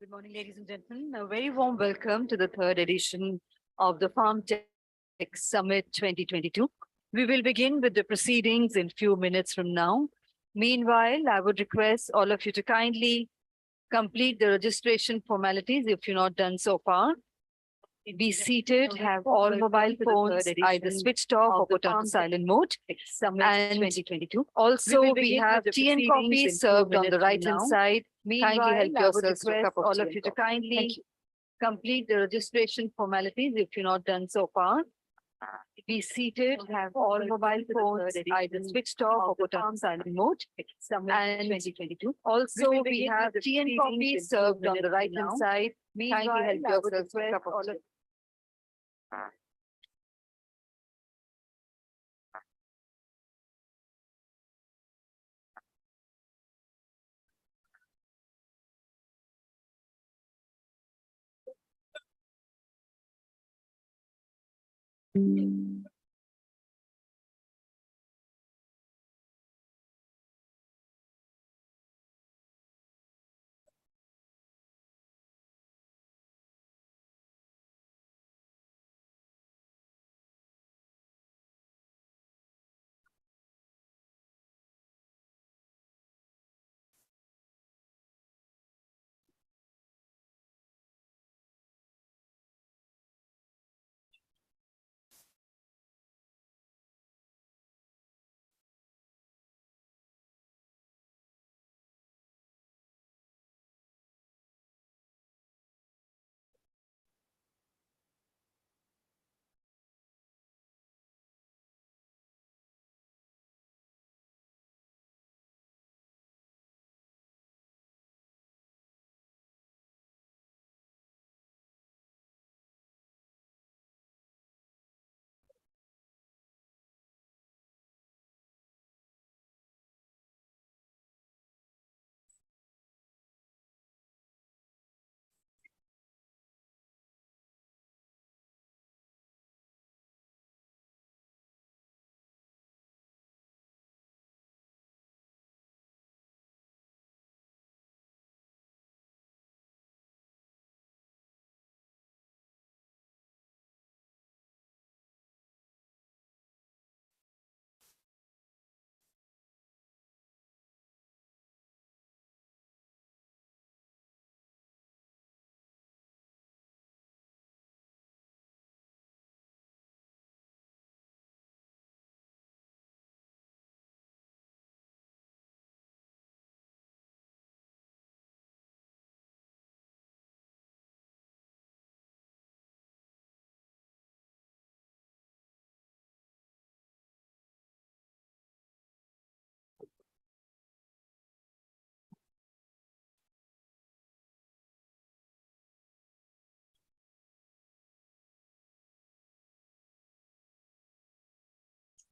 Good morning, ladies and gentlemen. A very warm welcome to the third edition of the Farm Tech Summit 2022. We will begin with the proceedings in few minutes from now. Meanwhile, I would request all of you to kindly complete the registration formalities if you've not done so far. Be seated, have all mobile phones either switched off or put on silent mode. And 2022. Also, we have tea and coffee served on the right-hand side. Kindly help yourselves to a cup of all of you to kindly complete the registration formalities if you've not done so far. Be seated, have all mobile phones either switched off or put on silent mode. And 2022. Also, we have tea and coffee served on the right-hand side. Kindly help yourselves to a cup of tea.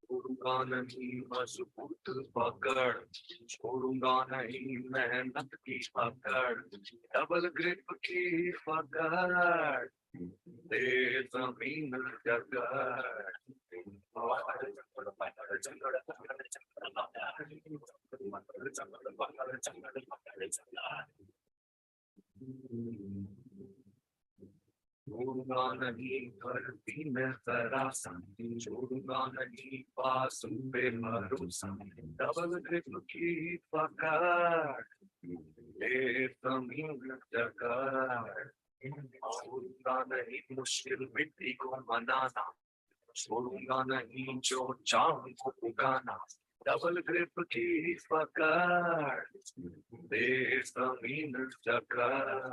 छोड़ूंगा नहीं मजबूत पकड़, छोड़ूंगा नहीं मेहनत की पकड़, double grip की पकड़, दे जमीन जगड़। छोड़ूंगा नहीं धरती में जरा सा, छोड़ूंगा नहीं पास पे भरोसा, डबल ग्रिप की पकड़, ले जमीन जगड़। छोड़ूंगा नहीं मुश्किल मिट्टी को मनाना, छोड़ूंगा नहीं जो चाहूं को उगाना, डबल ग्रिप की पकड़, दे जमीन जगड़।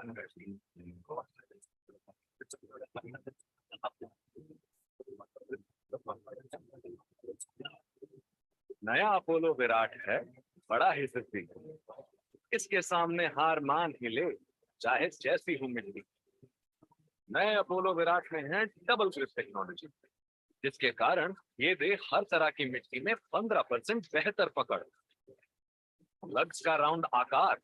नया अपोलो विराट है, बड़ा ही जिद्दी, इसके सामने हार मान ही ले, चाहे जैसी हो मिट्टी। नए अपोलो विराट में है डबल ग्रिप टेक्नोलॉजी, जिसके कारण ये दे हर तरह की मिट्टी में 15% बेहतर पकड़, लग्स का राउंड आकार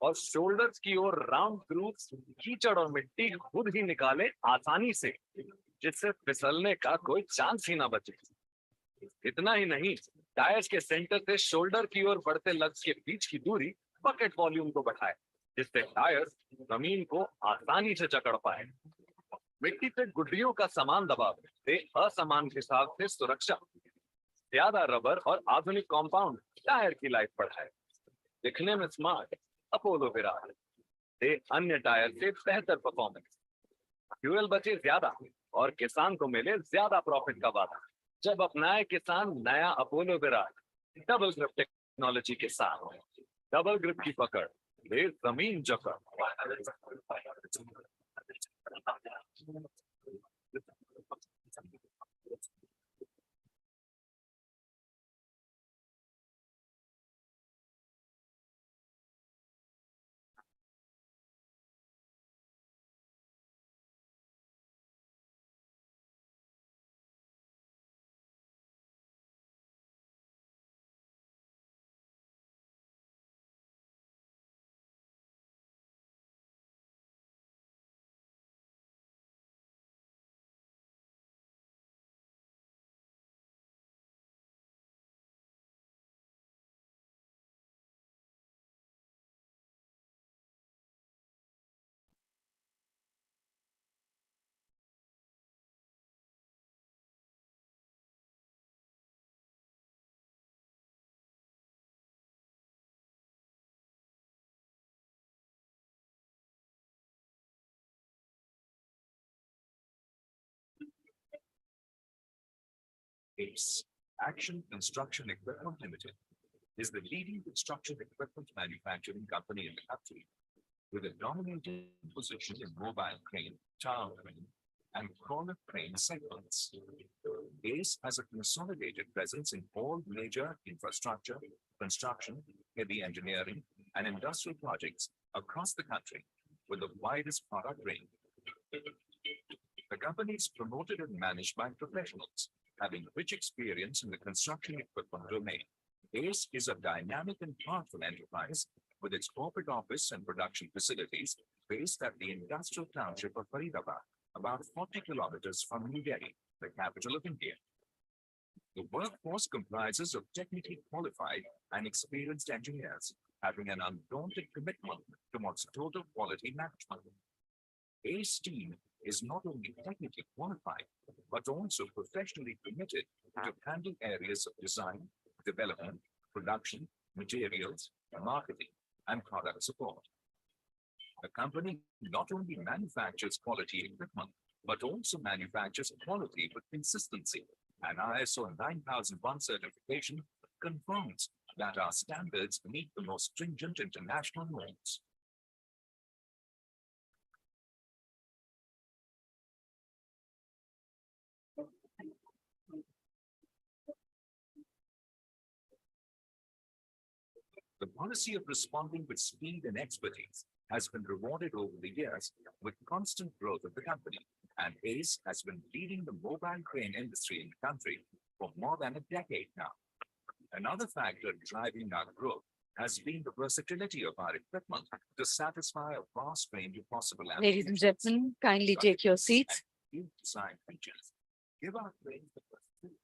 और शोल्डर्स की ओर राउंड ग्रूव्स कीचड़ और मिट्टी खुद ही निकाले आसानी से, जिससे फिसलने का कोई चांस ही ना बचे। इतना ही नहीं, टायर्स के सेंटर से शोल्डर की ओर बढ़ते लग्स के बीच की दूरी बकेट वॉल्यूम को बढ़ाए, जिससे टायर जमीन को आसानी से जकड़ पाए। मिट्टी पे गुड्डियों का समान दबाव से असमान हिसाब से सुरक्षा, ज्यादा रबर और आधुनिक कंपाउंड टायर की लाइफ बढ़ाए। दिखने में स्मार्ट अपोलो विराट से अन्य टायर से बेहतर परफॉर्मेंस, फ्यूल बचे ज्यादा और किसान को मिले ज्यादा प्रॉफिट का वादा। जब अपनाए किसान नया Apollo Virat double grip technology के साथ, डबल ग्रिप की पकड़ ले जमीन जकड़। ACE, Action Construction Equipment Limited, is the leading construction equipment manufacturing company in the country, with a dominating position in mobile crane, tower crane, and crawler crane segments. ACE has a consolidated presence in all major infrastructure, construction, heavy engineering, and industrial projects across the country, with the widest product range. The company is promoted and managed by professionals having rich experience in the construction equipment domain. ACE is a dynamic and powerful enterprise with its corporate office and production facilities based at the industrial township of Faridabad, about 40 kilometers from New Delhi, the capital of India. The workforce comprises of technically qualified and experienced engineers having an undaunted commitment towards total quality management. ACE team is not only technically qualified, but also professionally committed to handle areas of design, development, production, materials, marketing, and product support. The company not only manufactures quality equipment, but also manufactures quality with consistency. An ISO 9001 certification confirms that our standards meet the most stringent international norms. The policy of responding with speed and expertise has been rewarded over the years with constant growth of the company, and ACE has been leading the mobile crane industry in the country for more than a decade now. Another factor driving our growth has been the versatility of our equipment to satisfy a vast range of possible Ladies and applications. gentlemen, kindly take your seats. New design features give our cranes the versatility.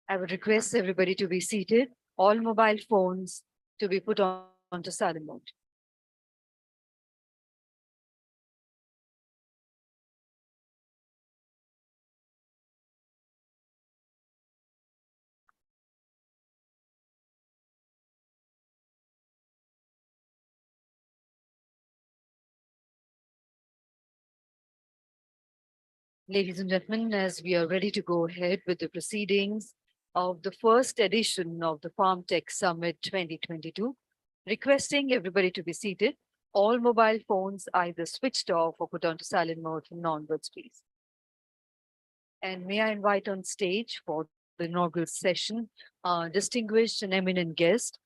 I would request everybody to be seated, all mobile phones to be put onto silent mode. Ladies and gentlemen, as we are ready to go ahead with the proceedings of the first edition of the Farm Tech Summit 2022, requesting everybody to be seated, all mobile phones either switched off or put onto silent mode from now onwards, please. And may I invite on stage for the inaugural session, distinguished and eminent guest,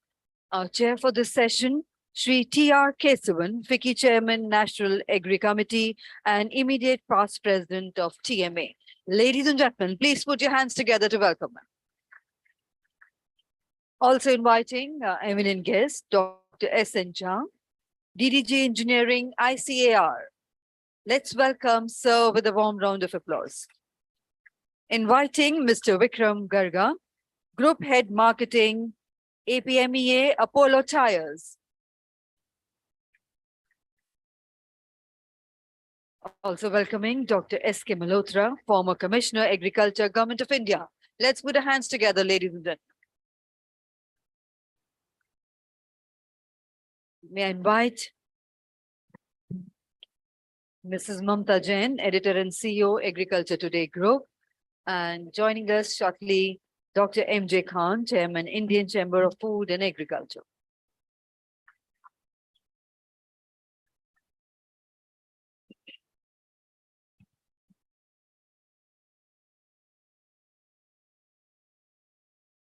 our chair for this session, Shri T.R. Kesavan, FICCI Chairman, National Agri Committee, and immediate past president of TMA. Ladies and gentlemen, please put your hands together to welcome him. Also inviting eminent guest, Dr. S.N. Jha, DDG Engineering, ICAR. Let's welcome Sir with a warm round of applause. Inviting Mr. Vikram Garga, Group Head Marketing, APMEA Apollo Tyres. Also welcoming Dr. S.K. Malhotra, former Commissioner, Agriculture, Government of India. Let's put our hands together, ladies and gentlemen. May I invite Mrs. Mamta Jain, Editor and CEO, Agriculture Today Group, and joining us shortly, Dr. M.J. Khan, Chairman, Indian Chamber of Food and Agriculture.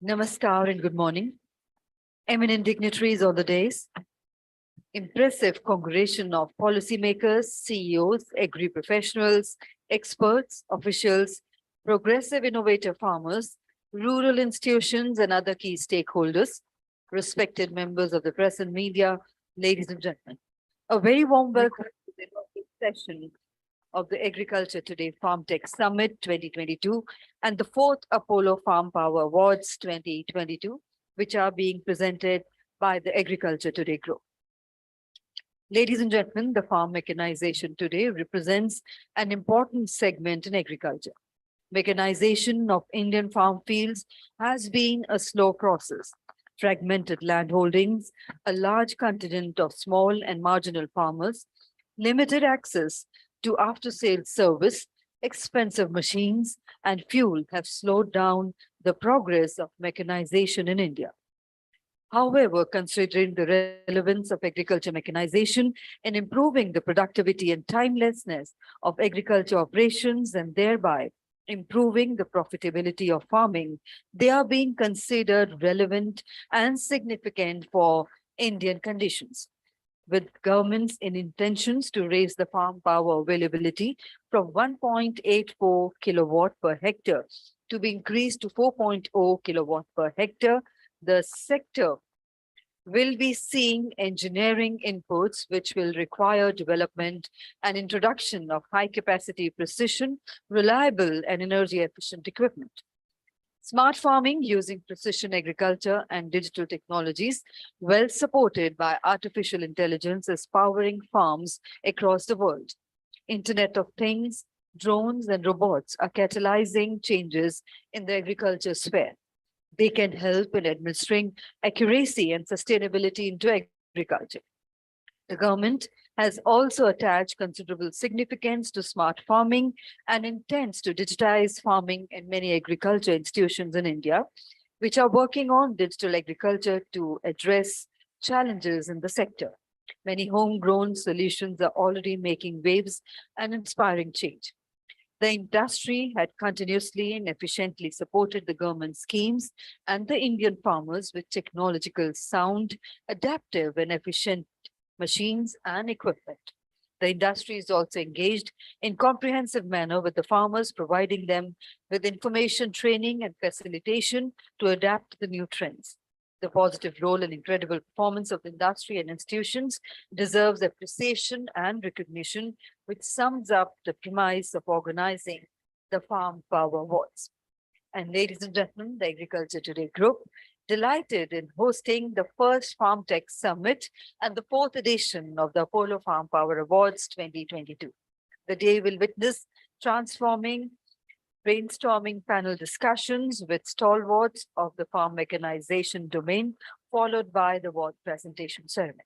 Namaskar and good morning. Eminent dignitaries on the days, impressive congregation of policymakers, CEOs, agri-professionals, experts, officials, progressive innovative farmers, rural institutions and other key stakeholders, respected members of the press and media, ladies and gentlemen. A very warm welcome to the inaugural session of the Agriculture Today Farm Tech Summit 2022 and the fourth Apollo Farm Power Awards 2022, which are being presented by the Agriculture Today Group. Ladies and gentlemen, the farm mechanization today represents an important segment in agriculture. Mechanization of Indian farm fields has been a slow process. Fragmented land holdings, a large contingent of small and marginal farmers, limited access to after-sales service, expensive machines, and fuel have slowed down the progress of mechanization in India. However, considering the relevance of agriculture mechanization in improving the productivity and timelessness of agriculture operations and thereby improving the profitability of farming, they are being considered relevant and significant for Indian conditions. With governments in intentions to raise the farm power availability from 1.84 kilowatt per hectare to be increased to 4.0 kilowatt per hectare, the sector will be seeing engineering inputs which will require development and introduction of high capacity, precision, reliable and energy efficient equipment. Smart farming using precision agriculture and digital technologies, well supported by artificial intelligence, is powering farms across the world. Internet of Things, drones and robots are catalyzing changes in the agriculture sphere. They can help in administering accuracy and sustainability into agriculture. The government has also attached considerable significance to smart farming and intends to digitize farming in many agriculture institutions in India, which are working on digital agriculture to address challenges in the sector. Many homegrown solutions are already making waves and inspiring change. The industry had continuously and efficiently supported the government schemes and the Indian farmers with technological sound, adaptive and efficient machines and equipment. The industry is also engaged in comprehensive manner with the farmers, providing them with information, training and facilitation to adapt to the new trends. The positive role and incredible performance of the industry and institutions deserves appreciation and recognition, which sums up the premise of organizing the Farm Power Awards. And ladies and gentlemen, the Agriculture Today Group, delighted in hosting the first Farm Tech Summit and the fourth edition of the Apollo Farm Power Awards 2022. The day will witness transforming brainstorming panel discussions with stalwarts of the farm mechanization domain, followed by the award presentation ceremony.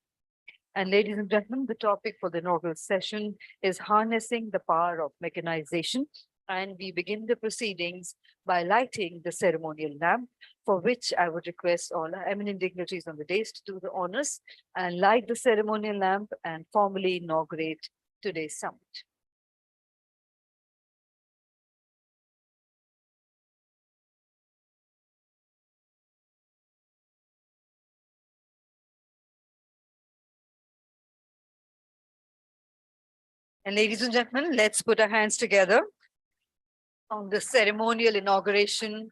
And ladies and gentlemen, the topic for the inaugural session is harnessing the power of mechanization. And we begin the proceedings by lighting the ceremonial lamp, for which I would request all our eminent dignitaries on the dais to do the honors and light the ceremonial lamp and formally inaugurate today's summit. And ladies and gentlemen, let's put our hands together on the ceremonial inauguration .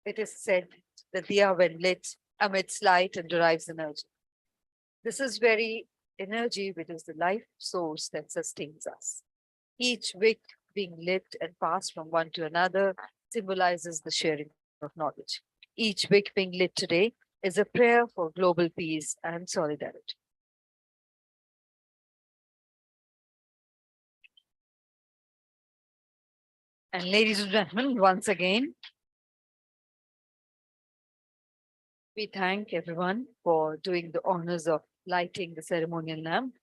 It is said that diya when lit emits light and derives energy. This is very energy which is the life source that sustains us. Each wick being lit and passed from one to another symbolizes the sharing of knowledge. Each wick being lit today is a prayer for global peace and solidarity. And ladies and gentlemen, once again, we thank everyone for doing the honors of lighting the ceremonial lamp.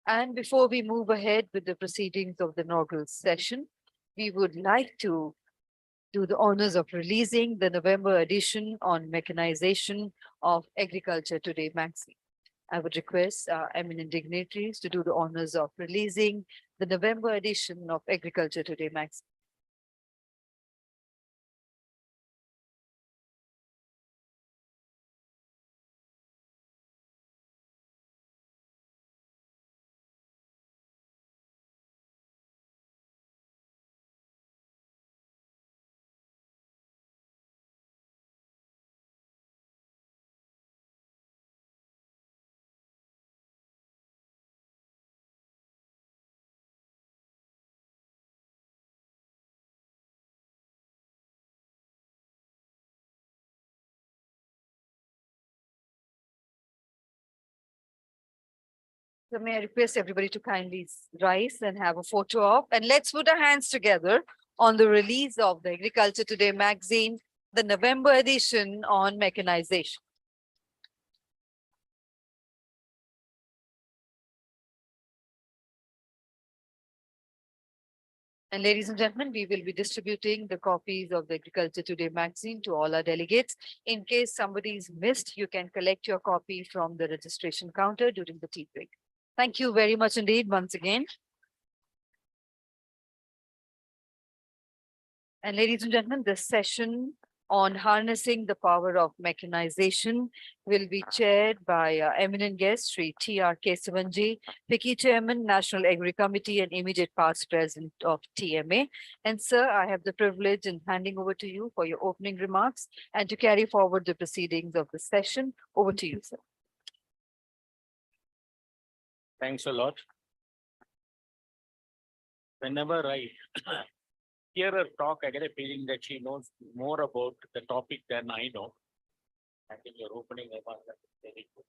And before we move ahead with the proceedings of the inaugural session, we would like to do the honors of releasing the November edition on mechanization of Agriculture Today magazine. I would request our eminent dignitaries to do the honors of releasing the November edition of Agriculture Today magazine. So may I request everybody to kindly rise and have a photo op, and let's put our hands together on the release of the Agriculture Today magazine, the November edition on mechanization. And ladies and gentlemen, we will be distributing the copies of the Agriculture Today magazine to all our delegates. In case somebody's missed, you can collect your copy from the registration counter during the tea break. Thank you very much indeed once again. And ladies and gentlemen, this session on harnessing the power of mechanization will be chaired by eminent guest Sri T.R. Kesavanji, FICCI Chairman, National Agri Committee and immediate past president of TMA. And sir, I have the privilege in handing over to you for your opening remarks and to carry forward the proceedings of the session. Over to you, sir. Thanks a lot. Whenever I hear her talk, I get a feeling that she knows more about the topic than I know. I think your opening remarks are very good.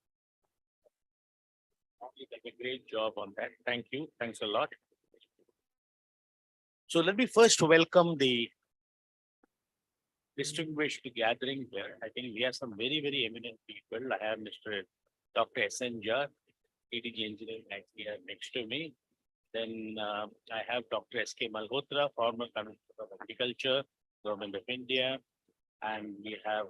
You did a great job on that. Thank you. Thanks a lot. So let me first welcome the distinguished gathering here. I think we have some very, very eminent people. I have Mr. Dr. S.N. Jha, ADG Engineering here next to me. Then I have Dr. S.K. Malhotra, former Commissioner of Agriculture, Government of India. And we have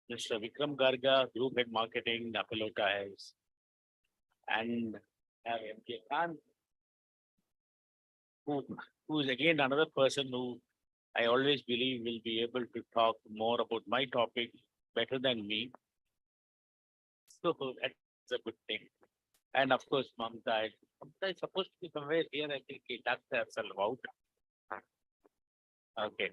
Mr. Vikram Garga, Group Head Marketing, Apollo Tyres. And have M.K. Khan, who is again another person who I always believe will be able to talk more about my topic better than me. So that's a good thing. And of course, Mamta is supposed to be somewhere here. I think he ducked herself out. Okay.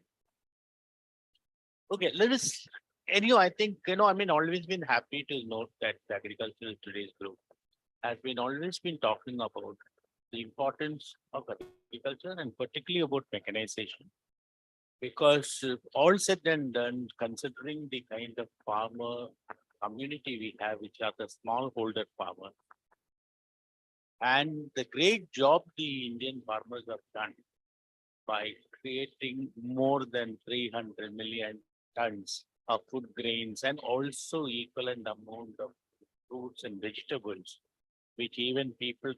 Okay, let us, anyhow, I think, I mean, always been happy to note that the Agricultural Today's Group has been always been talking about the importance of agriculture and particularly about mechanization. Because all said and done, considering the kind of farmer community we have, which are the smallholder farmers, and the great job the Indian farmers have done by creating more than 300 million tons of food grains and also equivalent amount of fruits and vegetables, which even people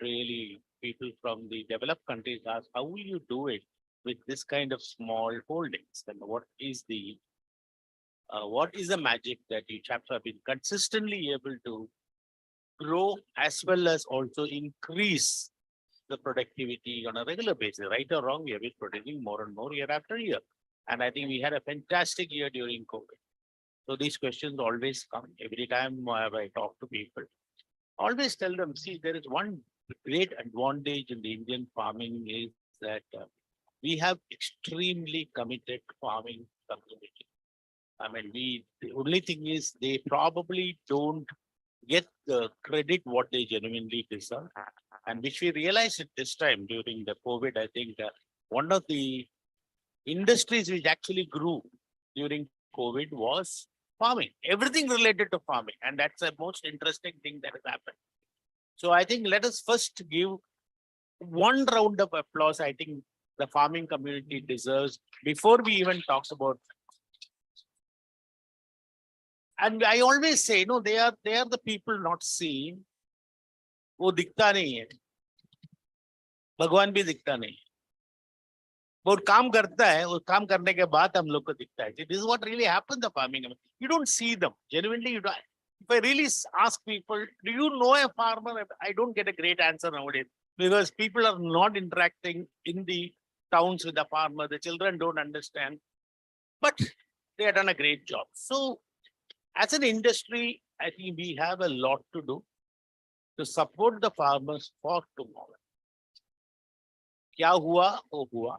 from the developed countries ask, how will you do it with this kind of small holdings? And what is the magic that you chaps have been consistently able to grow as well as also increase the productivity on a regular basis? Right or wrong, we have been producing more and more year after year. And I think we had a fantastic year during COVID. So these questions always come every time I talk to people. Always tell them, see, there is one great advantage in the Indian farming is that we have extremely committed farming community. I mean, the only thing is they probably don't get the credit what they genuinely deserve. And which we realized at this time during the COVID, I think one of the industries which actually grew during COVID was farming, everything related to farming. And that's the most interesting thing that has happened. So I think let us first give one round of applause. I think the farming community deserves before we even talk about. And I always say, no, they are the people not seen. वो दिखता नहीं है, भगवान भी दिखता नहीं है, वो काम करता है, वो काम करने के बाद हम लोग को दिखता है. This is what really happened in the farming. You don't see them genuinely. You don't. If I really ask people, do you know a farmer? I don't get a great answer nowadays because people are not interacting in the towns with the farmer. The children don't understand, but they have done a great job. So, as an industry, I think we have a lot to do to support the farmers for tomorrow. Kya hua, wo hua.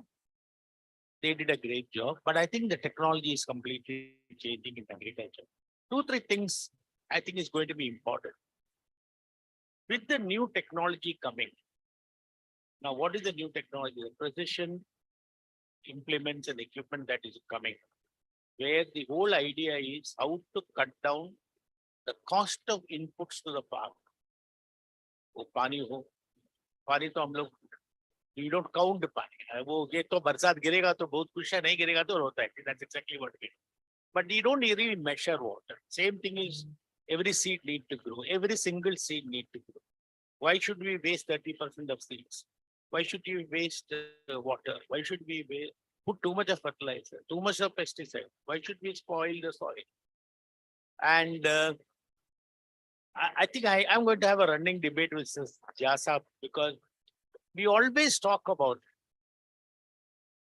They did a great job, but I think the technology is completely changing in agriculture. 2-3 things I think is going to be important. With the new technology coming, now what is the new technology? The precision implements and equipment that is coming, where the whole idea is how to cut down the cost of inputs to the farm. वो पानी हो, पानी तो हम लोग we don't count पानी. वो ये तो बरसात गिरेगा तो बहुत खुश है, नहीं गिरेगा तो रोता है. That's exactly what we do. But you don't really measure water. Same thing is every seed need to grow. Every single seed need to grow. Why should we waste 30% of seeds? Why should we waste water? Why should we put too much of fertilizer, too much of pesticide? Why should we spoil the soil? And I think I'm going to have a running debate with Jasa because we always talk about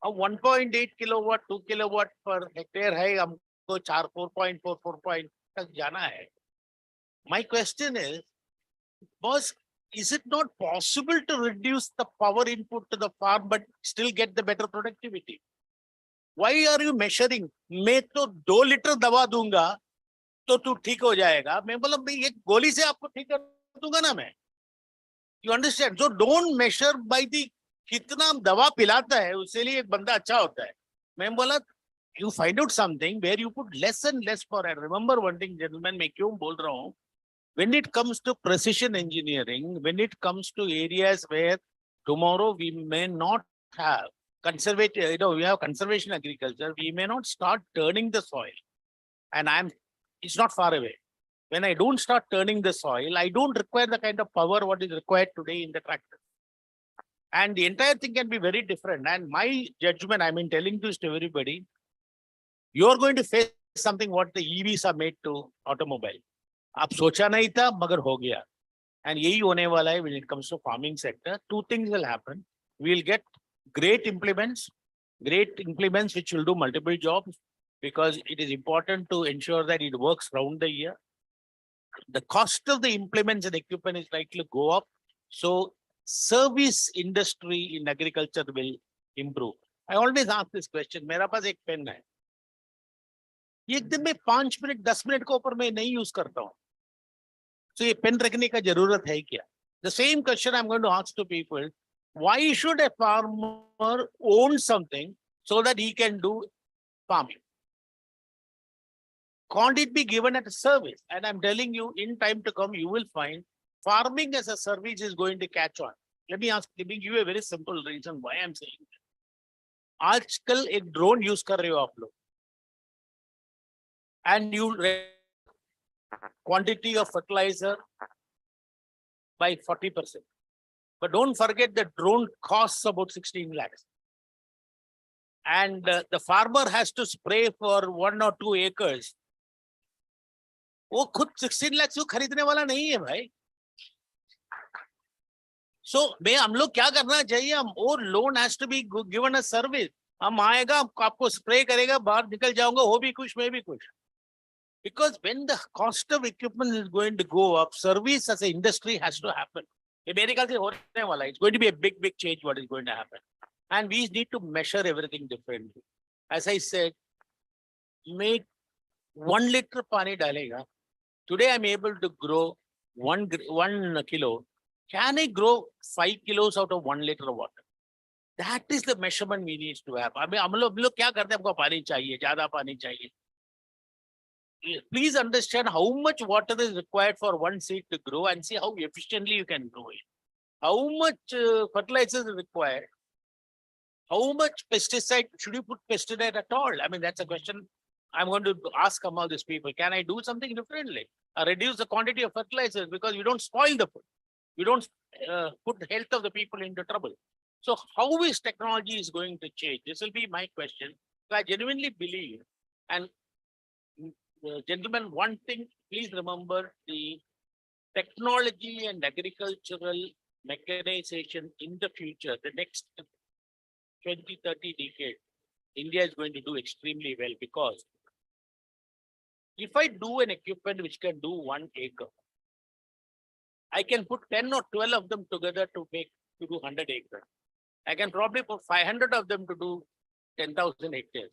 a 1.8 kilowatt, 2 kilowatt per hectare hai, humko 4.4 tak jana hai. My question is, boss, is it not possible to reduce the power input to the farm but still get the better productivity? Why are you measuring? मैं तो 2 litre दवा दूंगा तो तू ठीक हो जाएगा. मैं बोला भाई एक गोली से आपको ठीक कर दूंगा ना मैं. You understand? So don't measure by the कितना दवा पिलाता है उससे लिए एक बंदा अच्छा होता है. मैं बोला you find out something where you put less and less for it. Remember one thing, gentlemen, मैं क्यों बोल रहा हूँ? When it comes to precision engineering, when it comes to areas where tomorrow we may not have conservative, we have conservation agriculture, we may not start turning the soil. And it's not far away. When I don't start turning the soil, I don't require the kind of power what is required today in the tractor. And the entire thing can be very different. And my judgment, I mean, telling this to everybody, you're going to face something what the EVs are made to automobile. आप सोचा नहीं था मगर हो गया. And यही होने वाला है when it comes to farming sector. 2 things will happen. We'll get great implements which will do multiple jobs because it is important to ensure that it works round the year. The cost of the implements and equipment is likely to go up. So service industry in agriculture will improve. I always ask this question. मेरा पास एक pen है. एक दिन में 5 minute 10 minute के ऊपर मैं नहीं यूज करता हूँ. So ये पेन रखने का जरूरत है क्या? The same question I'm going to ask to people. Why should a farmer own something so that he can do farming? Can't it be given as a service? And I'm telling you, in time to come, you will find farming as a service is going to catch on. Let me give you a very simple reason why I'm saying that. आजकल एक drone use कर रहे हो आप लोग. And you quantity of fertilizer by 40%. But don't forget the drone costs about 16 lakhs. And the farmer has to spray for 1 or 2 acres. वो खुद 16 lakhs को खरीदने वाला नहीं है भाई. So हम लोग क्या करना चाहिए? वो loan has to be given a service. हम आएगा आपको स्प्रे करेगा, बाहर निकल जाऊंगा, वो भी खुश, मैं भी खुश. Because when the cost of equipment is going to go up, service as an industry has to happen. It's going to be a big change what is going to happen. And we need to measure everything differently. As I said, make 1 liter pani dalega. Today I'm able to grow 1 kilo, can I grow 5 kilos out of 1 liter of water? That is the measurement we need to have. I mean, हम लोग क्या करते हैं, हमको पानी चाहिए, ज्यादा पानी चाहिए. Please understand how much water is required for one seed to grow and see how efficiently you can grow it. How much fertilizer is required? How much pesticide should you put pesticide at all? I mean, that's a question I'm going to ask among these people. Can I do something differently? Reduce the quantity of fertilizers because we don't spoil the food. We don't put the health of the people into trouble. So how is technology is going to change? This will be my question. So I genuinely believe, and gentlemen, one thing, please remember the technology and agricultural mechanization in the future, the next 20, 30 decades, India is going to do extremely well because if I do an equipment which can do 1 acre, I can put 10 or 12 of them together to do 100 acres. I can probably put 500 of them to do 10,000 hectares.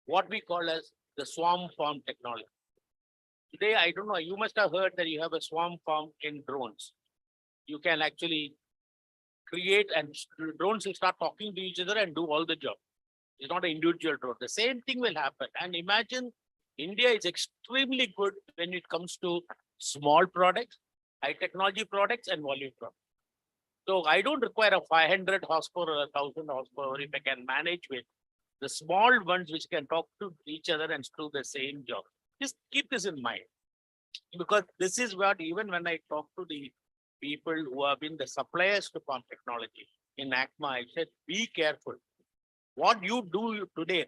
What we call as the swarm farm technology. Today, I don't know, you must have heard that you have a swarm farm in drones. You can actually create and drones will start talking to each other and do all the job. It's not an individual drone. The same thing will happen. And imagine India is extremely good when it comes to small products, high technology products and volume products. So I don't require a 500 horsepower or 1,000 horsepower if I can manage with the small ones which can talk to each other and do the same job. Just keep this in mind. Because this is what, even when I talk to the people who have been the suppliers to farm technology in ACMA, I said, be careful. What you do today,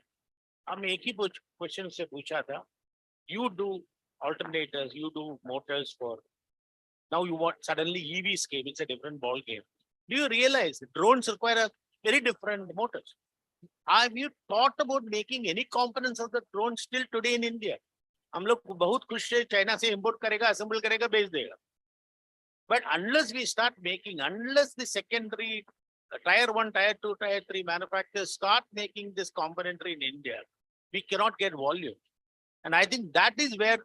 हम एक ही question से पूछा था, you do alternators, you do motors for, now you want suddenly EVs came, it's a different ball game. Do you realize drones require a very different motors? Have you thought about making any components of the drone still today in India? हम लोग बहुत खुश है, China से import करेगा, assemble करेगा, बेच देगा. But unless we start making, unless the secondary tier 1, tier 2, tier 3 manufacturers start making this componentry in India, we cannot get volume. And I think that is where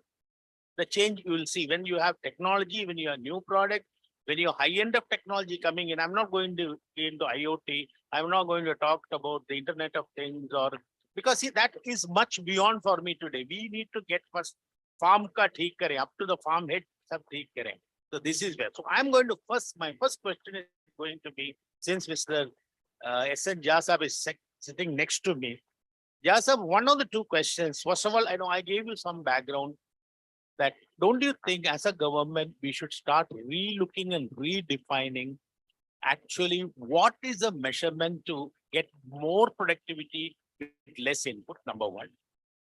the change you will see when you have technology, when you have new product, when you have high end of technology coming in. I'm not going to get into IoT. I'm not going to talk about the Internet of Things or because see, that is much beyond for me today. We need to get first farm ka theek kare, up to the farm head sab theek kare. So this is where. So I'm going to my first question is going to be, since Mr. S.N. Jha Sahab is sitting next to me. Jha Sahab, one of the two questions. First of all, I know I gave you some background that don't you think as a government, we should start re-looking and redefining actually what is the measurement to get more productivity with less input, number one.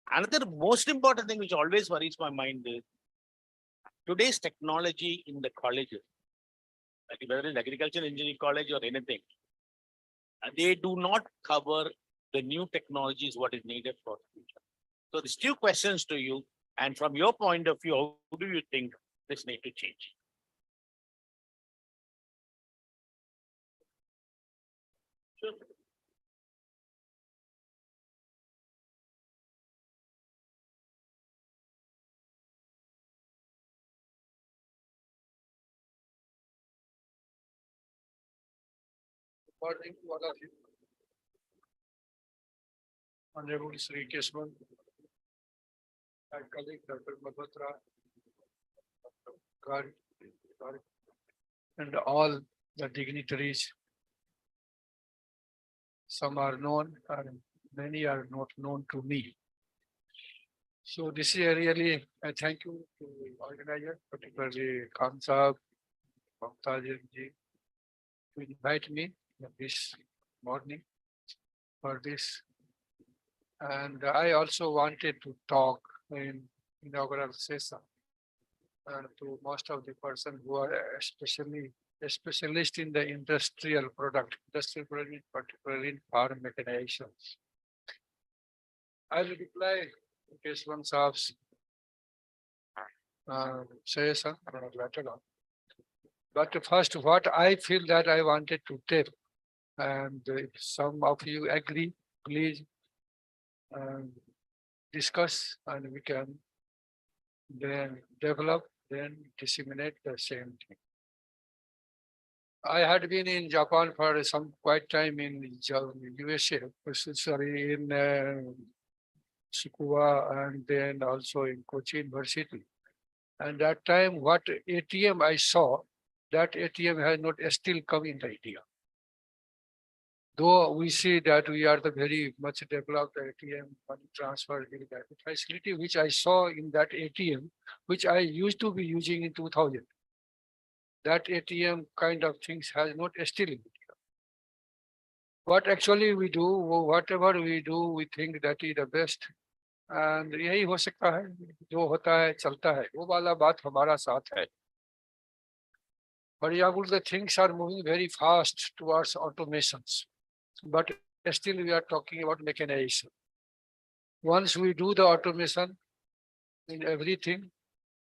Another most important thing which always worries my mind is today's technology in the colleges, like whether it's agriculture engineering college or anything, they do not cover the new technologies, what is needed for the future. So there's two questions to you. And from your point of view, how do you think this need to change? Sure. Morning to all of you. Honorable Sri Kesman, my colleague Dr. Malhotra, and all the dignitaries. Some are known and many are not known to me. So this is really, I thank you to the organizer, particularly Khan Sahab, Mamta ji, to invite me this morning for this. And I also wanted to talk in inaugural session to most of the person who are especially a specialist in the industrial product, particularly in farm mechanizations. I will reply to Keswan Saab's session later on. But first, what I feel that I wanted to tell, and if some of you agree, please discuss and we can then develop then disseminate the same thing. I had been in Japan for some quite time in USA, sorry, in Tsukuba and then also in Kochi University. And that time, what ATM I saw, that ATM has not still come in India. Though we see that we are the very much developed ATM money transfer that facility, which I saw in that ATM, which I used to be using in 2000. That ATM kind of things has not still in India. What actually we do, whatever we do, we think that is the best. And यही हो सकता है, जो होता है चलता है, वो वाला बात हमारा साथ है. For example, the things are moving very fast towards automations, but still we are talking about mechanization. Once we do the automation in everything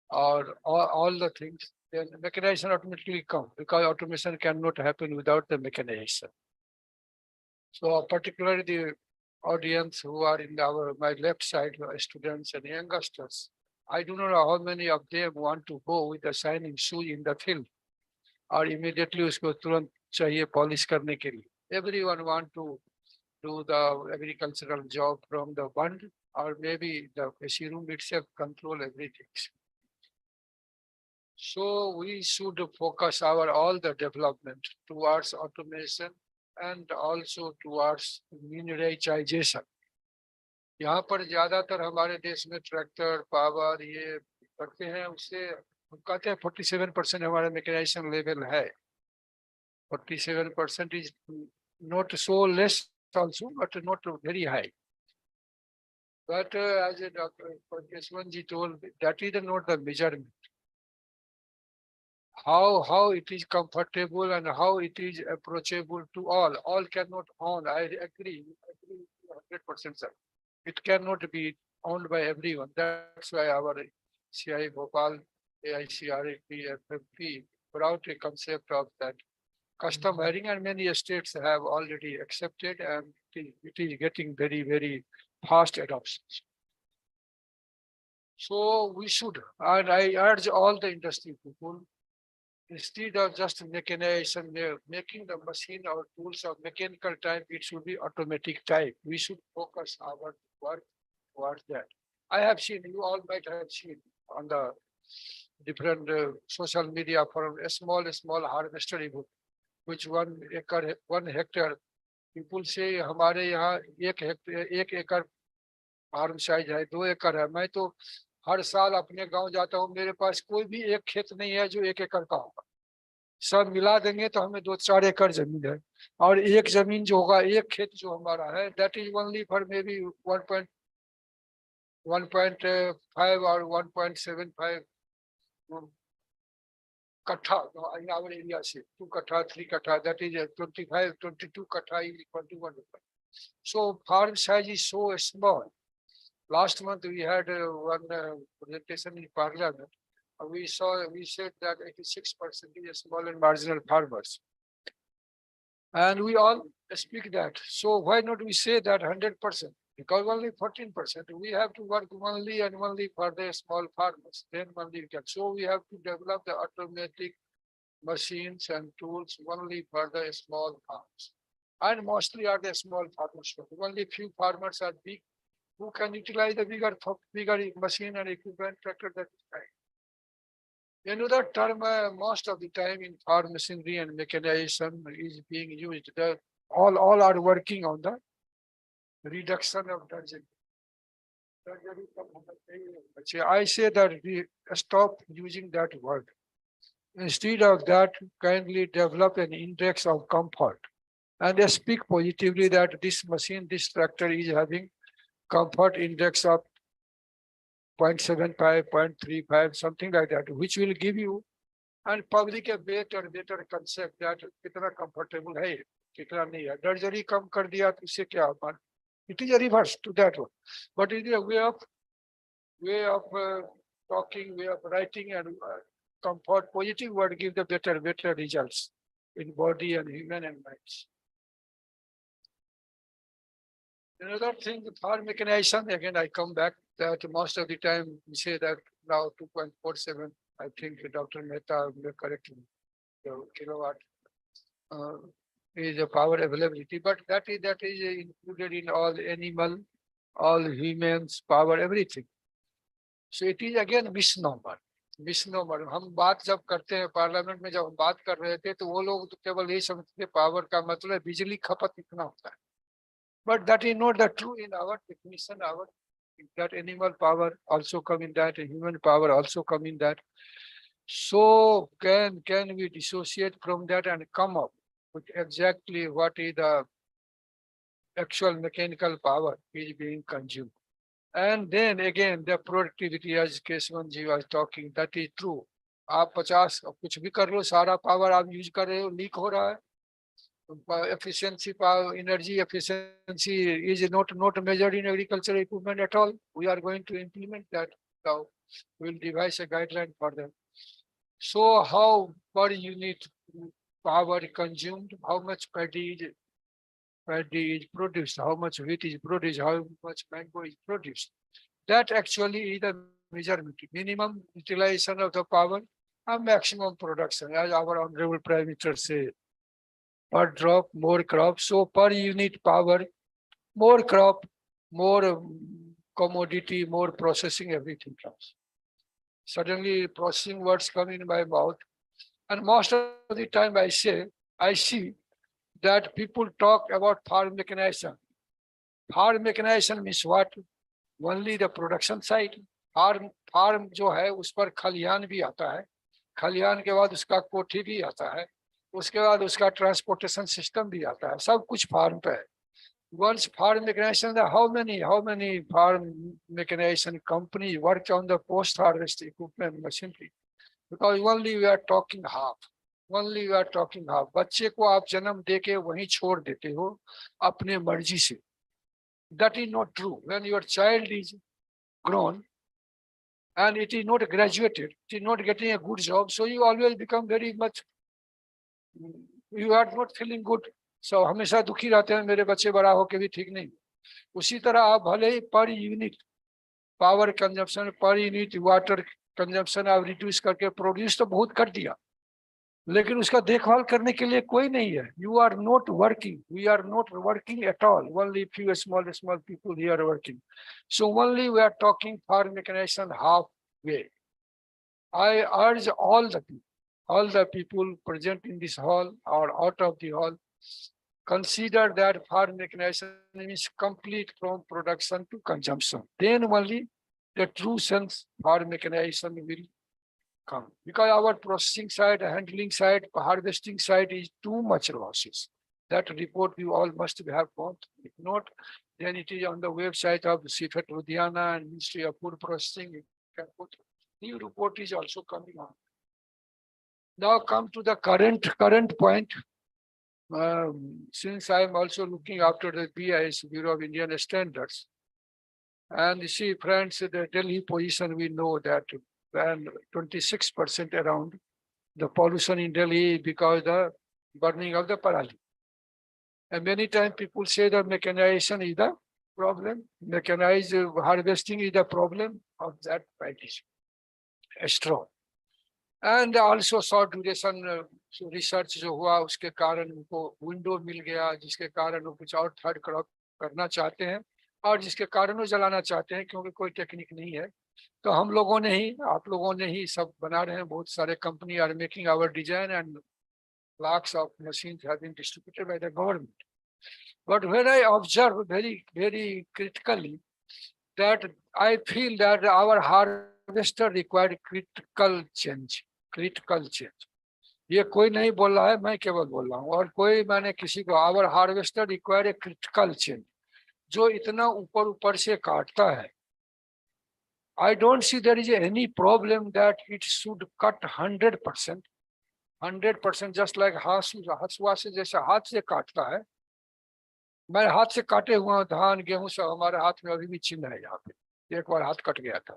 or all the things, then mechanization automatically come because automation cannot happen without the mechanization. So particularly the audience who are in my left side, students and youngsters, I do not know how many of them want to go with the shining shoe in the field or immediately usko turant chahiye polish karne ke liye. Everyone want to do the agricultural job from the bund or maybe the AC room itself control everything. So we should focus our all the development towards automation and also towards miniaturization. यहाँ पर ज्यादातर हमारे देश में tractor power ये करते हैं, उससे हम कहते हैं 47% हमारा मैकेनाइजेशन लेवल है. 47% is not so less also, but not very high. But as Dr. Keswanji told, that is not the measurement. How it is comfortable and how it is approachable to all. All cannot own. I agree 100%, sir. It cannot be owned by everyone. That's why our CI Bhopal, AICRAP, FFP brought a concept of that custom hiring, and many states have already accepted, and it is getting very, very fast adoption. So we should, and I urge all the industry people, instead of just mechanization, making the machine or tools of mechanical type, it should be automatic type. We should focus our work towards that. I have seen, you all might have seen on the different social media for a small harvester, which 1 acre, 1 hectare. People say हमारे यहाँ 1 एकड़ farm size है, 2 एकड़ है. मैं तो हर साल अपने गांव जाता हूँ, मेरे पास कोई भी एक खेत नहीं है जो 1 एकड़ का होगा. सब मिला देंगे तो हमें 2-4 एकड़ जमीन है, और एक जमीन जो होगा, एक खेत जो हमारा है, that is only for may be 1.5 or 1.75 kattha in our area, say 2 kattha, 3 kattha, that is 25, 22 kattha is equal to 1 acre. So farm size is so small. Last month we had one presentation in Parliament. We said that 86% is small and marginal farmers. And we all speak that. So why not we say that 100%? Because only 14%, we have to work only and only for the small farmers. Then only we can. So we have to develop the automatic machines and tools only for the small farms. And mostly are the small farmers. Only few farmers are big who can utilize the bigger machine and equipment tractor that is right. Another term most of the time in farm machinery and mechanization is being used. All are working on the reduction of drudgery. I say that we stop using that word. Instead of that, kindly develop an index of comfort and speak positively that this machine, this tractor is having comfort index of 0.75, 0.35, something like that, which will give you and public a better concept that kitna comfortable hai, kitna nahi hai. Drudgery kam kar diya to usse kya hoga? It is a reverse to that one, but it is a way of talking, way of writing, and comfort. Positive word give the better results in body and human and minds. Another thing, farm mechanization, again I come back that most of the time we say that now 2.47. I think Dr. Mehta will correct me. The kilowatt is a power availability, but that is included in all animal, all humans, power, everything. So it is again misnomer. Misnomer हम बात जब करते हैं parliament में, जब हम बात कर रहे थे तो वो लोग तो केवल यही समझते थे पावर का मतलब बिजली खपत इतना होता है, but that is not the true in our definition. Our that animal power also come in that, human power also come in that. So can we dissociate from that and come up with exactly what is the actual mechanical power is being consumed? And then again, the productivity, as Keswan ji was talking, that is true. आप 50 कुछ भी कर लो, सारा power आप use कर रहे हो, leak हो रहा है. Efficiency, power, energy efficiency is not measured in agricultural equipment at all. We are going to implement that. Now we will devise a guideline for them. So how per unit power consumed, how much paddy is produced, how much wheat is produced, how much mango is produced. That actually is the measurement, minimum utilization of the power and maximum production, as our honorable Prime Minister said. Per drop, more crop. So per unit power, more crop, more commodity, more processing, everything comes. Suddenly processing words come in my mouth. And most of the time I see that people talk about farm mechanization. Farm mechanization means what? Only the production side. Farm जो है उस पर खलिहान भी आता है, खलिहान के बाद उसका कोठी भी आता है, उसके बाद उसका ट्रांसपोर्टेशन सिस्टम भी आता है, सब कुछ फार्म पे है. Once farm mechanization, how many farm mechanization companies work on the post harvest equipment machinery? Because only we are talking half. बच्चे को आप जन्म देके वहीं छोड़ देते हो अपने मर्जी से. That is not true. When your child is grown and it is not graduated, it is not getting a good job, so you always become very much, you are not feeling good. So हमेशा दुखी रहते हैं, मेरे बच्चे बड़ा होके भी ठीक नहीं. उसी तरह आप भले ही per unit power consumption, per unit water consumption आप रिड्यूस करके प्रोड्यूस तो बहुत कर दिया, लेकिन उसका देखभाल करने के लिए कोई नहीं है. You are not working. We are not working at all. Only few small people here are working. So only we are talking farm mechanization halfway. I urge all the people present in this hall or out of the hall, consider that farm mechanization is complete from production to consumption. Then only the true sense farm mechanization will come. Because our processing side, handling side, harvesting side is too much losses. That report you all must have got. If not, then it is on the website of CFET Ludhiana and Ministry of Food Processing. You can put. New report is also coming on. Now come to the current point. Since I am also looking after the BIS, Bureau of Indian Standards, and you see, friends, the Delhi position, we know that when 26% around the pollution in Delhi because the burning of the parali. And many times people say that mechanization is the problem, mechanized harvesting is the problem of that practice. Straw. And also short duration research जो हुआ उसके कारण उनको window मिल गया, जिसके कारण वो कुछ और थर्ड क्रॉप करना चाहते हैं और जिसके कारण वो जलाना चाहते हैं, क्योंकि कोई टेक्निक नहीं है. तो हम लोगों ने ही, आप लोगों ने ही सब बना रहे हैं. बहुत सारे company are making our design and lakhs of machines have been distributed by the government. But when I observe very critically that I feel that our harvester required critical change. ये कोई नहीं बोल रहा है, मैं केवल बोल रहा हूँ. और कोई मैंने किसी को, our harvester required a critical change. जो इतना ऊपर से काटता है, I don't see there is any problem that it should cut 100%. 100% just like हसुआ से जैसे हाथ से काटता है. मैं हाथ से काटे हुआ धान गेहूं सब हमारे हाथ में अभी भी चिन्ह है. यहाँ पे एक बार हाथ कट गया था.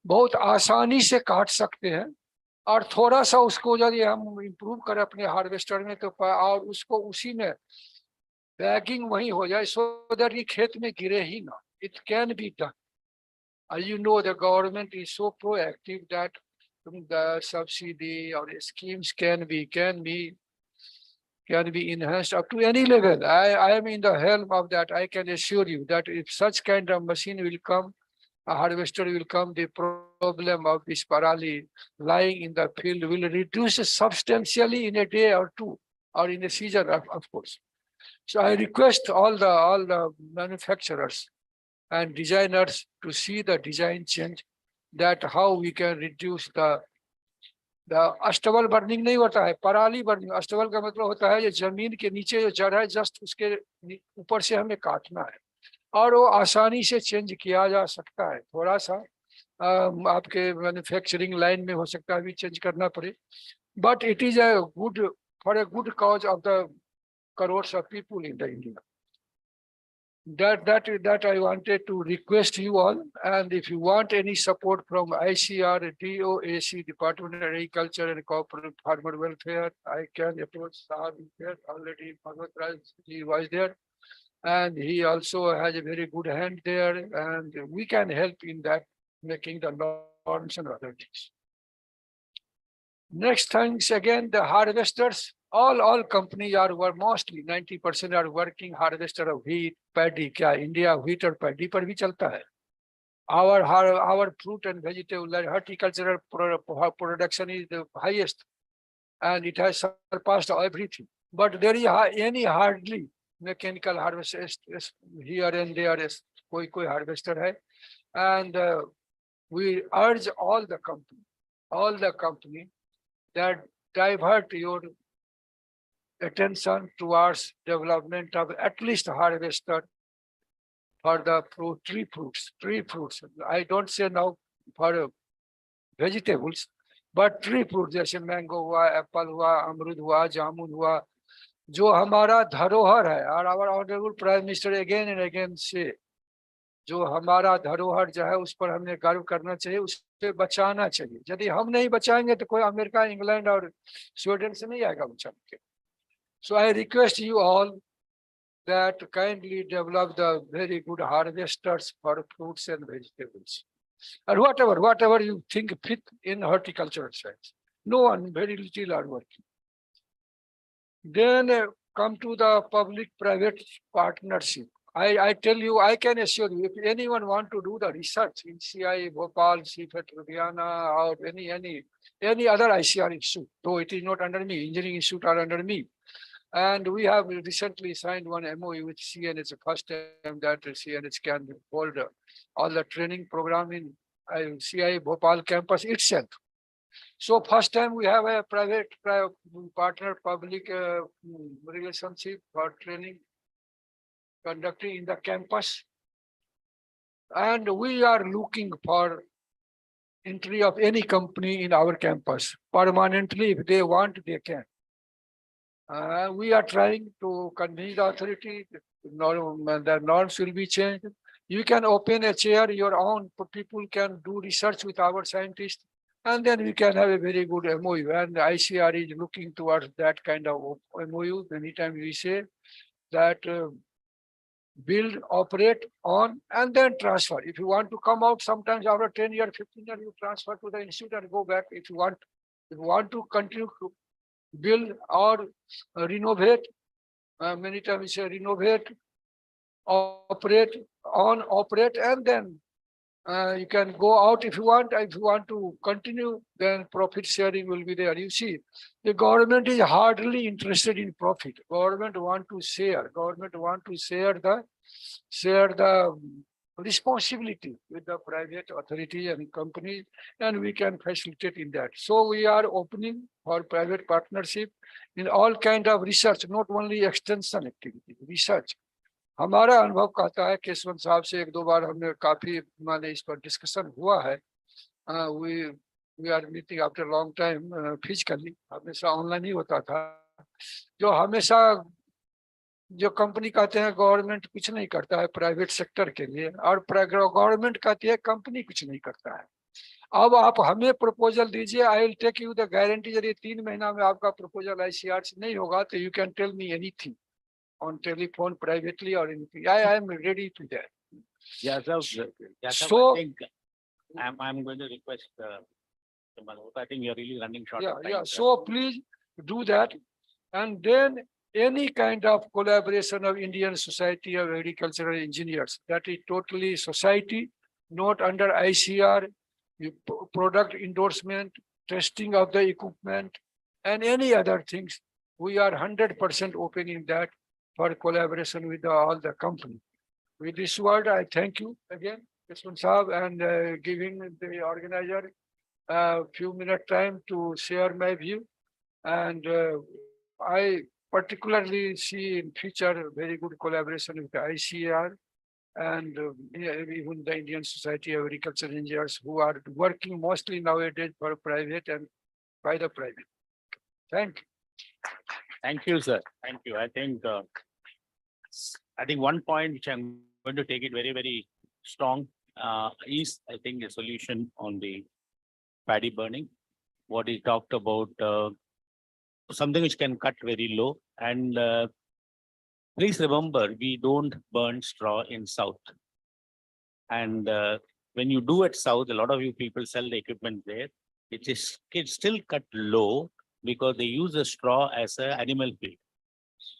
बहुत आसानी से काट सकते हैं और थोड़ा सा उसको यदि हम इम्प्रूव करें अपने हार्वेस्टर में तो, और उसको उसी में बैगिंग वही हो जाए सो दैट ये खेत में गिरे ही ना. It can be done. You know, the government is so proactive that the subsidy or the schemes can be enhanced up to any level. I am in the helm of that. I can assure you that if such kind of machine will come, a harvester will come, the problem of this parali lying in the field will reduce substantially in a day or two, or in a season, of course. So I request all the manufacturers and designers to see the design change, that how we can reduce the stubble burning नहीं होता है, पराली burning. अष्टबल का मतलब होता है ये जमीन के नीचे जो जड़ है, जस्ट उसके ऊपर से हमें काटना है, और वो आसानी से चेंज किया जा सकता है। थोड़ा सा आपके मैन्युफैक्चरिंग लाइन में हो सकता है भी चेंज करना पड़े, but it is a good for a good cause of the crores of people in the India. That I wanted to request you all, and if you want any support from ICR, DOAC, Department of Agriculture and Corporate Farmer Welfare, I can approach Sahab there. Already Bhagwat Raj ji was there, and he also has a very good hand there, and we can help in that, making the norms and other things. Next things again, the harvesters, all companies are mostly 90% are working harvester of wheat, paddy. क्या India wheat और paddy पर भी चलता है? Our fruit and vegetable horticultural production is the highest, and it has surpassed everything. But there is hardly mechanical harvester here and there is कोई harvester है, and we urge all the company that divert your attention towards development of at least harvester for the tree fruits. I don't say now for vegetables, but tree fruits जैसे mango हुआ, Apple हुआ, अमरूद हुआ, जामुन हुआ, जो हमारा धरोहर है। और our honorable Prime Minister again and again say, जो हमारा धरोहर जो है उस पर हमने गर्व करना चाहिए, उससे बचाना चाहिए। यदि हम नहीं बचाएंगे तो कोई अमेरिका, इंग्लैंड और स्वीडन से नहीं आएगा बचाने के। So I request you all that kindly develop the very good harvesters for fruits and vegetables, and whatever you think fit in horticultural science. No one, very little are working. Then come to the public-private partnership. I tell you, I can assure you, if anyone want to do the research in CII, Bhopal, CFET, Ludhiana, or any other ICR institute, though it is not under me, engineering institute are under me. And we have recently signed one MOU with CNH, the first time that CNH can hold all the training program in CII Bhopal campus itself. So first time we have a private partner public relationship for training conducting in the campus, and we are looking for entry of any company in our campus permanently. If they want, they can. We are trying to convince the authority, the norms will be changed. You can open a chair, your own people can do research with our scientists, and then we can have a very good MOU. And the ICR is looking towards that kind of MOU. Anytime we say that build, operate, on, and then transfer. If you want to come out, sometimes after 10 years, 15 years, you transfer to the institute and go back. If you want to continue to build or renovate, many times we say renovate, operate, on, operate, and then you can go out if you want. If you want to continue, then profit sharing will be there. You see, the government is hardly interested in profit. Government want to share. Government want to share the responsibility with the private authority and companies, and we can facilitate in that. So we are opening for private partnership in all kind of research, not only extension activity, research. हमारा अनुभव कहता है, केशवंत साहब से एक दो बार हमने काफी माने इस पर डिस्कशन हुआ है. We are meeting after a long time physically, हमेशा ऑनलाइन ही होता था. जो हमेशा जो कंपनी कहते हैं गवर्नमेंट कुछ नहीं करता है प्राइवेट सेक्टर के लिए, और गवर्नमेंट कहती है कंपनी कुछ नहीं करता है. अब आप हमें प्रपोजल दीजिए, I will take you the guarantee. यदि 3 महीना में आपका प्रपोजल ICR से नहीं होगा तो you can tell me anything on telephone privately or anything. I am ready to that. Yeah, so, So- I think I'm going to request, Malhotra, I think we are really running short Yeah, of time. yeah, sir. so please do that. And then any kind of collaboration of Indian Society of Agricultural Engineers, that is totally society, not under ICR, product endorsement, testing of the equipment, and any other things. We are 100% open in that for collaboration with all the company. With this word, I thank you again, Kisman Saab, and giving the organizer a few minute time to share my view. And I particularly see in future very good collaboration with the ICAR and even the Indian Society of Agricultural Engineers, who are working mostly nowadays for private and by the private. Thank you. Thank you, sir. Thank you. I think one point which I'm going to take it very, very strong, is I think a solution on the paddy burning. What he talked about, something which can cut very low, and please remember, we don't burn straw in south. And when you do at south, a lot of you people sell the equipment there. It's still cut low because they use the straw as an animal feed.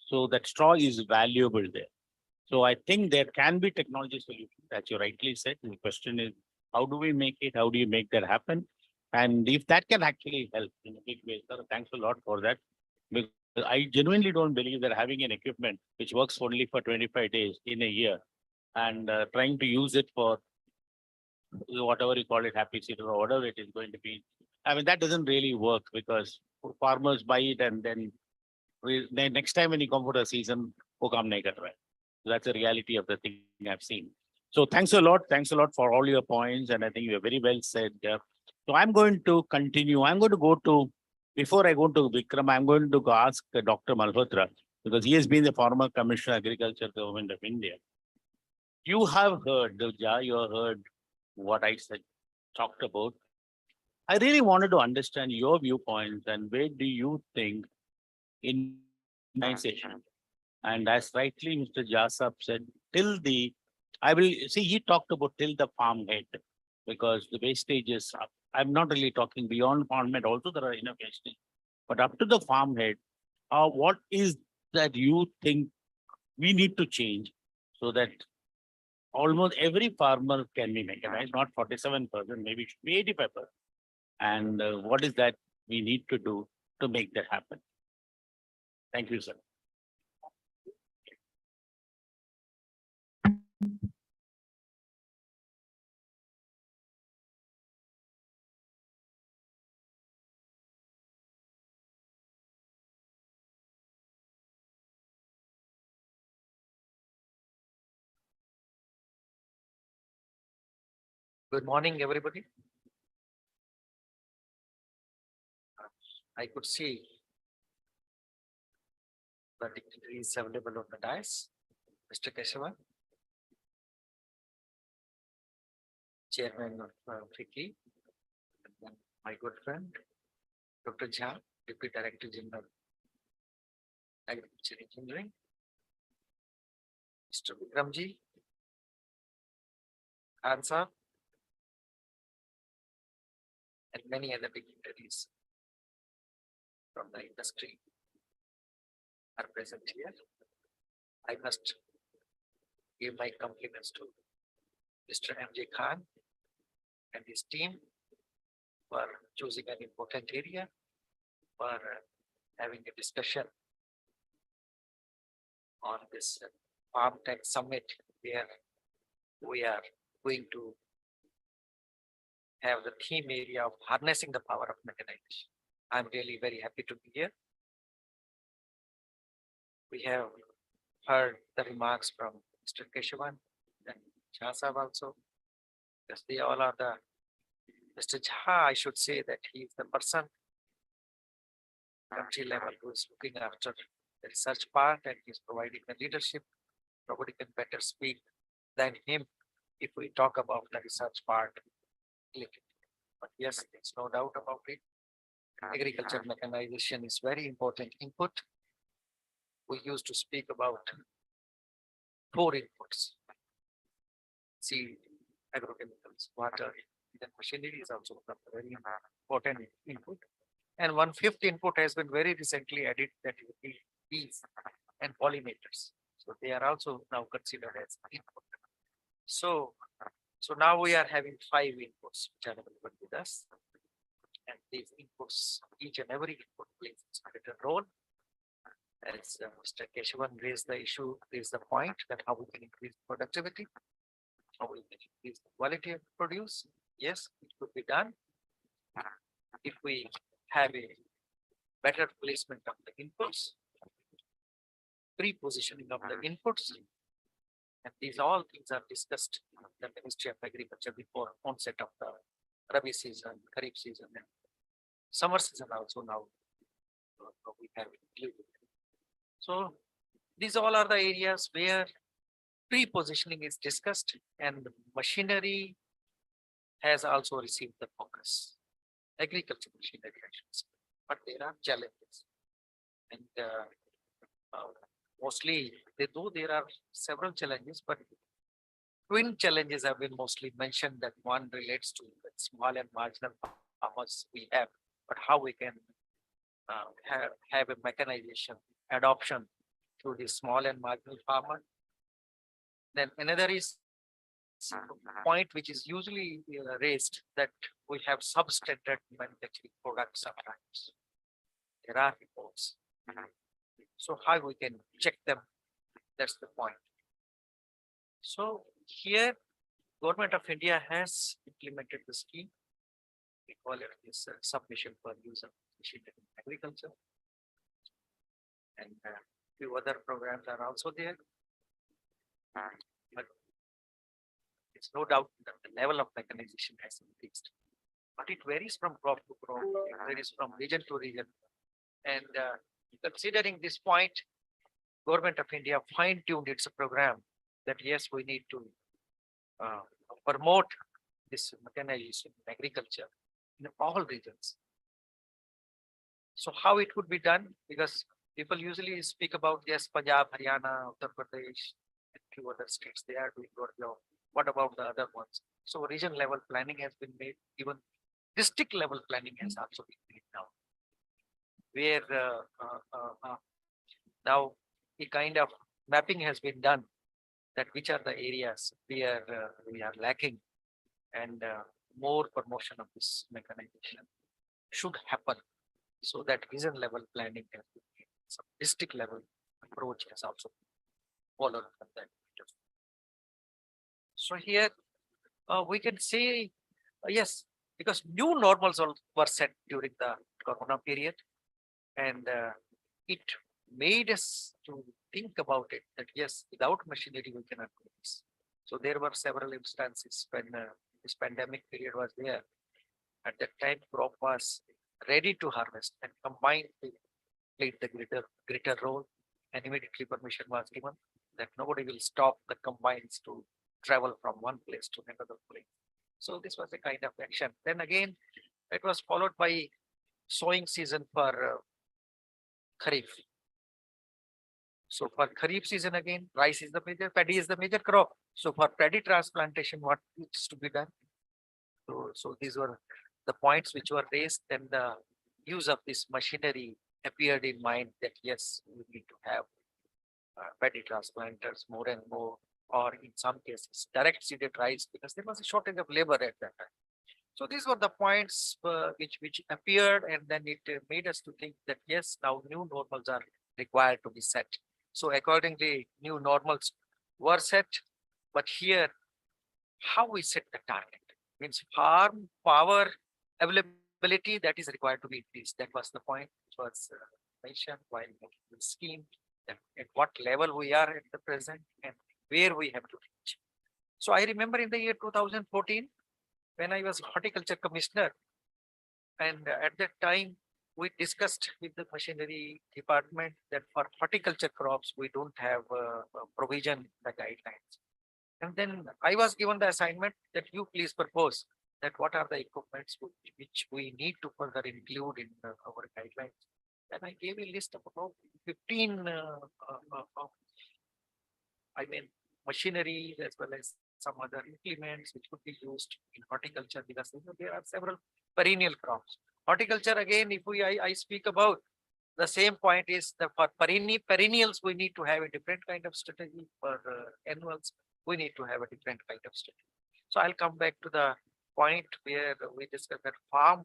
So that straw is valuable there. So I think there can be technology solutions, as you rightly said. The question is, how do we make it? How do you make that happen? And if that can actually help in a big way, sir, thanks a lot for that. Because I genuinely don't believe that having an equipment which works only for 25 days in a year and trying to use it for whatever you call it, happy season or whatever it is going to be. I mean, that doesn't really work because farmers buy it and then then next time when you come for the season, wo kaam nahi kar raha hai. So that's the reality of the thing I've seen. So thanks a lot. Thanks a lot for all your points. And I think you are very well said. So I'm going to continue. I'm going to go to, before I go to Vikram, I'm going to go ask Dr. Malhotra, because he has been the former Commissioner Agriculture Government of India. You have heard, Divya, you have heard what I said, talked about. I really wanted to understand your viewpoints and where do you think in organization. And as rightly Mr. Jasap said, till the, I will see, he talked about till the farm head, because the wastage is up. I'm not really talking beyond farm head, also there are enough wastage. But up to the farm head, what is that you think we need to change so that almost every farmer can be mechanized, not 47%, maybe it should be 85%. And what is that we need to do to make that happen? Thank you, sir. Good morning, everybody. I could see the dignitary is available on the dais. Mr. Keshavan, Chairman of FICCI, my good friend, Dr. Jha, Deputy Director General, Agriculture Engineering, Mr. Vikramji, Khan Saab, and many other dignitaries from the industry are present here. I must give my compliments to Mr. M.J. Khan and his team for choosing an important area for having a discussion on this Farm Tech Summit, where we are going to have the theme area of harnessing the power of mechanization. I'm really very happy to be here. We have heard the remarks from Mr. Keshavan and Jha Sahab also. Because they all are the, Mr. Jha, I should say that he is the person country level who is looking after the research part and he's providing the leadership. Nobody can better speak than him if we talk about the research part. But yes, there's no doubt about it. Agriculture mechanization is very important input. We used to speak about 4 inputs: seed, agrochemicals, water, Then machinery is also a very important input. And 1/5 input has been very recently added, that is bees and pollinators. So they are also now considered as input. So, so now we are having 5 inputs which are available with us. And these inputs, each and every input plays its critical role. As Mr. Keshavan raised the point that how we can increase productivity, how we can increase the quality of produce. Yes, it could be done if we have a better placement of the inputs, pre-positioning of the inputs. And these all things are discussed in the Ministry of Agriculture before onset of the Rabi season, Kharif season, and summer season also now we have included. So these all are the areas where pre-positioning is discussed, and machinery has also received the focus. Agriculture machinery, I should say. But there are challenges. And mostly, though there are several challenges, but twin challenges have been mostly mentioned. That one relates to the small and marginal farmers we have, but how we can have a mechanization adoption to the small and marginal farmer. Then another is point which is usually raised, that we have substandard manufacturing products sometimes. There are reports. So how we can check them? That's the point. So here, Government of India has implemented the scheme. We call it this submission for use of machinery in agriculture. And few other programs are also there. But it's no doubt that the level of mechanization has increased. But it varies from crop to crop, it varies from region to region. And considering this point, Government of India fine-tuned its program that yes, we need to promote this mechanization in agriculture in all regions. So how it would be done? Because people usually speak about yes, Punjab, Haryana, Uttar Pradesh, and few other states, they are doing good job. What about the other ones? So region level planning has been made, even district level planning has also been made now. Where now a kind of mapping has been done, that which are the areas where we are lacking, and more promotion of this mechanization should happen, so that region level planning has been made. Some district level approach has also been followed from that. So here we can say yes, because new normals were set during the Corona period, and it made us to think about it, that yes, without machinery we cannot do this. So there were several instances when this pandemic period was there. At that time, crop was ready to harvest, and combined played the greater role, and immediately permission was given that nobody will stop the combines to travel from one place to another place. So this was a kind of action. Then again, it was followed by sowing season for Kharif. So for Kharif season again, rice is the major, paddy is the major crop. So for paddy transplantation, what needs to be done? So these were the points which were raised, and the use of this machinery appeared in mind, that yes, we need to have paddy transplanters more and more, or in some cases direct seeded rice, because there was a shortage of labor at that time. So these were the points which appeared, and then it made us to think that yes, now new normals are required to be set. So accordingly, new normals were set, but here, how we set the target means farm power availability that is required to be increased. That was the point which was mentioned while making the scheme, that at what level we are at the present and where we have to reach. So I remember in the year 2014, when I was horticulture commissioner, and at that time we discussed with the machinery department that for horticulture crops we don't have provision, the guidelines. And then I was given the assignment that you please propose that what are the equipments which we need to further include in our guidelines. And I gave a list of about 15 machinery as well as some other implements which could be used in horticulture because there are several perennial crops. Horticulture again, if I speak about the same point is that for perennials, we need to have a different kind of strategy. For annuals, we need to have a different kind of strategy. So I'll come back to the point where we discussed that farm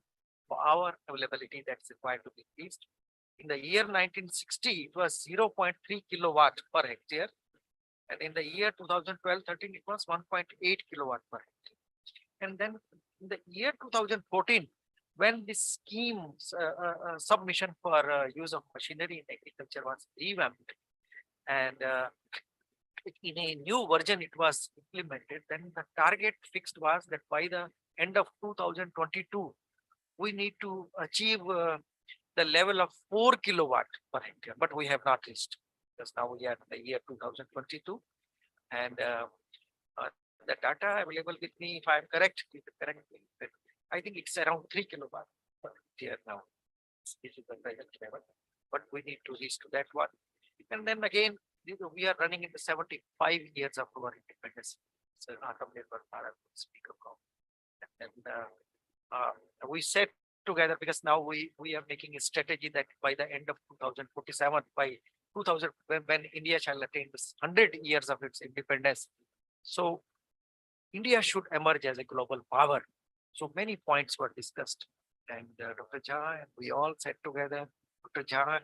power availability that's required to be increased. In the year 1960, it was 0.3 kilowatt per hectare. And in the year 2012-13, it was 1.8 kilowatt per hectare. And then in the year 2014, when this scheme submission for use of machinery in agriculture was revamped and in a new version it was implemented, then the target fixed was that by the end of 2022, we need to achieve the level of 4 kilowatt per hectare, but we have not reached because now we are in the year 2022 and the data available with me, if I am correct, I think it's around 3 kilowatt per hectare now. This is the present level, but we need to reach to that one. And then again, we are running in the 75 years of our independence. So Atmanirbhar Bharat will speak about. And we set together because now we are making a strategy that by the end of 2047, by 2000, when India shall attain this 100 years of its independence, so India should emerge as a global power. So many points were discussed, and Dr. Jha and we all sat together. Dr. Jha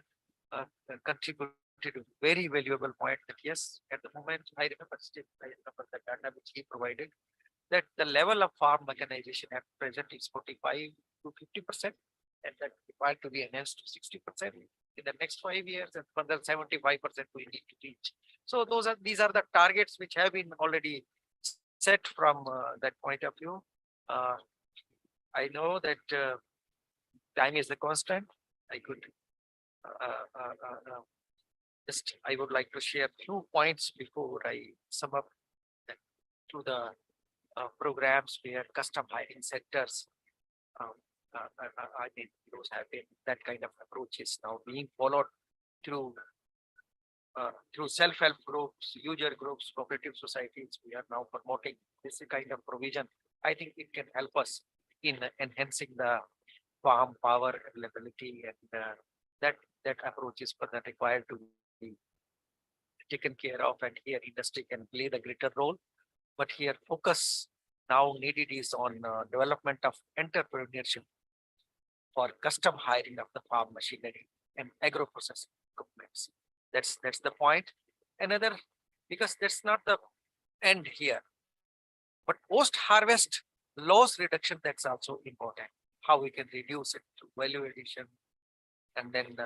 contributed a very valuable point that yes, at the moment I remember the data which he provided that the level of farm mechanization at present is 45 to 50%, and that required to be enhanced to 60% in the next 5 years, and further 75% we need to reach. So these are the targets which have been already set from that point of view. I know that time is the constant. I could I would like to share 2 points before I sum up to the programs where custom hiring sectors. I mean, those have been that kind of approaches now being followed through self-help groups, user groups, cooperative societies. We are now promoting this kind of provision. I think it can help us in enhancing the farm power availability, and that approach is further required to be taken care of, and here industry can play the greater role. But here focus now needed is on development of entrepreneurship for custom hiring of the farm machinery and agro-processing equipments. That's the point. Another, because that's not the end here, but post-harvest loss reduction, that's also important. How we can reduce it through value addition, and then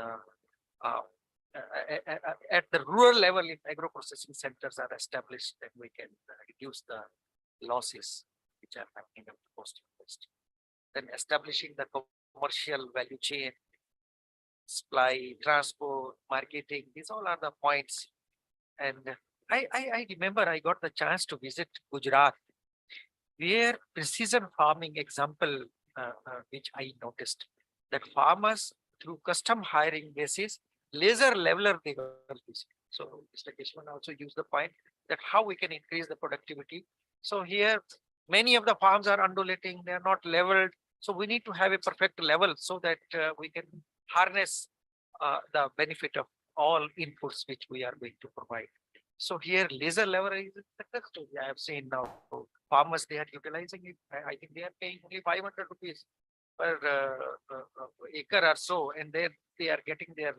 at the rural level, if agro-processing centers are established, then we can reduce the losses which are happening at the post-harvest. Then establishing the commercial value chain, supply, transport, marketing, these all are the points. And I remember I got the chance to visit Gujarat, where precision farming example, which I noticed, that farmers through custom hiring basis, laser leveler they were using. So Mr. Keshwan also used the point that how we can increase the productivity. So here, many of the farms are undulating, they are not leveled. So we need to have a perfect level so that we can harness the benefit of all inputs which we are going to provide. So here laser level is a success story. I have seen now farmers, they are utilizing it. I think they are paying only 500 rupees per acre or so, and then they are getting their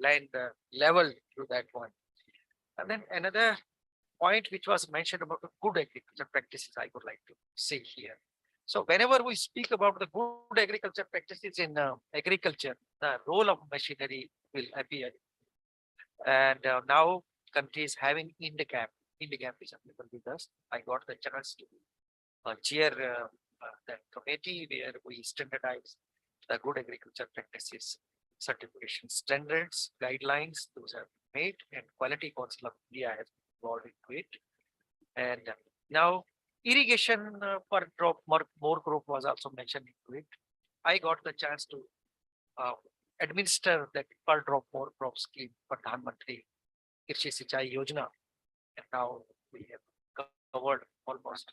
land leveled to that point. And then another point which was mentioned about the good agriculture practices, I would like to say here. So whenever we speak about the good agriculture practices in agriculture, the role of machinery will appear. And now countries having INDECAP. INDECAP is available with us. I got the chance to chair that committee where we standardize the good agriculture practices, certification standards, guidelines, those are made, and Quality Council of India has involved into it. And now irrigation per drop more group was also mentioned into it. I got the chance to administer that per drop more crop scheme for Pradhan Mantri Krishi Sinchai Yojana, and now we have covered almost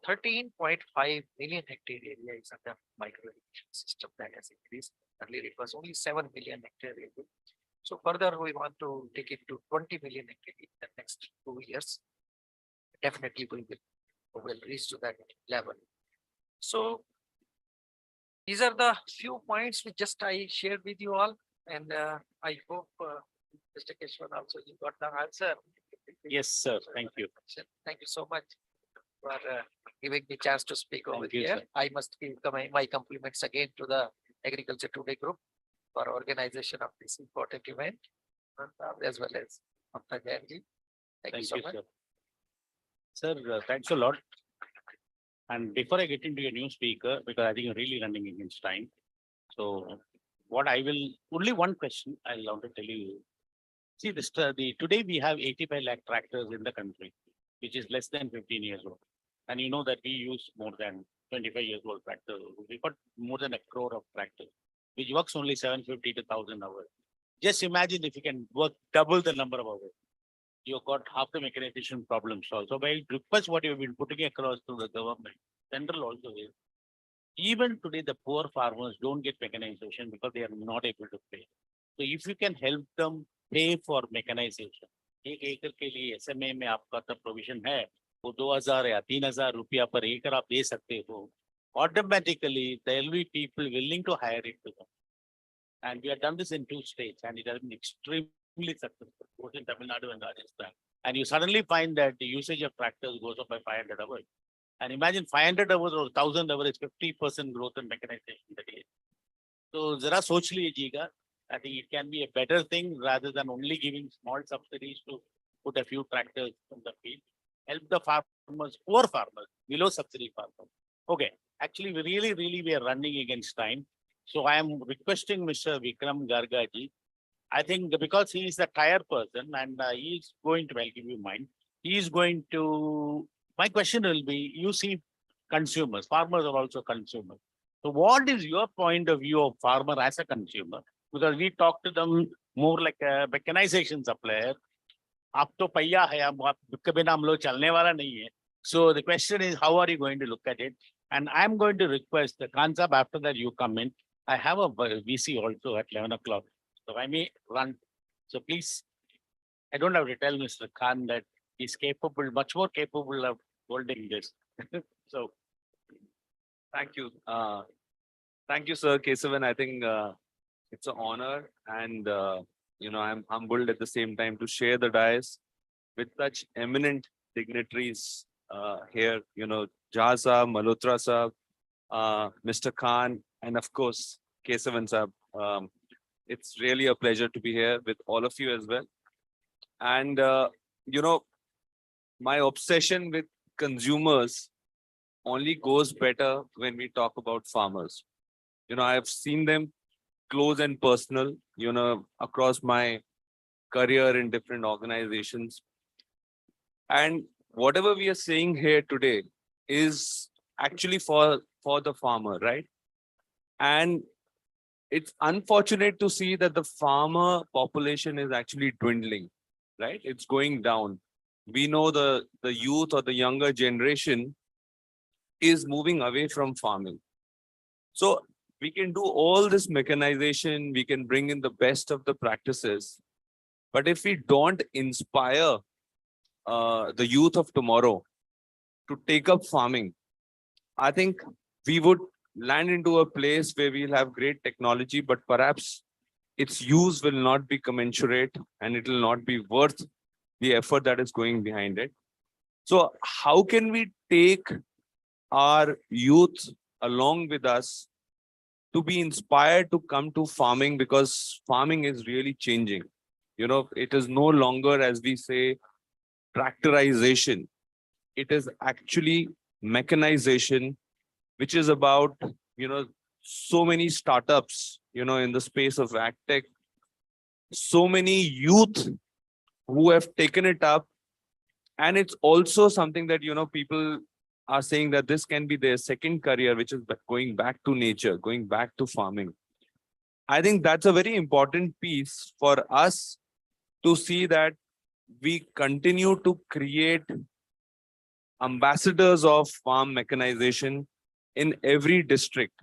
13.5 million hectare area is under micro irrigation system that has increased. Earlier it was only 7 million hectare area. So further, we want to take it to 20 million hectare in the next 2 years. Definitely we will reach to that level. So these are the few points which just I shared with you all, and I hope Mr. Keshwan also you got the answer. Yes, sir. Thank you. Thank you so much for giving me chance to speak over Thank you, here. sir. I must give my compliments again to the Agriculture Today Group for organization of this important event, as well as Dr. Jayanji. Thank you Thank so you, much. sir. Sir, thanks a lot. And before I get into a new speaker, because I think you're really running against time. So what I will, only one question I'll want to tell you. See, today we have 85 lakh tractors in the country, which is less than 15 years old. And you know that we use more than 25 years old tractors. We've got more than 1 crore of tractors, which works only 750 to 1,000 hours. Just imagine if you can work double the number of hours. You've got half the mechanization problem solved. So by request what you've been putting across to the government, central also is, even today the poor farmers don't get mechanization because they are not able to pay. So if you can help them pay for mechanization, एक एकड़ के लिए SMA में आपका तो provision है, वो 2,000 या 3,000 रुपया पर एकड़ आप दे सकते हो. Automatically there will be people willing to hire it to them. And we have done this in 2 states, and it has been extremely successful, both in Tamil Nadu and Rajasthan. And you suddenly find that the usage of tractors goes up by 500 hours. And imagine 500 hours or 1,000 hours is 50% growth in mechanization that is. So zara soch lijiyega. I think it can be a better thing rather than only giving small subsidies to put a few tractors in the field. Help the farmers, poor farmers, below subsidy farmers. Okay, actually we are running against time. So I am requesting Mr. Vikram Gargaji. I think because he is the tire person and he is going to, I'll give you mine. He is going to, my question will be, you see consumers, farmers are also consumers. So what is your point of view of farmer as a consumer? Because we talk to them more like a mechanization supplier. आप तो पहिया है, आप के बिना हम लोग चलने वाला नहीं है. So the question is, how are you going to look at it? And I'm going to request the Kansab, after that you come in. I have a VC also at 11 o'clock. So I may run. So please, I don't have to tell Mr. Khan that he's capable, much more capable of holding this. So Thank you. Thank you, sir, Kesavan. I think it's an honor, and I'm humbled at the same time to share the dais with such eminent dignitaries here. Jha Saab, Malhotra Saab, Mr. Khan, and of course Kesavan Saab. It's really a pleasure to be here with all of you as well. And my obsession with consumers only goes better when we talk about farmers. I have seen them close and personal, across my career in different organizations. And whatever we are saying here today is actually for the farmer, right? And it's unfortunate to see that the farmer population is actually dwindling, right? It's going down. We know the youth or the younger generation is moving away from farming. So we can do all this mechanization, we can bring in the best of the practices. But if we don't inspire the youth of tomorrow to take up farming, I think we would land into a place where we'll have great technology, but perhaps its use will not be commensurate and it will not be worth the effort that is going behind it. So how can we take our youth along with us to be inspired to come to farming, because farming is really changing. It is no longer, as we say, tractorization. It is actually mechanization, which is about, so many startups, in the space of agtech, so many youth who have taken it up. And it's also something that, people are saying that this can be their second career, which is going back to nature, going back to farming. I think that's a very important piece for us to see that we continue to create ambassadors of farm mechanization in every district.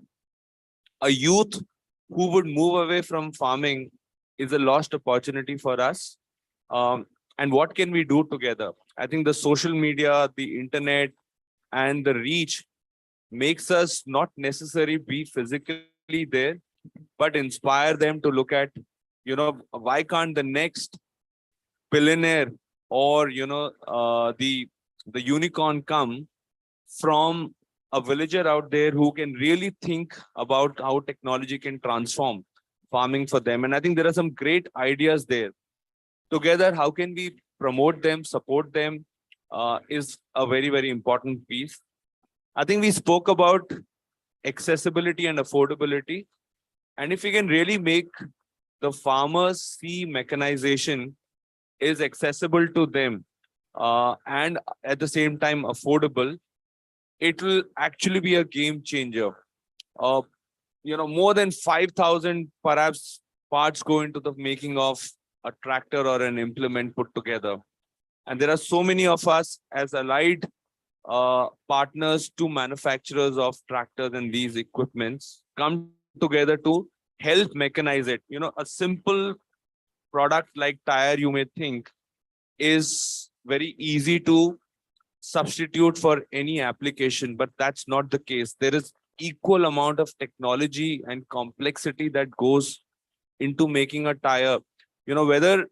A youth who would move away from farming is a lost opportunity for us. And what can we do together? I think the social media, the internet, and the reach makes us not necessarily be physically there, but inspire them to look at, why can't the next billionaire or, the unicorn come from a villager out there who can really think about how technology can transform farming for them. And I think there are some great ideas there. Together, how can we promote them, support them, is a very, very important piece. I think we spoke about accessibility and affordability. And if we can really make the farmers see mechanization is accessible to them, and at the same time affordable, it will actually be a game changer. Uh, more than 5,000 perhaps parts go into the making of a tractor or an implement put together. And there are so many of us as allied partners to manufacturers of tractors and these equipments come together to help mechanize it. A simple product like tire, you may think, is very easy to substitute for any application, but that's not the case. There is equal amount of technology and complexity that goes into making a tire. Whether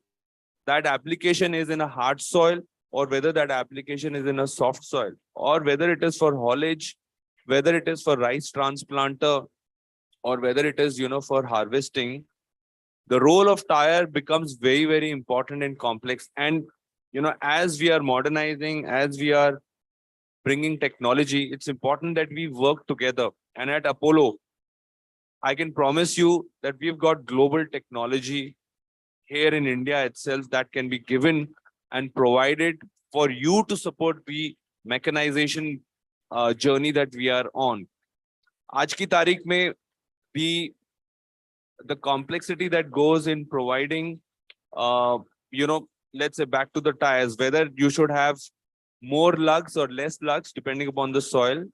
that application is in a hard soil or whether that application is in a soft soil, or whether it is for haulage, whether it is for rice transplanter, or whether it is, for harvesting, the role of tire becomes very, very important and complex. And, as we are modernizing, as we are bringing technology, it's important that we work together. And at Apollo, I can promise you that we've got global technology here in India itself that can be given and provided for you to support the mechanization journey that we are on. Aaj ki tarikh mein, the complexity that goes in providing, let's say back to the tires, whether you should have more lugs or less lugs, depending upon the soil,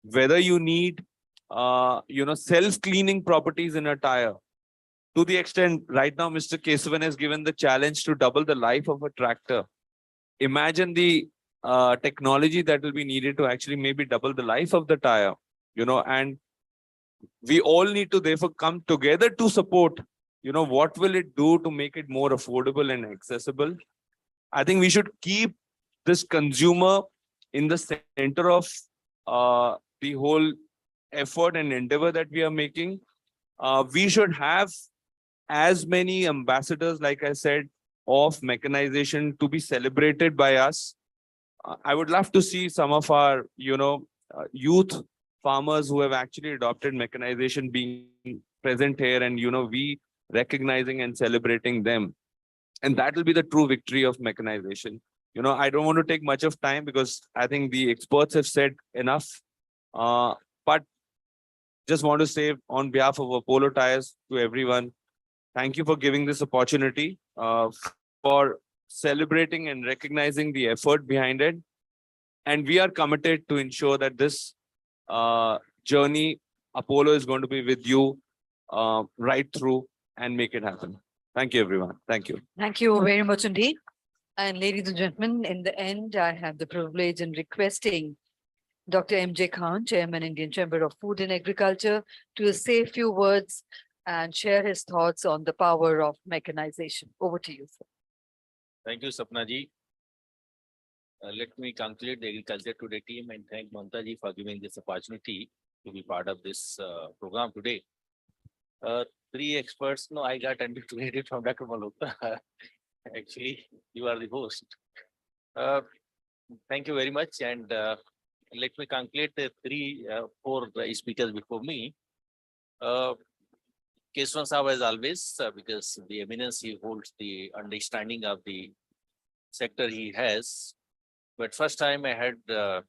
whether you need, self-cleaning properties in a tire. To the extent right now, Mr. Kesavan has given the challenge to double the life of a tractor. Imagine the technology that will be needed to actually maybe double the life of the tire, and we all need to therefore come together to support, what will it do to make it more affordable and accessible. I think we should keep this consumer in the center of the whole effort and endeavor that we are making. We should have as many ambassadors, like I said, of mechanization to be celebrated by us. I would love to see some of our, youth farmers who have actually adopted mechanization being present here, and, we recognizing and celebrating them. And that will be the true victory of mechanization. I don't want to take much of time because I think the experts have said enough. But just want to say on behalf of Apollo Tires to everyone, thank you for giving this opportunity, for celebrating and recognizing the effort behind it. And we are committed to ensure that this journey, Apollo is going to be with you right through and make it happen. Thank you, everyone. Thank you. Thank you very much indeed. And ladies and gentlemen, in the end, I have the privilege in requesting Dr. M.J. Khan, Chairman, Indian Chamber of Food and Agriculture, to say a few words and share his thoughts on the power of mechanization. Over to you, sir. Thank you, Sapna ji. Let me congratulate the Agriculture Today team and thank Mamta ji for giving this opportunity to be part of this program today. Three experts, no, I got underestimated from Dr. Malhotra. Actually, you are the host. Thank you very much. And let me conclude the four speakers before me. Keswan Saab, as always, because the eminence he holds, the understanding of the sector he has. But first time I had Dr.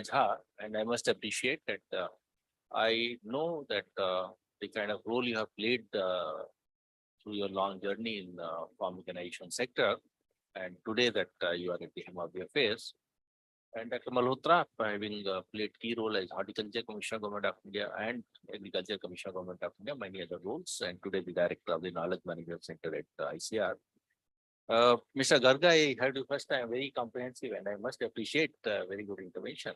Jha, and I must appreciate that I know that the kind of role you have played through your long journey in farm mechanization sector, and today that you are at the helm of the affairs. And Dr. Malhotra, having played key role as Horticulture Commissioner Government of India and Agriculture Commissioner Government of India, many other roles, and today the Director of the Knowledge Management Center at ICR. Mr. Garga, I heard you first time very comprehensive and I must appreciate very good intervention.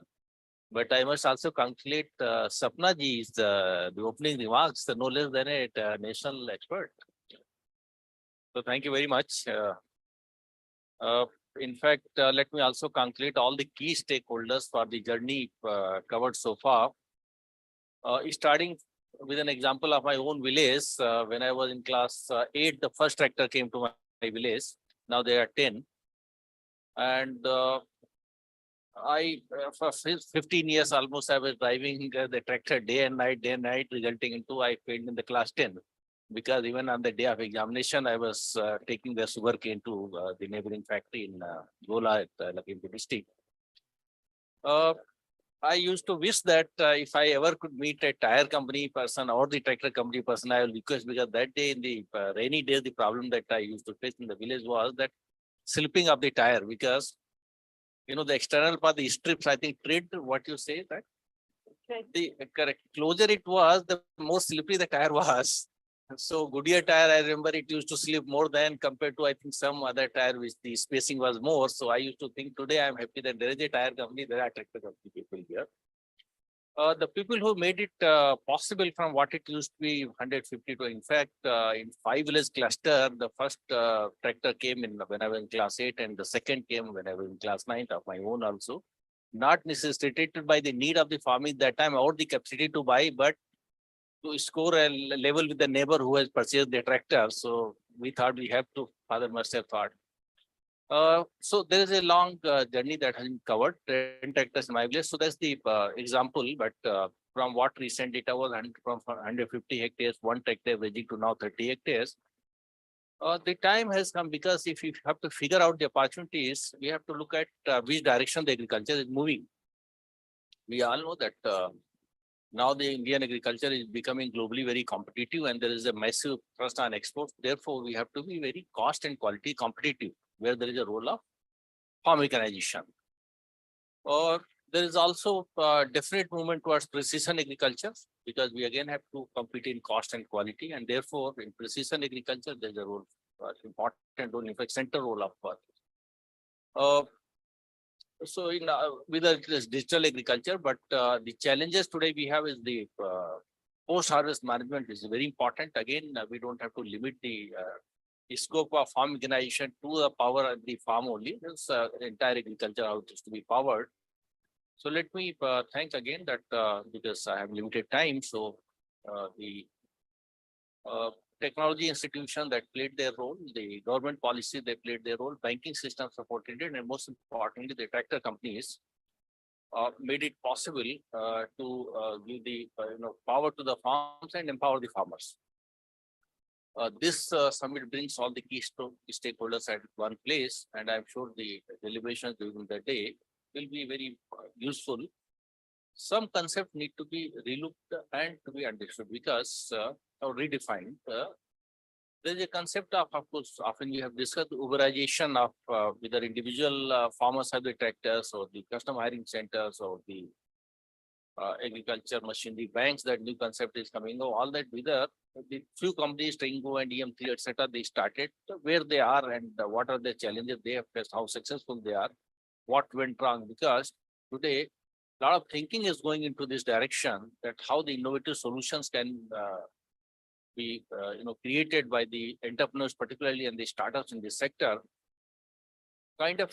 But I must also congratulate Sapna ji's the opening remarks, no less than a national expert. So thank you very much. In fact, let me also congratulate all the key stakeholders for the journey covered so far. Starting with an example of my own village, when I was in class 8, the first tractor came to my village. Now there are 10. And for 15 years almost, I was driving the tractor day and night, resulting into I failed in the class 10. Because even on the day of examination, I was taking the sugarcane to the neighboring factory in Gola at Lakhimpur district. I used to wish that if I ever could meet a tire company person or the tractor company person, I will request, because that day in the rainy days, the problem that I used to face in the village was that slipping of the tire, because the external part, the strips, I think tread, what you say that the correct closer it was, the more slippery the tire was. So Goodyear tire, I remember it used to slip more than compared to, I think, some other tire which the spacing was more. So I used to think today I'm happy that there is a tire company, there are tractor company people here. The people who made it possible from what it used to be 150 to, in fact, in 5 village cluster, the first tractor came in when I was in class 8 and the second came when I was in class 9 of my own also. Not necessitated by the need of the farming that time or the capacity to buy, but to score a level with the neighbor who has purchased the tractor. So we thought we have to, father must have thought. So there is a long journey that has been covered, 10 tractors in my village. So that's the example, but from what recent data was from 150 hectares, one tractor ranging to now 30 hectares. The time has come, because if you have to figure out the opportunities, we have to look at which direction the agriculture is moving. We all know that now the Indian agriculture is becoming globally very competitive and there is a massive thrust on exports. Therefore, we have to be very cost and quality competitive, where there is a role of farm mechanization. Or there is also a definite movement towards precision agriculture, because we again have to compete in cost and quality. And therefore, in precision agriculture, there is a role, important role, in fact, center role of so in whether it is digital agriculture, but the challenges today we have is the post-harvest management is very important. Again, we don't have to limit the scope of farm mechanization to the power at the farm only. It's entire agriculture how it is to be powered. So let me thank again that because I have limited time, so the technology institution that played their role, the government policy, they played their role, banking system supported it, and most importantly, the tractor companies made it possible to give the power to the farms and empower the farmers. This summit brings all the key stakeholders at one place, and I'm sure the deliberations during the day will be very useful. Some concepts need to be relooked and to be understood, because or redefined. There is a concept of course, often we have discussed the Uberization of whether individual farmers have the tractors or the custom hiring centers or the agriculture machinery banks. That new concept is coming. All that whether the few companies, Tringo and EM3, etc., they started where they are and what are the challenges they have faced, how successful they are, what went wrong. Because today, a lot of thinking is going into this direction, that how the innovative solutions can be created by the entrepreneurs, particularly and the startups in this sector. Kind of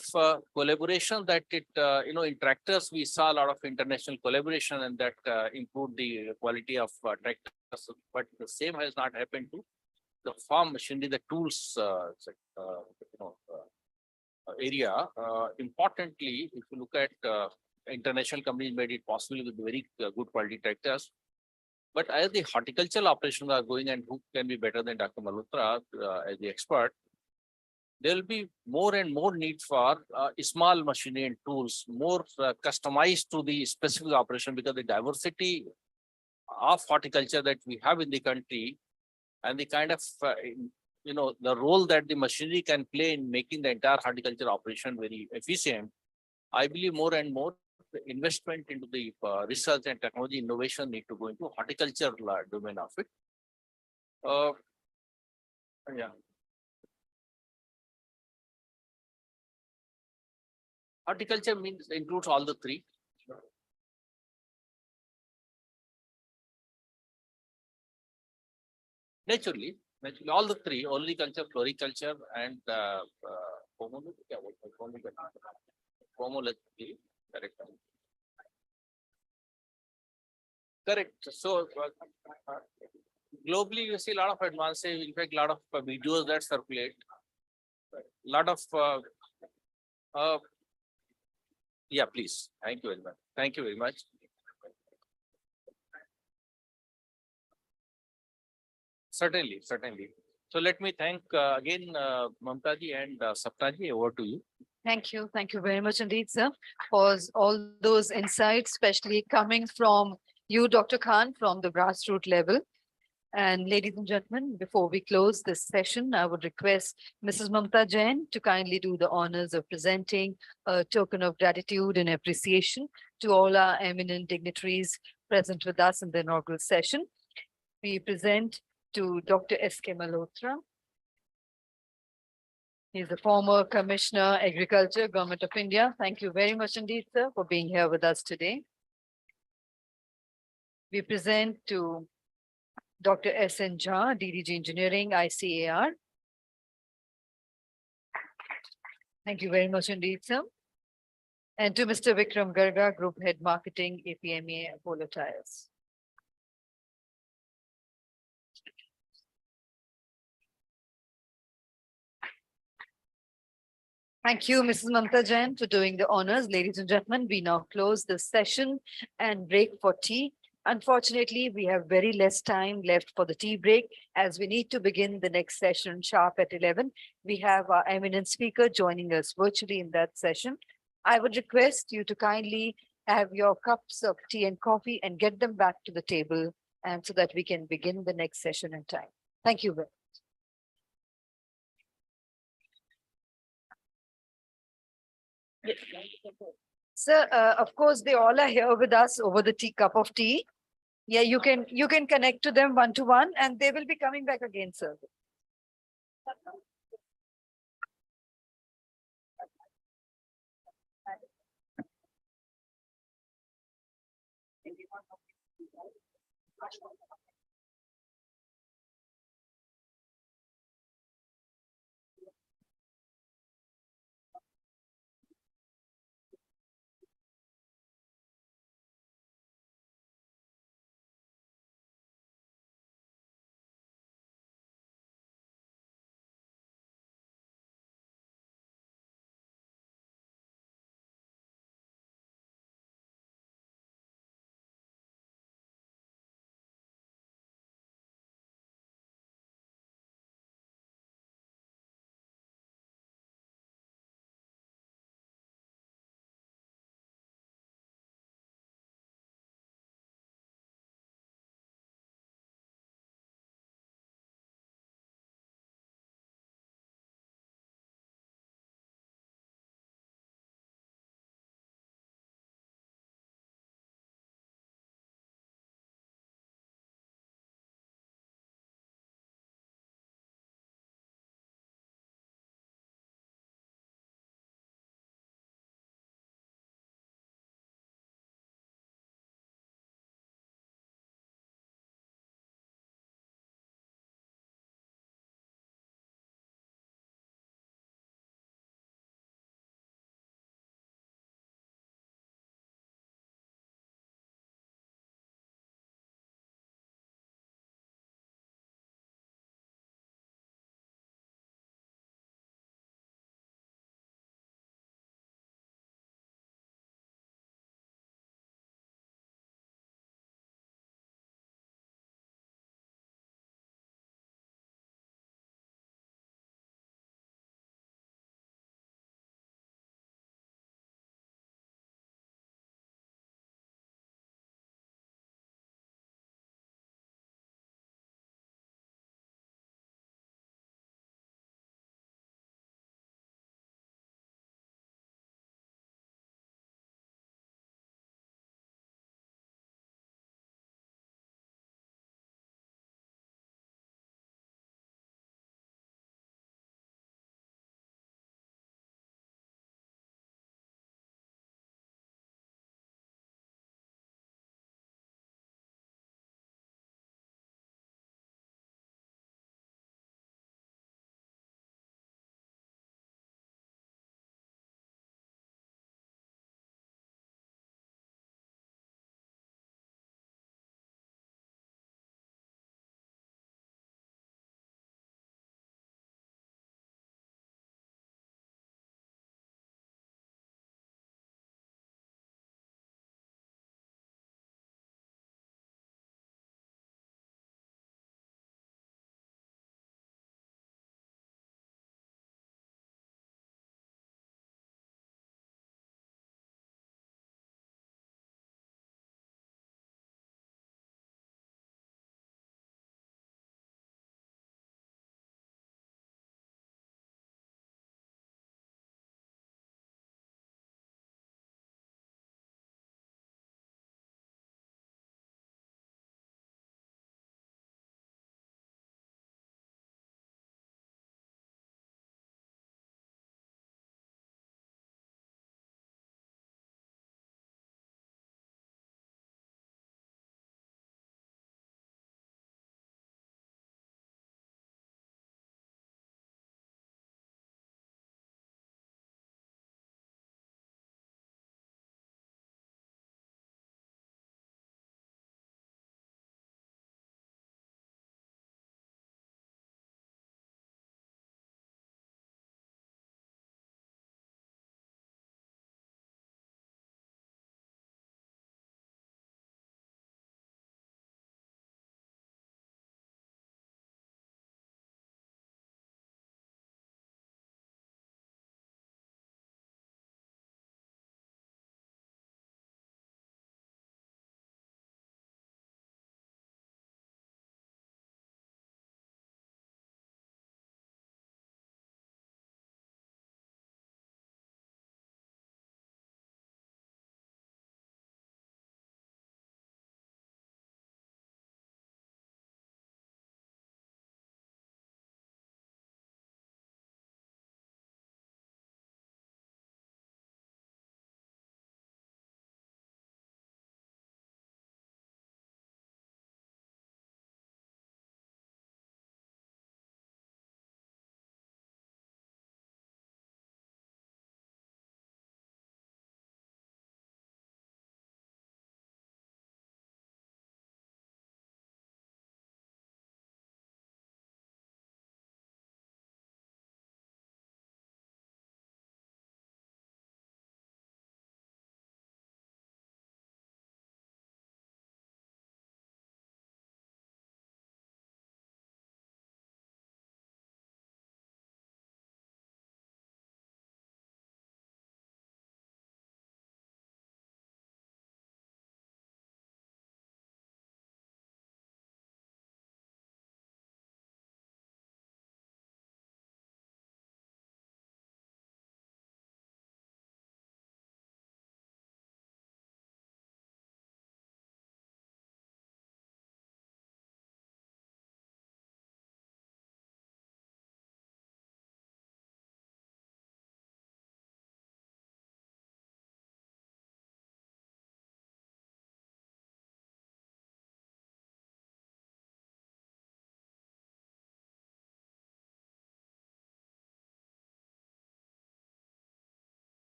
collaboration that it in tractors we saw a lot of international collaboration, and that improved the quality of tractors. But the same has not happened to the farm machinery, the tools area. Importantly, if you look at international companies made it possible with very good quality tractors. But as the horticultural operations are going, and who can be better than Dr. Malhotra as the expert, there will be more and more need for small machinery and tools, more customized to the specific operation, because the diversity of horticulture that we have in the country and the kind of the role that the machinery can play in making the entire horticulture operation very efficient. I believe more and more the investment into the research and technology innovation need to go into horticulture domain of it. Yeah. Horticulture means includes all the three. Naturally, all the three, horticulture, floriculture, and pomology, correct. Correct. So globally, you see a lot of advances. In fact, a lot of videos that circulate. Lot of yeah, please. Thank you very much. Thank you very much. Certainly, certainly. So let me thank again Mamta ji and Sapna ji. Over to you. Thank you. Thank you very much indeed, sir, for all those insights, especially coming from you, Dr. Khan, from the grassroots level. And ladies and gentlemen, before we close this session, I would request Mrs. Mamta Jain to kindly do the honors of presenting a token of gratitude and appreciation to all our eminent dignitaries present with us in the inaugural session. We present to Dr. S.K. Malhotra. He is the former Commissioner, Agriculture, Government of India. Thank you very much indeed, sir, for being here with us today. We present to Dr. S.N. Jha, DDG Engineering, ICAR. Thank you very much indeed, sir. And to Mr. Vikram Garga, Group Head Marketing, APMA Apollo Tyres. Thank you, Mrs. Mamta Jain, for doing the honors. Ladies and gentlemen, we now close this session and break for tea. Unfortunately, we have very less time left for the tea break as we need to begin the next session sharp at 11. We have our eminent speaker joining us virtually in that session. I would request you to kindly have your cups of tea and coffee and get them back to the table and so that we can begin the next session in time. Thank you very much. Sir, of course, they all are here with us over the cup of tea. Yeah, you can connect to them one to one and they will be coming back again, sir.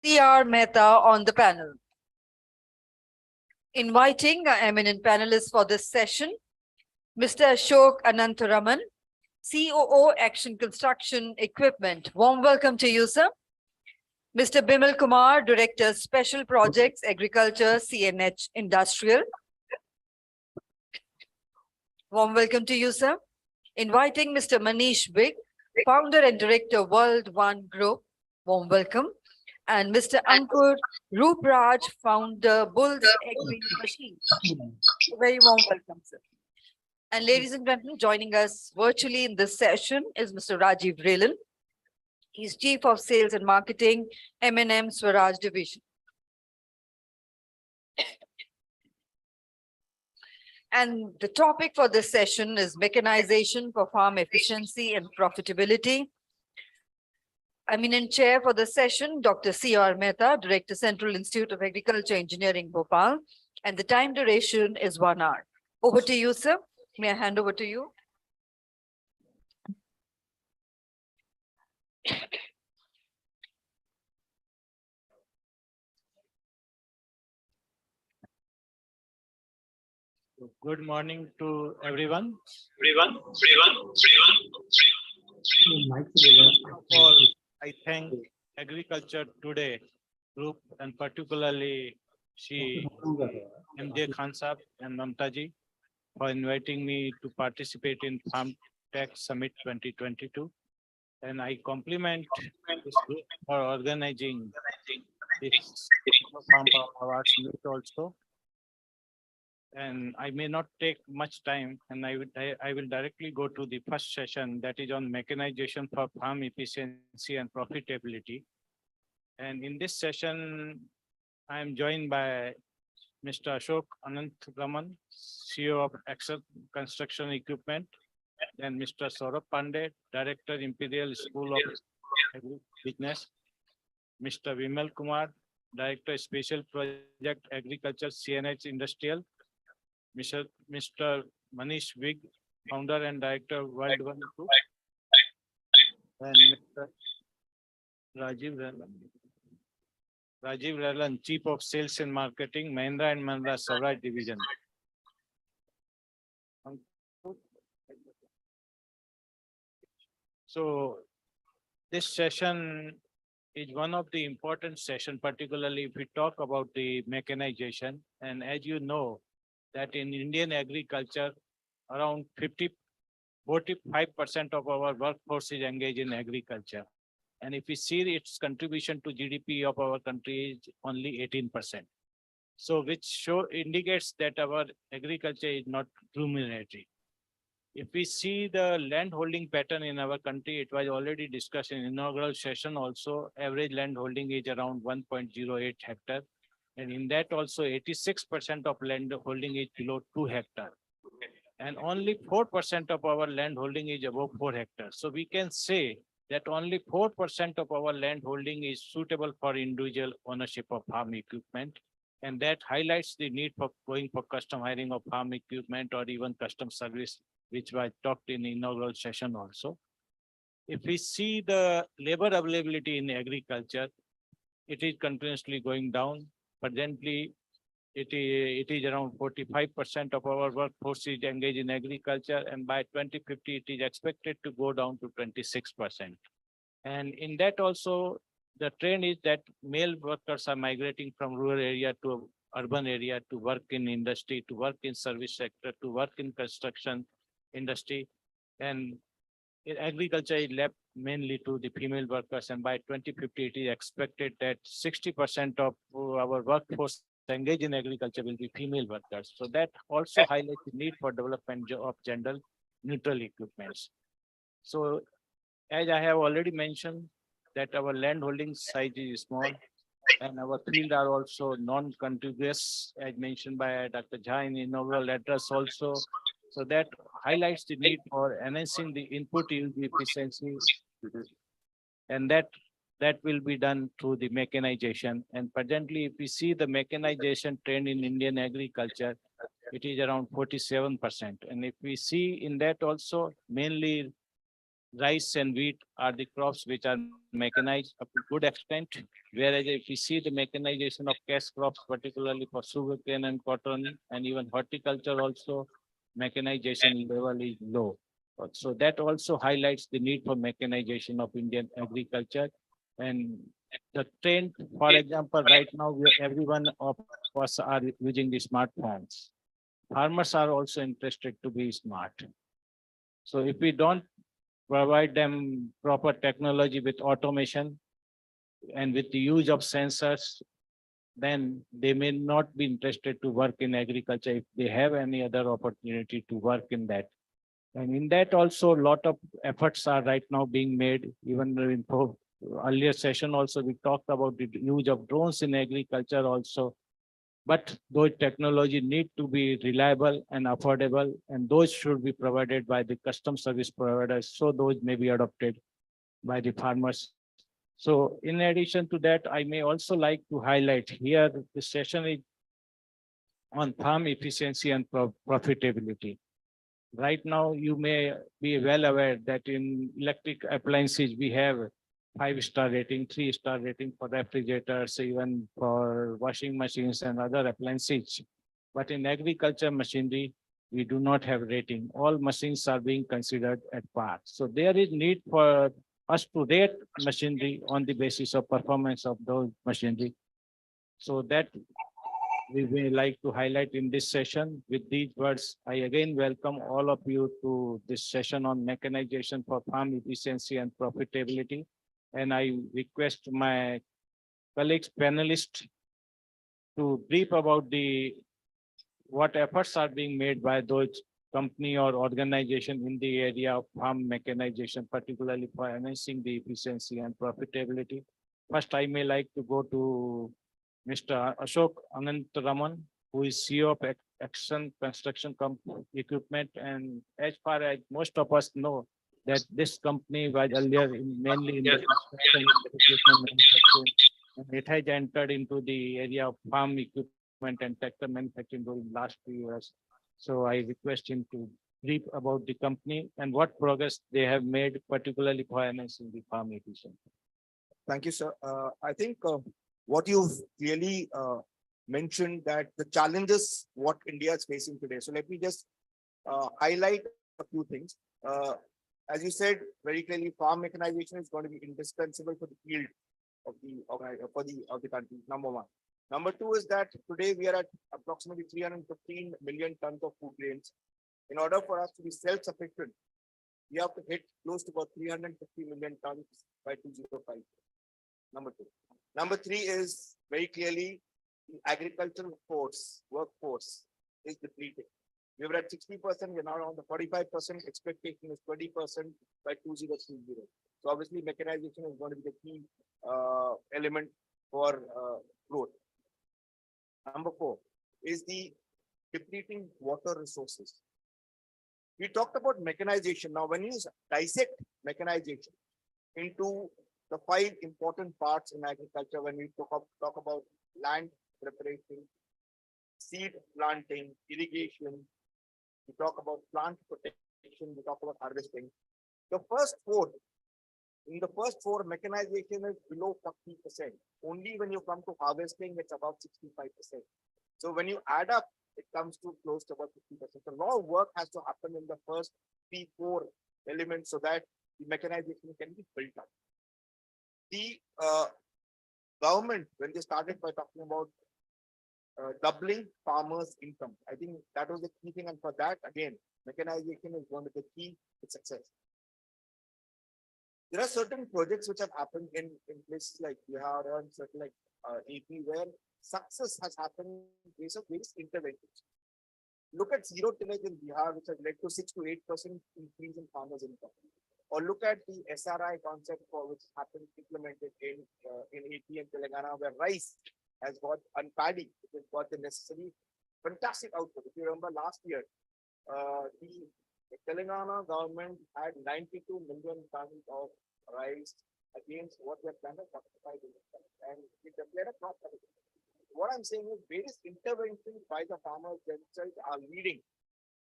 C.R. Mehta on the panel. Inviting our eminent panelists for this session, Mr. Ashok Anantharaman, COO Action Construction Equipment. Warm welcome to you, sir. Mr. Bimal Kumar, Director, Special Projects, Agriculture, CNH Industrial. Warm welcome to you, sir. Inviting Mr. Manish Vig, Founder and Director, World One Group. Warm welcome. And Mr. Ankur Rupraj, Founder, Bulls Agri Machines. Very warm welcome, sir. And ladies and gentlemen, joining us virtually in this session is Mr. Rajiv Relan. He's Chief of Sales and Marketing, M&M Swaraj Division. And the topic for this session is mechanization for farm efficiency and profitability. Eminent chair for the session, Dr. C.R. Mehta, Director, Central Institute of Agriculture Engineering, Bhopal. And the time duration is 1 hour. Over to you, sir. May I hand over to you? Good morning to everyone. All, I thank Agriculture Today group and particularly Shri MJ Khan Sahab and Mamta ji for inviting me to participate in Farm Tech Summit 2022. And I compliment this group for organizing this Farm Power Awards meet also. And I may not take much time, and I will directly go to the first session, that is on mechanization for farm efficiency and profitability. And in this session, I am joined by Mr. Ashok Anantharaman, CEO of Action Construction Equipment, and Mr. Saurabh Pandey, Director, Imperial School of Business, Mr. Bimal Kumar, Director, Special Project Agriculture, CNH Industrial, Mr. Manish Vig, Founder and Director, World One Group, and Mr. Rajiv Relan, Chief of Sales and Marketing, Mahindra and Mahindra Swaraj Division. So this session is one of the important sessions, particularly if we talk about the mechanization. And as you know, that in Indian agriculture, around 45% of our workforce is engaged in agriculture. And if we see its contribution to GDP of our country is only 18%. So which indicates that our agriculture is not ruminatory. If we see the land holding pattern in our country, it was already discussed in inaugural session also, average land holding is around 1.08 hectare. And in that also 86% of land holding is below 2 hectares. And only 4% of our land holding is above 4 hectares. So we can say that only 4% of our land holding is suitable for individual ownership of farm equipment. And that highlights the need for going for custom hiring of farm equipment or even custom service, which was talked in the inaugural session also. If we see the labor availability in agriculture, it is continuously going down. Presently, it is around 45% of our workforce is engaged in agriculture, and by 2050, it is expected to go down to 26%. And in that also, the trend is that male workers are migrating from rural area to urban area to work in industry, to work in service sector, to work in construction industry. And agriculture is left mainly to the female workers, and by 2050, it is expected that 60% of our workforce engaged in agriculture will be female workers. So that also highlights the need for development of gender neutral equipments. So as I have already mentioned, that our land holding size is small and our field are also non-contiguous, as mentioned by Dr. Jha in inaugural address also. So that highlights the need for enhancing the input yield efficiency, and that will be done through the mechanization. And presently, if we see the mechanization trend in Indian agriculture, it is around 47%. And if we see in that also, mainly rice and wheat are the crops which are mechanized up to good extent. Whereas if we see the mechanization of cash crops, particularly for sugarcane and cotton and even horticulture also, mechanization level is low. So that also highlights the need for mechanization of Indian agriculture. And the trend, for example, right now, everyone of us are using the smartphones. Farmers are also interested to be smart. So if we don't provide them proper technology with automation and with the use of sensors, then they may not be interested to work in agriculture if they have any other opportunity to work in that. And in that also, a lot of efforts are right now being made. Even in earlier session also, we talked about the use of drones in agriculture also. But those technology need to be reliable and affordable, and those should be provided by the custom service providers. So those may be adopted by the farmers. So in addition to that, I may also like to highlight here, the session is on farm efficiency and profitability. Right now, you may be well aware that in electric appliances, we have 5-star rating, 3-star rating for refrigerators, even for washing machines and other appliances. But in agriculture machinery, we do not have rating. All machines are being considered at par. So there is need for us to rate machinery on the basis of performance of those machinery. So that we may like to highlight in this session. With these words, I again welcome all of you to this session on mechanization for farm efficiency and profitability. And I request my colleagues panelists to brief about what efforts are being made by those company or organization in the area of farm mechanization, particularly for enhancing the efficiency and profitability. First, I may like to go to Mr. Ashok Anantaraman, who is CEO of Action Construction Equipment. And as far as most of us know, that this company was earlier mainly in the construction equipment manufacturing, and it has entered into the area of farm equipment and tractor manufacturing during last few years. So I request him to brief about the company and what progress they have made, particularly for enhancing the farm efficiency. Thank you, sir. I think what you've clearly mentioned that the challenges what India is facing today. So let me just highlight a few things. As you said very clearly, farm mechanization is going to be indispensable for the yield of the country. Number one. Number two is that today we are at approximately 315 million tons of food grains. In order for us to be self-sufficient, we have to hit close to about 350 million tons by 2050. Number two. Number three is very clearly the agricultural workforce is depleting. We were at 60%, we're now around the 45%, expectation is 20% by 2030. So obviously mechanization is going to be the key element for growth. Number four is the depleting water resources. We talked about mechanization. Now, when you dissect mechanization into the 5 important parts in agriculture, when we talk about land preparation, seed planting, irrigation, we talk about plant protection, we talk about harvesting. In the first four, mechanization is below 40%. Only when you come to harvesting, it's about 65%. So when you add up, it comes to close to about 50%. So a lot of work has to happen in the first 3-4 elements so that the mechanization can be built up. The government, when they started by talking about doubling farmers' income, I think that was the key thing. And for that, again, mechanization is one of the key to success. There are certain projects which have happened in places like Bihar and certain like AP where success has happened based on various interventions. Look at zero tillage in Bihar, which has led to 6 to 8% increase in farmers' income. Or look at the SRI concept for which happened implemented in AP and Telangana, where rice has got and paddy, it has got the necessary fantastic output. If you remember last year, the Telangana government had 92 million tons of rice against what they have planned of 45 million tons, and it declared a crop category. What I'm saying is various interventions by the farmers themselves are leading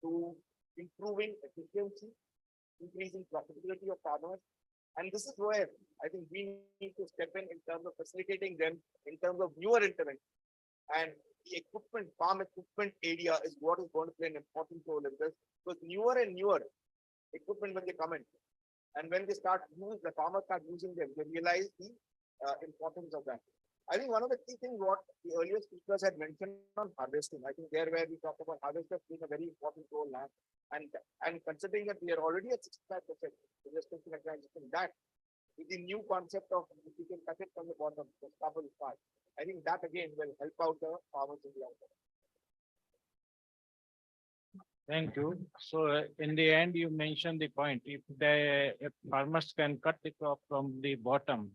to improving efficiency, increasing profitability of farmers. And this is where I think we need to step in terms of facilitating them in terms of newer interventions. And the equipment, farm equipment area is what is going to play an important role in this, because newer and newer equipment when they come in, and when they start use, the farmers start using them, they realize the importance of that. I think one of the key things what the earlier speakers had mentioned on harvesting, I think there where we talk about harvesters playing a very important role now, and considering that we are already at 65% with respect to mechanization, that with the new concept of if we can cut it from the bottom, the stubble part, I think that again will help out the farmers in the long term. Thank you. So in the end, you mentioned the point, if farmers can cut the crop from the bottom,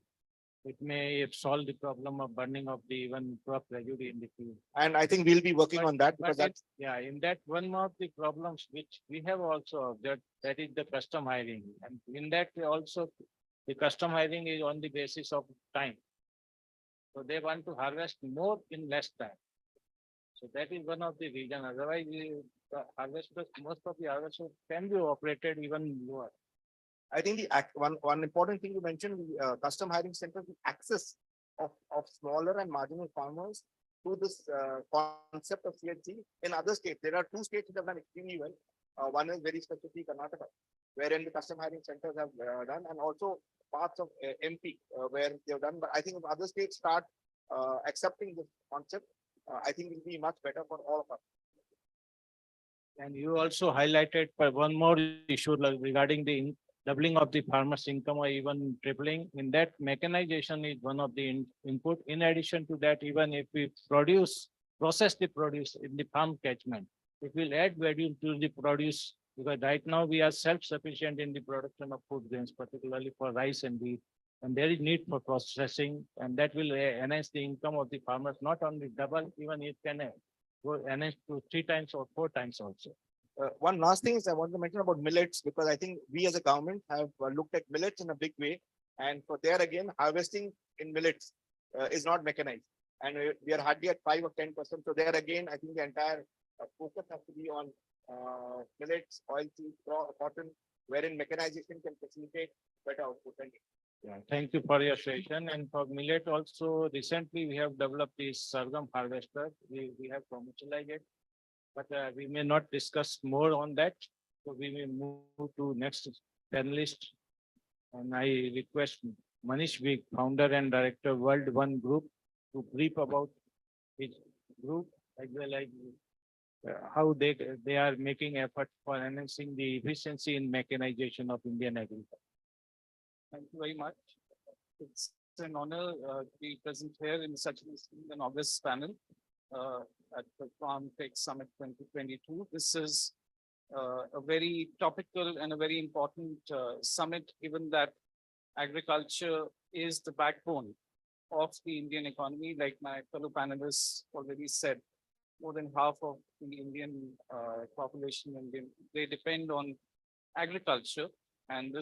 it may solve the problem of burning of the even crop residue in the field. And I think we'll be working on that because But that's yeah, in that one of the problems which we have also observed, that is the custom hiring. And in that also, the custom hiring is on the basis of time. So they want to harvest more in less time. So that is one of the reason. Otherwise, the harvesters, most of the harvesters can be operated even lower. I think the one important thing you mentioned, the custom hiring centers, the access of smaller and marginal farmers to this concept of CHG in other states. There are two states that have done extremely well. One is very specifically Karnataka, wherein the custom hiring centers have done, and also parts of MP where they've done. But I think if other states start accepting this concept, I think it will be much better for all of us. And you also highlighted one more issue regarding the doubling of the farmer's income or even tripling. In that, mechanization is one of the input. In addition to that, even if we process the produce in the farm catchment, it will add value to the produce, because right now we are self-sufficient in the production of food grains, particularly for rice and wheat. And there is need for processing, and that will enhance the income of the farmers, not only double, even it can go enhance to 3 times or 4 times also. One last thing is I want to mention about millets, because I think we as a government have looked at millets in a big way. And for there again, harvesting in millets is not mechanized. And we are hardly at 5 or 10%. So there again, I think the entire focus has to be on millets, oilseed, cotton, wherein mechanization can facilitate better output. Yeah, thank you for your suggestion. And for millet also, recently we have developed this sorghum harvester. We have commercialized it, but we may not discuss more on that. So we may move to next panelist. And I request Manish Vig, founder and director, World One Group, to brief about his group as well as how they are making effort for enhancing the efficiency in mechanization of Indian agriculture. Thank you very much. It's an honor to be present here in such an August panel at the Farm Tech Summit 2022. This is a very topical and a very important summit, given that agriculture is the backbone of the Indian economy. Like my fellow panelists already said, more than half of the Indian population, they depend on agriculture. And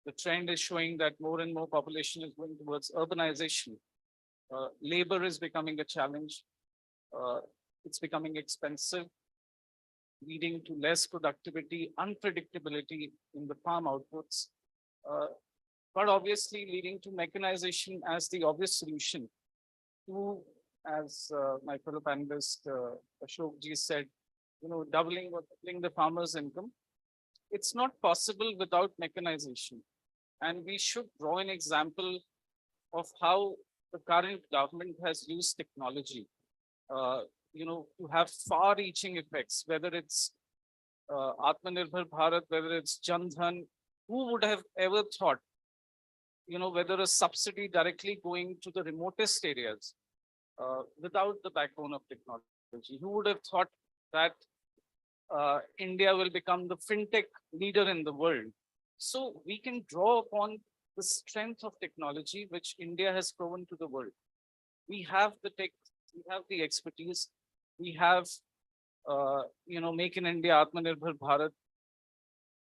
the trend is showing that more and more population is going towards urbanization. Labor is becoming a challenge. It's becoming expensive, leading to less productivity, unpredictability in the farm outputs, but obviously leading to mechanization as the obvious solution to, as my fellow panelist Ashok ji said, doubling or tripling the farmer's income. It's not possible without mechanization. And we should draw an example of how the current government has used technology, to have far-reaching effects, whether it's Atmanirbhar Bharat, whether it's Jan Dhan. Who would have ever thought, whether a subsidy directly going to the remotest areas without the backbone of technology? Who would have thought that India will become the fintech leader in the world? So we can draw upon the strength of technology, which India has proven to the world. We have the tech, we have the expertise, we have, Make in India, Atmanirbhar Bharat,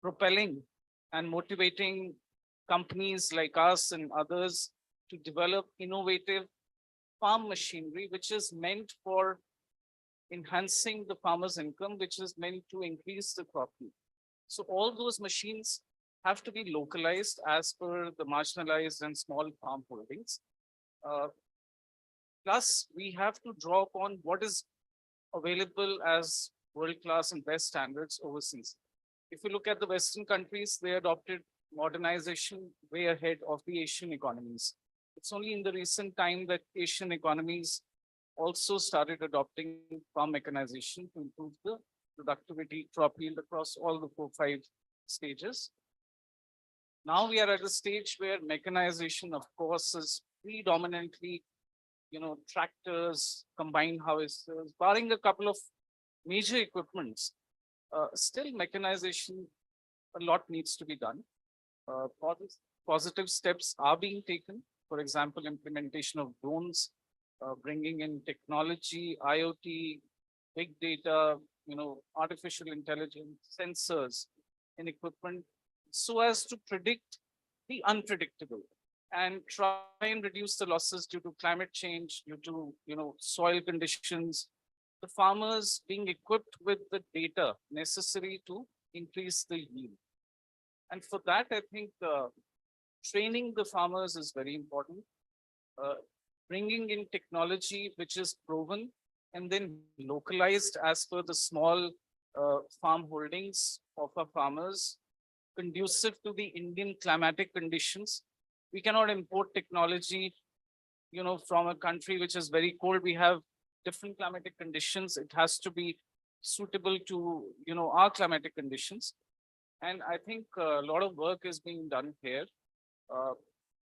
propelling and motivating companies like us and others to develop innovative farm machinery, which is meant for enhancing the farmer's income, which is meant to increase the crop yield. So all those machines have to be localized as per the marginalized and small farm holdings. Plus, we have to draw upon what is available as world-class and best standards overseas. If you look at the Western countries, they adopted modernization way ahead of the Asian economies. It's only in the recent time that Asian economies also started adopting farm mechanization to improve the productivity crop yield across all the 4-5 stages. Now we are at a stage where mechanization, of course, is predominantly, tractors, combined harvesters, barring a couple of major equipments. Still mechanization, a lot needs to be done. Positive steps are being taken. For example, implementation of drones, bringing in technology, IoT, big data, artificial intelligence, sensors in equipment, so as to predict the unpredictable and try and reduce the losses due to climate change, due to, soil conditions. The farmers being equipped with the data necessary to increase the yield. And for that, I think training the farmers is very important. Bringing in technology which is proven and then localized as per the small farm holdings of our farmers, conducive to the Indian climatic conditions. We cannot import technology, from a country which is very cold. We have different climatic conditions. It has to be suitable to, our climatic conditions. And I think a lot of work is being done here.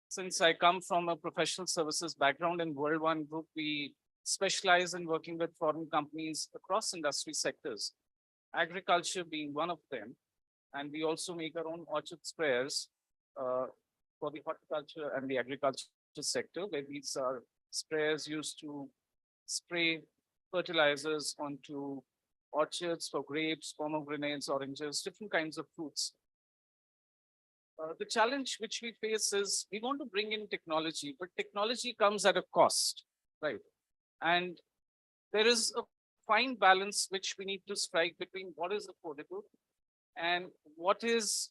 Since I come from a professional services background in World One Group, we specialize in working with foreign companies across industry sectors, agriculture being one of them. And we also make our own orchard sprayers for the horticulture and the agriculture sector, where these are sprayers used to spray fertilizers onto orchards for grapes, pomegranates, oranges, different kinds of fruits. The challenge which we face is we want to bring in technology, but technology comes at a cost, right? And there is a fine balance which we need to strike between what is affordable and what is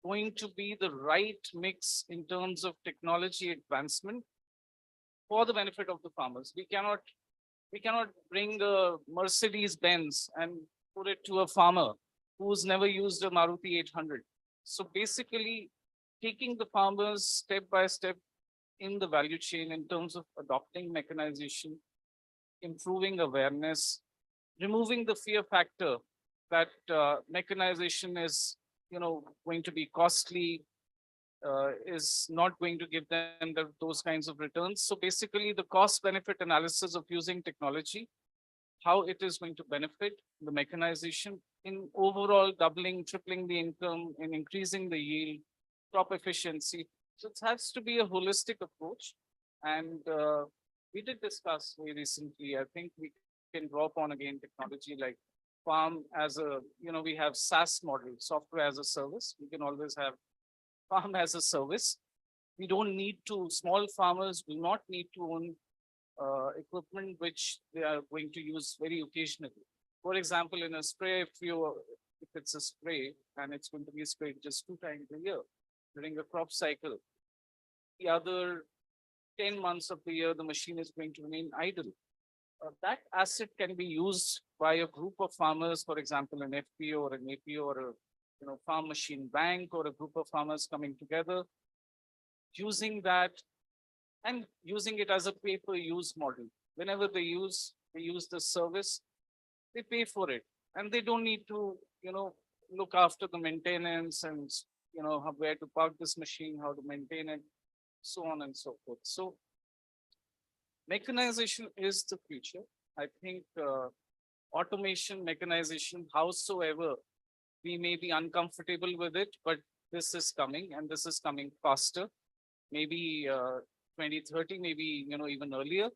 going to be the right mix in terms of technology advancement for the benefit of the farmers. We cannot bring a Mercedes Benz and put it to a farmer who's never used a Maruti 800. So basically taking the farmers step by step in the value chain in terms of adopting mechanization, improving awareness, removing the fear factor that mechanization is, going to be costly, is not going to give them those kinds of returns. So basically the cost benefit analysis of using technology, how it is going to benefit the mechanization in overall doubling, tripling the income, in increasing the yield, crop efficiency. So it has to be a holistic approach. And we did discuss very recently, I think we can draw upon again technology like farm as a, we have SaaS model, software as a service. We can always have farm as a service. We don't need to, small farmers do not need to own equipment which they are going to use very occasionally. For example, in a spray, if it's a spray and it's going to be sprayed just 2 times a year during a crop cycle, the other 10 months of the year, the machine is going to remain idle. That asset can be used by a group of farmers, for example, an FPO or an APO or a farm machine bank or a group of farmers coming together, using that and using it as a pay-per-use model. Whenever they use the service, they pay for it, and they don't need to, look after the maintenance and, where to park this machine, how to maintain it, so on and so forth. So mechanization is the future. I think automation, mechanization, howsoever we may be uncomfortable with it, but this is coming and this is coming faster. Maybe 2030, maybe, even earlier.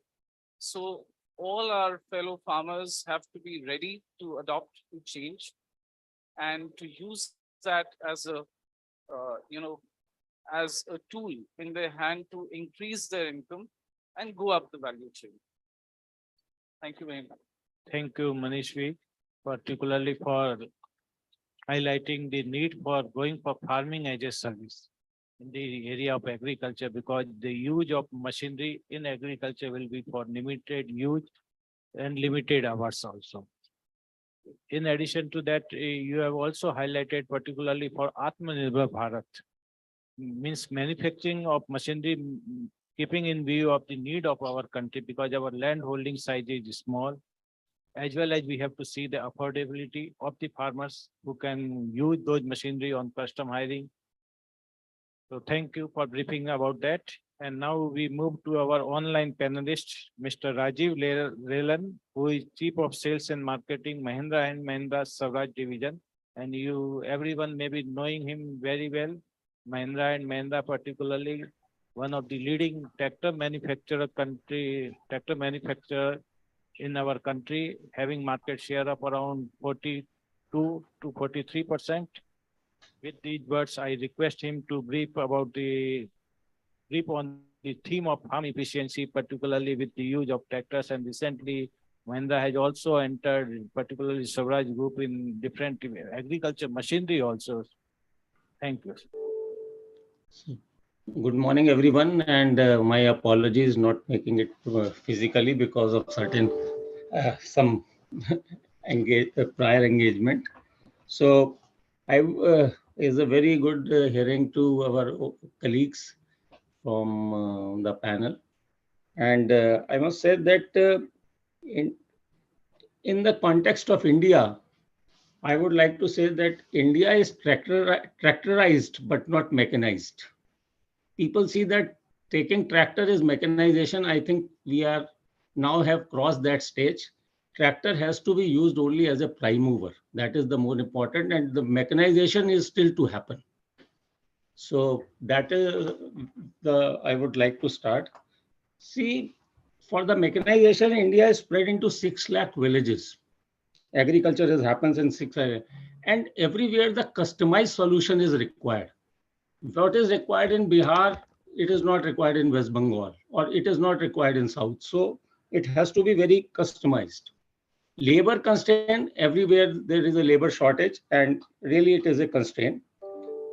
So all our fellow farmers have to be ready to adopt to change and to use that as a, as a tool in their hand to increase their income and go up the value chain. Thank you very much. Thank you, Manishvi, particularly for highlighting the need for going for farming as a service in the area of agriculture, because the use of machinery in agriculture will be for limited use and limited hours also. In addition to that, you have also highlighted particularly for Atmanirbhar Bharat, means manufacturing of machinery, keeping in view of the need of our country, because our land holding size is small, as well as we have to see the affordability of the farmers who can use those machinery on custom hiring. So thank you for briefing about that. And now we move to our online panelist, Mr. Rajiv Relan, who is Chief of Sales and Marketing, Mahindra and Mahindra Swaraj Division. And you, everyone may be knowing him very well. Mahindra and Mahindra particularly, one of the leading tractor manufacturer in our country, having market share of around 42 to 43%. With these words, I request him to brief on the theme of farm efficiency, particularly with the use of tractors. And recently, Mahindra has also entered, particularly Swaraj Group, in different agriculture machinery also. Thank you. Good morning, everyone, and my apologies not making it physically because of certain some prior engagement. So I is a very good hearing to our colleagues from the panel, and I must say that in the context of India, I would like to say that India is tractorized but not mechanized. People see that taking tractor is mechanization. I think we are now have crossed that stage. Tractor has to be used only as a prime mover. That is the more important, and the mechanization is still to happen. So that is I would like to start. See, for the mechanization, India is spread into 6 lakh villages. Agriculture happens in 6 lakh, and everywhere the customized solution is required. What is required in Bihar, it is not required in West Bengal, or it is not required in South. So it has to be very customized. Labor constraint, everywhere there is a labor shortage, and really it is a constraint.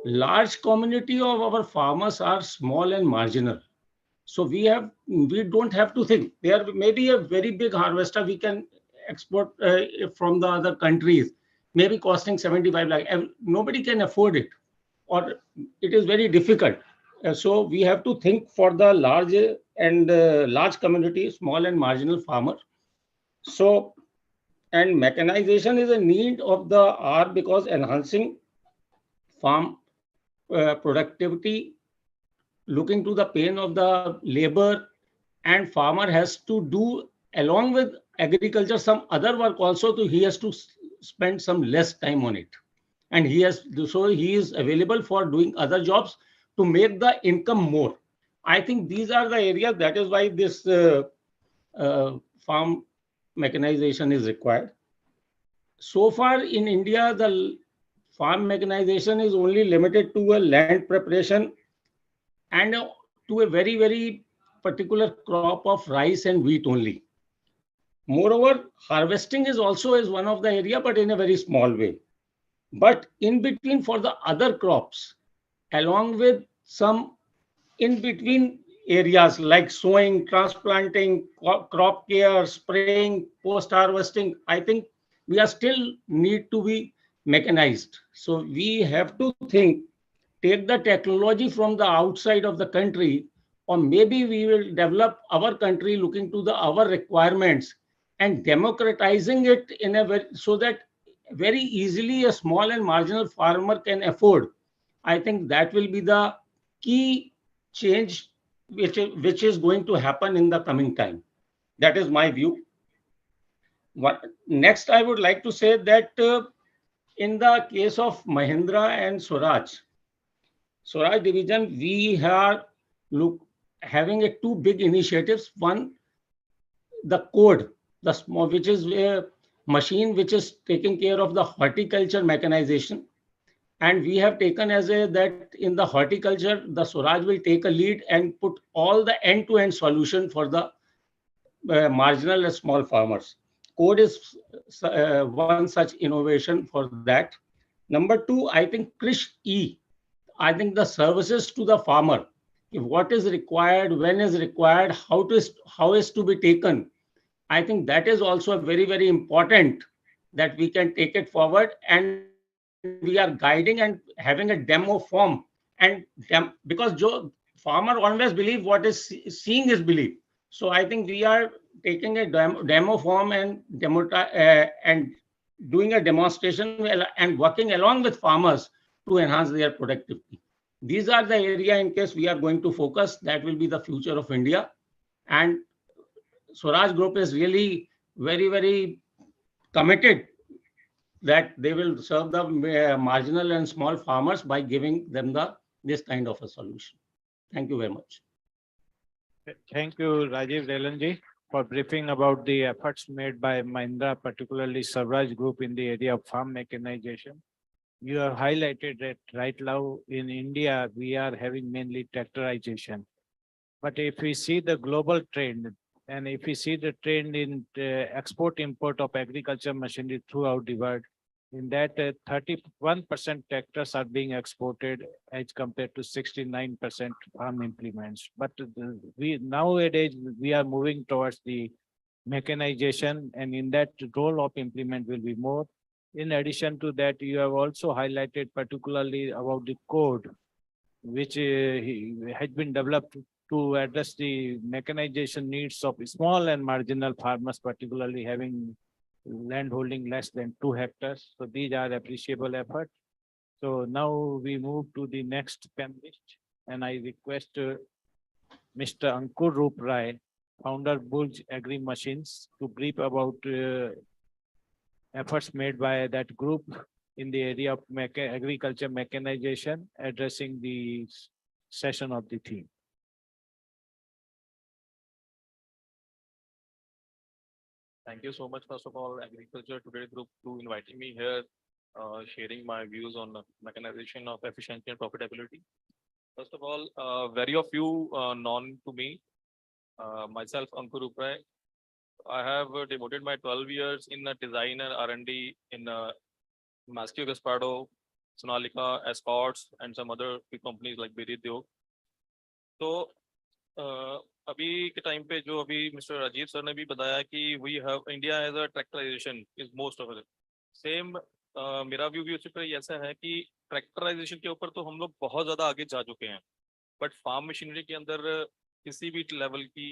Large community of our farmers are small and marginal. So we don't have to think. There may be a very big harvester we can export from the other countries, maybe costing 75 lakh. Nobody can afford it, or it is very difficult. So we have to think for the large community, small and marginal farmer. So, and mechanization is a need of the hour, because enhancing farm productivity, looking to the pain of the labor, and farmer has to do along with agriculture some other work also. He has to spend some less time on it, and he is available for doing other jobs to make the income more. I think these are the areas. That is why this farm mechanization is required. So far in India, the farm mechanization is only limited to a land preparation and to a very, very particular crop of rice and wheat only. Moreover, harvesting is also one of the area, but in a very small way. But in between, for the other crops, along with some in between areas like sowing, transplanting, crop care, spraying, post-harvesting, I think we are still need to be mechanized. So we have to think, take the technology from the outside of the country, or maybe we will develop our country looking to our requirements and democratizing it in a way so that very easily a small and marginal farmer can afford. I think that will be the key change which is going to happen in the coming time. That is my view. Next, I would like to say that in the case of Mahindra and Swaraj division, we are having two big initiatives. One, the code, the small, which is a machine which is taking care of the horticulture mechanization. And we have taken that in the horticulture, the Swaraj will take a lead and put all the end-to-end solution for the marginal and small farmers. Code is one such innovation for that. Number two, I think Krish E. I think the services to the farmer, if what is required, when is required, how is to be taken. I think that is also very, very important that we can take it forward, and we are guiding and having a demo form. And because farmer always believe what is seeing is belief. So I think we are taking a demo form and and doing a demonstration and working along with farmers to enhance their productivity. These are the area in case we are going to focus. That will be the future of India. And Swaraj Group is really very, very committed that they will serve the marginal and small farmers by giving them this kind of a solution. Thank you very much. Thank you, Rajiv Delanji, for briefing about the efforts made by Mahindra, particularly Swaraj Group in the area of farm mechanization. You have highlighted that right now in India, we are having mainly tractorization. But if we see the global trend, and if we see the trend in export import of agriculture machinery throughout the world, in that 31% tractors are being exported as compared to 69% farm implements. But we nowadays we are moving towards the mechanization, and in that role of implement will be more. In addition to that, you have also highlighted particularly about the code, which has been developed to address the mechanization needs of small and marginal farmers, particularly having land holding less than 2 hectares. So these are appreciable efforts. So now we move to the next panelist, and I request Mr. Ankur Roop Rai, founder Bulge Agri Machines, to brief about efforts made by that group in the area of agriculture mechanization, addressing the session of the theme. Thank you so much, first of all, Agriculture Today Group, to inviting me here, sharing my views on mechanization of efficiency and profitability. First of all, very of you known to me, myself, Ankur Uprai. I have devoted my 12 years in design and R&D in Maschio Gaspardo, Sonalika, Escorts, and some other big companies like Biridyog. So, अभी के time पे जो अभी mister Rajiv sir ने भी बताया कि we have India as a tractorization is most of it same मेरा व्यू भी उसी पर ऐसा है कि ट्रैक्टराइजेशन के ऊपर तो हम लोग बहुत ज्यादा आगे जा चुके हैं बट फार्म मशीनरी के अंदर किसी भी लेवल की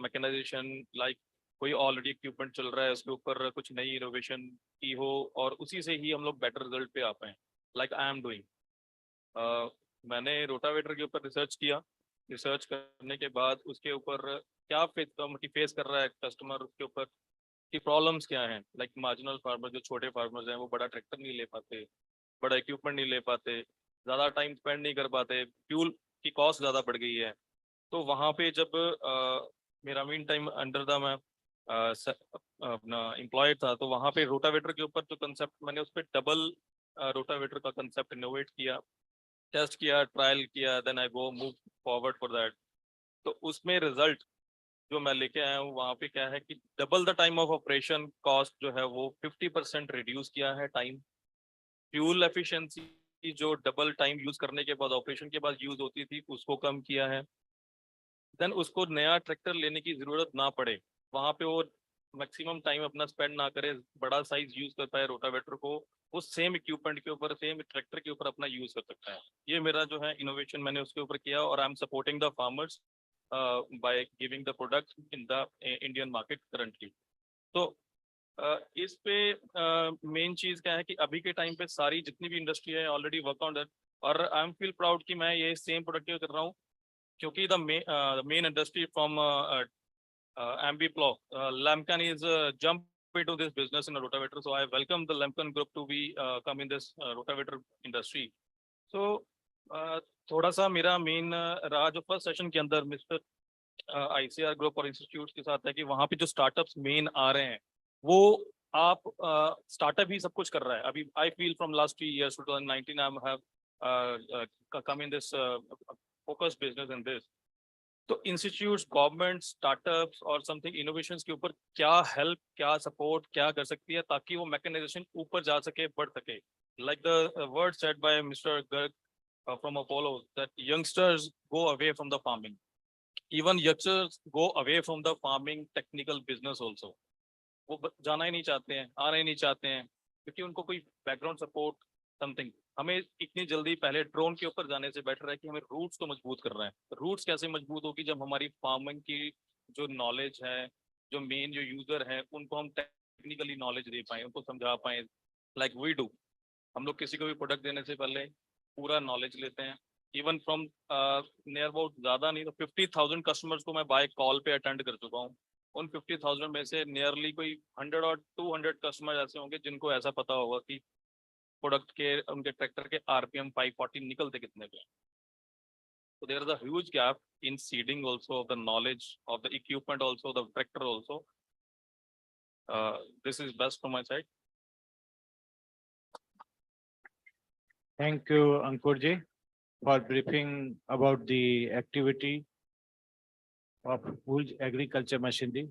मैकेनाइजेशन लाइक कोई ऑलरेडी इक्विपमेंट चल रहा है उसके ऊपर कुछ नई इनोवेशन की हो और उसी से ही हम लोग बेटर रिजल्ट पे आ पाए लाइक आई एम डूइंग मैंने रोटावेटर के ऊपर रिसर्च किया रिसर्च करने के बाद उसके ऊपर क्या फेस कर रहा है कस्टमर उसके ऊपर की प्रॉब्लम्स क्या हैं लाइक मार्जिनल फार्मर जो छोटे फार्मर्स हैं वो बड़ा ट्रैक्टर नहीं ले पाते बड़ा इक्विपमेंट नहीं ले पाते ज़्यादा टाइम स्पेंड नहीं कर पाते फ्यूल की कॉस्ट ज़्यादा बढ़ गई है तो वहाँ पे जब मेरा मीन टाइम अंडर द मैं अपना एम्प्लॉयड था तो वहाँ पे रोटावेटर के ऊपर जो कंसेप्ट मैंने उस पर डबल रोटावेटर का कंसेप्ट इनोवेट किया टेस्ट किया ट्रायल किया then I go move forward for that तो उसमें रिजल्ट जो मैं लेके आया हूँ वहाँ पे क्या है कि double the time of operation cost जो है वो 50% रिड्यूस किया है टाइम फ्यूल एफिशिएंसी जो डबल टाइम यूज करने के बाद ऑपरेशन के बाद यूज होती थी उसको कम किया है देन उसको नया ट्रैक्टर लेने की जरूरत ना पड़े वहाँ पे वो मैक्सिमम टाइम अपना स्पेंड ना करे बड़ा साइज यूज कर पाए रोटावेटर को वो सेम इक्विपमेंट के ऊपर सेम ट्रैक्टर के ऊपर अपना यूज कर सकता है ये मेरा जो है इनोवेशन मैंने उसके ऊपर किया और I am supporting the farmers by giving the product in the Indian market currently तो इस पे मेन चीज क्या है कि अभी के टाइम पे सारी जितनी भी इंडस्ट्री है ऑलरेडी वर्क ऑन दैट और आई एम फील प्राउड कि मैं ये सेम प्रोडक्ट कर रहा हूँ क्योंकि the main industry from Ambiplo, Lamcan is jump into this business in a rotavator. So I welcome the Lamcan group to be come in this rotavator industry. So थोड़ा सा मेरा मेन रहा जो first session के अंदर mister ICR group और institute के साथ है कि वहाँ पे जो स्टार्टअप्स मेन आ रहे हैं वो आप स्टार्टअप ही सब कुछ कर रहा है अभी I feel from last 3 years 2019 I have come in this focused business in this तो इंस्टीट्यूट्स गवर्नमेंट स्टार्टअप्स और समथिंग इनोवेशंस के ऊपर क्या हेल्प क्या सपोर्ट क्या कर सकती है ताकि वो मैकेनाइजेशन ऊपर जा सके बढ़ सके like the word said by Mr. Garg from Apollo, that youngsters go away from the farming. Even youngsters go away from the farming technical business also. वो जाना ही नहीं चाहते हैं, आना ही नहीं चाहते हैं, क्योंकि उनको कोई बैकग्राउंड सपोर्ट समथिंग। हमें इतनी जल्दी पहले ड्रोन के ऊपर जाने से बेटर है कि हमें रूट्स को मजबूत करना है। रूट्स कैसे मजबूत होगी, जब हमारी फार्मिंग की जो नॉलेज है, जो मेन जो यूजर है, उनको हम टेक्निकली नॉलेज दे पाए, उनको समझा पाए, लाइक वी डू। हम लोग किसी को भी प्रोडक्ट देने से पहले पूरा नॉलेज लेते हैं। इवन फ्रॉम नियर अबाउट ज्यादा नहीं तो 50,000 कस्टमर्स को मैं बाय कॉल पे अटेंड कर चुका हूँ। उन 50,000 में से नियरली कोई 100 और 200 कस्टमर ऐसे होंगे जिनको ऐसा पता होगा कि प्रोडक्ट के उनके ट्रैक्टर के RPM 540 निकलते कितने पे। So there is a huge gap in seeding also of the knowledge of the equipment also, the tractor also. This is best from my side. Thank you, Ankur ji, for briefing about the activity of Bhuj Agriculture Machinery.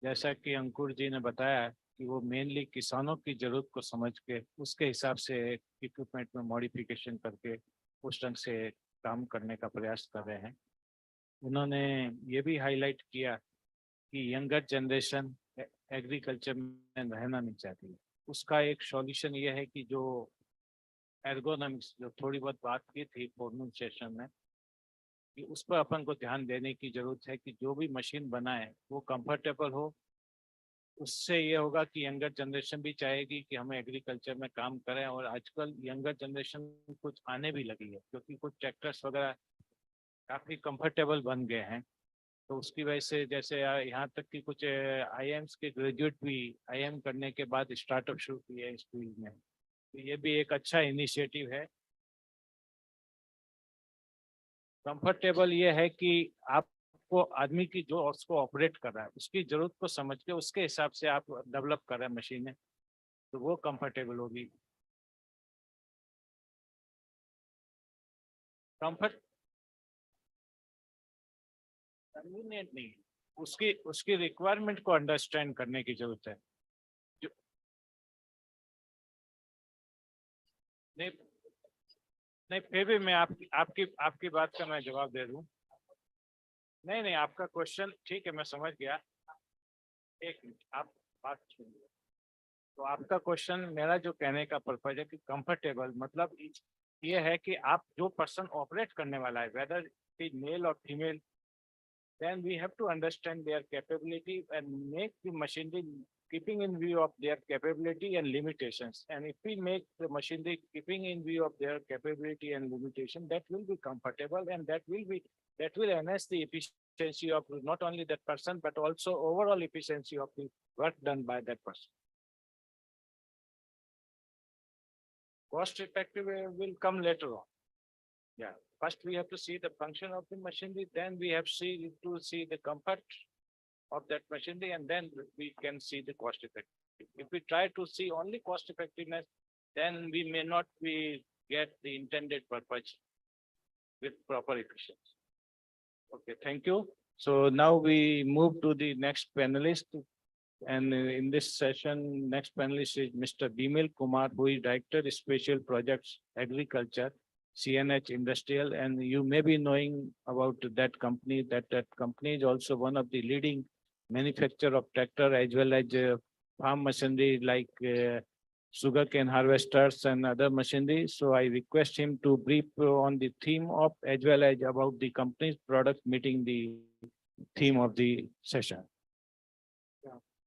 जैसा कि अंकुर जी ने बताया कि वो mainly किसानों की जरूरत को समझ के उसके हिसाब से इक्विपमेंट में मॉडिफिकेशन करके उस ढंग से काम करने का प्रयास कर रहे हैं। उन्होंने ये भी हाईलाइट किया कि यंगर जनरेशन एग्रीकल्चर में रहना नहीं चाहती। उसका एक सॉल्यूशन ये है कि जो एर्गोनॉमिक्स जो थोड़ी बहुत बात की थी फोरनून सेशन में, कि उस पर अपन को ध्यान देने की जरूरत है कि जो भी मशीन बनाए वो कंफर्टेबल हो। उससे ये होगा कि यंगर जनरेशन भी चाहेगी कि हमें एग्रीकल्चर में काम करें, और आजकल यंगर जनरेशन कुछ आने भी लगी है क्योंकि कुछ ट्रैक्टर्स वगैरह काफ़ी कंफर्टेबल बन गए हैं। तो उसकी वजह से जैसे यहाँ तक कि कुछ IIMs के ग्रेजुएट भी IIM करने के बाद स्टार्टअप शुरू किए हैं इस फील्ड में। तो ये भी एक अच्छा इनिशिएटिव है। कंफर्टेबल ये है कि आपको आदमी की जो उसको ऑपरेट कर रहा है उसकी जरूरत को समझ के उसके हिसाब से आप डेवलप कर रहे हैं मशीनें, तो वो कंफर्टेबल होगी। कंफर्ट कन्वीनियंट नहीं, उसकी रिक्वायरमेंट को अंडरस्टैंड करने की जरूरत है। नहीं नहीं, फिर भी मैं आपकी बात का मैं जवाब दे दूं। नहीं नहीं, आपका क्वेश्चन ठीक है, मैं समझ गया। एक मिनट, आप बात सुनिए। तो आपका क्वेश्चन, मेरा जो कहने का पर्पज है कि कंफर्टेबल मतलब ये है कि आप जो पर्सन ऑपरेट करने वाला है, वेदर मेल और female, then we have to understand their capability and make the machinery keeping in view of their capability and limitations. And if we make the machinery keeping in view of their capability and limitation, that will be comfortable, and that will enhance the efficiency of not only that person, but also overall efficiency of the work done by that person. Cost effective will come later on. Yeah. First, we have to see the function of the machinery, then we have to see the comfort of that machinery, and then we can see the cost effective. If we try to see only cost effectiveness, then we may not get the intended purpose with proper efficiency. Okay, thank you. So now we move to the next panelist. And in this session, next panelist is Mr. Bimil Kumar, who is Director Special Projects Agriculture, CNH Industrial, and you may be knowing about that company. That company is also one of the leading manufacturer of tractor as well as farm machinery like sugarcane harvesters and other machinery. So I request him to brief on the theme of as well as about the company's product meeting the theme of the session.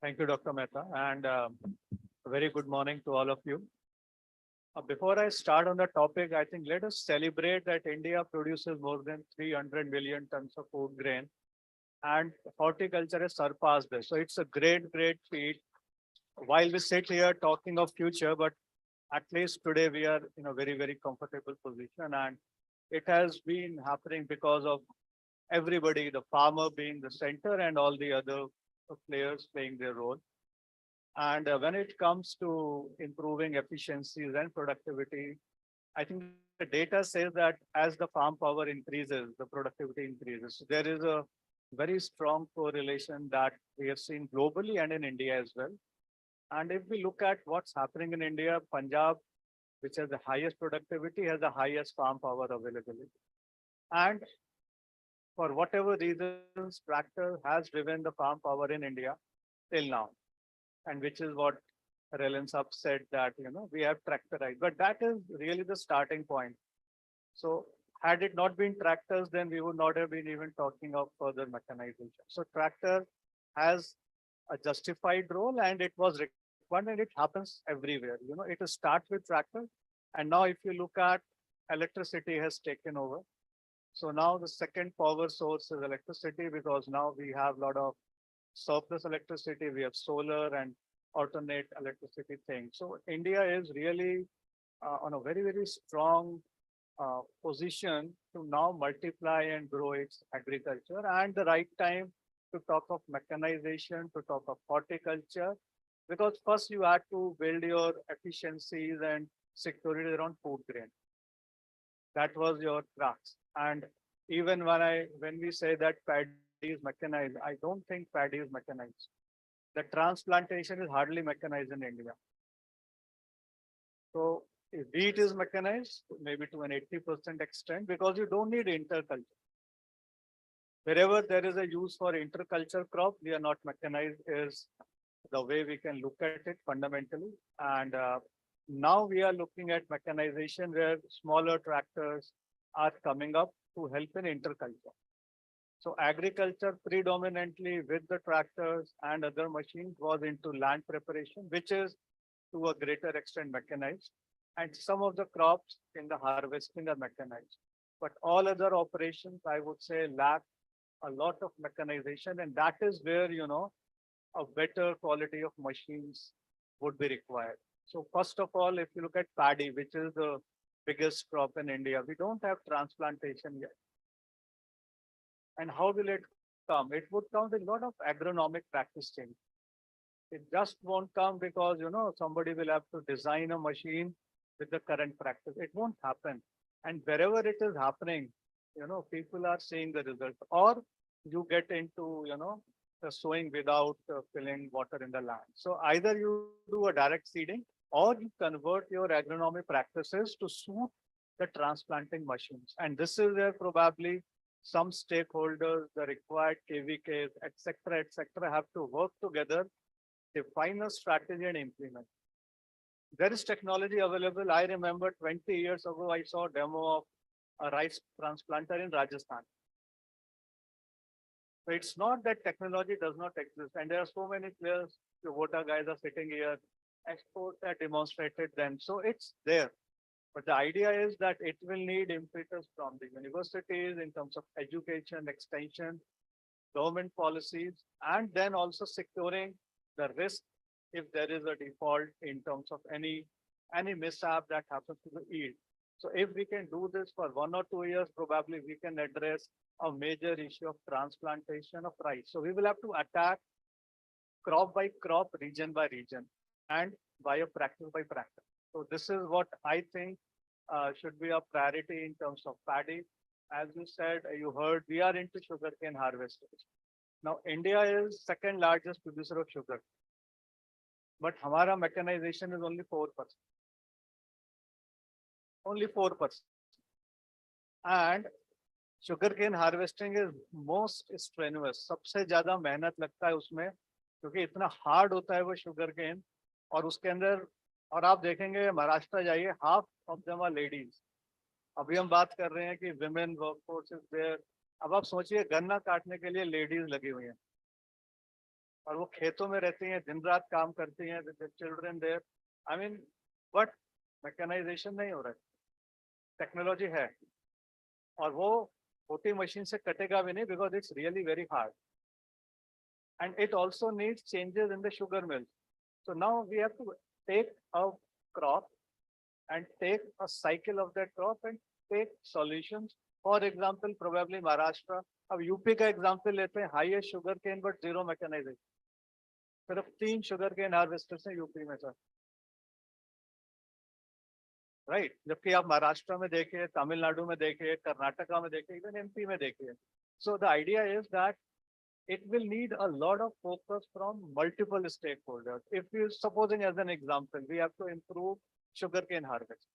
Thank you, Dr. Mehta, and a very good morning to all of you. Before I start on the topic, I think let us celebrate that India produces more than 300 million tons of food grain, and horticulture has surpassed this. So it's a great feat. While we sit here talking of future, but at least today we are in a very comfortable position, and it has been happening because of everybody, the farmer being the center and all the other players playing their role. And when it comes to improving efficiencies and productivity, I think the data says that as the farm power increases, the productivity increases. So there is a very strong correlation that we have seen globally and in India as well. And if we look at what's happening in India, Punjab which has the highest productivity, has the highest farm power availability. And for whatever reasons, tractor has driven the farm power in India till now. And which is what Reliance Hub said that, we have tractorized, but that is really the starting point. So had it not been tractors, then we would not have been even talking of further mechanization. So tractor has a justified role and it was required and it happens everywhere. It starts with tractor. And now if you look at electricity has taken over. So now the second power source is electricity because now we have a lot of surplus electricity, we have solar and alternate electricity thing. So India is really on a very, very strong position to now multiply and grow its agriculture and the right time to talk of mechanization, to talk of horticulture, because first you had to build your efficiencies and security around food grain. That was your crux. And even when we say that paddy is mechanized, I don't think paddy is mechanized. The transplantation is hardly mechanized in India. So if wheat is mechanized, maybe to an 80% extent, because you don't need interculture. Wherever there is a use for interculture crop, we are not mechanized is the way we can look at it fundamentally. And now we are looking at mechanization where smaller tractors are coming up to help in interculture. So agriculture predominantly with the tractors and other machines was into land preparation, which is to a greater extent mechanized. And some of the crops in the harvesting are mechanized. But all other operations, I would say, lack a lot of mechanization. And that is where, a better quality of machines would be required. So first of all, if you look at paddy, which is the biggest crop in India, we don't have transplantation yet. And how will it come? It would come with a lot of agronomic practice change. It just won't come because, somebody will have to design a machine with the current practice. It won't happen. And wherever it is happening, people are seeing the result. Or you get into, the sowing without filling water in the land. So either you do a direct seeding or you convert your agronomic practices to suit the transplanting machines. And this is where probably some stakeholders, the required KVKs, etc., have to work together, define a strategy and implement. There is technology available. I remember 20 years ago, I saw a demo of a rice transplanter in Rajasthan. So it's not that technology does not exist. And there are so many players, the Kubota guys are sitting here, exports that demonstrated them. So it's there. But the idea is that it will need impetus from the universities in terms of education, extension, government policies, and then also securing the risk if there is a default in terms of any mishap that happens to the yield. So if we can do this for 1 or 2 years, probably we can address a major issue of transplantation of rice. So we will have to attack crop by crop, region by region, and by practice by practice. So this is what I think should be a priority in terms of paddy. As you said, you heard, we are into sugarcane harvesting. Now, India is second largest producer of sugar, but Hamara mechanization is only 4%. Only 4%. And sugarcane harvesting is most strenuous. सबसे ज़्यादा मेहनत लगता है उसमें, क्योंकि इतना hard होता है वो sugarcane, और उसके अंदर, और आप देखेंगे महाराष्ट्र जाइए, half of them are ladies. अभी हम बात कर रहे हैं कि women workforce is there. अब आप सोचिए गन्ना काटने के लिए ladies लगी हुई हैं, और वो खेतों में रहती हैं, दिन रात काम करती हैं, with the children there. I mean, but mechanization नहीं हो रहा है. टेक्नोलॉजी है और वो छोटी मशीन से कटेगा भी नहीं, because it's really very hard. And it also needs changes in the sugar mill. So now we have to take a crop and take a cycle of that crop and take solutions. For example, probably Maharashtra. अब UP का example लेते हैं, highest sugar cane but zero mechanisation. सिर्फ 3 sugar cane harvesters हैं UP में sir. Right, जबकि आप महाराष्ट्र में देखिए, तमिलनाडु में देखिए, कर्नाटका में देखिए, इवन एमपी में देखिए. So the idea is that it will need a lot of focus from multiple stakeholders. If you, supposing as an example, we have to improve sugarcane harvest.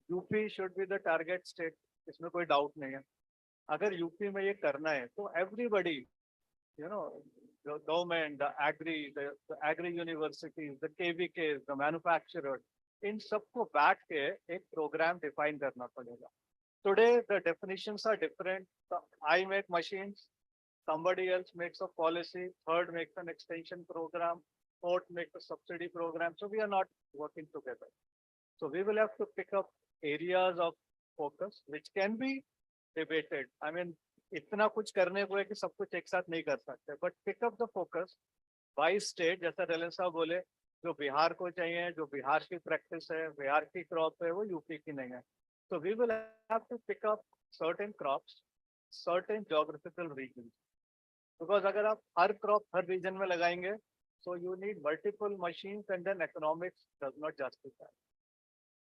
UP should be the target state. इसमें कोई doubt नहीं है. अगर UP में ये करना है तो everybody, you know, the government, the agri universities, the KVKs, the manufacturers, इन सबको बैठ के एक program define करना पड़ेगा. Today the definitions are different. I make machines, somebody else makes a policy, third makes an extension program, fourth makes a subsidy program. So we are not working together. So we will have to pick up areas of focus which can be debated. I mean, इतना कुछ करने को है कि सब कुछ एक साथ नहीं कर सकते, but pick up the focus by state. जैसा रलन साहब बोले, जो बिहार को चाहिए, जो बिहार की प्रैक्टिस है, बिहार की क्रॉप है, वो यूपी की नहीं है. So we will have to pick up certain crops, certain geographical regions. Because अगर आप हर crop हर region में लगाएंगे, so you need multiple machines and then economics does not justify.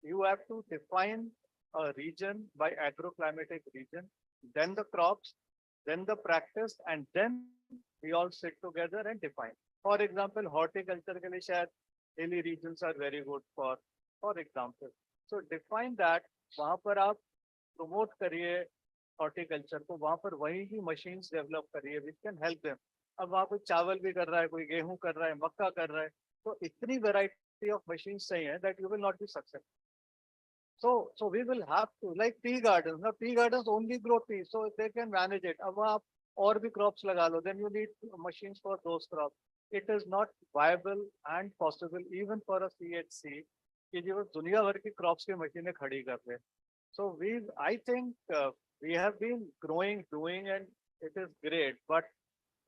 You have to define a region by agroclimatic region, then the crops, then the practice, and then we all sit together and define. For example, horticulture के लिए शायद hilly regions are very good for example. So define that. वहां पर आप promote करिए horticulture को, वहां पर वही की machines develop करिए which can help them. अब वहां कोई चावल भी कर रहा है, कोई गेहूं कर रहा है, मक्का कर रहा है, तो इतनी variety of machines चाहिए that you will not be successful. So we will have to, like tea gardens. Now tea gardens only grow tea, so they can manage it. अब आप और भी crops लगा लो, then you need machines for those crops. It is not viable and possible even for a CHC कि जो दुनिया भर की crops की मशीनें खड़ी कर दे. So I think we have been growing, doing, and it is great. But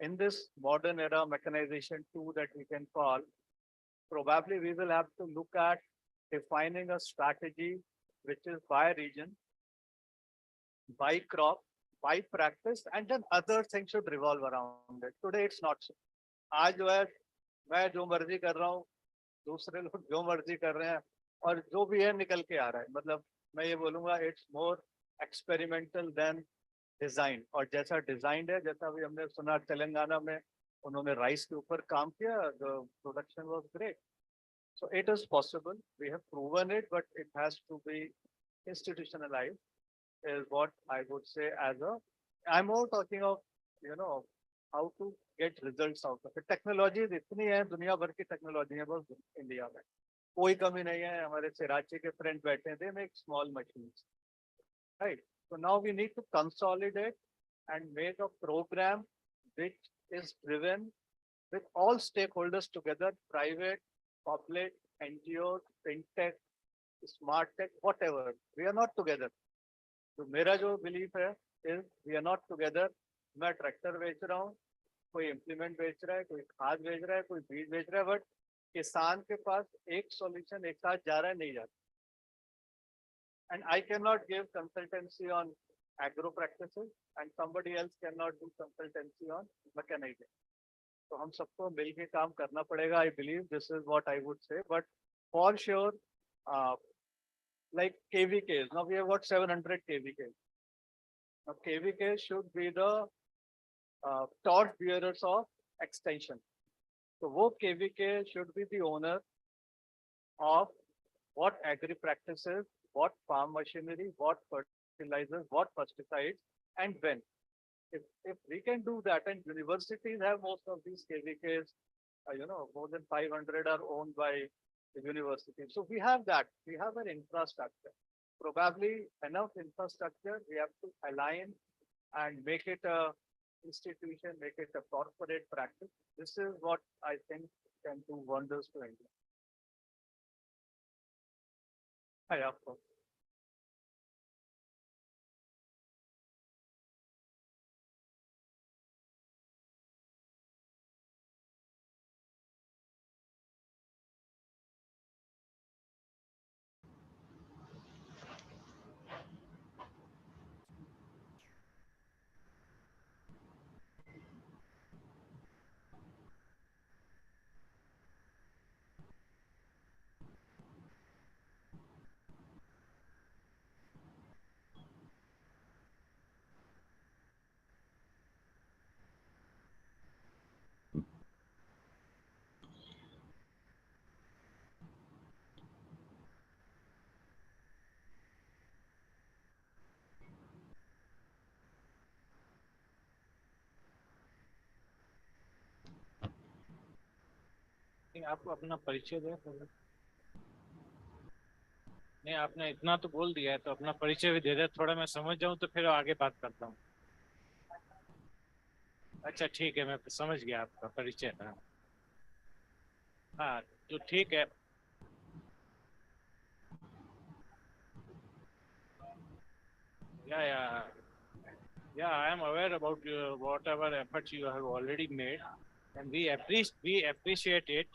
in this modern era, mechanization too that we can call, probably we will have to look at defining a strategy which is by region, by crop, by practice, and then other things should revolve around it. Today it's not so. आज जो है मैं जो मर्जी कर रहा हूँ, दूसरे लोग जो मर्जी कर रहे हैं, और जो भी है निकल के आ रहा है. मतलब मैं ये बोलूँगा it's more experimental than design. और जैसा designed है, जैसा भी हमने सुना तेलंगाना में उन्होंने राइस के ऊपर काम किया, the production was great. So it is possible. We have proven it, but it has to be institutionalized, is what I would say as a. I'm more talking of, you know, how to get results out of it. Technology इतनी है, दुनिया भर की technology है बस India में. कोई कमी नहीं है. हमारे सिराची के friend बैठे हैं, they make small machines, right? So now we need to consolidate and make a program which is driven with all stakeholders together, private, public, NGOs, fintech, smart tech, whatever. We are not together. तो मेरा जो belief है is we are not together. मैं tractor बेच रहा हूँ, कोई implement बेच रहा है, कोई खाद बेच रहा है, कोई बीज बेच रहा है, बट किसान के पास एक सॉल्यूशन एक साथ जा रहा है, नहीं जाता. And I cannot give consultancy on agro practices, and somebody else cannot do consultancy on mechanization. तो हम सबको मिलके काम करना पड़ेगा. I believe this is what I would say, but for sure, like KVKs. Now we have got 700 KVKs. Now KVKs should be the torch bearers of extension. So wo KVK should be the owner of what agri practices, what farm machinery, what fertilizers, what pesticides, and when. If we can do that, and universities have most of these KVKs, you know, more than 500 are owned by the university. So we have that. We have an infrastructure. Probably enough infrastructure. We have to align and make it a institution, make it a corporate practice. This is what I think can do wonders to India. Hi, of course. think आपको अपना परिचय दे थोड़ा। नहीं, आपने इतना तो बोल दिया है तो अपना परिचय भी दे दे, थोड़ा मैं समझ जाऊं तो फिर आगे बात करता हूँ। अच्छा ठीक है, मैं समझ गया आपका परिचय। हाँ हाँ, तो ठीक है। Yeah, yeah, I am aware about whatever efforts you have already made, and we appreciate it.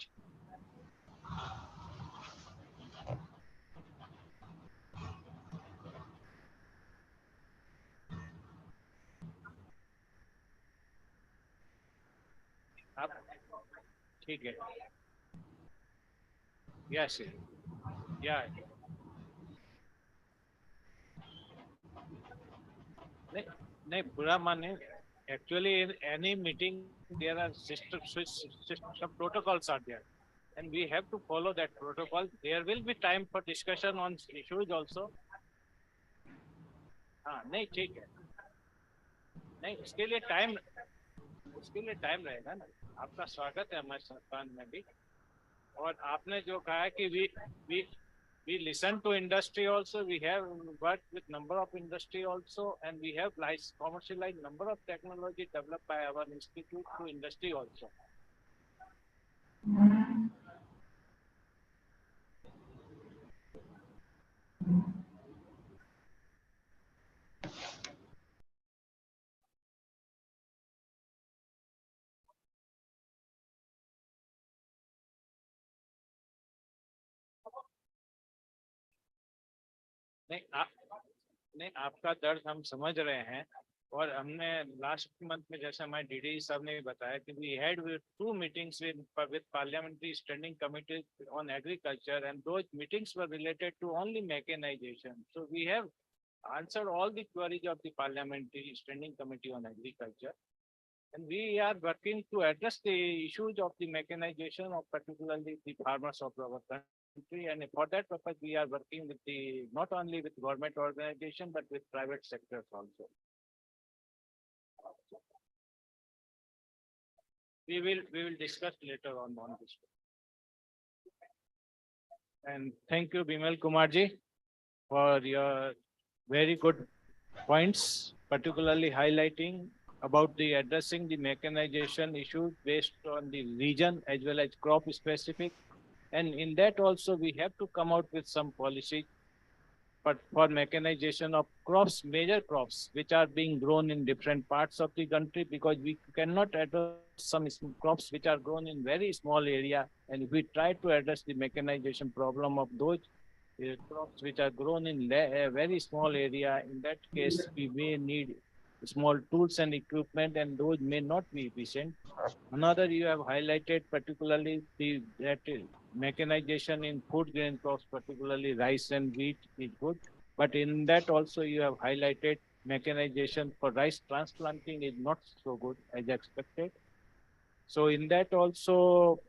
आप ठीक है। Yes, yeah. नहीं नहीं, बुरा माने, actually in any meeting there are some protocols are there, and we have to follow that protocol. There will be time for discussion on issues also. हाँ नहीं ठीक है, नहीं उसके लिए टाइम रहेगा ना। आपका स्वागत है हमारे संस्थान में भी। और आपने जो कहा है कि we listen to industry also, we have worked with number of industry also, and we have commercialized number of technology developed by our institute to industry also. नहीं, आपका दर्द हम समझ रहे हैं। और हमने लास्ट मंथ में, जैसे हमारे डीडी साहब ने भी बताया, कि we had 2 meetings with parliamentary standing committee on agriculture, and those meetings were related to only mechanization. So we have answered all the queries of the parliamentary standing committee on agriculture, and we are working to address the issues of the mechanization of particularly the farmers of our country. And for that purpose, we are working with not only with government organization, but with private sectors also. We will discuss later on this. And thank you, Bimal Kumarji, for your very good points, particularly highlighting about the addressing the mechanization issues based on the region as well as crop specific. And in that also, we have to come out with some policy, but for mechanization of crops, major crops, which are being grown in different parts of the country, because we cannot address some crops which are grown in very small area. And if we try to address the mechanization problem of those crops which are grown in a very small area, in that case, we may need small tools and equipment, and those may not be efficient. Another, you have highlighted particularly that mechanization in food grain crops, particularly rice and wheat, is good. But in that also, you have highlighted mechanization for rice transplanting is not so good as expected. So in that also,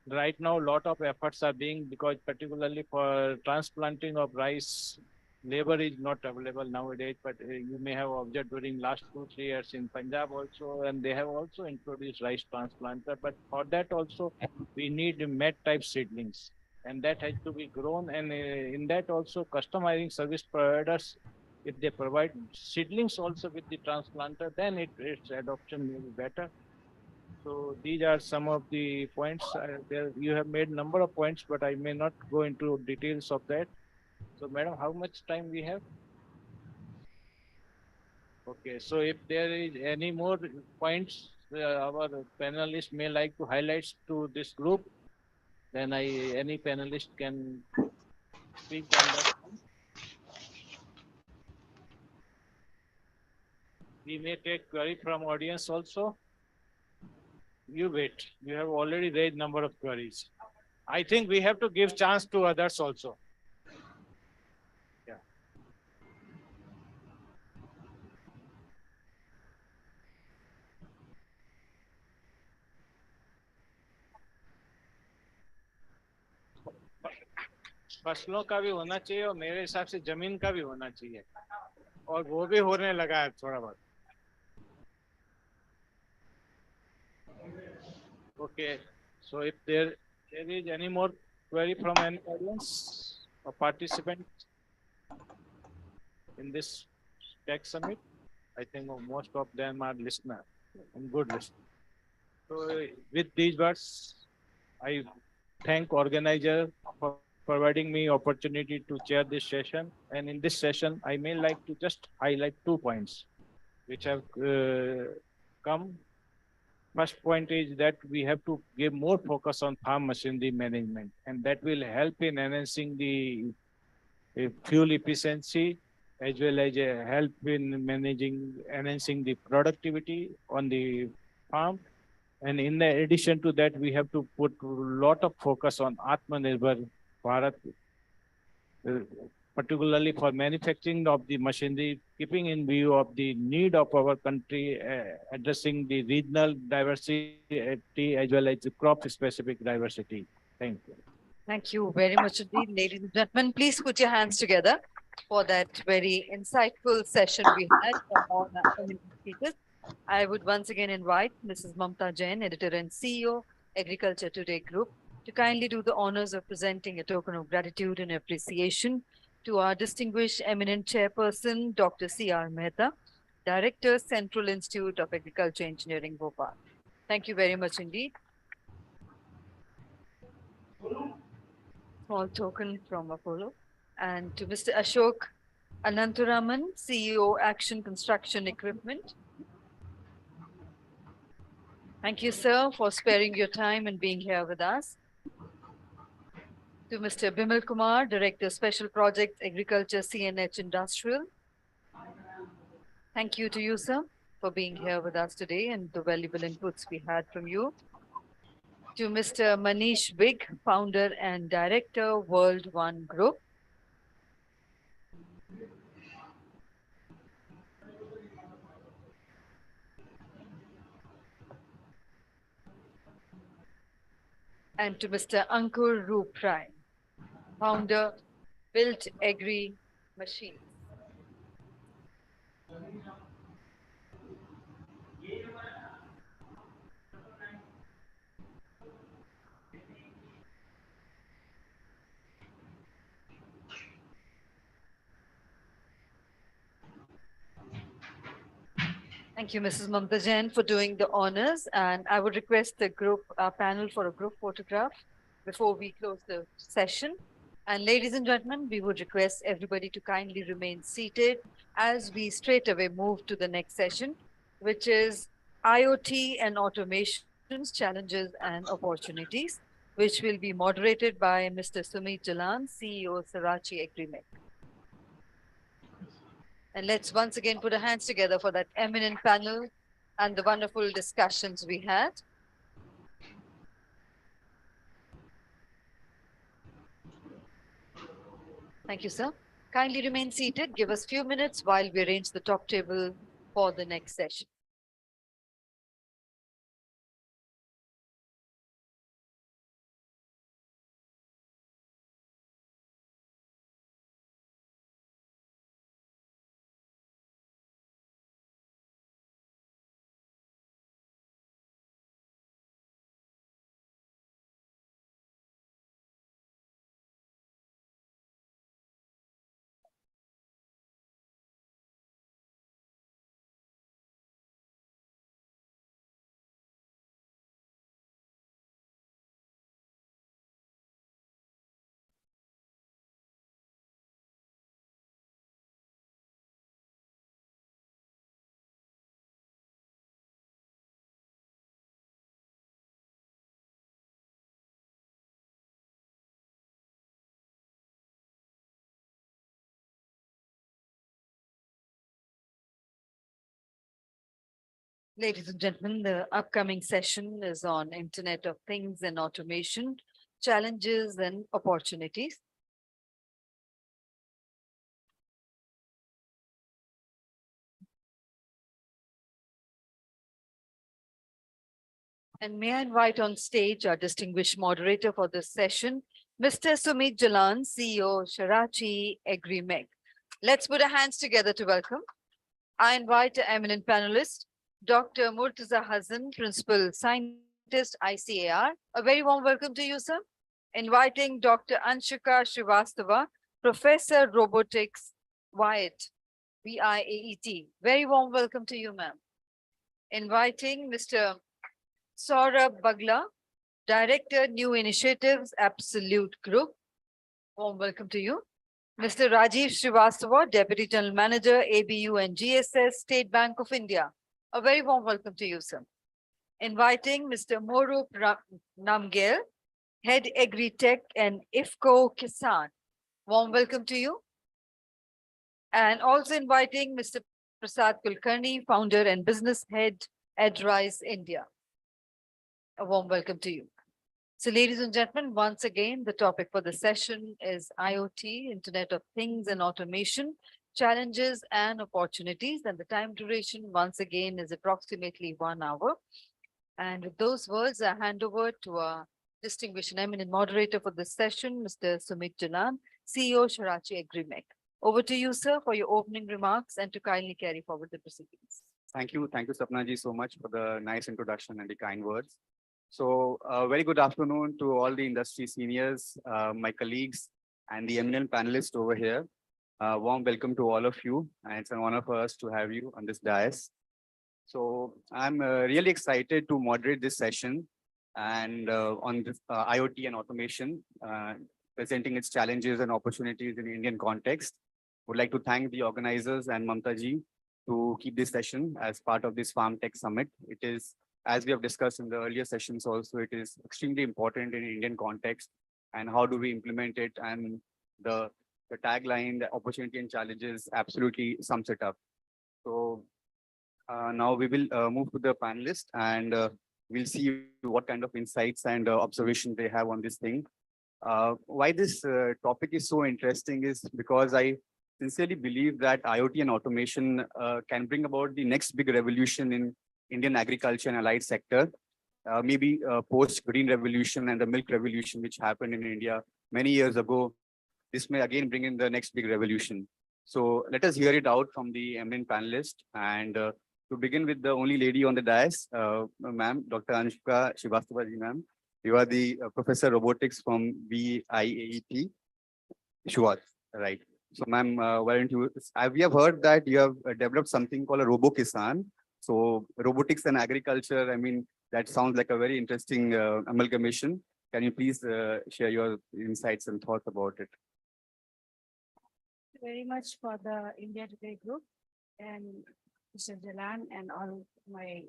right now, a lot of efforts are being, because particularly for transplanting of rice, labor is not available nowadays, but you may have observed during last 2-3 years in Punjab also, and they have also introduced rice transplanter. But for that also, we need mat type seedlings, and that has to be grown. And in that also, customizing service providers, if they provide seedlings also with the transplanter, then its adoption may be better. So these are some of the points. There you have made number of points, but I may not go into details of that. So, madam, how much time we have? Okay, so if there is any more points our panelists may like to highlight to this group, then any panelist can speak on that. We may take query from audience also. You wait. You have already raised number of queries. I think we have to give chance to others also. Yeah. फसलों का भी होना चाहिए, और मेरे हिसाब से जमीन का भी होना चाहिए, और वो भी होने लगा है थोड़ा बहुत. Okay, so if there there is any more query from any audience or participant in this tech summit? I think most of them are listener and good listener. So with these words, I thank organizer for providing me opportunity to chair this session. And in this session, I may like to just highlight 2 points which have come. First point is that we have to give more focus on farm machinery management, and that will help in enhancing the fuel efficiency as well as help in enhancing the productivity on the farm. And in addition to that, we have to put a lot of focus on Atmanirbhar Bharat, particularly for manufacturing of the machinery, keeping in view of the need of our country, addressing the regional diversity as well as the crop specific diversity. Thank you. Thank you very much indeed, ladies and gentlemen. Please put your hands together for that very insightful session we had from all our eminent speakers. I would once again invite Mrs. Mamta Jain, Editor and CEO, Agriculture Today Group, to kindly do the honors of presenting a token of gratitude and appreciation to our distinguished eminent chairperson, Dr. C.R. Mehta, Director, Central Institute of Agriculture Engineering, Bhopal. Thank you very much indeed. Small token from Apollo. And to Mr. Ashok Anantaraman, CEO, Action Construction Equipment. Thank you, sir, for sparing your time and being here with us. To Mr. Bimal Kumar, Director, Special Projects, Agriculture, CNH Industrial. Thank you to you, sir, for being here with us today and the valuable inputs we had from you. To Mr. Manish Vig, Founder and Director, World One Group. And to Mr. Ankur Ruprai, Founder, Built Agri Machines. Thank you, Mrs. Mamta Jain, for doing the honors. And I would request the group panel for a group photograph before we close the session. And ladies and gentlemen, we would request everybody to kindly remain seated as we straight away move to the next session, which is IoT and automations, challenges and opportunities, which will be moderated by Mr. Sumit Jalan, CEO, Sarachi Agrimech. And let's once again put our hands together for that eminent panel and the wonderful discussions we had. Thank you, sir. Kindly remain seated. Give us a few minutes while we arrange the top table for the next session. Ladies and gentlemen, the upcoming session is on Internet of Things and automation, challenges and opportunities. And may I invite on stage our distinguished moderator for this session, Mr. Sumit Jalan, CEO, Sarachi Agrimech. Let's put our hands together to welcome. I invite the eminent panelist, Dr. Murtaza Hasan, Principal Science scientist, ICAR. A very warm welcome to you, sir. Inviting Dr. Anshika Srivastava, Professor Robotics, WIAT, WIAET. Very warm welcome to you, ma'am. Inviting Mr. Saurabh Bagla, Director, New Initiatives, Absolute Group. Warm welcome to you. Mr. Rajiv Srivastava, Deputy General Manager, ABU and GSS, State Bank of India. A very warm welcome to you, sir. Inviting Mr. Morup Namgel, Head Agri-Tech and IFCO Kisan. Warm welcome to you. And also inviting Mr. Prasad Kulkarni, Founder and Business Head, Adrise India. A warm welcome to you. So ladies and gentlemen, once again, the topic for the session is IoT, Internet of Things and Automation, Challenges and Opportunities. And the time duration once again is approximately 1 hour. And with those words, I hand over to our distinguished and eminent moderator for this session, Mr. Sumit Jalan, CEO, Sharachi Agrimech. Over to you, sir, for your opening remarks and to kindly carry forward the proceedings. Thank you, Sapna ji, so much for the nice introduction and the kind words. So, very good afternoon to all the industry seniors, my colleagues, and the eminent panelists over here. Warm welcome to all of you, and it's an honor for us to have you on this dais. So, I'm really excited to moderate this session and on this IoT and automation, presenting its challenges and opportunities in the Indian context. Would like to thank the organizers and Mamta ji to keep this session as part of this Farm Tech Summit. It is, as we have discussed in the earlier sessions also, it is extremely important in Indian context and how do we implement it, and the tagline, the opportunity and challenges absolutely sums it up. So now we will move to the panelists and we'll see what kind of insights and observations they have on this thing. Why this topic is so interesting is because I sincerely believe that IoT and automation can bring about the next big revolution in Indian agriculture and allied sector, maybe post green revolution and the milk revolution, which happened in India many years ago. This may again bring in the next big revolution. So let us hear it out from the eminent panelist. And to begin with the only lady on the dais, ma'am, Dr. Anshika Srivastava ji, ma'am. You are the Professor Robotics from WIAET. Sure, right. So ma'am, why don't you, we have heard that you have developed something called a Robo Kisan. So robotics and agriculture, I mean, that sounds like a very interesting amalgamation. Can you please share your insights and thoughts about it? Very much for the India Today group and Mr. Jalan and all my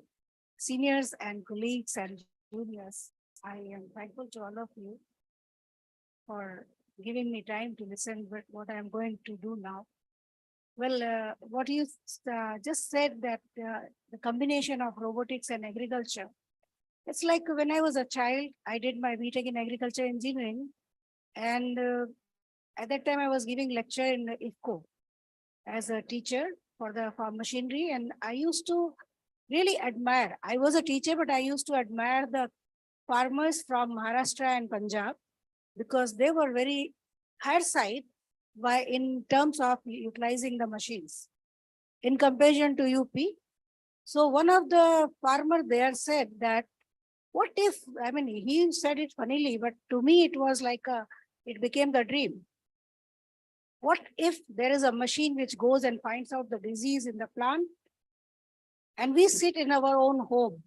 seniors and colleagues and juniors. I am thankful to all of you for giving me time to listen to what I am going to do now. Well, what you just said, that the combination of robotics and agriculture, it's like when I was a child, I did my BTech in agriculture engineering, and at that time I was giving lecture in IFCO as a teacher for the farm machinery, and I used to really admire. I was a teacher, but I used to admire the farmers from Maharashtra and Punjab because they were very higher side in terms of utilizing the machines in comparison to UP. So one of the farmer there said that, what if, I mean, he said it funnily, but to me it was like it became the dream. What if there is a machine which goes and finds out the disease in the plant, and we sit in our own home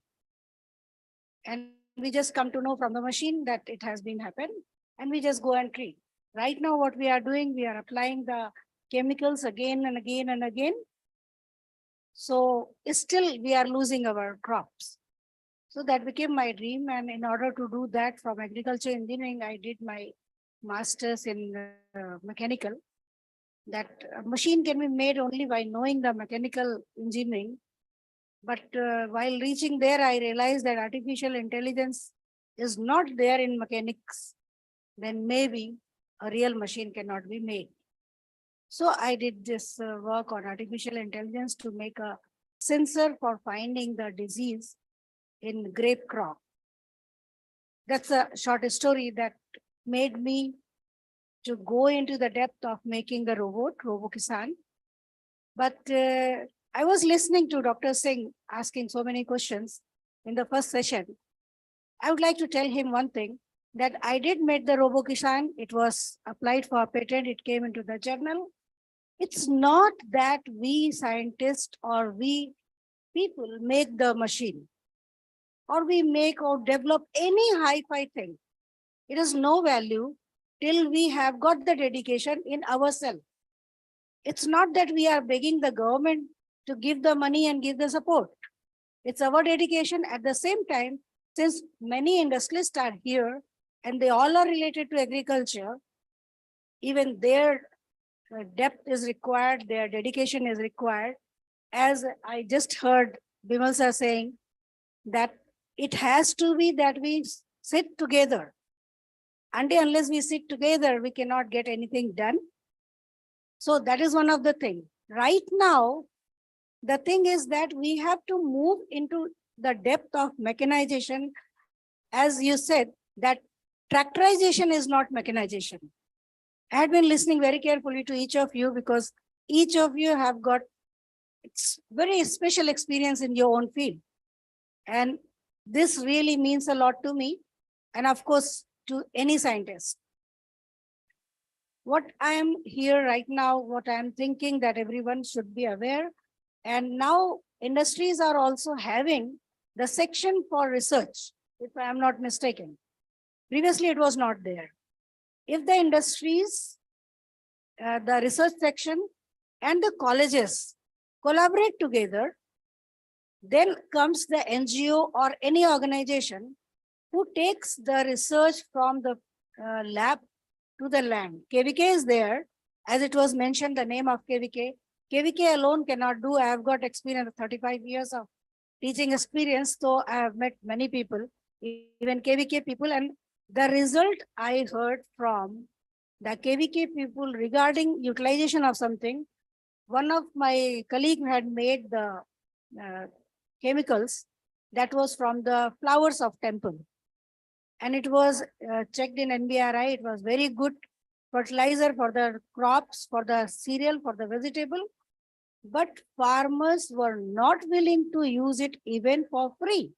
and we just come to know from the machine that it has been happened, and we just go and treat. Right now, what we are doing, we are applying the chemicals again and again and again. So still we are losing our crops. So that became my dream. And in order to do that from agriculture engineering, I did my master's in mechanical. That machine can be made only by knowing the mechanical engineering. But while reaching there, I realized that artificial intelligence is not there in mechanics. Then maybe a real machine cannot be made. So I did this work on artificial intelligence to make a sensor for finding the disease in grape crop. That's a short story that made me to go into the depth of making the robot, Robo Kisan. But I was listening to Dr. Singh asking so many questions in the first session. I would like to tell him one thing, that I did make the RoboKishan. It was applied for a patent. It came into the journal. It's not that we scientists or we people make the machine, or we make or develop any hi-fi thing. It has no value till we have got the dedication in ourselves. It's not that we are begging the government to give the money and give the support. It's our dedication. At the same time, since many industrialists are here and they all are related to agriculture, even their depth is required, their dedication is required. As I just heard Bimal sir saying, that it has to be that we sit together. Unless we sit together, we cannot get anything done. So that is one of the things. Right now, the thing is that we have to move into the depth of mechanization. As you said, that tractorization is not mechanization. I had been listening very carefully to each of you because each of you have got very special experience in your own field. And this really means a lot to me, and of course, to any scientist. What I am here right now, what I am thinking that everyone should be aware, and now industries are also having the section for research, if I am not mistaken. Previously, it was not there. If the industries, the research section and the colleges collaborate together, then comes the NGO or any organization who takes the research from the lab to the land. KVK is there. As it was mentioned, the name of KVK. KVK alone cannot do. I have got experience, 35 years of teaching experience. So I have met many people, even KVK people. And the result I heard from the KVK people regarding utilization of something, one of my colleagues had made the chemicals that was from the flowers of temple. And it was checked in NBRI. It was very good fertilizer for the crops, for the cereal, for the vegetable. But farmers were not willing to use it even for free.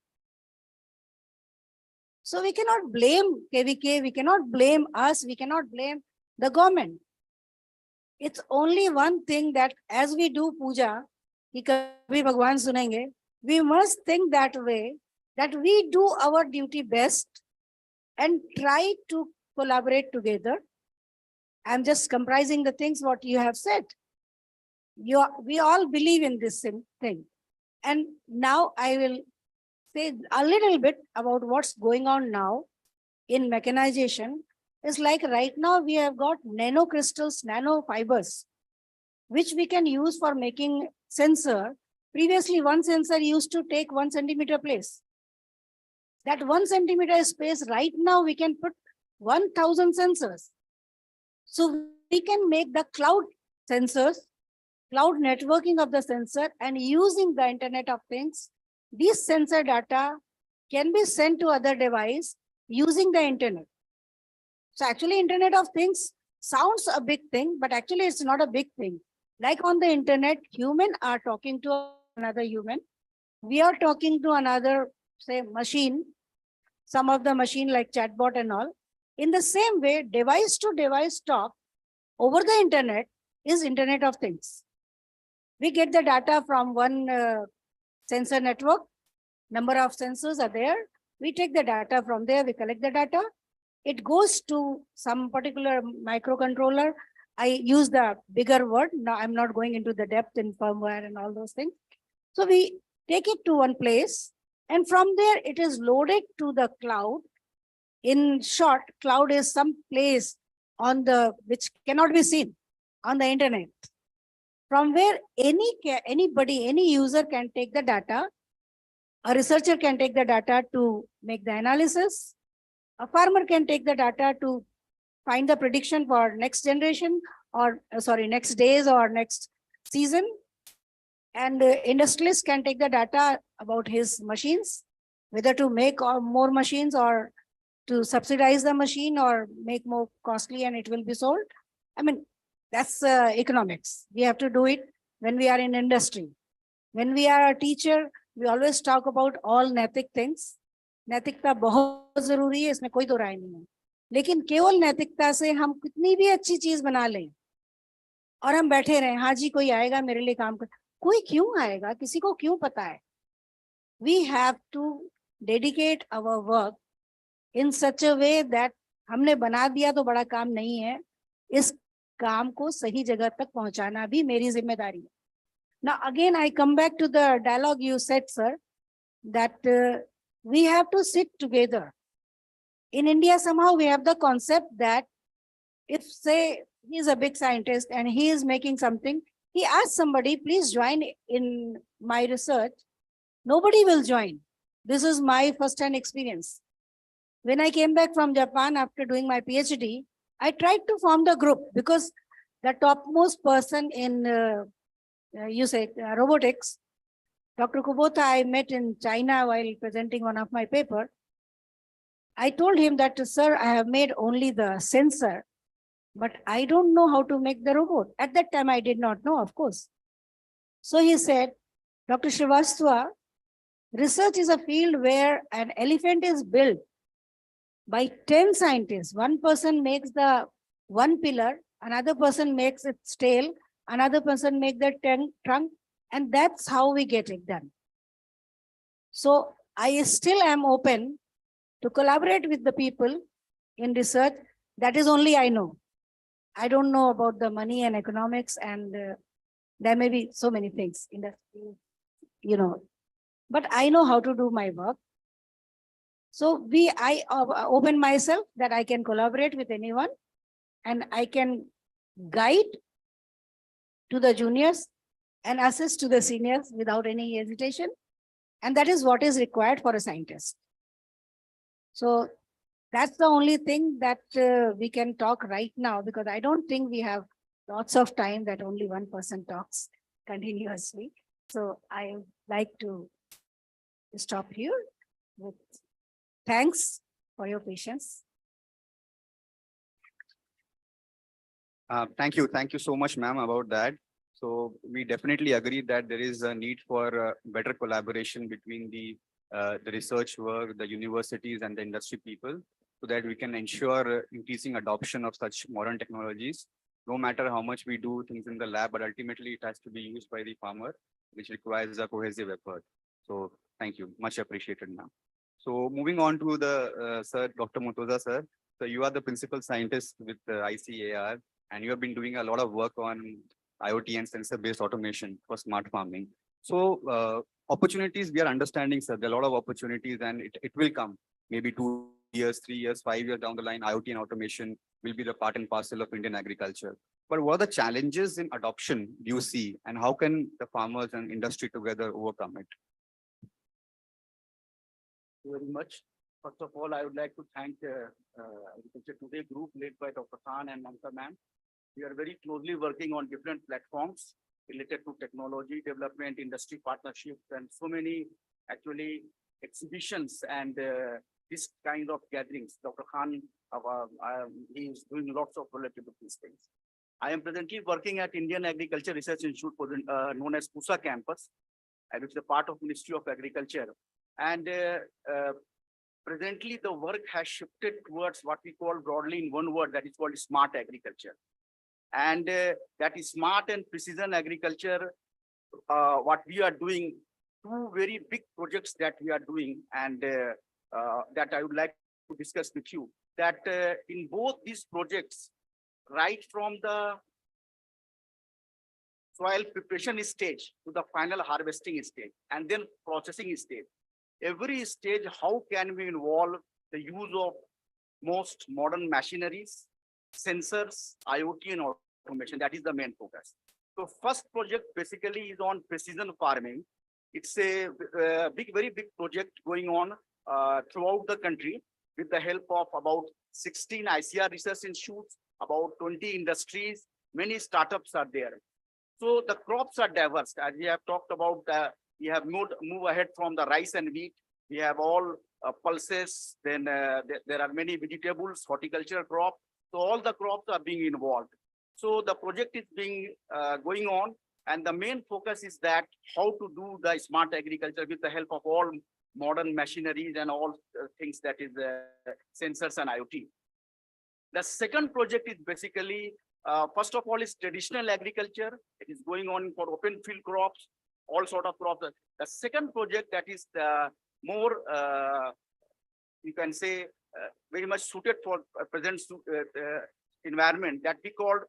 So we cannot blame KVK, we cannot blame us, we cannot blame the government. It's only one thing that as we do puja, Kabhi Bhagwan sunenge, we must think that way, that we do our duty best and try to collaborate together. I'm just comprising the things what you have said. We all believe in this same thing. And now I will say a little bit about what's going on now in mechanization. It's like right now we have got nanocrystals, nanofibers, which we can use for making sensor. Previously, one sensor used to take 1 centimeter place. That 1 centimeter space, right now we can put 1,000 sensors. So we can make the cloud sensors, cloud networking of the sensor, and using the Internet of Things, this sensor data can be sent to other device using the internet. So actually Internet of Things sounds a big thing, but actually it's not a big thing. Like on the internet, human are talking to another human. We are talking to another, say, machine, some of the machine like chatbot and all. In the same way, device to device talk over the internet is Internet of Things. We get the data from one sensor network, number of sensors are there. We take the data from there, we collect the data. It goes to some particular microcontroller. I use the bigger word. Now I'm not going into the depth in firmware and all those things. So we take it to one place, and from there it is loaded to the cloud. In short, cloud is some place on the which cannot be seen on the internet, from where anybody, any user can take the data. A researcher can take the data to make the analysis. A farmer can take the data to find the prediction for next generation, or next days or next season. And industrialists can take the data about his machines, whether to make more machines or to subsidize the machine or make more costly and it will be sold. I mean, that's economics. We have to do it when we are in industry. When we are a teacher, we always talk about all Naitik things. नैतिकता बहुत जरूरी है, इसमें कोई दो राय नहीं है, लेकिन केवल नैतिकता से हम कितनी भी अच्छी चीज बना लें और हम बैठे रहें, हाँ जी कोई आएगा मेरे लिए काम कर, कोई क्यों आएगा, किसी को क्यों पता है? We have to dedicate our work in such a way that हमने बना दिया तो बड़ा काम नहीं है, इस काम को सही जगह तक पहुंचाना भी मेरी जिम्मेदारी है. Now again I come back to the dialogue you said, sir, that we have to sit together. In India, somehow we have the concept that if, say, he is a big scientist and he is making something, he asks somebody, please join in my research. Nobody will join. This is my first-hand experience. When I came back from Japan after doing my PhD, I tried to form the group because the topmost person in, robotics, Dr. Kubota, I met in China while presenting one of my paper. I told him that, sir, I have made only the sensor, but I don't know how to make the robot. At that time, I did not know, of course. So he said, Dr. Srivastava, research is a field where an elephant is built by 10 scientists. One person makes the one pillar, another person makes its tail, another person makes the trunk, and that's how we get it done. So I still am open to collaborate with the people in research. That is only I know. I don't know about the money and economics, and there may be so many things in that, but I know how to do my work. So I open myself that I can collaborate with anyone and I can guide to the juniors and assist to the seniors without any hesitation. And that is what is required for a scientist. So that's the only thing that we can talk right now, because I don't think we have lots of time that only one person talks continuously. So I would like to stop here with thanks for your patience. Thank you. Thank you so much, ma'am, about that. So we definitely agree that there is a need for better collaboration between the research work, the universities and the industry people, so that we can ensure increasing adoption of such modern technologies. No matter how much we do things in the lab, but ultimately it has to be used by the farmer, which requires a cohesive effort. So thank you. Much appreciated, ma'am. So moving on to the sir, Dr. Murtuza, sir. So you are the principal scientist with ICAR, and you have been doing a lot of work on IoT and sensor-based automation for smart farming. So opportunities we are understanding, sir, there are a lot of opportunities, and it will come maybe 2 years, 3 years, 5 years down the line. IoT and automation will be the part and parcel of Indian agriculture. But what are the challenges in adoption do you see, and how can the farmers and industry together overcome it? Thank you very much. First of all, I would like to thank Agriculture Today group led by Dr. Khan and Mamta ma'am. We are very closely working on different platforms related to technology development, industry partnerships, and so many actually exhibitions and this kind of gatherings. Dr. Khan, he is doing lots of related to these things. I am presently working at Indian Agriculture Research Institute, known as PUSA campus, which is a part of Ministry of Agriculture. And presently the work has shifted towards what we call broadly in one word, that is called smart agriculture. And that is smart and precision agriculture. What we are doing, two very big projects that we are doing, and that I would like to discuss with you. That in both these projects, right from the soil preparation stage to the final harvesting stage, and then processing stage, every stage, how can we involve the use of most modern machineries, sensors, IoT and automation? That is the main focus. So first project basically is on precision farming. It's a very big project going on throughout the country with the help of about 16 ICR research institutes, about 20 industries, many startups are there. So the crops are diverse. As we have talked about, we have moved ahead from the rice and wheat. We have all pulses. Then there are many vegetables, horticultural crop. So all the crops are being involved. So the project is being going on, and the main focus is that how to do the smart agriculture with the help of all modern machineries and all things that is sensors and IoT. The second project is basically, first of all, is traditional agriculture. It is going on for open field crops, all sort of crops. The second project that is the more, you can say, very much suited for present environment that we call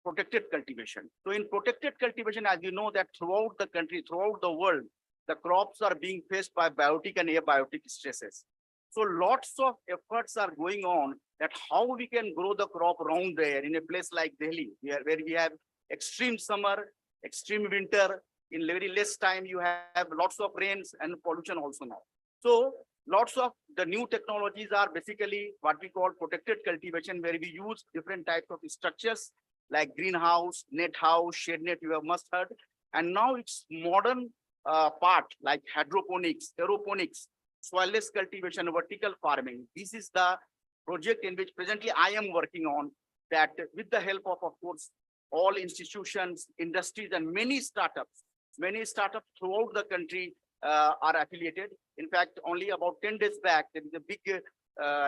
protected cultivation. So in protected cultivation, as you know, that throughout the country, throughout the world, the crops are being faced by biotic and abiotic stresses. So lots of efforts are going on that how we can grow the crop around there in a place like Delhi, where we have extreme summer, extreme winter. In very less time, you have lots of rains and pollution also now. So lots of the new technologies are basically what we call protected cultivation, where we use different types of structures like greenhouse, net house, shade net, you have must heard. And now it's modern part like hydroponics, aeroponics, soilless cultivation, vertical farming. This is the project in which presently I am working on, that with the help of course, all institutions, industries, and many startups throughout the country are affiliated. In fact, only about 10 days back, there is a big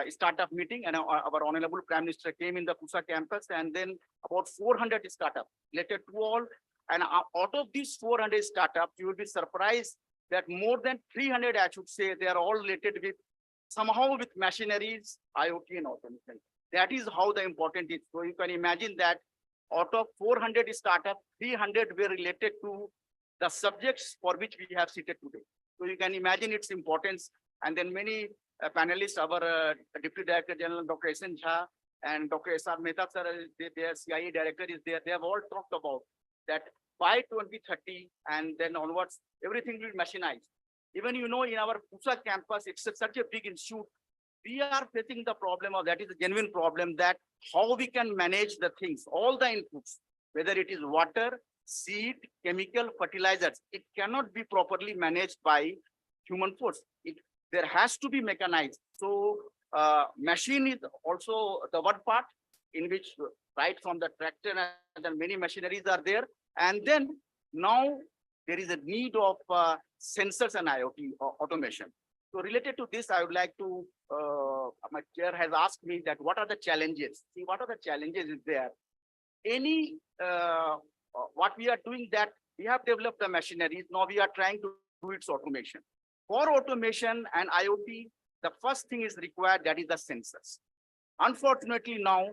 startup meeting, and our Honorable Prime Minister came in the Pusa campus, and then about 400 startups related to all. And out of these 400 startups, you will be surprised that more than 300, I should say, they are all related with somehow with machineries, IoT, and automation. That is how the important is. So you can imagine that out of 400 startups, 300 were related to the subjects for which we have seated today. So you can imagine its importance. And then many panelists, our Deputy Director General, Dr. S.N. Jha, and Dr. S.R. Mehta, sir, their CIA director is there. They have all talked about that by 2030 and then onwards, everything will be machinized. Even, you know, in our Pusa campus, it's such a big institute. We are facing the problem, or that is a genuine problem, that how we can manage the things, all the inputs, whether it is water, seed, chemical, fertilizers, it cannot be properly managed by human force. There has to be mechanized. So machine is also the one part in which right from the tractor and then many machineries are there. And then now there is a need of sensors and IoT automation. So related to this, I would like to, my chair has asked me that what are the challenges? See, what are the challenges is there? What we are doing that we have developed the machineries. Now we are trying to do its automation. For automation and IoT, the first thing is required, that is the sensors. Unfortunately, now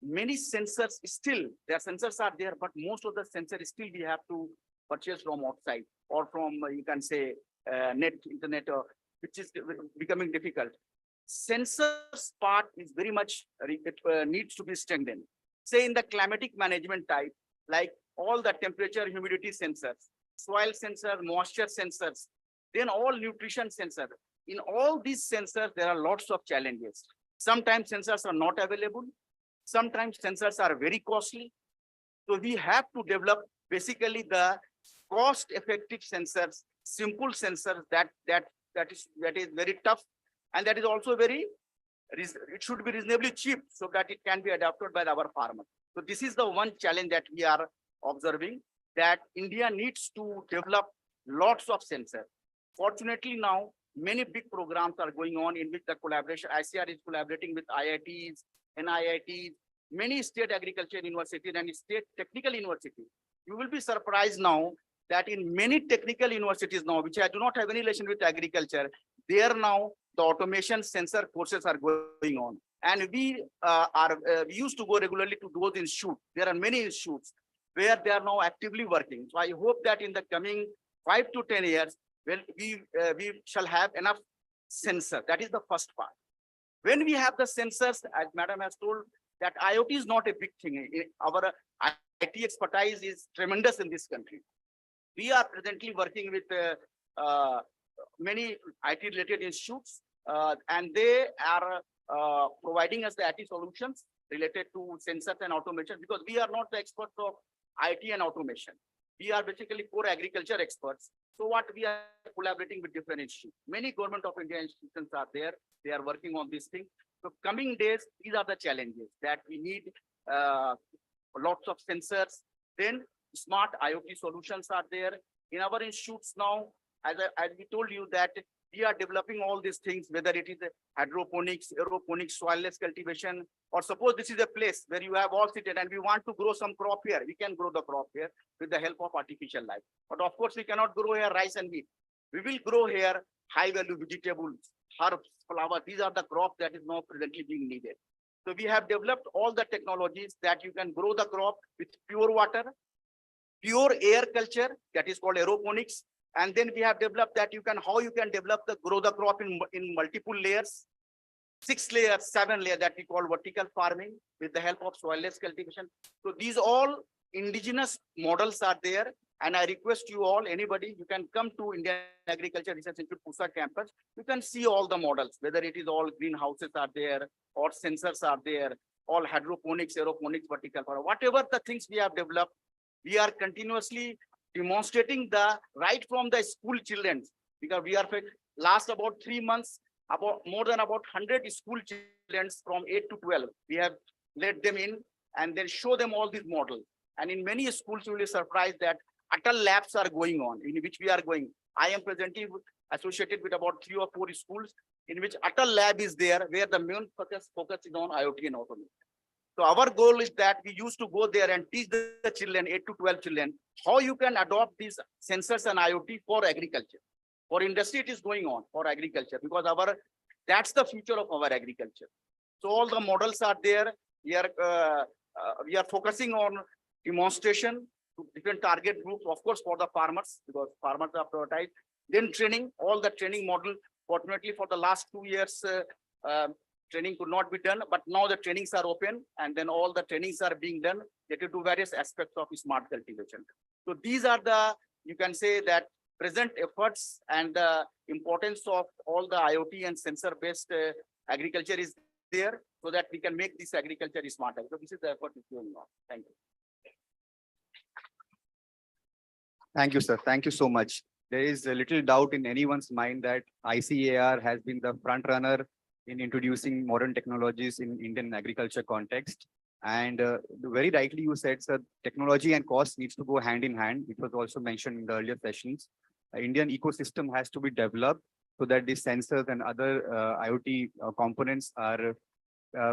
many sensors still, their sensors are there, but most of the sensors still we have to purchase from outside or from, you can say, internet, which is becoming difficult. Sensors part is very much, needs to be strengthened. Say in the climatic management type, like all the temperature, humidity sensors, soil sensors, moisture sensors, then all nutrition sensors. In all these sensors, there are lots of challenges. Sometimes sensors are not available. Sometimes sensors are very costly. So we have to develop basically the cost-effective sensors, simple sensors that is very tough, and that is also very, it should be reasonably cheap so that it can be adopted by our farmers. So this is the one challenge that we are observing, that India needs to develop lots of sensors. Fortunately now, many big programs are going on in which the collaboration, ICR is collaborating with IITs, NIITs, many state agriculture universities and state technical universities. You will be surprised now that in many technical universities now, which I do not have any relation with agriculture, there now the automation sensor courses are going on. And we we used to go regularly to those institutes. There are many institutes where they are now actively working. So I hope that in the coming 5 to 10 years, well, we shall have enough sensor. That is the first part. When we have the sensors, as Madam has told, that IoT is not a big thing. Our IT expertise is tremendous in this country. We are presently working with many IT-related institutes, and they are providing us the IT solutions related to sensors and automation, because we are not the experts of IT and automation. We are basically core agriculture experts. So what we are collaborating with different institutes. Many government of India institutions are there. They are working on this thing. So coming days, these are the challenges that we need lots of sensors. Then smart IoT solutions are there. In our institutes now, as we told you that we are developing all these things, whether it is hydroponics, aeroponics, soilless cultivation, or suppose this is a place where you have all seated and we want to grow some crop here, we can grow the crop here with the help of artificial light. But of course, we cannot grow here rice and wheat. We will grow here high value vegetables, herbs, flowers. These are the crops that is now presently being needed. So we have developed all the technologies that you can grow the crop with pure water, pure air culture, that is called aeroponics. And then we have developed that how you can develop grow the crop in multiple layers, 6 layers, 7 layers, that we call vertical farming with the help of soilless cultivation. So these all indigenous models are there. And I request you all, anybody, you can come to Indian Agriculture Research Institute Pusa campus. You can see all the models, whether it is all greenhouses are there or sensors are there, all hydroponics, aeroponics, vertical farming, whatever the things we have developed, we are continuously demonstrating right from the school children, because we are last about 3 months, more than 100 school children from 8 to 12. We have let them in and then show them all these models. And in many schools, you will be surprised that Atal labs are going on, in which we are going. I am presently associated with about 3 or 4 schools in which Atal lab is there, where the main focus is on IoT and automation. So our goal is that we used to go there and teach the children, 8 to 12 children, how you can adopt these sensors and IoT for agriculture. For industry, it is going on for agriculture, because that's the future of our agriculture. So all the models are there. We are focusing on demonstration to different target groups, of course, for the farmers, because farmers are prioritized. Then training, all the training model. Fortunately, for the last 2 years, training could not be done, but now the trainings are open, and then all the trainings are being done related to various aspects of smart cultivation. So these are you can say that present efforts, and the importance of all the IoT and sensor-based agriculture is there, so that we can make this agriculture smarter. So this is the effort is going on. Thank you. Thank you, sir. Thank you so much. There is a little doubt in anyone's mind that ICAR has been the front runner in introducing modern technologies in Indian agriculture context. And very rightly you said, sir, technology and cost needs to go hand in hand. It was also mentioned in the earlier sessions. Indian ecosystem has to be developed so that these sensors and other IoT components are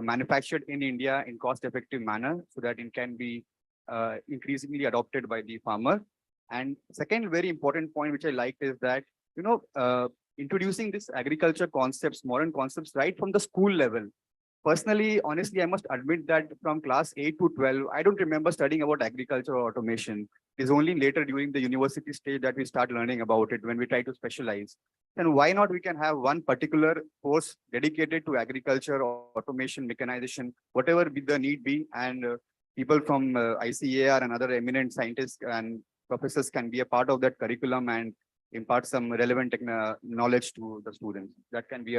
manufactured in India in cost-effective manner, so that it can be increasingly adopted by the farmer. And second very important point which I liked is that, introducing this agriculture concepts, modern concepts right from the school level. Personally, honestly, I must admit that from class 8 to 12, I don't remember studying about agriculture or automation. It is only later during the university stage that we start learning about it when we try to specialize. Then why not we can have one particular course dedicated to agriculture or automation, mechanization, whatever the need be, and people from ICAR and other eminent scientists and professors can be a part of that curriculum and impart some relevant knowledge to the students. That can be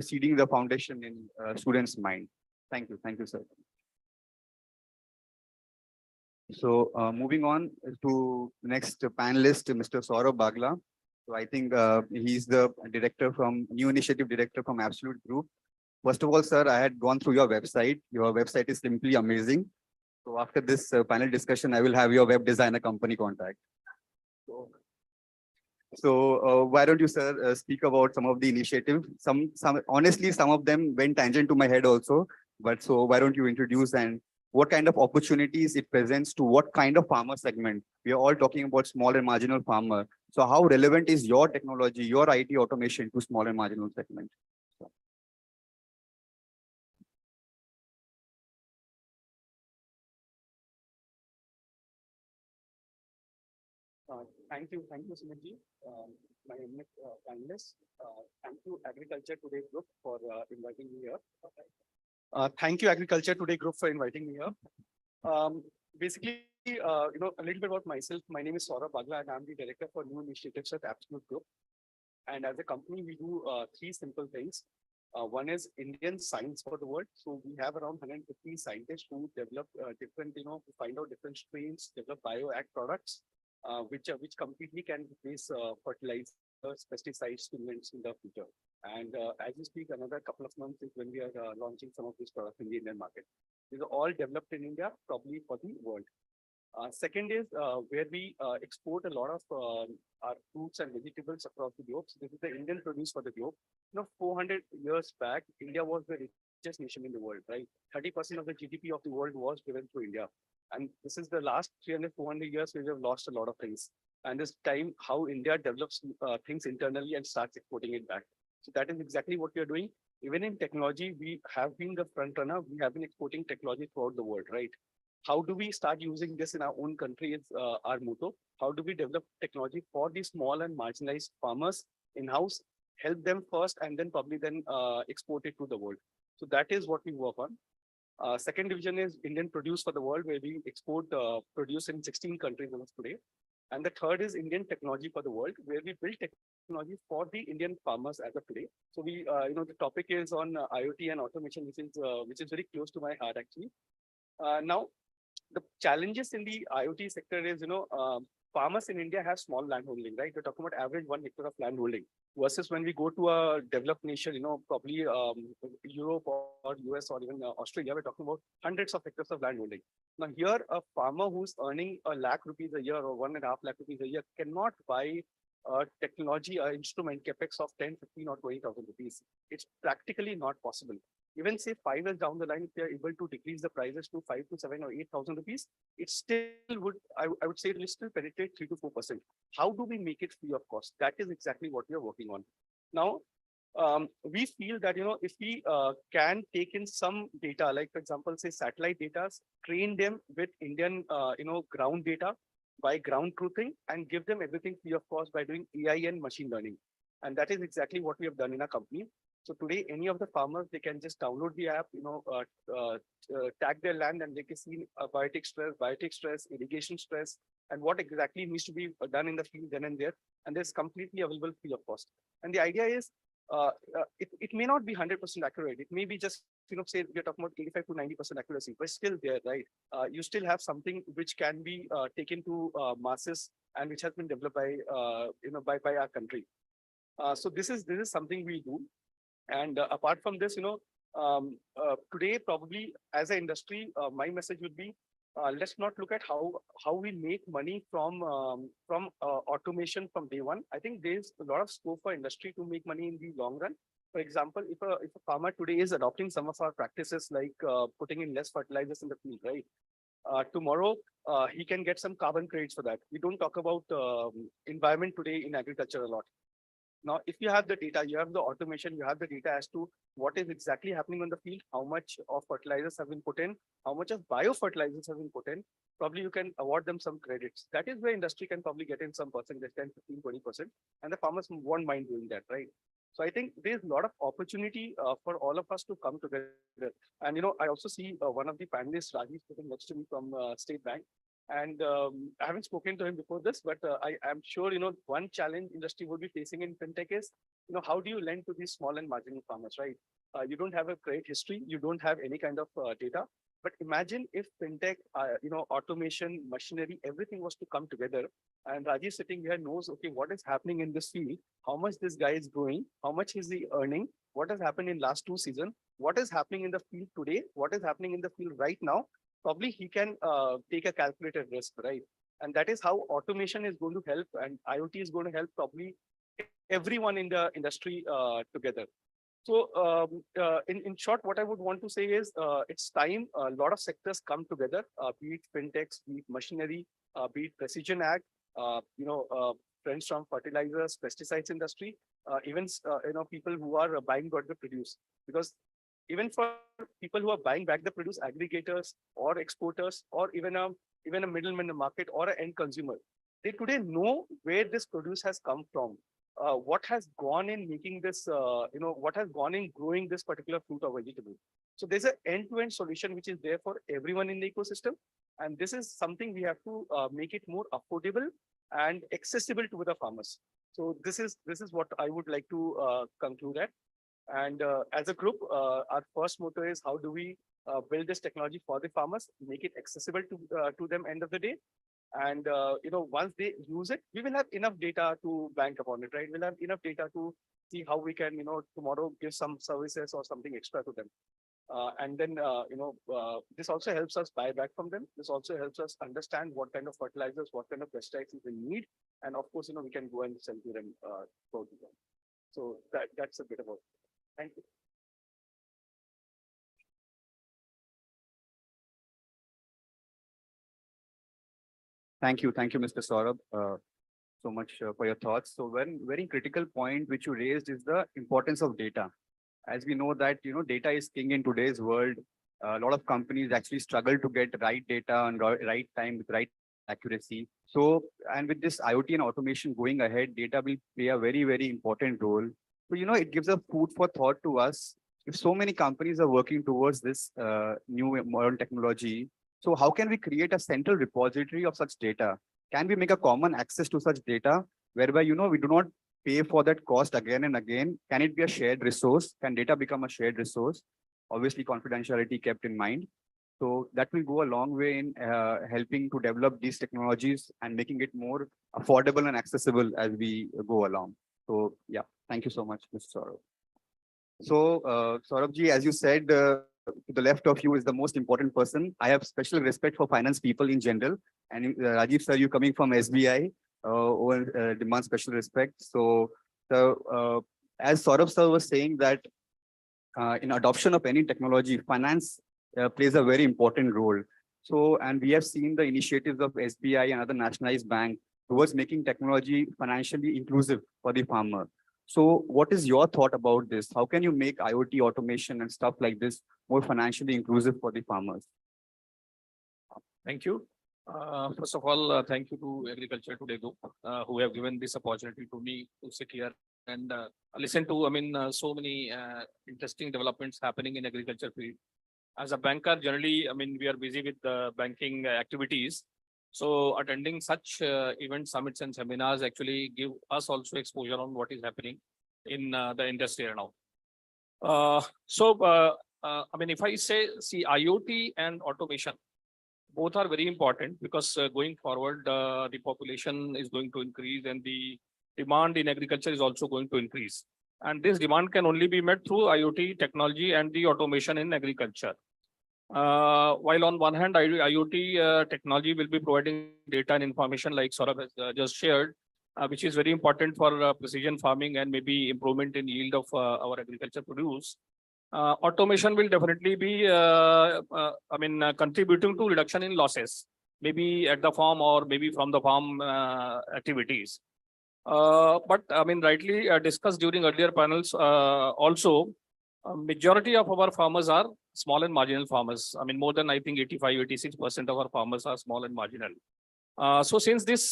seeding the foundation in students' mind. Thank you. Thank you, sir. So moving on to next panelist, Mr. Saurabh Bagla. So I think he's the new initiative director from Absolute Group. First of all, sir, I had gone through your website. Your website is simply amazing. So after this panel discussion, I will have your web designer company contact. So why don't you, sir, speak about some of the initiatives? Honestly, some of them went tangent to my head also. But so why don't you introduce and what kind of opportunities it presents to what kind of farmer segment? We are all talking about small and marginal farmer. So how relevant is your technology, your IT automation to small and marginal segment? Thank you, Sumit-ji. My panelists. Thank you, Agriculture Today Group, for inviting me here. Thank you, Agriculture Today Group, for inviting me here. Basically, a little bit about myself. My name is Saurabh Bagla, and I'm the director for new initiatives at Absolute Group. And as a company, we do 3 simple things. One is Indian science for the world. So we have around 150 scientists who develop different, find out different strains, develop bioag products, which completely can replace fertilizers, pesticides, stimulants in the future. And as we speak, another couple of months is when we are launching some of these products in the Indian market. These are all developed in India, probably for the world. Second is where we export a lot of our fruits and vegetables across the globe. So this is the Indian produce for the globe. 400 years back, India was the richest nation in the world, right? 30% of the GDP of the world was driven through India. And this is the last 300, 400 years where we have lost a lot of things. And this time, how India develops things internally and starts exporting it back. So that is exactly what we are doing. Even in technology, we have been the front runner. We have been exporting technology throughout the world, right? How do we start using this in our own country is our motto. How do we develop technology for the small and marginalized farmers in-house, help them first, and then probably then export it to the world. So that is what we work on. Second division is Indian produce for the world, where we export produce in 16 countries as of today. And the third is Indian technology for the world, where we build technology for the Indian farmers as of today. So we, the topic is on IoT and automation, which is very close to my heart actually. Now, the challenges in the IoT sector is, farmers in India have small land holding, right? We're talking about average 1 hectare of land holding versus when we go to a developed nation, probably Europe or US or even Australia, we're talking about hundreds of hectares of land holding. Now here, a farmer who's earning a lakh rupees a year or 1.5 lakh rupees a year cannot buy technology, instrument capex of 10, 15 or 20,000 rupees. It's practically not possible. Even say 5 years down the line, if they are able to decrease the prices to 5 to 7 or 8,000 rupees, it still would, I would say it will still penetrate 3 to 4%. How do we make it free of cost? That is exactly what we are working on. Now, we feel that, if we can take in some data, like for example, say satellite data, train them with Indian, ground data by ground truthing and give them everything free of cost by doing AI and machine learning. And that is exactly what we have done in our company. So today, any of the farmers, they can just download the app, tag their land and they can see biotic stress, irrigation stress, and what exactly needs to be done in the field then and there. And it's completely available free of cost. And the idea is, it may not be 100% accurate. It may be just, say we're talking about 85 to 90% accuracy, but still there, right? You still have something which can be taken to masses and which has been developed by, by our country. So this is something we do. And apart from this, today probably as an industry, my message would be, let's not look at how we make money from automation from day one. I think there's a lot of scope for industry to make money in the long run. For example, if a farmer today is adopting some of our practices like putting in less fertilizers in the field, right? Tomorrow, he can get some carbon credits for that. We don't talk about environment today in agriculture a lot. Now, if you have the data, you have the automation, you have the data as to what is exactly happening on the field, how much of fertilizers have been put in, how much of biofertilizers have been put in, probably you can award them some credits. That is where industry can probably get in some percentage, 10, 15, 20%, and the farmers won't mind doing that, right? So I think there's a lot of opportunity for all of us to come together. And, I also see one of the panelists, Rajiv, sitting next to me from State Bank. And I haven't spoken to him before this, but I am sure, one challenge industry will be facing in fintech is, how do you lend to these small and marginal farmers, right? You don't have a credit history, you don't have any kind of data. But imagine if fintech, automation, machinery, everything was to come together. And Rajiv sitting here knows, okay, what is happening in this field, how much this guy is growing, how much is he earning, what has happened in last 2 seasons, what is happening in the field today, what is happening in the field right now. Probably he can take a calculated risk, right? And that is how automation is going to help, and IoT is going to help probably everyone in the industry together. So in short, what I would want to say is it's time a lot of sectors come together, be it fintechs, be it machinery, be it precision ag, friends from fertilizers, pesticides industry, even people who are buying what they produce. Because even for people who are buying back the produce, aggregators or exporters, or even a middleman in the market or an end consumer, they today know where this produce has come from, what has gone in making this, what has gone in growing this particular fruit or vegetable. So there's an end-to-end solution which is there for everyone in the ecosystem. And this is something we have to make it more affordable and accessible to the farmers. So this is what I would like to conclude at. And as a group, our first motto is how do we build this technology for the farmers, make it accessible to them end of the day. And, once they use it, we will have enough data to bank upon it, right? We'll have enough data to see how we can, tomorrow give some services or something extra to them. And then, this also helps us buy back from them. This also helps us understand what kind of fertilizers, what kind of pesticides we need. And of course, we can go and sell to them, go to them. So that's a bit about it. Thank you. Thank you, Mr. Saurabh, so much for your thoughts. So one very critical point which you raised is the importance of data. As we know that, data is king in today's world. A lot of companies actually struggle to get right data on right time with right accuracy. So, and with this IoT and automation going ahead, data will play a very, very important role. So, it gives a food for thought to us. If so many companies are working towards this new modern technology, so how can we create a central repository of such data? Can we make a common access to such data whereby, we do not pay for that cost again and again? Can it be a shared resource? Can data become a shared resource? Obviously, confidentiality kept in mind. So that will go a long way in helping to develop these technologies and making it more affordable and accessible as we go along. So yeah, thank you so much, Mr. Saurabh. So Saurabh ji, as you said, to the left of you is the most important person. I have special respect for finance people in general. And Rajiv sir, you coming from SBI, demand special respect. So as Saurabh sir was saying that in adoption of any technology, finance plays a very important role. So, and we have seen the initiatives of SBI and other nationalized banks towards making technology financially inclusive for the farmer. So what is your thought about this? How can you make IoT automation and stuff like this more financially inclusive for the farmers? Thank you. First of all, thank you to Agriculture Today Group, who have given this opportunity to me to sit here and listen to, so many interesting developments happening in agriculture field. As a banker, generally, we are busy with the banking activities. So attending such events, summits and seminars actually give us also exposure on what is happening in the industry now. If I say, see, IoT and automation, both are very important because going forward, the population is going to increase and the demand in agriculture is also going to increase. And this demand can only be met through IoT technology and the automation in agriculture. While on one hand, IoT technology will be providing data and information like Saurabh has just shared, which is very important for precision farming and maybe improvement in yield of our agriculture produce. Automation will definitely be, contributing to reduction in losses, maybe at the farm or maybe from the farm activities. But rightly discussed during earlier panels also, majority of our farmers are small and marginal farmers. More than I think 85–86% of our farmers are small and marginal. So since this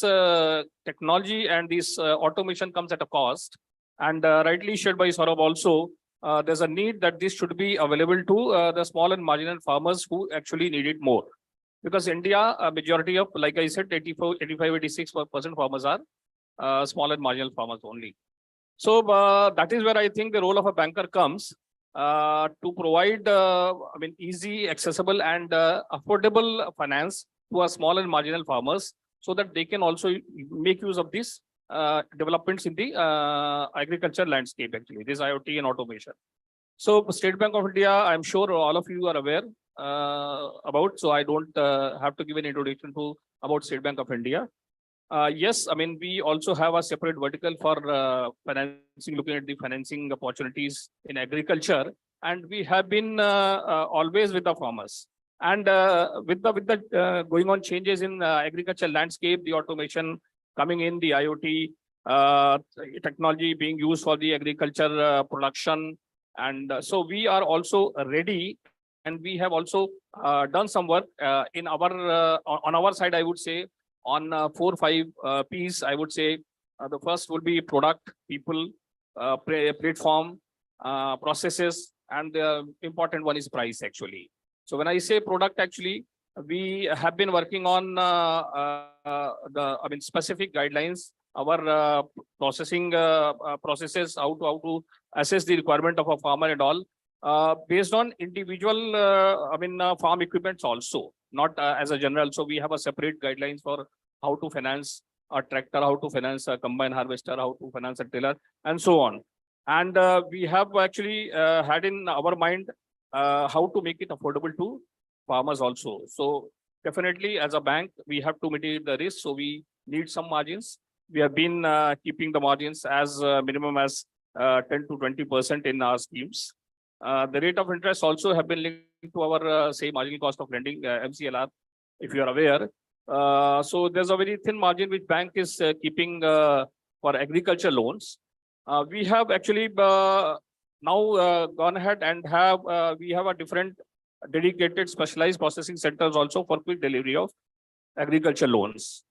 technology and this automation comes at a cost, and rightly shared by Saurabh also, there's a need that this should be available to the small and marginal farmers who actually need it more. Because India, a majority of, like I said, 85–86% farmers are small and marginal farmers only. So that is where I think the role of a banker comes to provide, easy, accessible and affordable finance to our small and marginal farmers so that they can also make use of these developments in the agriculture landscape, actually, this IoT and automation. So State Bank of India, I'm sure all of you are aware about, so I don't have to give an introduction to about State Bank of India. Yes, we also have a separate vertical for financing, looking at the financing opportunities in agriculture, and we have been always with the farmers. And with the going on changes in agriculture landscape, the automation coming in, the IoT technology being used for the agriculture production, and so we are also ready, and we have also done some work in our on our side, I would say, on 4 or 5 P's. I would say the first will be product, people, platform, processes, and the important one is price, actually. So when I say product, actually, we have been working on specific guidelines, our processing processes, how to assess the requirement of a farmer and all, based on individual farm equipments also, not as a general. So we have a separate guidelines for how to finance a tractor, how to finance a combine harvester, how to finance a tiller, and so on. And we have actually had in our mind how to make it affordable to farmers also. So definitely as a bank, we have to mitigate the risk. So we need some margins. We have been keeping the margins as minimum as 10 to 20% in our schemes. The rate of interest also have been linked to our say marginal cost of lending, MCLR, if you are aware. So there's a very thin margin which bank is keeping for agriculture loans. We have actually now gone ahead and have we have a different dedicated specialized processing centers also for quick delivery of agriculture loans.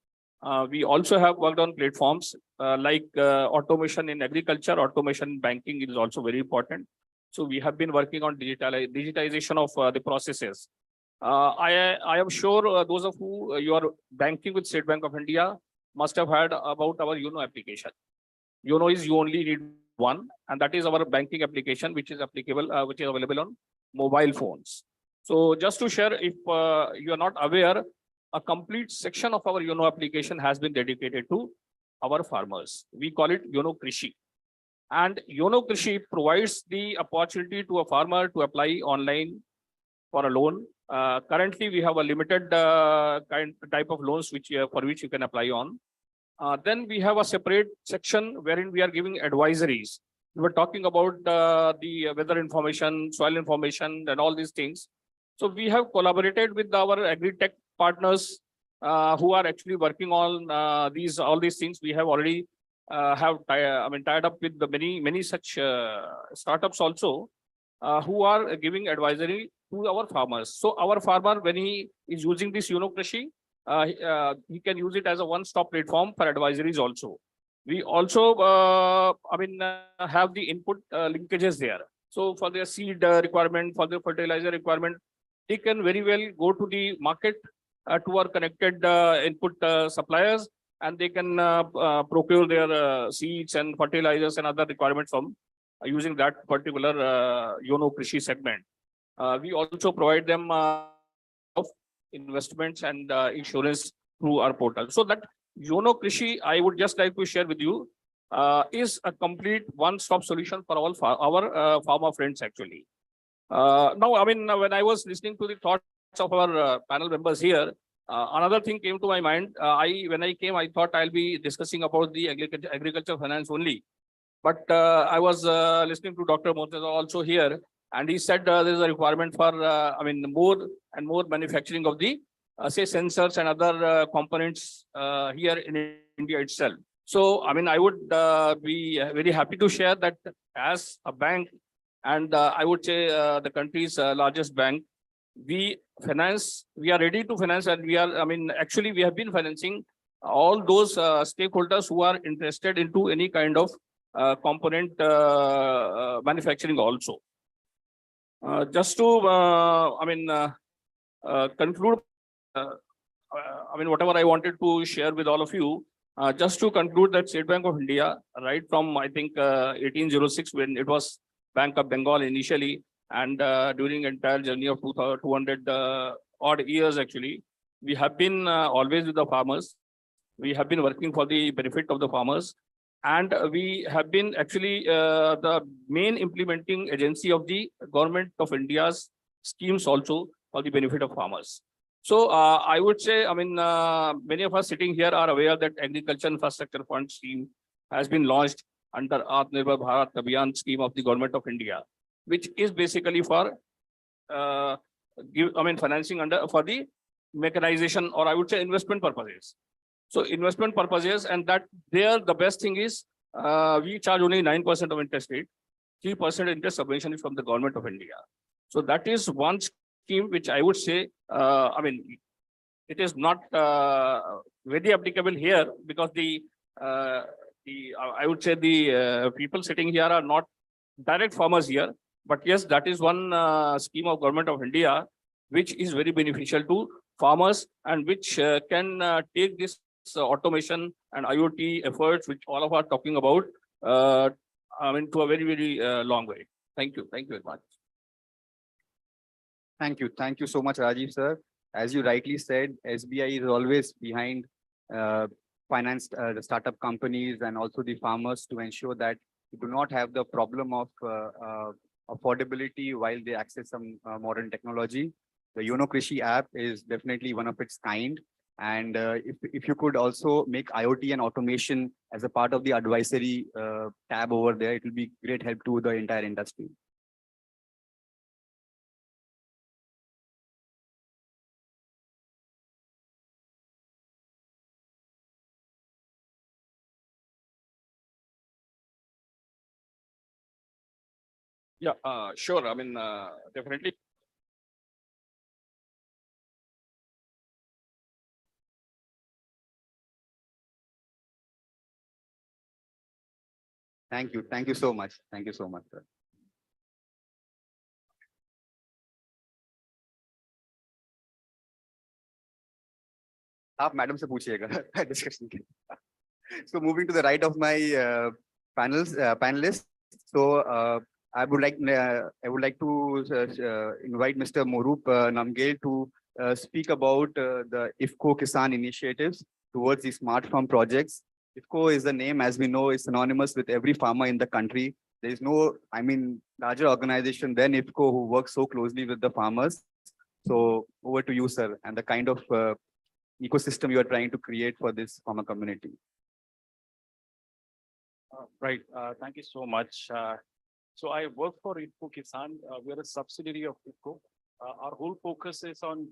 We also have worked on platforms like automation in agriculture, automation in banking is also very important. So we have been working on digitization of the processes. I am sure those of who you are banking with State Bank of India must have heard about our YONO application. YONO is you only need one, and that is our banking application, which is applicable, which is available on mobile phones. So just to share, if you are not aware, a complete section of our YONO application has been dedicated to our farmers. We call it YONO Krishi. And YONO Krishi provides the opportunity to a farmer to apply online for a loan. Currently, we have a limited type of loans which for which you can apply on. Then we have a separate section wherein we are giving advisories. We were talking about the weather information, soil information, and all these things. So we have collaborated with our agri-tech partners who are actually working on all these things. We have already tied up with the many such startups also who are giving advisory to our farmers. So our farmer, when he is using this YONO Krishi, he can use it as a one-stop platform for advisories also. We also, have the input linkages there. So for their seed requirement, for their fertilizer requirement, they can very well go to the market to our connected input suppliers, and they can procure their seeds and fertilizers and other requirements from using that particular YONO Krishi segment. We also provide them of investments and insurance through our portal. So that YONO Krishi, I would just like to share with you, is a complete one-stop solution for all our farmer friends actually. Now, when I was listening to the thoughts of our panel members here, another thing came to my mind. When I came, I thought I'll be discussing about the agriculture finance only. But I was listening to Dr. Murtaza also here, and he said there is a requirement for more and more manufacturing of the say sensors and other components here in India itself. So I would be very happy to share that as a bank, and I would say the country's largest bank, we are ready to finance, and we are actually we have been financing all those stakeholders who are interested into any kind of component manufacturing also. Just to conclude, whatever I wanted to share with all of you, just to conclude that State Bank of India, right from I think 1806, when it was Bank of Bengal initially, and during entire journey of 200 odd years actually, we have been always with the farmers. We have been working for the benefit of the farmers, and we have been actually the main implementing agency of the Government of India's schemes also for the benefit of farmers. So I would say, many of us sitting here are aware that Agriculture Infrastructure Fund scheme has been launched under Atmanirbhar Bharat Abhiyan scheme of the Government of India, which is basically for financing for the mechanization, or I would say investment purposes. So investment purposes, and that there the best thing is we charge only 9% of interest rate, 3% interest subvention is from the Government of India. So that is one scheme which I would say, it is not very applicable here, because I would say the people sitting here are not direct farmers here. But yes, that is one scheme of Government of India which is very beneficial to farmers, and which can take this automation and IoT efforts, which all of us are talking about, to a very, very long way. Thank you. Thank you very much. Thank you. Thank you so much, Rajiv, sir. As you rightly said, SBI is always behind finance the startup companies and also the farmers to ensure that we do not have the problem of affordability while they access some modern technology. The Yono Krishi app is definitely one of its kind. And if you could also make IoT and automation as a part of the advisory tab over there, it will be great help to the entire industry. Yeah, sure. I mean, definitely. Thank you. Thank you so much. Thank you so much, sir. आप madam से पूछिएगा discussion के. So moving to the right of my panelists. So I would like to invite Mr. Morup Namgale to speak about the IFCO Kisan initiatives towards the smart farm projects. IFCO is the name, as we know, is synonymous with every farmer in the country. There is no, I mean, larger organization than IFCO who works so closely with the farmers. So over to you, sir, and the kind of ecosystem you are trying to create for this farmer community. Right. Thank you so much. So I work for IFCO Kisan. We are a subsidiary of IFCO. Our whole focus is on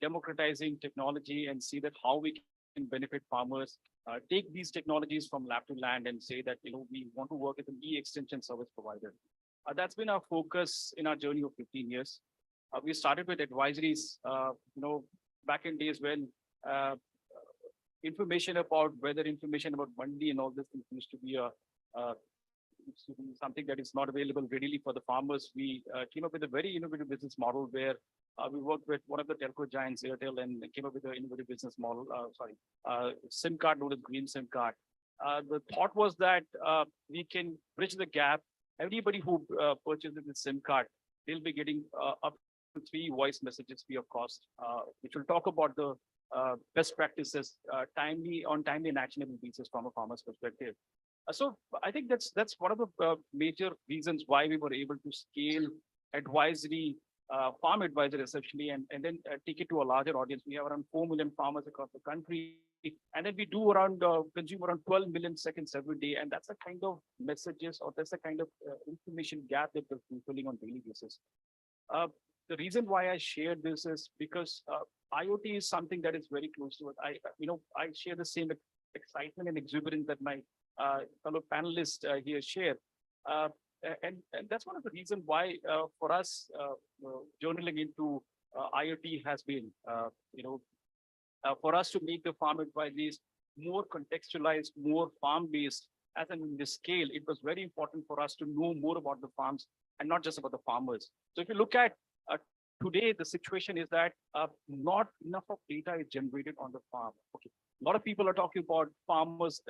democratizing technology and see that how we can benefit farmers. Take these technologies from lab to land and say that, we want to work as an e-extension service provider. That's been our focus in our journey of 15 years. We started with advisories, back in days when information about weather, information about mandi and all this things used to be something that is not available readily for the farmers. We came up with a very innovative business model where we worked with one of the telco giants, Airtel, and came up with an innovative business model. SIM card known as green SIM card. The thought was that we can bridge the gap. Everybody who purchases the SIM card, they'll be getting up to 3 voice messages free of cost, which will talk about the best practices, timely and actionable basis from a farmer's perspective. So I think that's one of the major reasons why we were able to scale advisory, farm advisory essentially, and then take it to a larger audience. We have around 4 million farmers across the country, and then we do around consume around 12 million seconds every day, and that's the kind of messages or that's the kind of information gap that we're fulfilling on daily basis. The reason why I shared this is because IoT is something that is very close to it. I share the same excitement and exuberance that my fellow panelists here share. And that's one of the reasons why for us, journaling into IoT has been, for us to make the farm advisories more contextualized, more farm-based, as in the scale, it was very important for us to know more about the farms and not just about the farmers. So if you look at today, the situation is that not enough of data is generated on the farm. Okay, a lot of people are talking about farmers,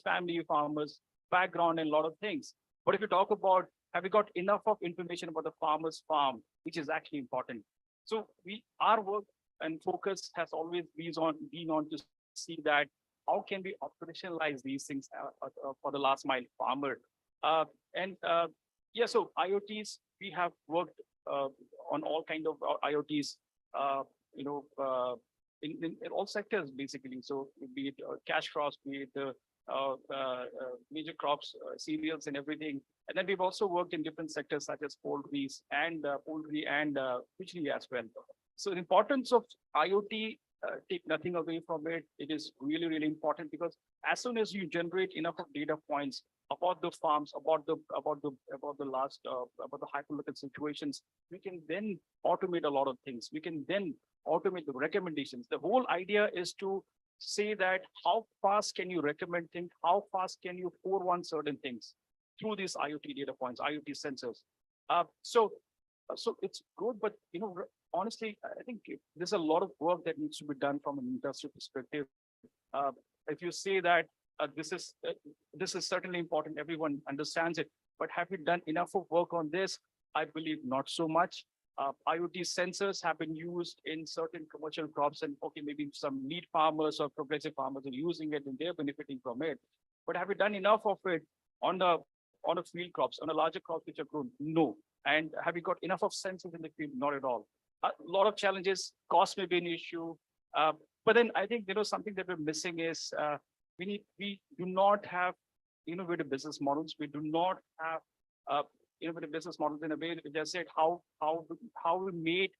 family, farmers, background, and a lot of things. But if you talk about, have we got enough of information about the farmer's farm, which is actually important. So our work and focus has always been on to see that how can we operationalize these things for the last mile farmer. So IoTs, we have worked on all kind of IoTs, in all sectors basically. So be it cash crops, be it major crops, cereals and everything. And then we've also worked in different sectors such as poultry and fishery as well. So the importance of IoT, take nothing away from it. It is really, really important because as soon as you generate enough of data points about the farms, about the hyperlocal situations, we can then automate a lot of things. We can then automate the recommendations. The whole idea is to say that how fast can you recommend things? How fast can you forewarn certain things through these IoT data points, IoT sensors? So it's good, but honestly, I think there's a lot of work that needs to be done from an industry perspective. If you say that this is certainly important, everyone understands it, but have we done enough of work on this? I believe not so much. IoT sensors have been used in certain commercial crops, and okay, maybe some lead farmers or progressive farmers are using it and they're benefiting from it. But have we done enough of it on the on a field crops, on a larger crops which are grown? No. And have we got enough of sensors in the field? Not at all. A lot of challenges, cost may be an issue. But then I think, something that we're missing is we do not have innovative business models. We do not have innovative business models in a way that just said how we made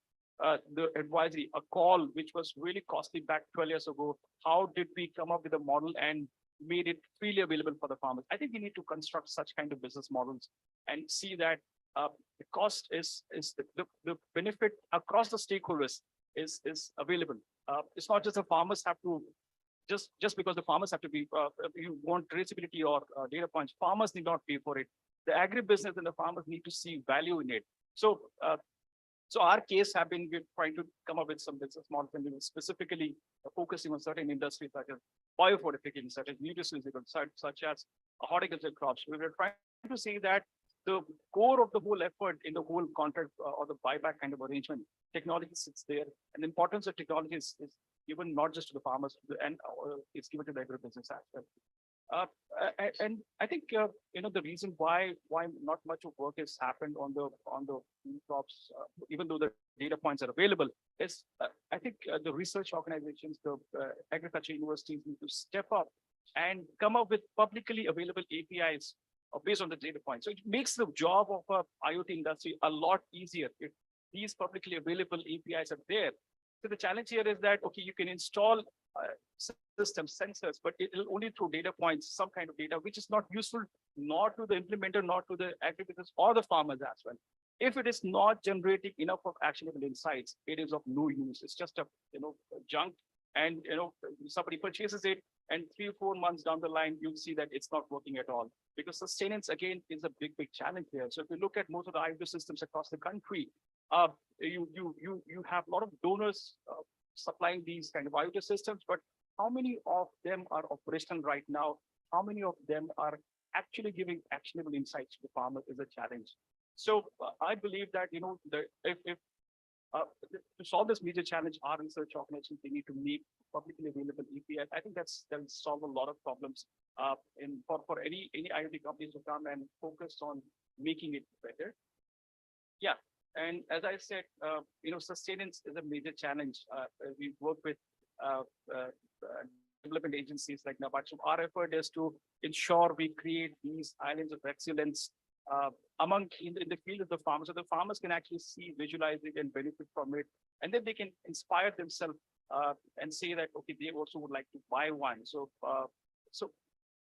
the advisory, a call which was really costly back 12 years ago. How did we come up with a model and made it freely available for the farmers? I think we need to construct such kind of business models and see that the cost is the benefit across the stakeholders is available. It's not just the farmers have to just because the farmers have to be you want traceability or data points. Farmers need not pay for it. The agribusiness and the farmers need to see value in it. So our case have been we're trying to come up with some business models and we were specifically focusing on certain industries such as biofortification, such as nutraceuticals, such as horticulture crops. We were trying to say that the core of the whole effort in the whole contract or the buyback kind of arrangement, technology sits there, and the importance of technology is given not just to the farmers and it's given to the agribusiness as well. And I think the reason why not much of work has happened on the crops, even though the data points are available, is I think the research organizations, the agriculture universities need to step up and come up with publicly available APIs based on the data points. So it makes the job of a IoT industry a lot easier if these publicly available APIs are there. So the challenge here is that, okay, you can install systems, sensors, but it will only through data points, some kind of data, which is not useful, not to the implementer, not to the agribusiness or the farmers as well. If it is not generating enough of actionable insights, it is of no use. It's just a junk, and somebody purchases it, and 3 or 4 months down the line, you'll see that it's not working at all. Because sustenance again is a big challenge here. So if you look at most of the IoT systems across the country, you have a lot of donors supplying these kind of IoT systems, but how many of them are operational right now? How many of them are actually giving actionable insights to the farmer is a challenge. So I believe that if to solve this major challenge, our research organizations, they need to make publicly available APIs. I think that will solve a lot of problems for any IoT companies to come and focus on making it better. Yeah. And as I said, sustenance is a major challenge. We work with development agencies like NABARD. So our effort is to ensure we create these islands of excellence in the field of the farmers, so the farmers can actually see, visualize it, and benefit from it, and then they can inspire themselves and say that okay, they also would like to buy one. So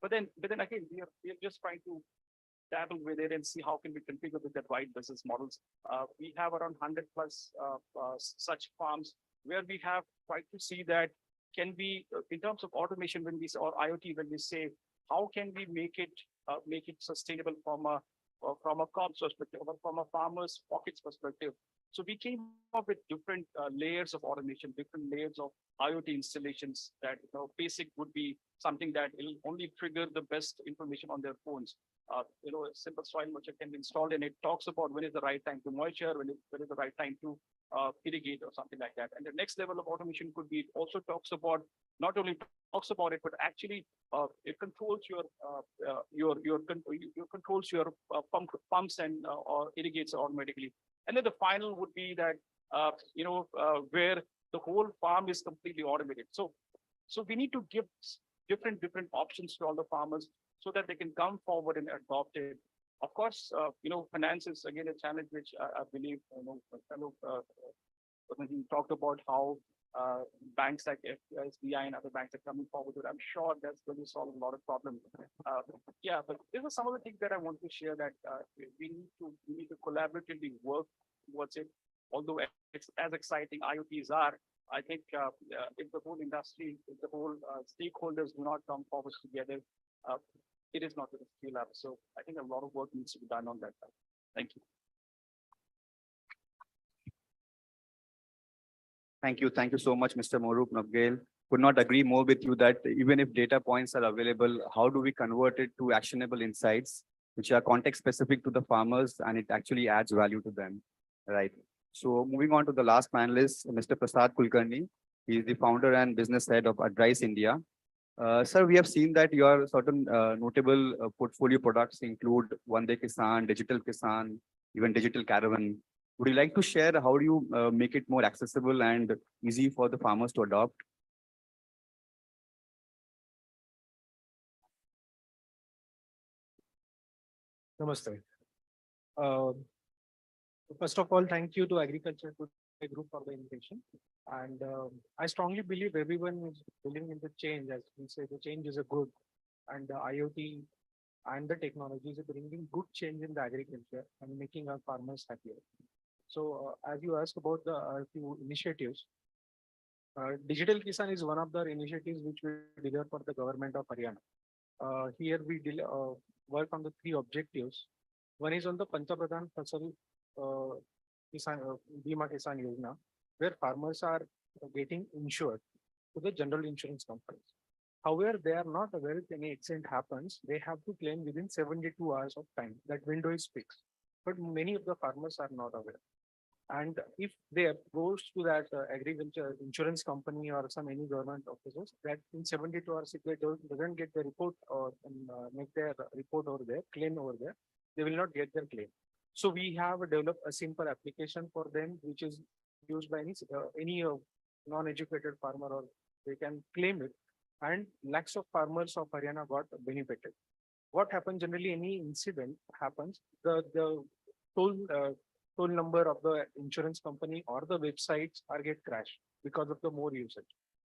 but then again, we are just trying to dabble with it and see how can we configure with the right business models. We have around 100 plus such farms where we have tried to see that can we, in terms of automation, when we say, or IoT, when we say, how can we make it sustainable from a crop's perspective or from a farmer's pockets perspective. So we came up with different layers of automation, different layers of IoT installations that basic would be something that will only trigger the best information on their phones. A simple soil moisture can be installed, and it talks about when is the right time to moisture, when is the right time to irrigate or something like that. And the next level of automation could be, it also talks about, not only talks about it, but actually it controls controls your pumps and or irrigates automatically. And then the final would be that where the whole farm is completely automated. So we need to give different options to all the farmers so that they can come forward and adopt it. Of course, finance is again a challenge, which I believe he talked about how banks like SBI and other banks are coming forward with. I'm sure that's going to solve a lot of problems. Yeah, but these are some of the things that I want to share, that we need to collaboratively work towards it. Although it's as exciting IoTs are, I think if the whole industry, if the whole stakeholders do not come forward together, it is not going to scale up. So I think a lot of work needs to be done on that. Thank you. Thank you. Thank you so much, Mr. Morup Navgale. Could not agree more with you that even if data points are available, how do we convert it to actionable insights, which are context specific to the farmers, and it actually adds value to them, right? So moving on to the last panelist, Mr. Prasad Kulkarni. He is the founder and business head of Adrice India. Sir, we have seen that your certain notable portfolio products include Vande Kisan, Digital Kisan, even Digital Caravan. Would you like to share how do you make it more accessible and easy for the farmers to adopt? Namaste. Uh, First of all, thank you to Agriculture Today Group for the invitation. And I strongly believe everyone is believing in the change. As we say, the change is a good. And the IoT and the technologies are bringing good change in the agriculture and making our farmers happier. So as you asked about the few initiatives, Digital Kisan is one of the initiatives which we deliver for the government of Haryana. Here we work on the three objectives. One is on the Panchapradhan Fasal Kisan Bima Kisan Yojana, where farmers are getting insured to the general insurance companies. However, they are not aware if any accident happens, they have to claim within 72 hours of time. That window is fixed. But many of the farmers are not aware. And if they approach to that agriculture insurance company or any government officers, that in 72 hours, if they doesn't get the report or make their report over there, claim over there, they will not get their claim. So we have developed a simple application for them, which is used by any non-educated farmer, or they can claim it. And lakhs of farmers of Haryana got benefited. What happens generally, any incident happens, the toll number of the insurance company or the websites are get crashed because of the more usage.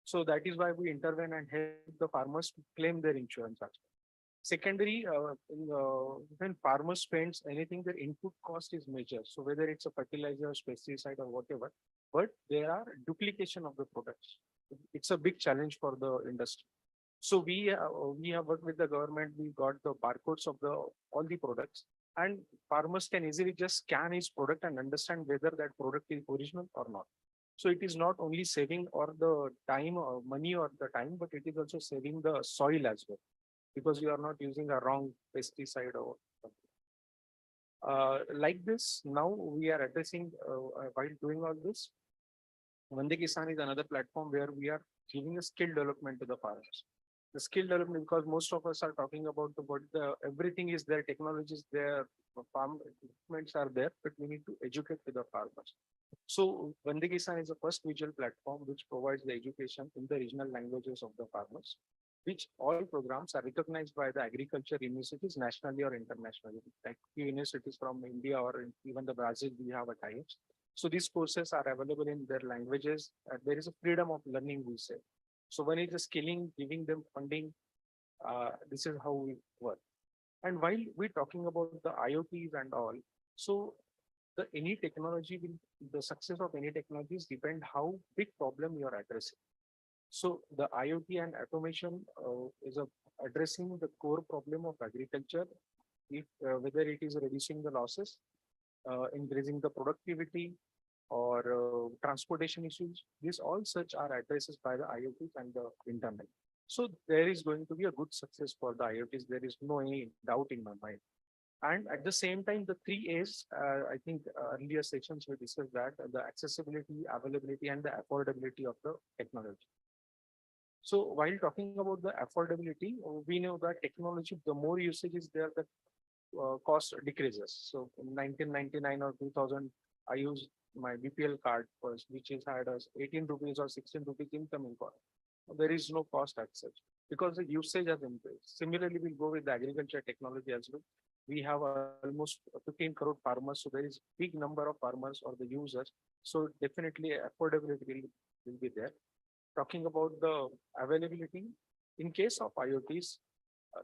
So that is why we intervene and help the farmers to claim their insurance. Secondary, when farmers spends anything, their input cost is major. So whether it's a fertilizer, pesticide, or whatever, but there are duplication of the products. It's a big challenge for the industry. So we have worked with the government. We got the barcodes of all the products, and farmers can easily just scan his product and understand whether that product is original or not. So it is not only saving or the time or money or the time, but it is also saving the soil as well, because you are not using a wrong pesticide or something. Like this, now we are addressing while doing all this. Vande Kisan is another platform where we are giving a skill development to the farmers. The skill development, because most of us are talking about everything is there, technology is there, farm equipments are there, but we need to educate to the farmers. So Vande Kisan is the first visual platform which provides the education in the regional languages of the farmers, which all programs are recognized by the agriculture universities nationally or internationally. Like few universities from India or even the Brazil, we have a tie-ups. So these courses are available in their languages. There is a freedom of learning, we say. So when it's a skilling, giving them funding, this is how we work. And while we're talking about the IoTs and all, so any technology the success of any technologies depend how big problem you are addressing. So the IoT and automation is addressing the core problem of agriculture, if whether it is reducing the losses, increasing the productivity, or transportation issues. These all such are addresses by the IoTs and the internet. So there is going to be a good success for the IoTs. There is no any doubt in my mind. And at the same time, the 3 A's, I think earlier sections we discussed that, the accessibility, availability, and the affordability of the technology. So while talking about the affordability, we know that technology, the more usage is there, the cost decreases. So in 1999 or 2000, I used my BPL card first, which is had as 18 rupees or 16 rupees incoming cost. There is no cost as such because the usage has increased. Similarly, we'll go with the agriculture technology as well. We have almost 15 crore farmers, so there is big number of farmers or the users. So definitely affordability will be there. Talking about the availability, in case of IoTs,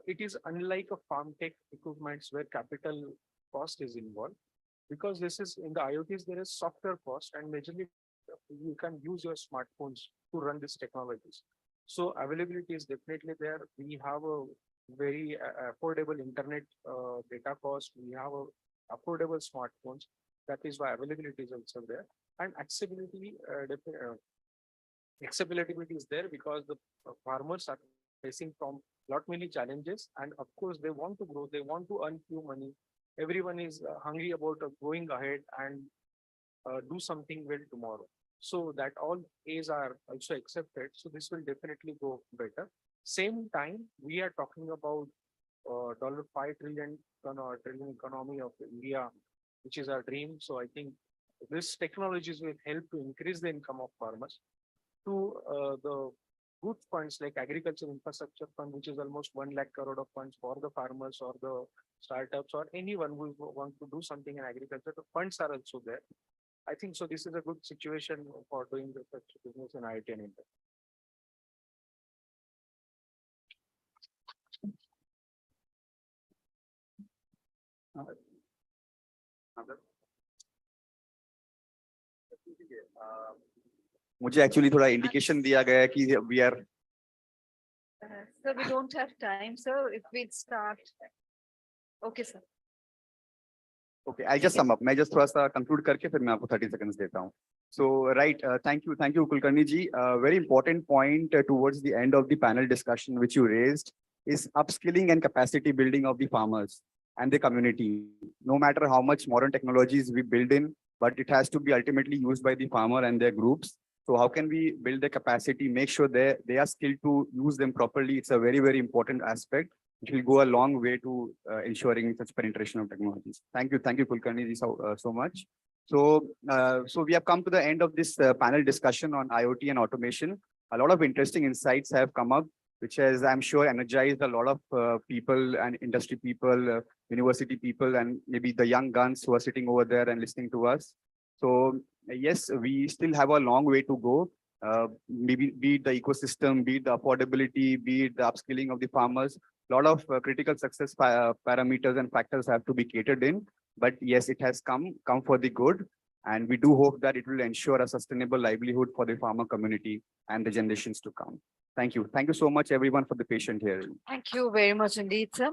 it is unlike a farm tech equipments where capital cost is involved, because this is in the IoTs, there is software cost, and majorly you can use your smartphones to run these technologies. So availability is definitely there. We have a very affordable internet data cost. We have a affordable smartphones. That is why availability is also there. And accessibility, accessibility is there because the farmers are facing from lot many challenges, and of course they want to grow, they want to earn few money. Everyone is hungry about going ahead and do something well tomorrow. So that all A's are also accepted. So this will definitely go better. Same time, we are talking about $5 trillion or trillion economy of India, which is our dream. So I think this technologies will help to increase the income of farmers to the good funds like agriculture infrastructure fund, which is almost 1 lakh crore of funds for the farmers or the startups or anyone who want to do something in agriculture. The funds are also there. I think so. This is a good situation for doing the such business in IIT and India. मुझे actually थोड़ा indication दिया गया है कि we are Sir, we don't have time, sir. If we start. Okay, sir. Okay, I'll just sum up. मैं just थोड़ा सा conclude करके फिर मैं आपको 30 seconds देता हूँ. So, right, thank you, Kulkarni ji. Very important point towards the end of the panel discussion which you raised is upskilling and capacity building of the farmers and the community. No matter how much modern technologies we build in, but it has to be ultimately used by the farmer and their groups. So how can we build the capacity, make sure they are skilled to use them properly? It's a very, very important aspect. It will go a long way to ensuring such penetration of technologies. Thank you, Kulkarni ji, so much. So, so we have come to the end of this panel discussion on IoT and automation. A lot of interesting insights have come up, which has, I'm sure, energized a lot of people and industry people, university people, and maybe the young guns who are sitting over there and listening to us. So yes, we still have a long way to go. Maybe be it the ecosystem, be it the affordability, be it the upskilling of the farmers. A lot of critical success parameters and factors have to be catered in. But yes, it has come for the good. And we do hope that it will ensure a sustainable livelihood for the farmer community and the generations to come. Thank you. Thank you so much, everyone, for the patient hearing. Thank you very much indeed, sir.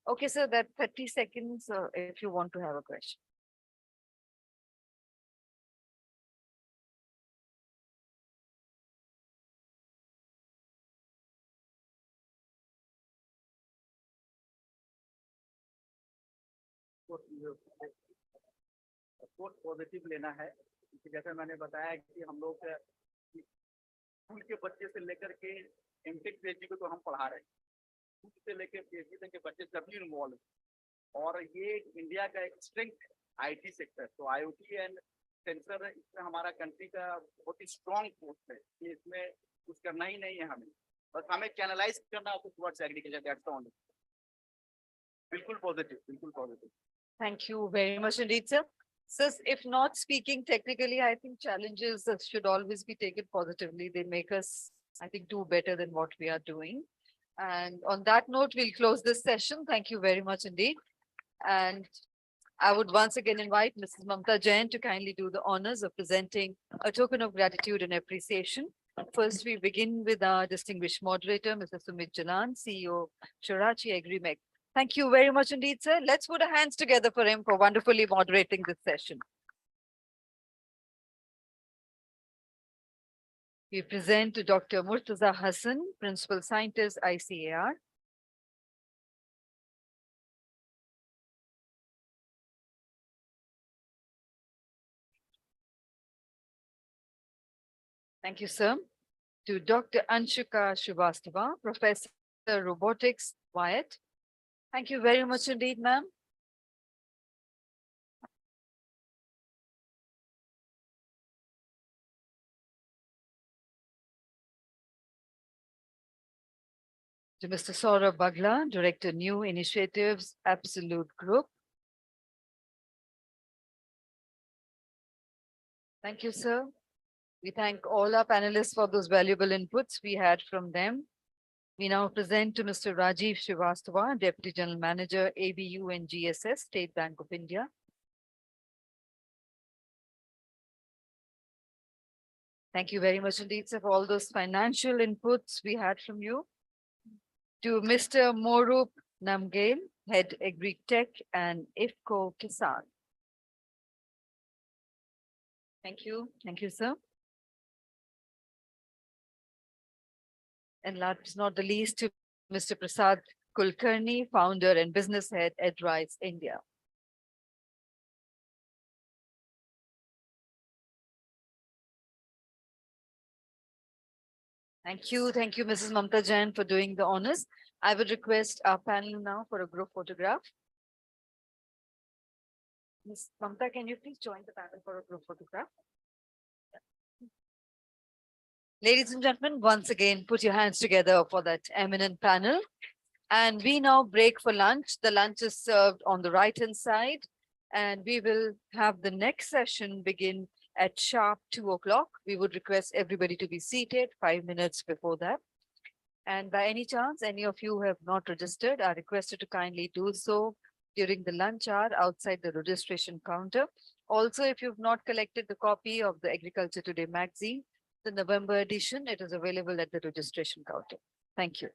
Okay, sir, that 30 seconds, if you want to have a question. Positive लेना है, जैसे मैंने बताया कि हम लोग school के बच्चे से लेकर के एमटेक पीएचडी को तो हम पढ़ा रहे हैं, स्कूल से लेकर पीएचडी तक के बच्चे सभी इन्वॉल्व हैं। और ये इंडिया का एक स्ट्रेंथ आईटी सेक्टर, तो आईओटी एंड सेंसर इसमें हमारा कंट्री का बहुत ही स्ट्रॉन्ग पोस्ट है कि इसमें कुछ करना ही नहीं है हमें, बस हमें चैनलाइज करना है towards agriculture, that's the only. बिल्कुल positive. Thank you very much indeed, sir. Sir, if not speaking technically, I think challenges should always be taken positively. They make us, I think, do better than what we are doing. And on that note, we'll close this session. Thank you very much indeed. And I would once again invite Mrs. Mamta Jain to kindly do the honors of presenting a token of gratitude and appreciation. First, we begin with our distinguished moderator, Mr. Sumit Jalan, CEO, Shirachi AgriMech. Thank you very much indeed, sir. Let's put our hands together for him for wonderfully moderating this session. We present to Dr. Murtaza Hassan, Principal Scientist, ICAR. Thank you, sir. To Dr. Anshuka Srivastava, Professor Robotics, Wyatt. Thank you very much indeed, ma'am. To Mr. Saurabh Bagla, Director, New Initiatives, Absolute Group. Thank you, sir. We thank all our panelists for those valuable inputs we had from them. We now present to Mr. Rajiv Srivastava, Deputy General Manager, ABU and GSS, State Bank of India. Thank you very much indeed, sir, for all those financial inputs we had from you. To Mr. Morup Namgale, Head Agri-Tech and IFCO Kisan. Thank you, sir. And last but not the least, to Mr. Prasad Kulkarni, Founder and Business Head, Edrise India. Thank you. Thank you, Mrs. Mamta Jain, for doing the honors. I would request our panel now for a group photograph. Ms. Mamta, can you please join the panel for a group photograph? Ladies and gentlemen, once again, put your hands together for that eminent panel. And we now break for lunch. The lunch is served on the right-hand side. And we will have the next session begin at sharp 2 o'clock. We would request everybody to be seated 5 minutes before that. And by any chance, any of you who have not registered are requested to kindly do so during the lunch hour outside the registration counter. Also, if you've not collected the copy of the Agriculture Today magazine, the November edition, it is available at the registration counter. Thank you.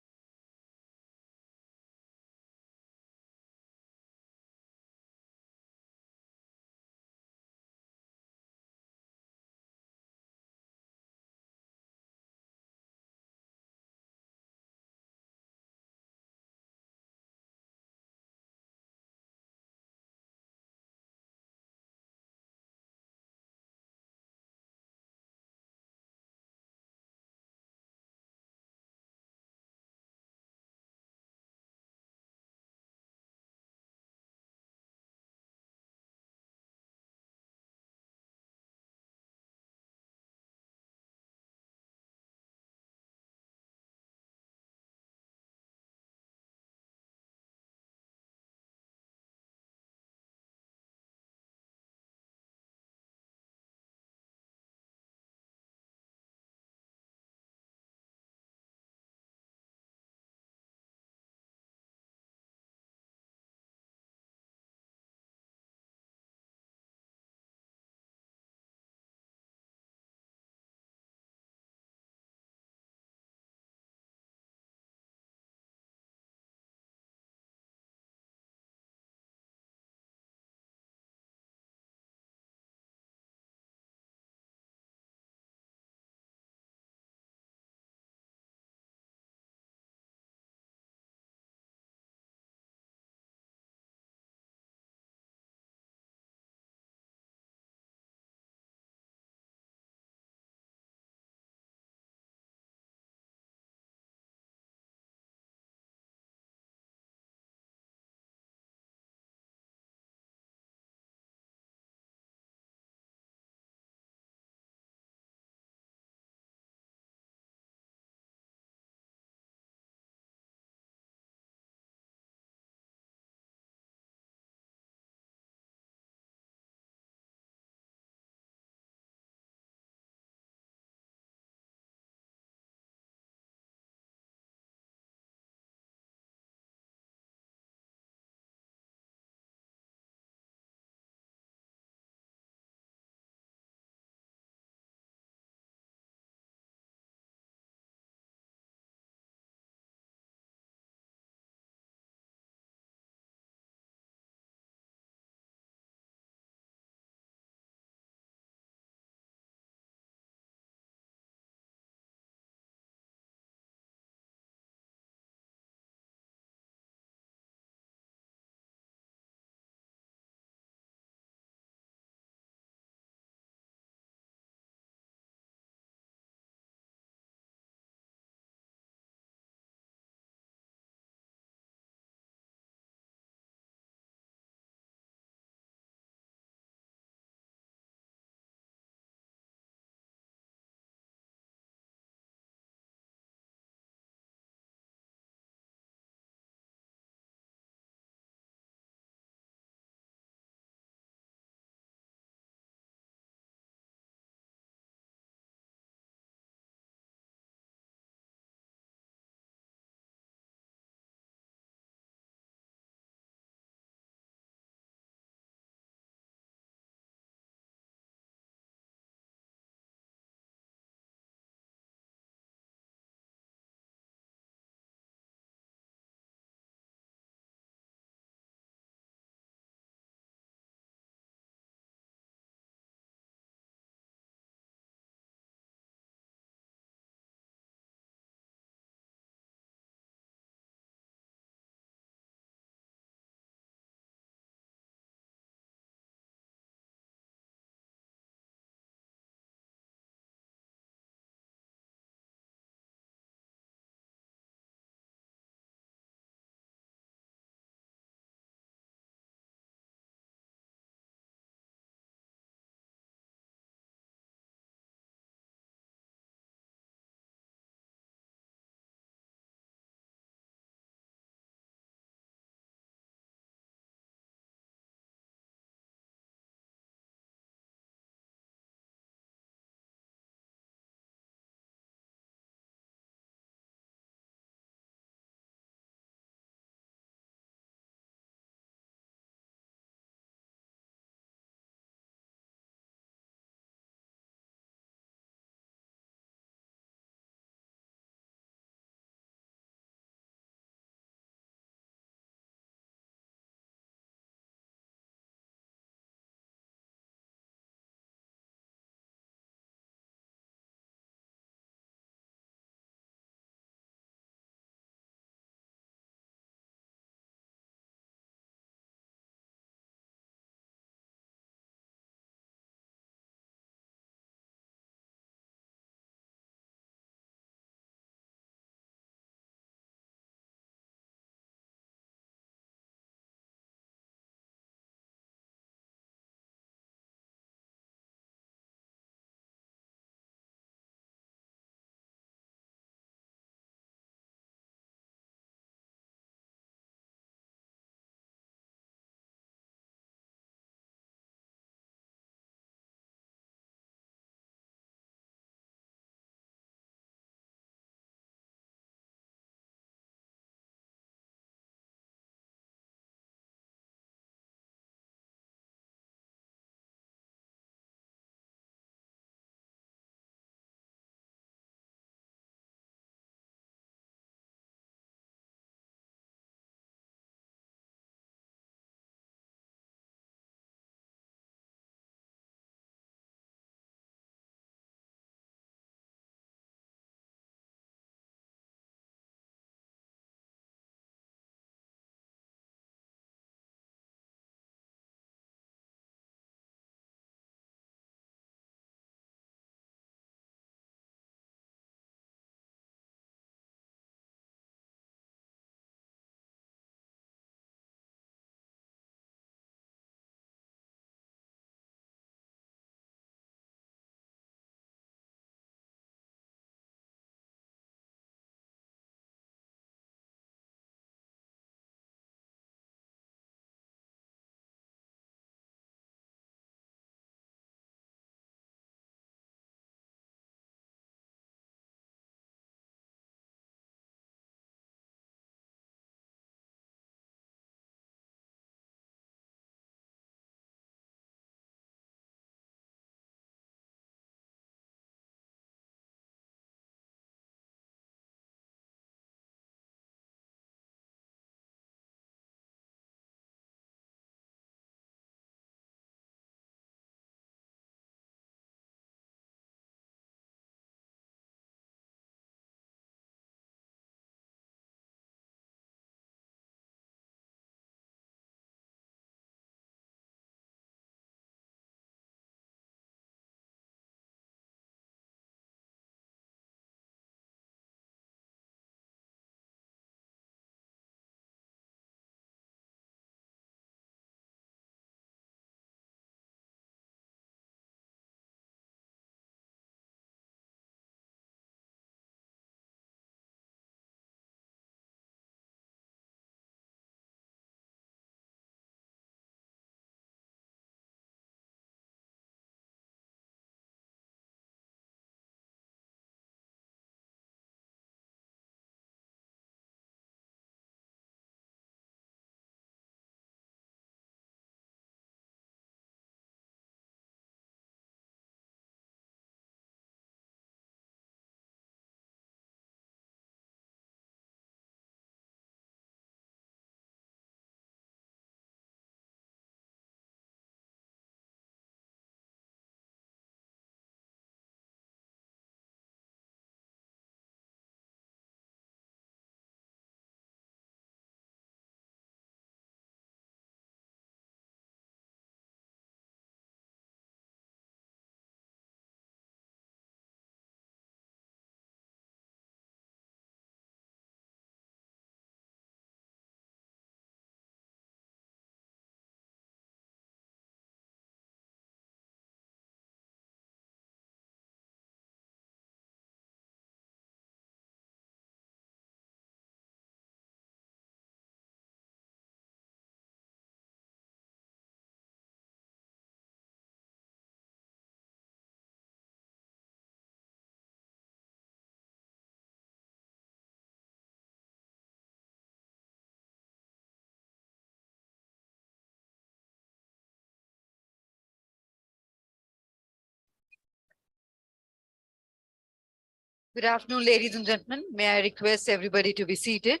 Good afternoon, ladies and gentlemen. May I request everybody to be seated?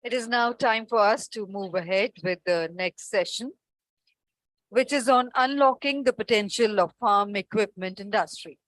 It is now time for us to move ahead with the next session, which is on unlocking the potential of farm equipment industry.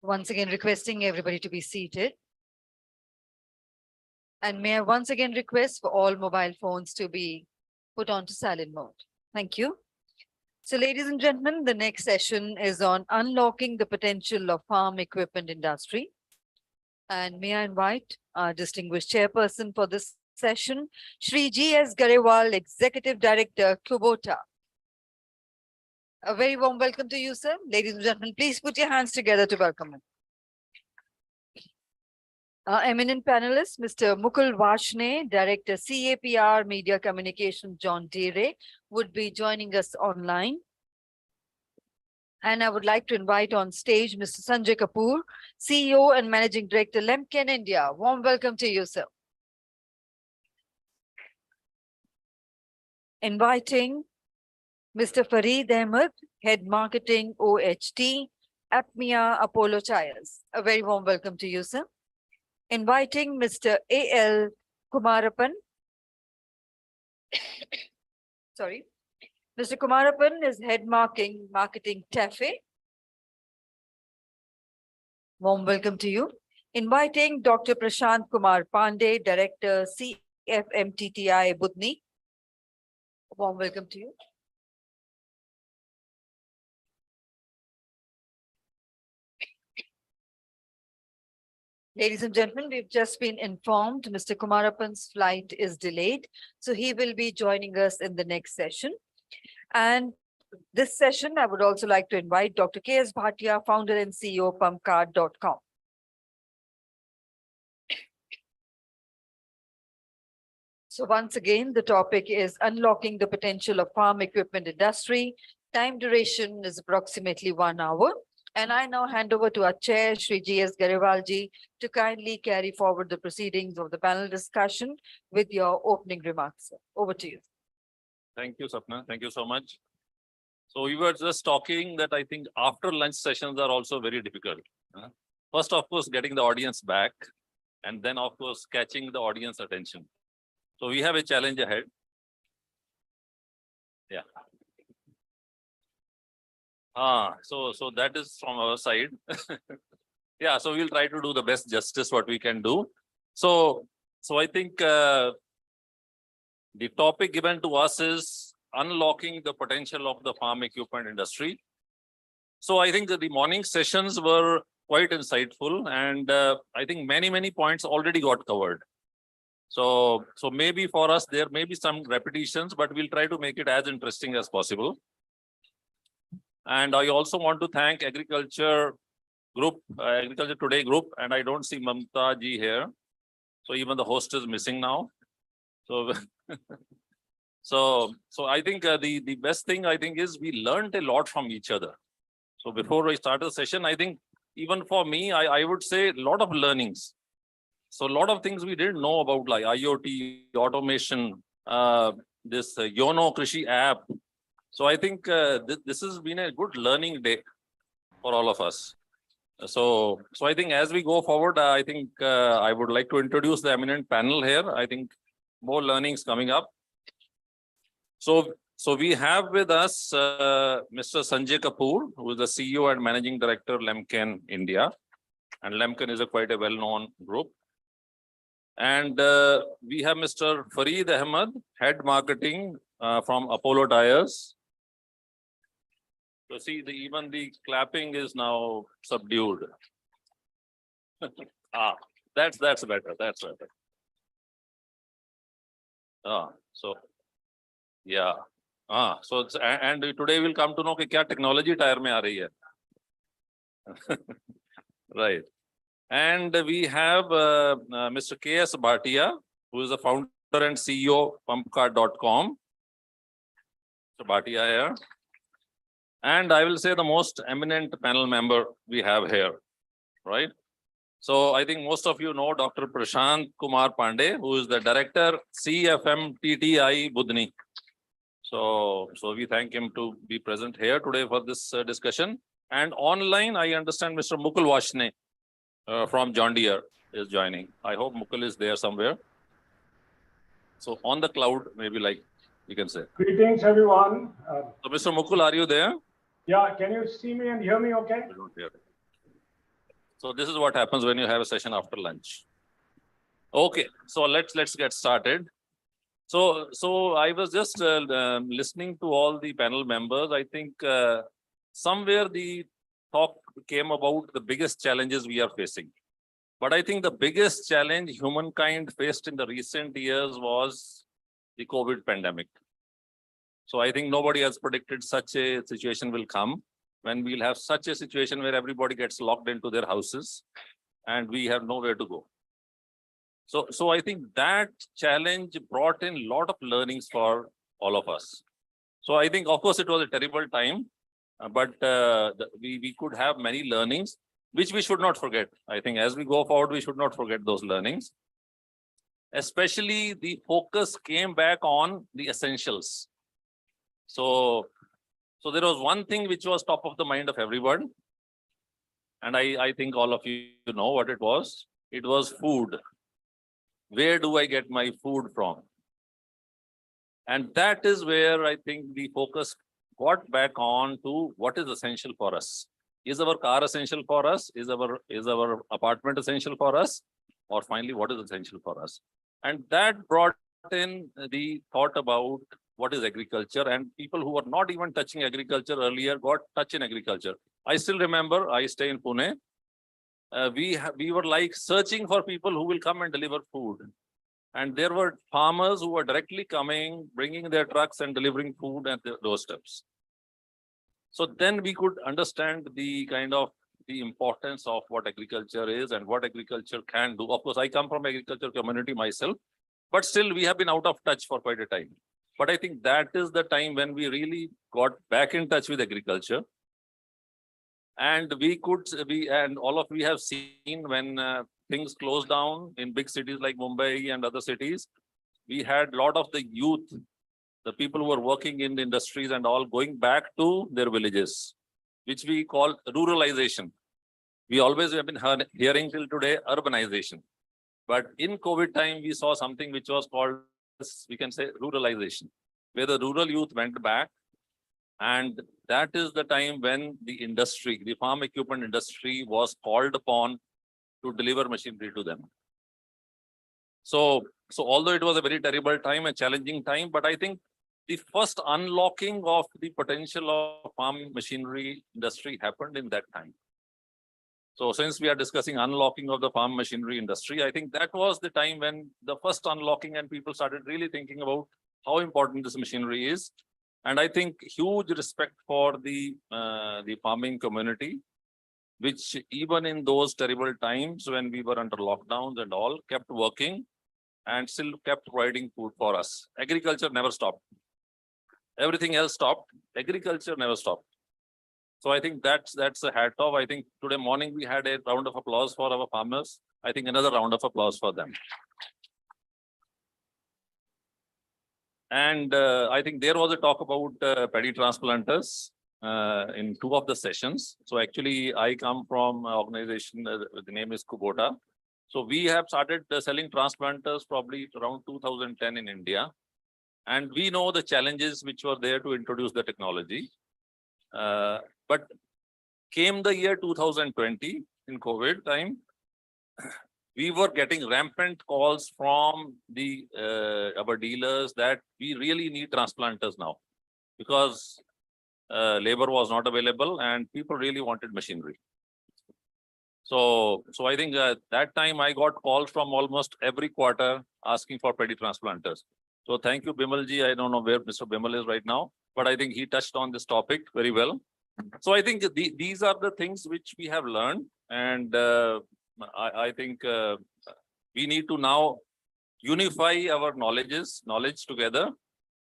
Once again, requesting everybody to be seated. And may I once again request for all mobile phones to be put onto silent mode. Thank you. So ladies and gentlemen, the next session is on unlocking the potential of farm equipment industry. And may I invite our distinguished chairperson for this session, Shri G.S. Garewal, Executive Director, Kubota. A very warm welcome to you, sir. Ladies and gentlemen, please put your hands together to welcome him. Our eminent panelist, Mr. Mukul Vashne, Director, CAPR Media Communication, John Deere, would be joining us online. And I would like to invite on stage Mr. Sanjay Kapoor, CEO and Managing Director, Lemken India. Warm welcome to you, sir. Inviting Mr. Fareed Ahmed, Head Marketing, OHT, APMEA Apollo Tyres. A very warm welcome to you, sir. Inviting Mr. A.L. Kumarapan. Sorry. Mr. Kumarapan is Head Marketing TAFE. Warm welcome to you. Inviting Dr. Prashant Kumar Pandey, Director, CFMTTI Budni. Warm welcome to you. Ladies and gentlemen, we've just been informed Mr. Kumarapan's flight is delayed, so he will be joining us in the next session. And this session, I would also like to invite Dr. K.S. Bhatia, founder and CEO, pumpcard.com. So once again, the topic is unlocking the potential of farm equipment industry. Time duration is approximately 1 hour. And I now hand over to our chair, Shri G.S. Garewal ji, to kindly carry forward the proceedings of the panel discussion with your opening remarks. Sir. Over to you. Thank you, Sapna. Thank you so much. So we were just talking that I think after lunch sessions are also very difficult. First, of course, getting the audience back, and then, of course, catching the audience attention. So we have a challenge ahead. Yeah. So that is from our side. Yeah, so we'll try to do the best justice what we can do. So I think the topic given to us is unlocking the potential of the farm equipment industry. So I think that the morning sessions were quite insightful, and I think many points already got covered. So maybe for us, there may be some repetitions, but we'll try to make it as interesting as possible. And I also want to thank Agriculture Group, Agriculture Today Group, and I don't see Mamta ji here. So even the host is missing now. So, so I think the best thing I think is we learned a lot from each other. So before we start the session, I think even for me, I would say a lot of learnings. So a lot of things we didn't know about, like IoT, automation, this Yono Krishi app. So I think this has been a good learning day for all of us. So I think as we go forward, I think I would like to introduce the eminent panel here. I think more learnings coming up. So we have with us Mr. Sanjay Kapoor, who is the CEO and Managing Director, Lemken India. And Lemken is quite a well-known group. And we have Mr. Fareed Ahmed, Head Marketing from Apollo Tyres. So see, even the clapping is now subdued. That's better. That's better. So yeah. So and today we'll come to know कि क्या technology tire में आ रही है. Right. And we have Mr. K.S. Bhatia, who is the founder and CEO pumpcard.com. Mr. Bhatia here. And I will say the most eminent panel member we have here, right? So I think most of you know Dr. Prashant Kumar Pandey, who is the director, CFMTTI Budni. So we thank him to be present here today for this discussion. And online, I understand Mr. Mukul Vashne from John Deere is joining. I hope Mukul is there somewhere. So on the cloud, maybe like you can say. Greetings, everyone. So Mr. Mukul, are you there? Yeah, can you see me and hear me okay? I don't hear it. So this is what happens when you have a session after lunch. Okay, so let's get started. So I was just listening to all the panel members. I think somewhere the talk came about the biggest challenges we are facing. But I think the biggest challenge humankind faced in the recent years was the COVID pandemic. So I think nobody has predicted such a situation will come when we'll have such a situation where everybody gets locked into their houses and we have nowhere to go. So I think that challenge brought in a lot of learnings for all of us. So I think, of course, it was a terrible time, but we could have many learnings, which we should not forget. I think as we go forward, we should not forget those learnings. Especially the focus came back on the essentials. So there was one thing which was top of the mind of everyone. And I think all of you know what it was. It was food. Where do I get my food from? And that is where I think the focus got back on to what is essential for us. Is our car essential for us? Is our apartment essential for us? Or finally, what is essential for us? And that brought in the thought about what is agriculture, and people who were not even touching agriculture earlier got touch in agriculture. I still remember, I stay in Pune. We were like searching for people who will come and deliver food. And there were farmers who were directly coming, bringing their trucks and delivering food at their doorsteps. So then we could understand the kind of the importance of what agriculture is and what agriculture can do. Of course, I come from agriculture community myself, but still we have been out of touch for quite a time. But I think that is the time when we really got back in touch with agriculture. And all of we have seen when things closed down in big cities like Mumbai and other cities, we had a lot of the youth, the people who were working in the industries and all going back to their villages, which we call ruralization. We always have been hearing till today urbanization. But in COVID time, we saw something which was called, we can say, ruralization, where the rural youth went back. And that is the time when the industry, the farm equipment industry, was called upon to deliver machinery to them. So although it was a very terrible time, a challenging time, but I think the first unlocking of the potential of farm machinery industry happened in that time. So since we are discussing unlocking of the farm machinery industry, I think that was the time when the first unlocking and people started really thinking about how important this machinery is. And I think huge respect for the farming community, which even in those terrible times when we were under lockdowns and all, kept working and still kept providing food for us. Agriculture never stopped. Everything else stopped. Agriculture never stopped. So I think that's a hat off. I think today morning we had a round of applause for our farmers. I think another round of applause for them. And I think there was a talk about paddy transplanters in two of the sessions. So actually, I come from an organization, the name is Kubota. So we have started selling transplanters probably around 2010 in India. And we know the challenges which were there to introduce the technology. But came the year 2020 in COVID time, we were getting rampant calls from the our dealers that we really need transplanters now because labor was not available and people really wanted machinery. So I think that time I got calls from almost every quarter asking for paddy transplanters. So thank you, Bimal ji. I don't know where Mr. Bimal is right now, but I think he touched on this topic very well. So I think these are the things which we have learned, and I think we need to now unify our knowledge together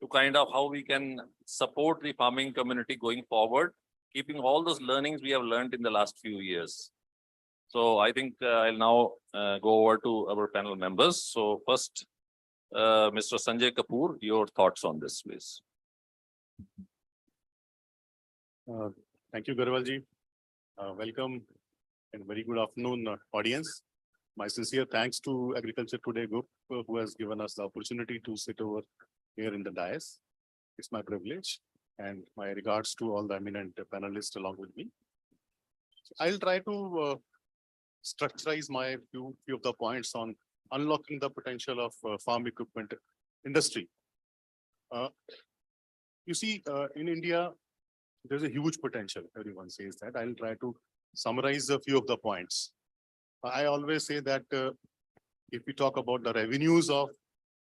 to kind of how we can support the farming community going forward, keeping all those learnings we have learned in the last few years. So I think I'll now go over to our panel members. So first, Mr. Sanjay Kapoor, your thoughts on this, please. Thank you, Garwalji. Welcome and very good afternoon, audience. My sincere thanks to Agriculture Today Group, who has given us the opportunity to sit over here in the dais. It's my privilege, and my regards to all the eminent panelists along with me. I'll try to structurize my few of the points on unlocking the potential of farm equipment industry. You see, in India, there's a huge potential. Everyone says that. I'll try to summarize a few of the points. I always say that if we talk about the revenues of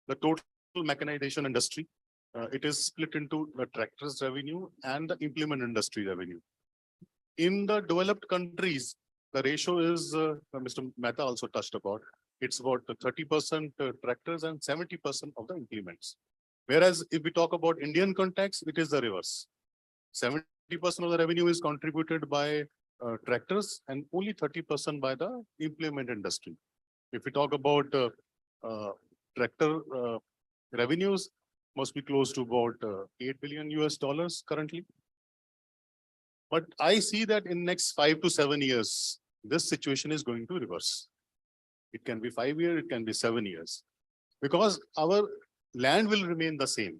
the total mechanization industry, it is split into the tractors revenue and the implement industry revenue. In the developed countries, the ratio is, Mr. Mehta also touched about, it's about 30% tractors and 70% of the implements. Whereas if we talk about Indian context, it is the reverse. 70% of the revenue is contributed by tractors and only 30% by the implement industry. If we talk about tractor revenues, must be close to about $8 billion currently. But I see that in next 5 to 7 years, this situation is going to reverse. It can be 5 years, it can be 7 years, because our land will remain the same.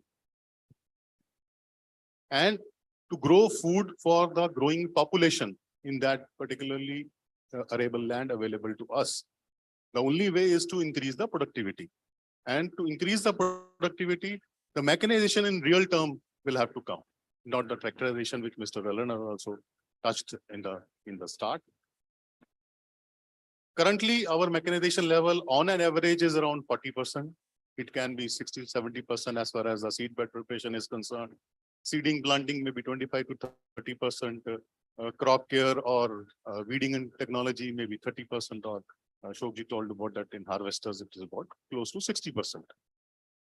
And to grow food for the growing population in that particularly arable land available to us, the only way is to increase the productivity. And to increase the productivity, the mechanization in real term will have to come, not the tractorization, which Mr. Ralana also touched in the start. Currently, our mechanization level on an average is around 40%. It can be 60, 70% as far as the seed bed preparation is concerned. Seeding, planting, maybe 25 to 30%. Crop care or weeding and technology, maybe 30%, or Shokji told about that in harvesters, it is about close to 60%.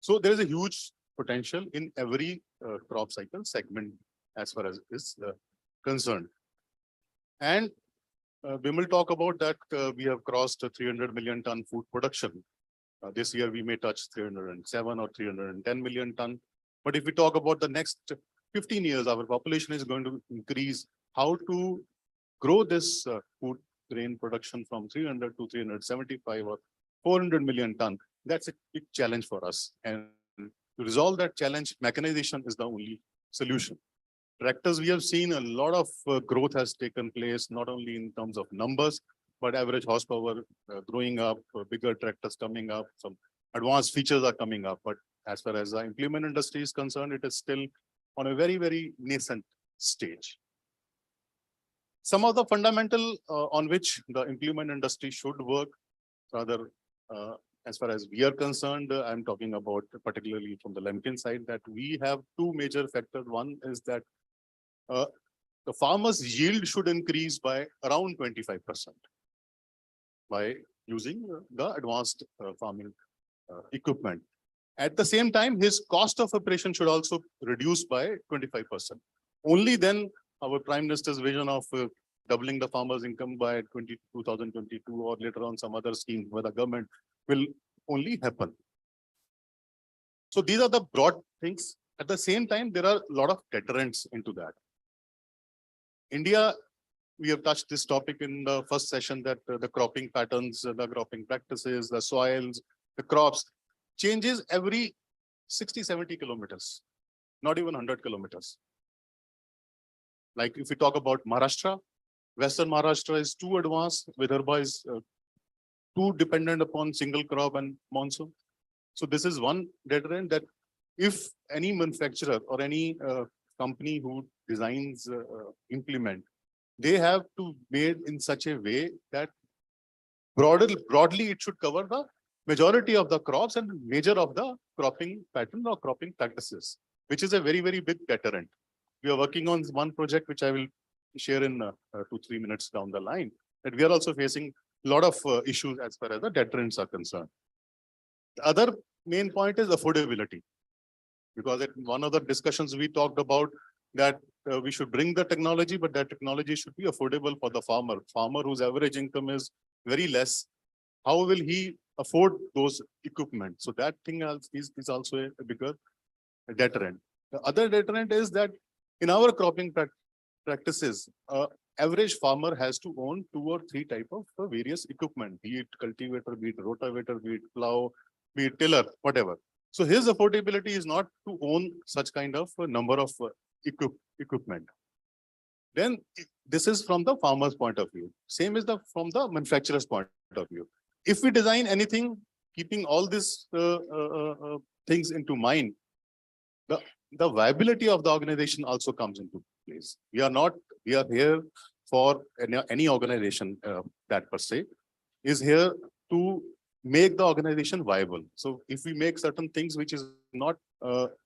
So there is a huge potential in every crop cycle segment as far as is concerned. And we will talk about that we have crossed 300 million ton food production. This year we may touch 307 or 310 million ton. But if we talk about the next 15 years, our population is going to increase. How to grow this food grain production from 300 to 375 or 400 million ton, that's a big challenge for us. And to resolve that challenge, mechanization is the only solution. Tractors, we have seen a lot of growth has taken place, not only in terms of numbers, but average horsepower growing up, bigger tractors coming up, some advanced features are coming up. But as far as the implement industry is concerned, it is still on a very, very nascent stage. Some of the fundamental on which the implement industry should work, rather, as far as we are concerned, I'm talking about particularly from the Lemkin side, that we have two major factors. One is that the farmer's yield should increase by around 25% by using the advanced farming equipment. At the same time, his cost of operation should also reduce by 25%. Only then our Prime Minister's vision of doubling the farmer's income by 2022 or later on some other scheme where the government will only happen. So these are the broad things. At the same time, there are a lot of deterrents into that. India, we have touched this topic in the first session, that the cropping patterns, the cropping practices, the soils, the crops changes every 60, 70 kilometers, not even 100 kilometers. Like if we talk about Maharashtra, Western Maharashtra is too advanced, Vidarbha is too dependent upon single crop and monsoon. So this is one deterrent, that if any manufacturer or any company who designs implement, they have to made in such a way that broadly it should cover the majority of the crops and major of the cropping pattern or cropping practices, which is a very, very big deterrent. we are working on one project which I will share in 2-3 minutes down the line, that we are also facing a lot of issues as far as the deterrents are concerned. The other main point is affordability. Because at one of the discussions we talked about that we should bring the technology, but that technology should be affordable for the farmer. Farmer whose average income is very less, how will he afford those equipment? So that thing is also a bigger deterrent. The other deterrent is that in our cropping practices, average farmer has to own 2 or 3 type of various equipment, be it cultivator, be it rotavator, be it plow, be it tiller, whatever. So his affordability is not to own such kind of a number of equipment. Then this is from the farmer's point of view. Same is from the manufacturer's point of view. If we design anything, keeping all these things into mind, the viability of the organization also comes into place. We are here for any organization that per se is here to make the organization viable. So if we make certain things which is not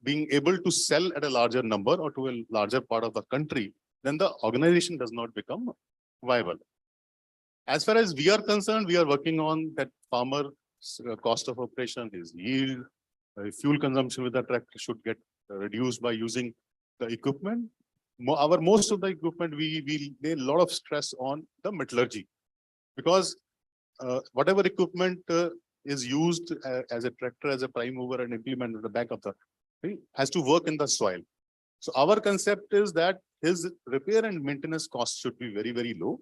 being able to sell at a larger number or to a larger part of the country, then the organization does not become viable. As far as we are concerned, we are working on that farmer cost of operation, his yield, fuel consumption with the tractor should get reduced by using the equipment. Most of the equipment, we lay a lot of stress on the metallurgy, because whatever equipment is used as a tractor, as a prime mover and implement at the back of the thing has to work in the soil. So our concept is that his repair and maintenance costs should be very, very low,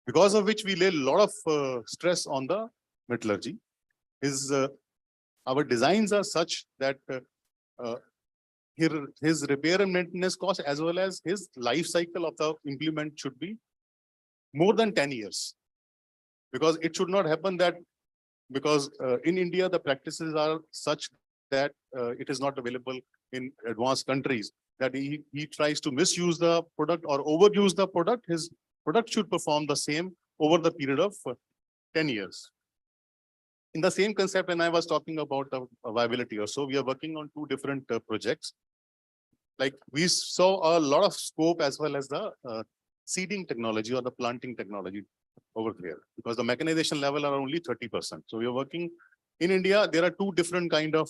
because of which we lay a lot of stress on the metallurgy. Our designs are such that his repair and maintenance cost as well as his life cycle of the implement should be more than 10 years. Because it should not happen that, because in India, the practices are such that it is not available in advanced countries, that he tries to misuse the product or overuse the product. His product should perform the same over the period of 10 years. In the same concept, when I was talking about the viability or so, we are working on 2 different projects. Like we saw a lot of scope as well as the seeding technology or the planting technology over there, because the mechanization level are only 30%. So we are working in India. There are 2 different kind of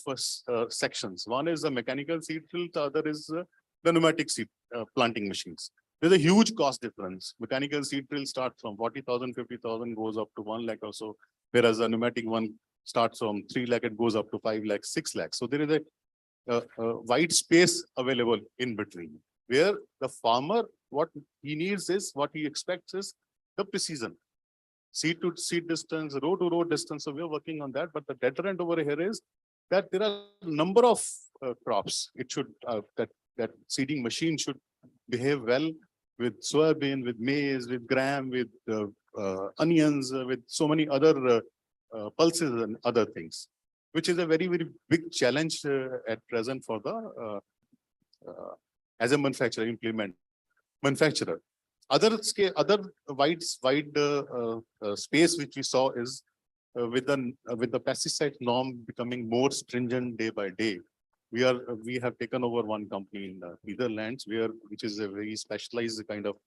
sections. One is the mechanical seed drill, the other is the pneumatic seed planting machines. There's a huge cost difference. Mechanical seed drill starts from 40,000, 50,000, goes up to 1 lakh or so, whereas the pneumatic one starts from 3 lakh, it goes up to 5 lakh, 6 lakh. So there is a wide space available in between, where the farmer, what he needs is, what he expects is the precision. Seed to seed distance, row to row distance. So we are working on that. But the deterrent over here is that there are a number of crops. It should that seeding machine should behave well with soybean, with maize, with gram, with onions, with so many other pulses and other things, which is a very, very big challenge at present for the as a manufacturer. Other wide space which we saw is with the pesticide norm becoming more stringent day by day. We have taken over one company in Netherlands, which is a very specialized kind of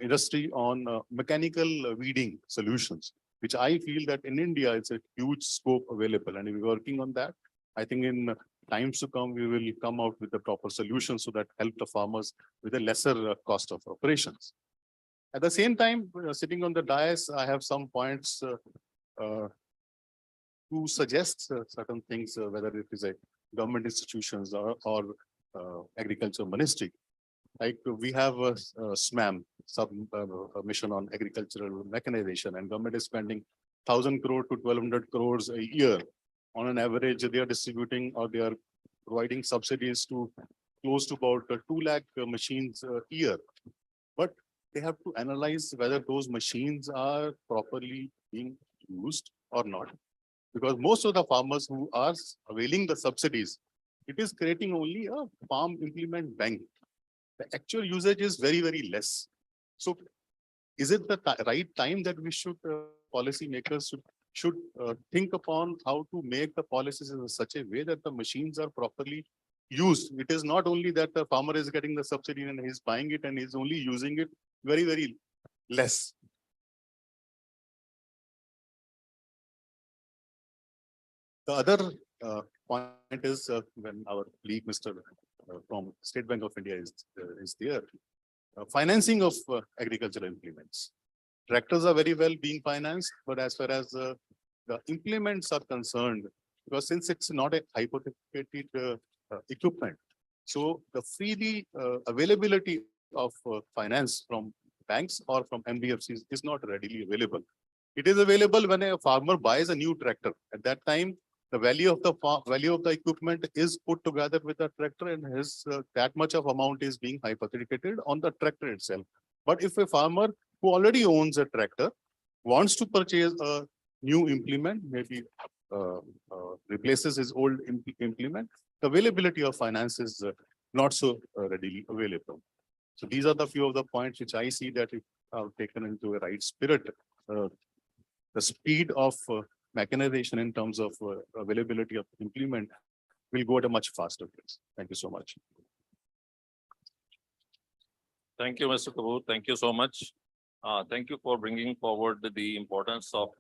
industry on mechanical weeding solutions, which I feel that in India it's a huge scope available, and we're working on that. I think in times to come, we will come out with the proper solutions so that help the farmers with a lesser cost of operations. At the same time, sitting on the dais, I have some points to suggest certain things, whether it is a government institutions or agriculture ministry. Like we have a SMAM, mission on agricultural mechanization, and government is spending 1,000 crore to 1,200 crores a year. On an average, they are distributing or they are providing subsidies to close to about 2 lakh machines a year. But they have to analyze whether those machines are properly being used or not. Because most of the farmers who are availing the subsidies, it is creating only a farm implement bank. The actual usage is very, very less. So is it the right time that we should, policy makers should think upon how to make the policies in such a way that the machines are properly used. It is not only that the farmer is getting the subsidy and he's buying it and he's only using it very, very less. The other point is when our colleague Mr. From State Bank of India is there, financing of agricultural implements. Tractors are very well being financed, but as far as the implements are concerned, because since it's not a hypothecated equipment, so the freely availability of finance from banks or from NBFCs is not readily available. It is available when a farmer buys a new tractor. At that time, the value of the equipment is put together with the tractor, and his that much of amount is being hypothecated on the tractor itself. But if a farmer who already owns a tractor wants to purchase a new implement, maybe replaces his old implement, the availability of finance is not so readily available. So these are the few of the points which I see that if taken into a right spirit, the speed of mechanization in terms of availability of implement will go at a much faster pace. Thank you so much. Thank you, Mr. Kapoor. Thank you so much. Thank you for bringing forward the importance of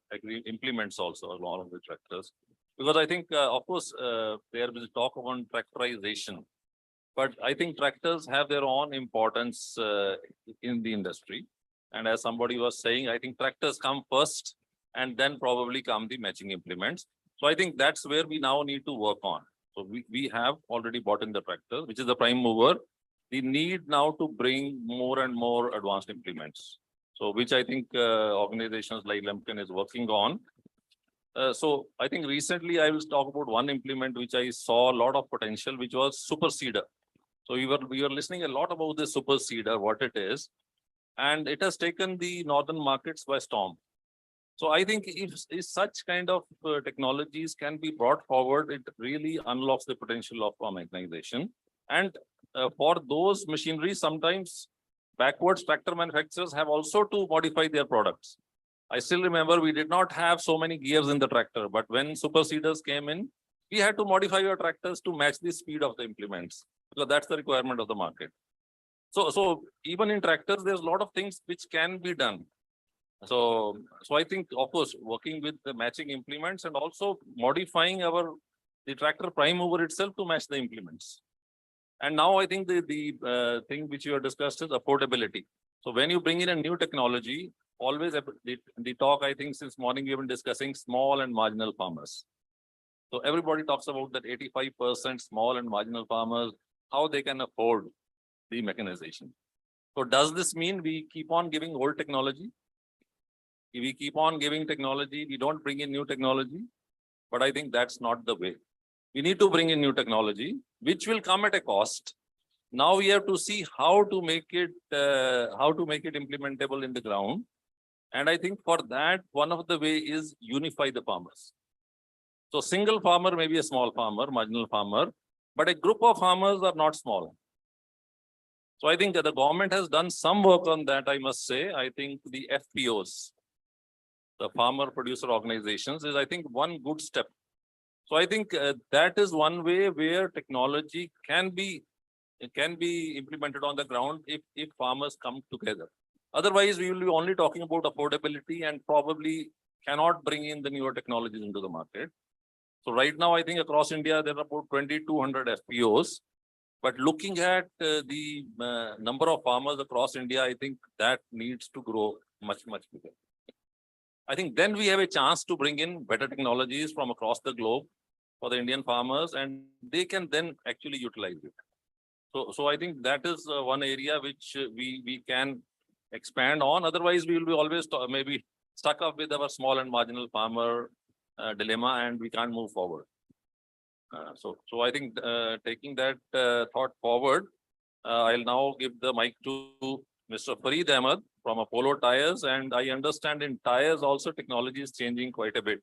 implements also along with tractors. Because I think, of course, there is talk about tractorization, but I think tractors have their own importance in the industry. And as somebody was saying, I think tractors come first and then probably come the matching implements. So I think that's where we now need to work on. So we have already bought in the tractor, which is the prime mover. We need now to bring more and more advanced implements. So which I think organizations like Lemken is working on. So I think recently I will talk about one implement which I saw a lot of potential, which was super seeder. So we were listening a lot about this super seeder, what it is, and it has taken the northern markets by storm. So I think if such kind of technologies can be brought forward, it really unlocks the potential of farm mechanization. And for those machineries, sometimes backwards tractor manufacturers have also to modify their products. I still remember we did not have so many gears in the tractor, but when super seeders came in, we had to modify our tractors to match the speed of the implements, because that's the requirement of the market. So even in tractors, there's a lot of things which can be done. So I think, of course, working with the matching implements and also modifying the tractor prime mover itself to match the implements. And now I think the thing which you have discussed is affordability. So when you bring in a new technology, always the talk, I think since morning we've been discussing small and marginal farmers. So everybody talks about that 85% small and marginal farmers, how they can afford the mechanization. So does this mean we keep on giving old technology? If we keep on giving technology, we don't bring in new technology, but I think that's not the way. We need to bring in new technology, which will come at a cost. Now we have to see how to make it implementable in the ground. And I think for that, one of the way is unify the farmers. So single farmer may be a small farmer, marginal farmer, but a group of farmers are not small. So I think that the government has done some work on that, I must say. I think the FPOs, the farmer producer organizations, is I think one good step. So I think that is one way where technology can be implemented on the ground if farmers come together. Otherwise, we will be only talking about affordability and probably cannot bring in the newer technologies into the market. So right now, I think across India, there are about 2,200 FPOs. But looking at the number of farmers across India, I think that needs to grow much, much bigger. I think then we have a chance to bring in better technologies from across the globe for the Indian farmers, and they can then actually utilize it. So I think that is one area which we can expand on. Otherwise, we will be always maybe stuck up with our small and marginal farmer dilemma, and we can't move forward. So I think taking that thought forward, I'll now give the mic to Mr. Farid Ahmed from Apollo Tyres, and I understand in tires also technology is changing quite a bit.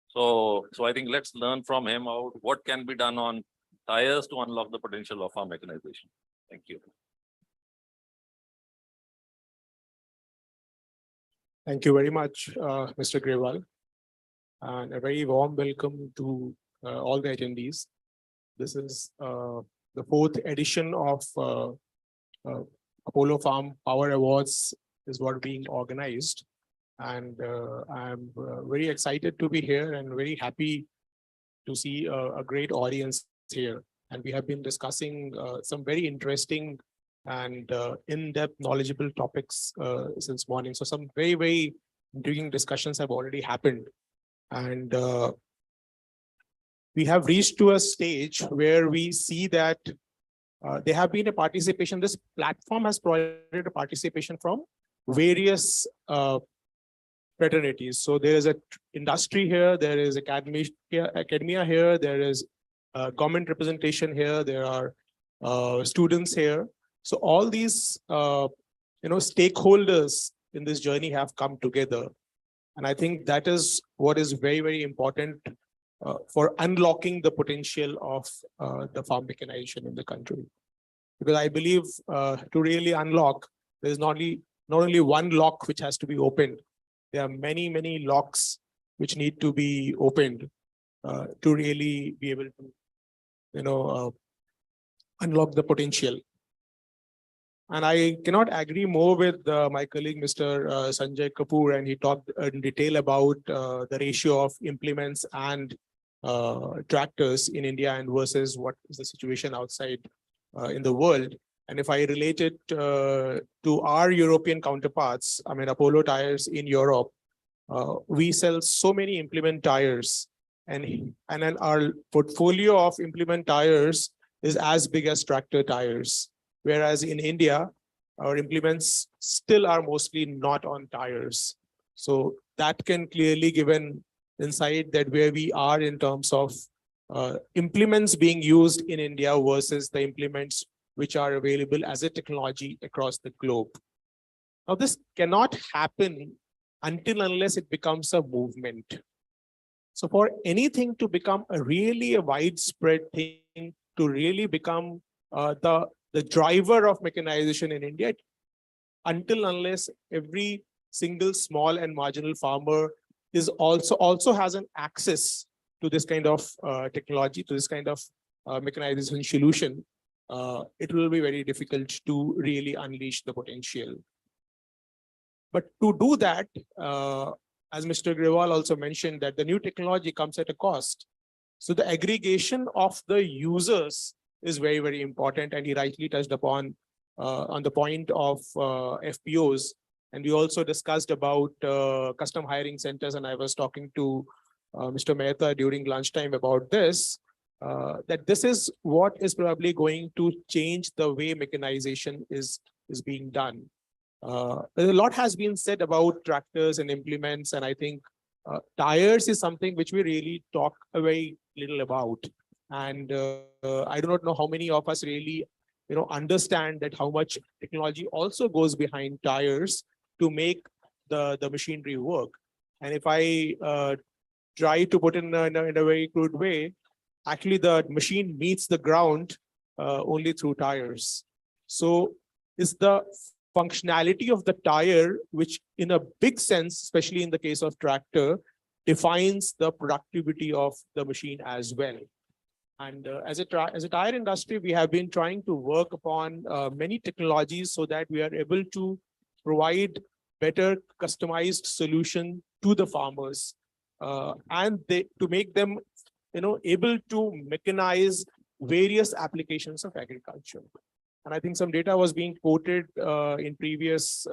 So I think let's learn from him about what can be done on tires to unlock the potential of our mechanization. Thank you. Thank you very much, Mr. Grewal, and a very warm welcome to all the attendees. This is the fourth edition of Apollo Farm Power Awards is what being organized. And I'm very excited to be here and very happy to see a great audience here. And we have been discussing some very interesting and in-depth knowledgeable topics since morning. So some very, very intriguing discussions have already happened. And we have reached to a stage where we see that there have been a participation. This platform has provided a participation from various fraternities. So there is a industry here, there is academia here, there is government representation here, there are students here. So all these stakeholders in this journey have come together. And I think that is what is very, very important for unlocking the potential of the farm mechanization in the country. Because I believe to really unlock, there is not only one lock which has to be opened. There are many, many locks which need to be opened to really be able to, unlock the potential. And I cannot agree more with my colleague, Mr. Sanjay Kapoor, and he talked in detail about the ratio of implements and tractors in India and versus what is the situation outside in the world. And if I relate it to our European counterparts, I mean, Apollo Tires in Europe, we sell so many implement tires, and then our portfolio of implement tires is as big as tractor tires. Whereas in India, our implements still are mostly not on tires. So that can clearly give an insight that where we are in terms of implements being used in India versus the implements which are available as a technology across the globe. Now, this cannot happen until unless it becomes a movement. So for anything to become a really widespread thing, to really become the driver of mechanization in India, until unless every single small and marginal farmer is also has an access to this kind of technology, to this kind of mechanization solution, it will be very difficult to really unleash the potential. But to do that, as Mr. Grewal also mentioned, that the new technology comes at a cost. So the aggregation of the users is very, very important. And he rightly touched upon on the point of FPOs. And we also discussed about custom hiring centers. And I was talking to Mr. Mehta during lunchtime about this, that this is what is probably going to change the way mechanization is being done. A lot has been said about tractors and implements, and I think tires is something which we really talk very little about. And I do not know how many of us really, understand that how much technology also goes behind tires to make the machinery work. And if I try to put in a very crude way, actually the machine meets the ground only through tires. So is the functionality of the tire, which in a big sense, especially in the case of tractor, defines the productivity of the machine as well. And as a tire industry, we have been trying to work upon many technologies so that we are able to provide better customized solution to the farmers and to make them able to mechanize various applications of agriculture. And I think some data was being quoted in previous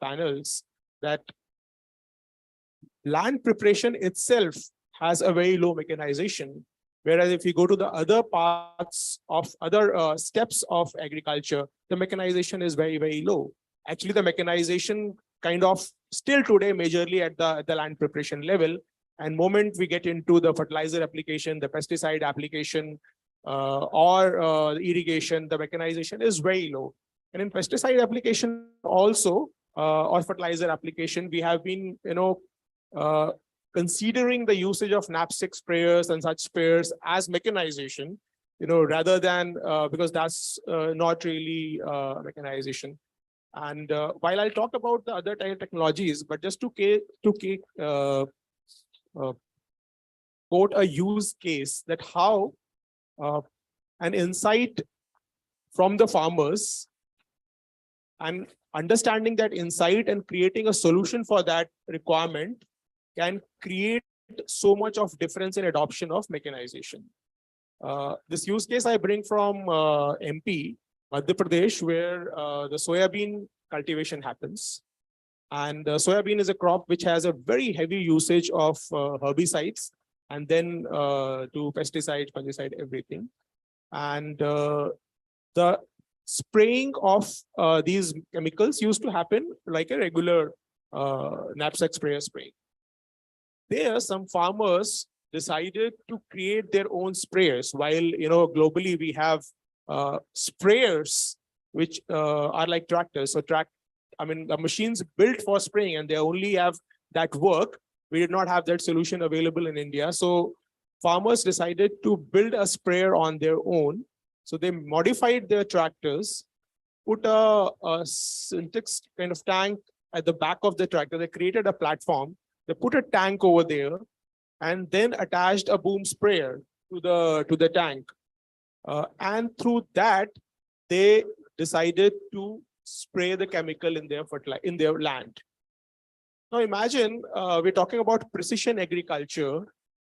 panels that land preparation itself has a very low mechanization. Whereas if you go to the other parts of other steps of agriculture, the mechanization is very, very low. Actually, the mechanization kind of still today majorly at the land preparation level. And moment we get into the fertilizer application, the pesticide application, or irrigation, the mechanization is very low. And in pesticide application also, or fertilizer application, we have been, considering the usage of knapsack sprayers and such sprayers as mechanization, rather than, because that's not really mechanization. And while I'll talk about the other type of technologies, but just to quote a use case that how an insight from the farmers and understanding that insight and creating a solution for that requirement can create so much of difference in adoption of mechanization. This use case I bring from MP, Madhya Pradesh, where the soybean cultivation happens. And soybean is a crop which has a very heavy usage of herbicides and then to pesticides, fungicide, everything. And the spraying of these chemicals used to happen like a regular knapsack sprayer spraying. There, some farmers decided to create their own sprayers. While globally we have sprayers which are like tractors. So the machines built for spraying, and they only have that work. We did not have that solution available in India. So farmers decided to build a sprayer on their own. So they modified their tractors, put a Syntex kind of tank at the back of the tractor. They created a platform. They put a tank over there and then attached a boom sprayer to the tank. And through that, they decided to spray the chemical in their land. Now imagine we're talking about precision agriculture,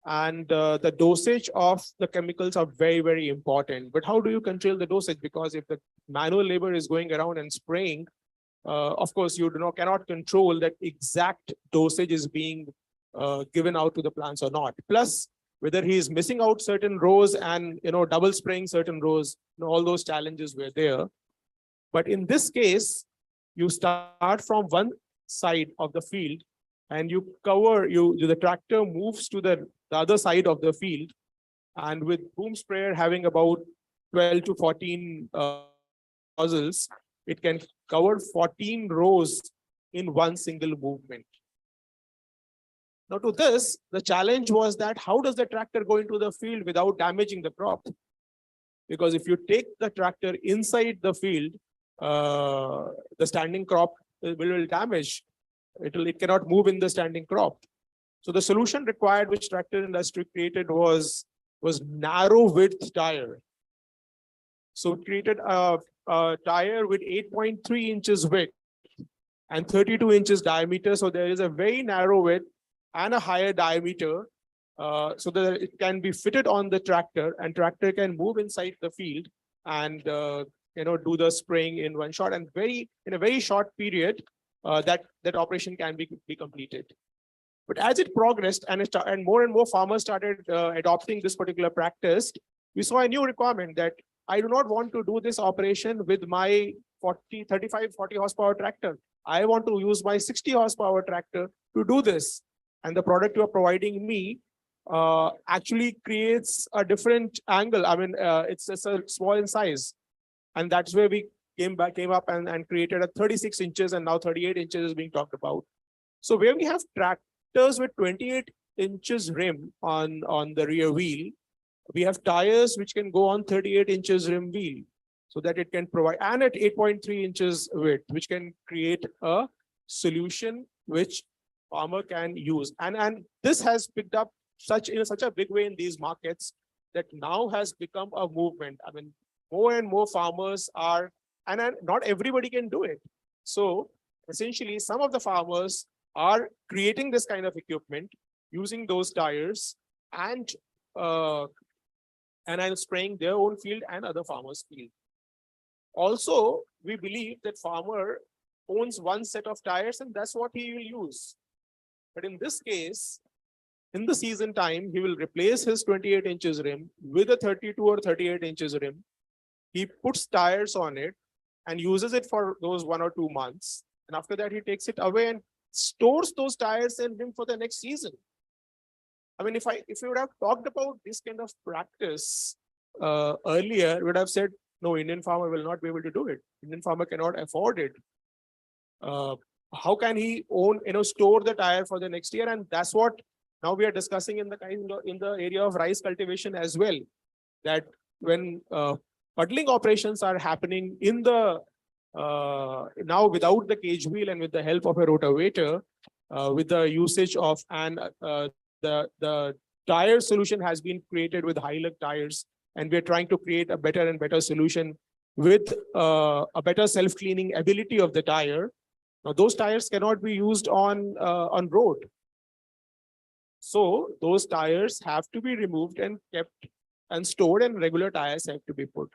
and the dosage of the chemicals are very, very important. But how do you control the dosage? Because if the manual labor is going around and spraying, of course, you cannot control that exact dosage is being given out to the plants or not. Plus, whether he is missing out certain rows and double spraying certain rows, all those challenges were there. But in this case, you start from one side of the field and you cover, the tractor moves to the other side of the field, and with boom sprayer having about 12 to 14 nozzles, it can cover 14 rows in one single movement. Now to this, the challenge was that how does the tractor go into the field without damaging the crop? Because if you take the tractor inside the field, the standing crop will damage. It cannot move in the standing crop. So the solution required, which tractor industry created, was narrow width tire. So it created a tire with 8.3 inches width and 32 inches diameter. So there is a very narrow width and a higher diameter, so that it can be fitted on the tractor, and tractor can move inside the field and do the spraying in one shot, and in a very short period that operation can be completed. But as it progressed and more and more farmers started adopting this particular practice, we saw a new requirement that I do not want to do this operation with my 35, 40 horsepower tractor. I want to use my 60 horsepower tractor to do this. And the product you are providing me actually creates a different angle. I mean, it's a small in size. And that's where we came up and created a 36 inches, and now 38 inches is being talked about. So where we have tractors with 28 inches rim on the rear wheel, we have tires which can go on 38 inches rim wheel, so that it can provide, and at 8.3 inches width, which can create a solution which farmer can use. And this has picked up in such a big way in these markets that now has become a movement. I mean, more and more farmers are, and not everybody can do it. So essentially, some of the farmers are creating this kind of equipment using those tires and spraying their own field and other farmers' field. Also, we believe that farmer owns one set of tires and that's what he will use. But in this case, in the season time, he will replace his 28 inches rim with a 32 or 38 inches rim. He puts tires on it and uses it for those 1 or 2 months. And after that, he takes it away and stores those tires and rim for the next season. I mean, if we would have talked about this kind of practice earlier, we would have said, no, Indian farmer will not be able to do it. Indian farmer cannot afford it. How can he store the tire for the next year? And that's what now we are discussing in the area of rice cultivation as well. That when puddling operations are happening in the now without the cage wheel and with the help of a rotavator, with the usage of the tire solution has been created with high lug tires, and we're trying to create a better and better solution with a better self-cleaning ability of the tire. Now, those tires cannot be used on road. So those tires have to be removed and kept and stored, and regular tires have to be put.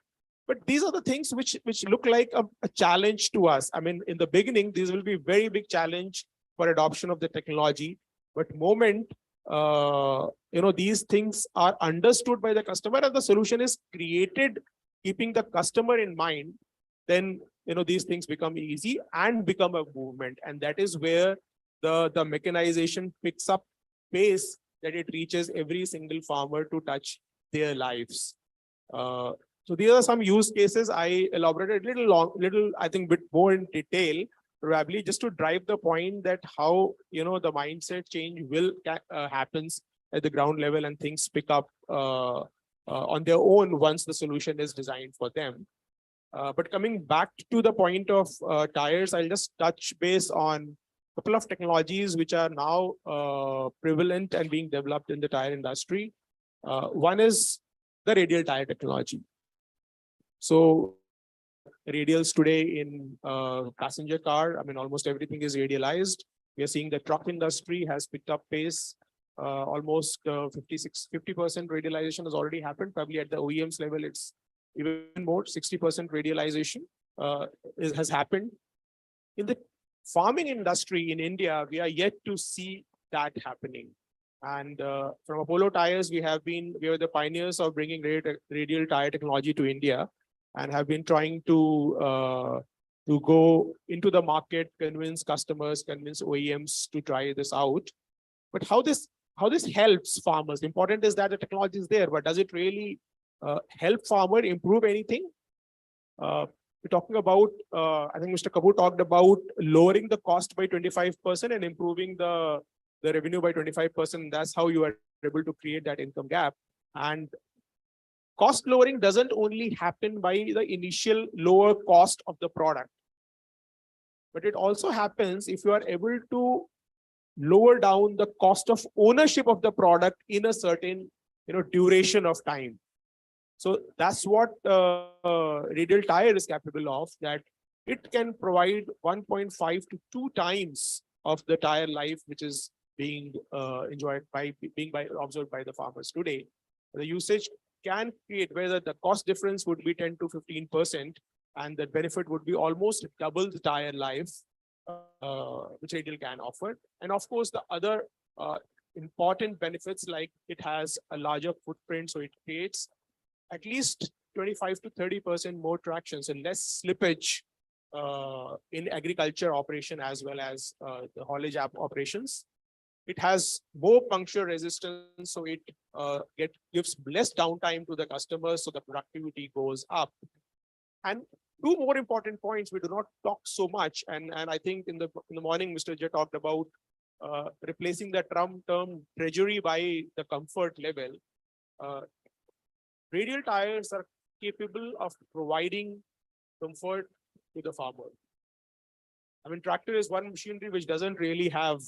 But these are the things which look like a challenge to us. I mean, in the beginning, these will be very big challenge for adoption of the technology. But moment these things are understood by the customer and the solution is created keeping the customer in mind, then these things become easy and become a movement. And that is where the mechanization picks up pace, that it reaches every single farmer to touch their lives. So these are some use cases. I elaborated I think bit more in detail, probably just to drive the point that how the mindset change will happens at the ground level, and things pick up on their own once the solution is designed for them. But coming back to the point of tires, I'll just touch base on a couple of technologies which are now prevalent and being developed in the tire industry. One is the radial tire technology. So radials today in passenger car, I mean, almost everything is radialized. We are seeing the truck industry has picked up pace. Almost 50% radialization has already happened. Probably at the OEMs level, it's even more, 60% radialization has happened. In the farming industry in India, we are yet to see that happening. And from Apollo Tires, we are the pioneers of bringing radial tire technology to India, and have been trying to go into the market, convince customers, convince OEMs to try this out. But how this helps farmers? Important is that the technology is there, but does it really help farmer improve anything? We're talking about, I think Mr. Kapoor talked about lowering the cost by 25% and improving the revenue by 25%. That's how you are able to create that income gap. And cost lowering doesn't only happen by the initial lower cost of the product, but it also happens if you are able to lower down the cost of ownership of the product in a certain duration of time. So that's what radial tire is capable of, that it can provide 1.5 to 2 times of the tire life, which is being observed by the farmers today. The usage can create, whether the cost difference would be 10 to 15%, and the benefit would be almost double the tire life, which radial can offer. And of course, the other important benefits, like it has a larger footprint, so it creates at least 25 to 30% more traction, so less slippage in agriculture operation as well as the haulage operations. It has more puncture resistance, so it gives less downtime to the customers, so the productivity goes up. And 2 more important points we do not talk so much, and I think in the morning Mr. Jay talked about replacing the term treasury by the comfort level. Radial tires are capable of providing comfort to the farmer. I mean, tractor is one machinery which doesn't really have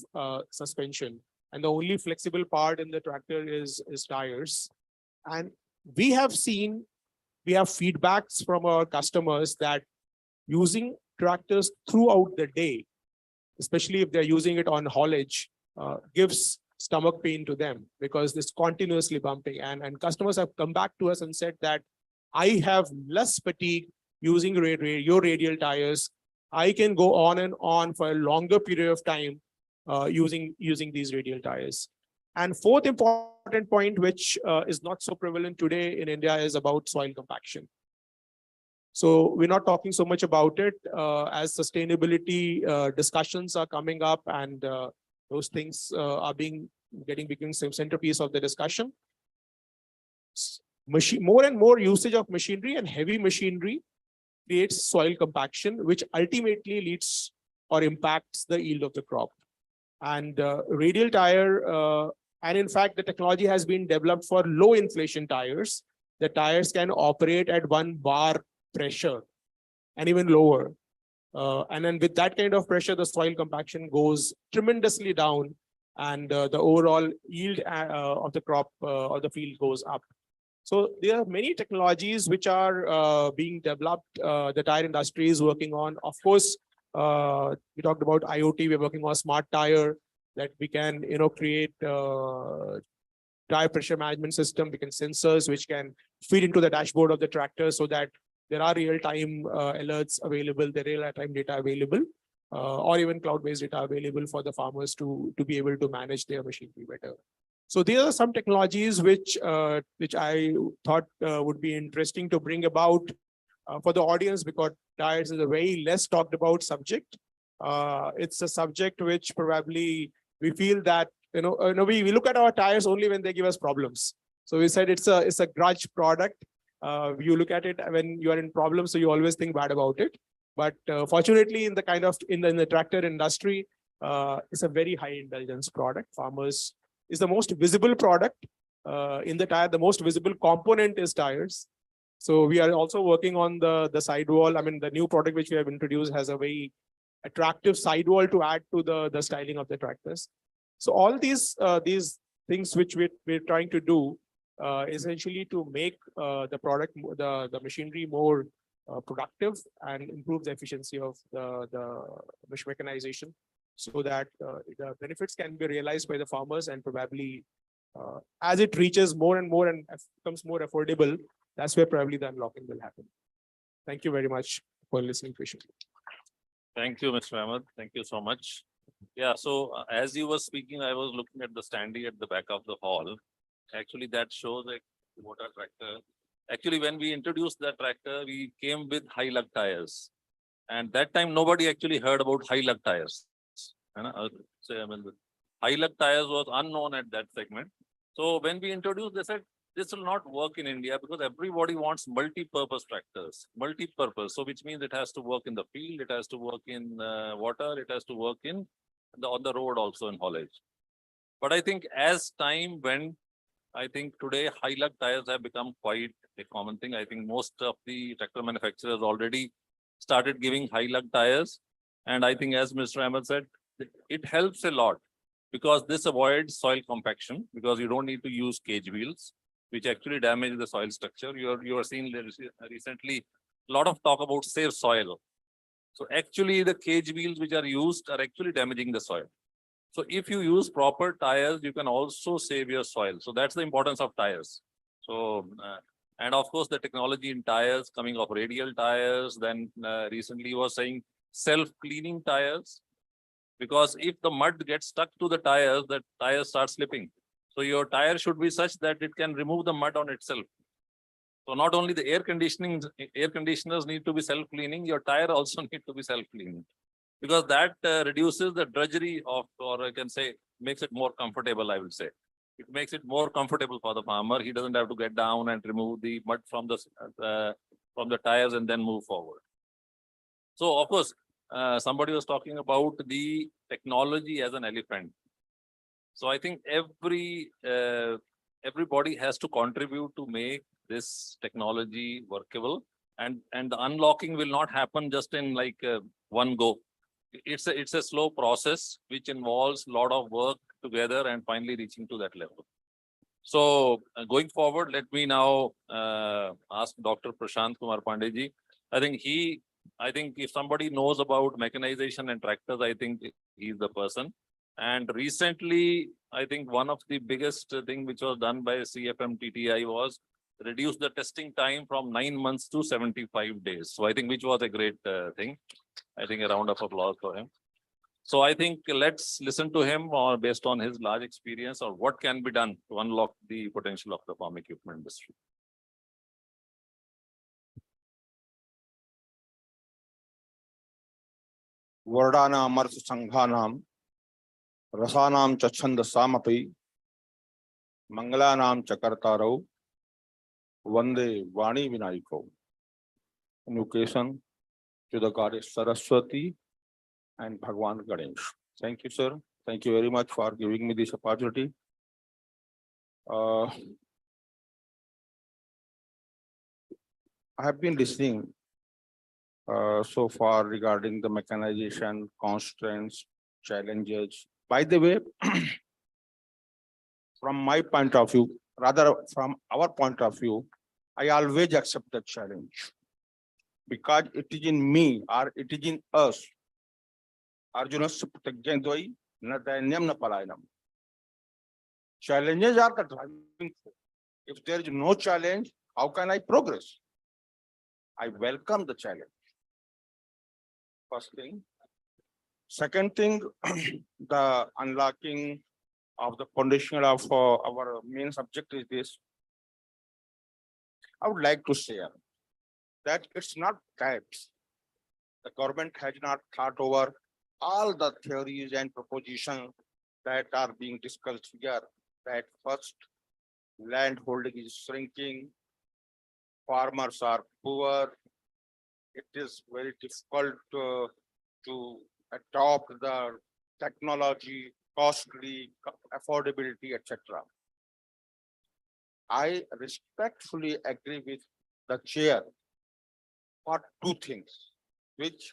suspension, and the only flexible part in the tractor is tires. And we have feedbacks from our customers that using tractors throughout the day, especially if they're using it on haulage, gives stomach pain to them, because this continuously bumping. And customers have come back to us and said that I have less fatigue using your radial tires. I can go on and on for a longer period of time using these radial tires. And 4th important point, which is not so prevalent today in India, is about soil compaction. So we're not talking so much about it as sustainability discussions are coming up, and those things are becoming some centerpiece of the discussion. More and more usage of machinery and heavy machinery creates soil compaction, which ultimately leads or impacts the yield of the crop. And radial tire, and in fact, the technology has been developed for low inflation tires. The tires can operate at 1 bar pressure and even lower. And then with that kind of pressure, the soil compaction goes tremendously down, and the overall yield of the crop or the field goes up. So there are many technologies which are being developed, the tire industry is working on. Of course, we talked about IoT, we're working on a smart tire that we can, create tire pressure management system, we can sensors which can feed into the dashboard of the tractor so that there are real-time alerts available, the real-time data available, or even cloud-based data available for the farmers to be able to manage their machinery better. So these are some technologies which I thought would be interesting to bring about for the audience, because tires is a very less talked about subject. It's a subject which probably we feel that we look at our tires only when they give us problems. So we said it's a grudge product. You look at it when you are in problems, so you always think bad about it. But fortunately, in the tractor industry, it's a very high intelligence product. Farmers is the most visible product in the tire. The most visible component is tires. So we are also working on the sidewall. I mean, the new product which we have introduced has a very attractive sidewall to add to the styling of the tractors. So all these things which we're trying to do essentially to make the product, the machinery more productive and improve the efficiency of the mechanization, so that the benefits can be realized by the farmers, and probably as it reaches more and more and becomes more affordable, that's where probably the unlocking will happen. Thank you very much for listening patiently. Thank you, Mr. Ahmed. Thank you so much. Yeah, so as you were speaking, I was looking at the standee at the back of the hall. Actually, that shows a Kubota tractor. Actually, when we introduced that tractor, we came with high lug tires. And that time, nobody actually heard about high lug tires. High lug tires was unknown at that segment. So when we introduced, they said, this will not work in India because everybody wants multi-purpose tractors, multi-purpose. So which means it has to work in the field, it has to work in water, it has to work on the road also in haulage. But I think as time went, I think today high lug tires have become quite a common thing. I think most of the tractor manufacturers already started giving high lug tires. And I think as Mr. Ahmed said, it helps a lot because this avoids soil compaction, because you don't need to use cage wheels, which actually damage the soil structure. You are seeing recently a lot of talk about safe soil. So actually the cage wheels which are used are actually damaging the soil. So if you use proper tires, you can also save your soil. So that's the importance of tires. So, and of course the technology in tires coming of radial tires, then recently you were saying self-cleaning tires, because if the mud gets stuck to the tires start slipping. So your tire should be such that it can remove the mud on itself. So not only the air conditioners need to be self-cleaning, your tire also need to be self-cleaning, because that reduces the drudgery of, or I can say, makes it more comfortable, I will say. It makes it more comfortable for the farmer. He doesn't have to get down and remove the mud from the tires and then move forward. So of course, somebody was talking about the technology as an elephant. So I think everybody has to contribute to make this technology workable, and the unlocking will not happen just in like one go. It's a slow process which involves a lot of work together and finally reaching to that level. So going forward, let me now ask Dr. Prashant Kumar Pandey. I think if somebody knows about mechanization and tractors, I think he's the person. And recently, I think one of the biggest thing which was done by CFMTTI was reduce the testing time from 9 months to 75 days. So I think which was a great thing. I think a round of applause for him. So I think let's listen to him based on his large experience or what can be done to unlock the potential of the farm equipment industry. Vardana Marth Sanghanam Rasanam Chachanda Samapi Mangalanam Chakartarau Vande Vani Vinayiko. Invocation to the goddess Saraswati and Bhagwan Ganesh. Thank you, sir. Thank you very much for giving me this opportunity. I have been listening so far regarding the mechanization, constraints, challenges. By the way, from my point of view, rather from our point of view, I always accept the challenge. Because it is in me or it is in us. Arjunasya pratyajnadvai na dainyam na palayanam. Challenges are the driving force. If there is no challenge, how can I progress? I welcome the challenge. First thing. Second thing, the unlocking of the foundation of our main subject is this. I would like to share that it's not that the government has not thought over all the theories and propositions that are being discussed here. That first, land holding is shrinking, farmers are poor, it is very difficult to adopt the technology, costly, affordability, etc. I respectfully agree with the chair for two things, which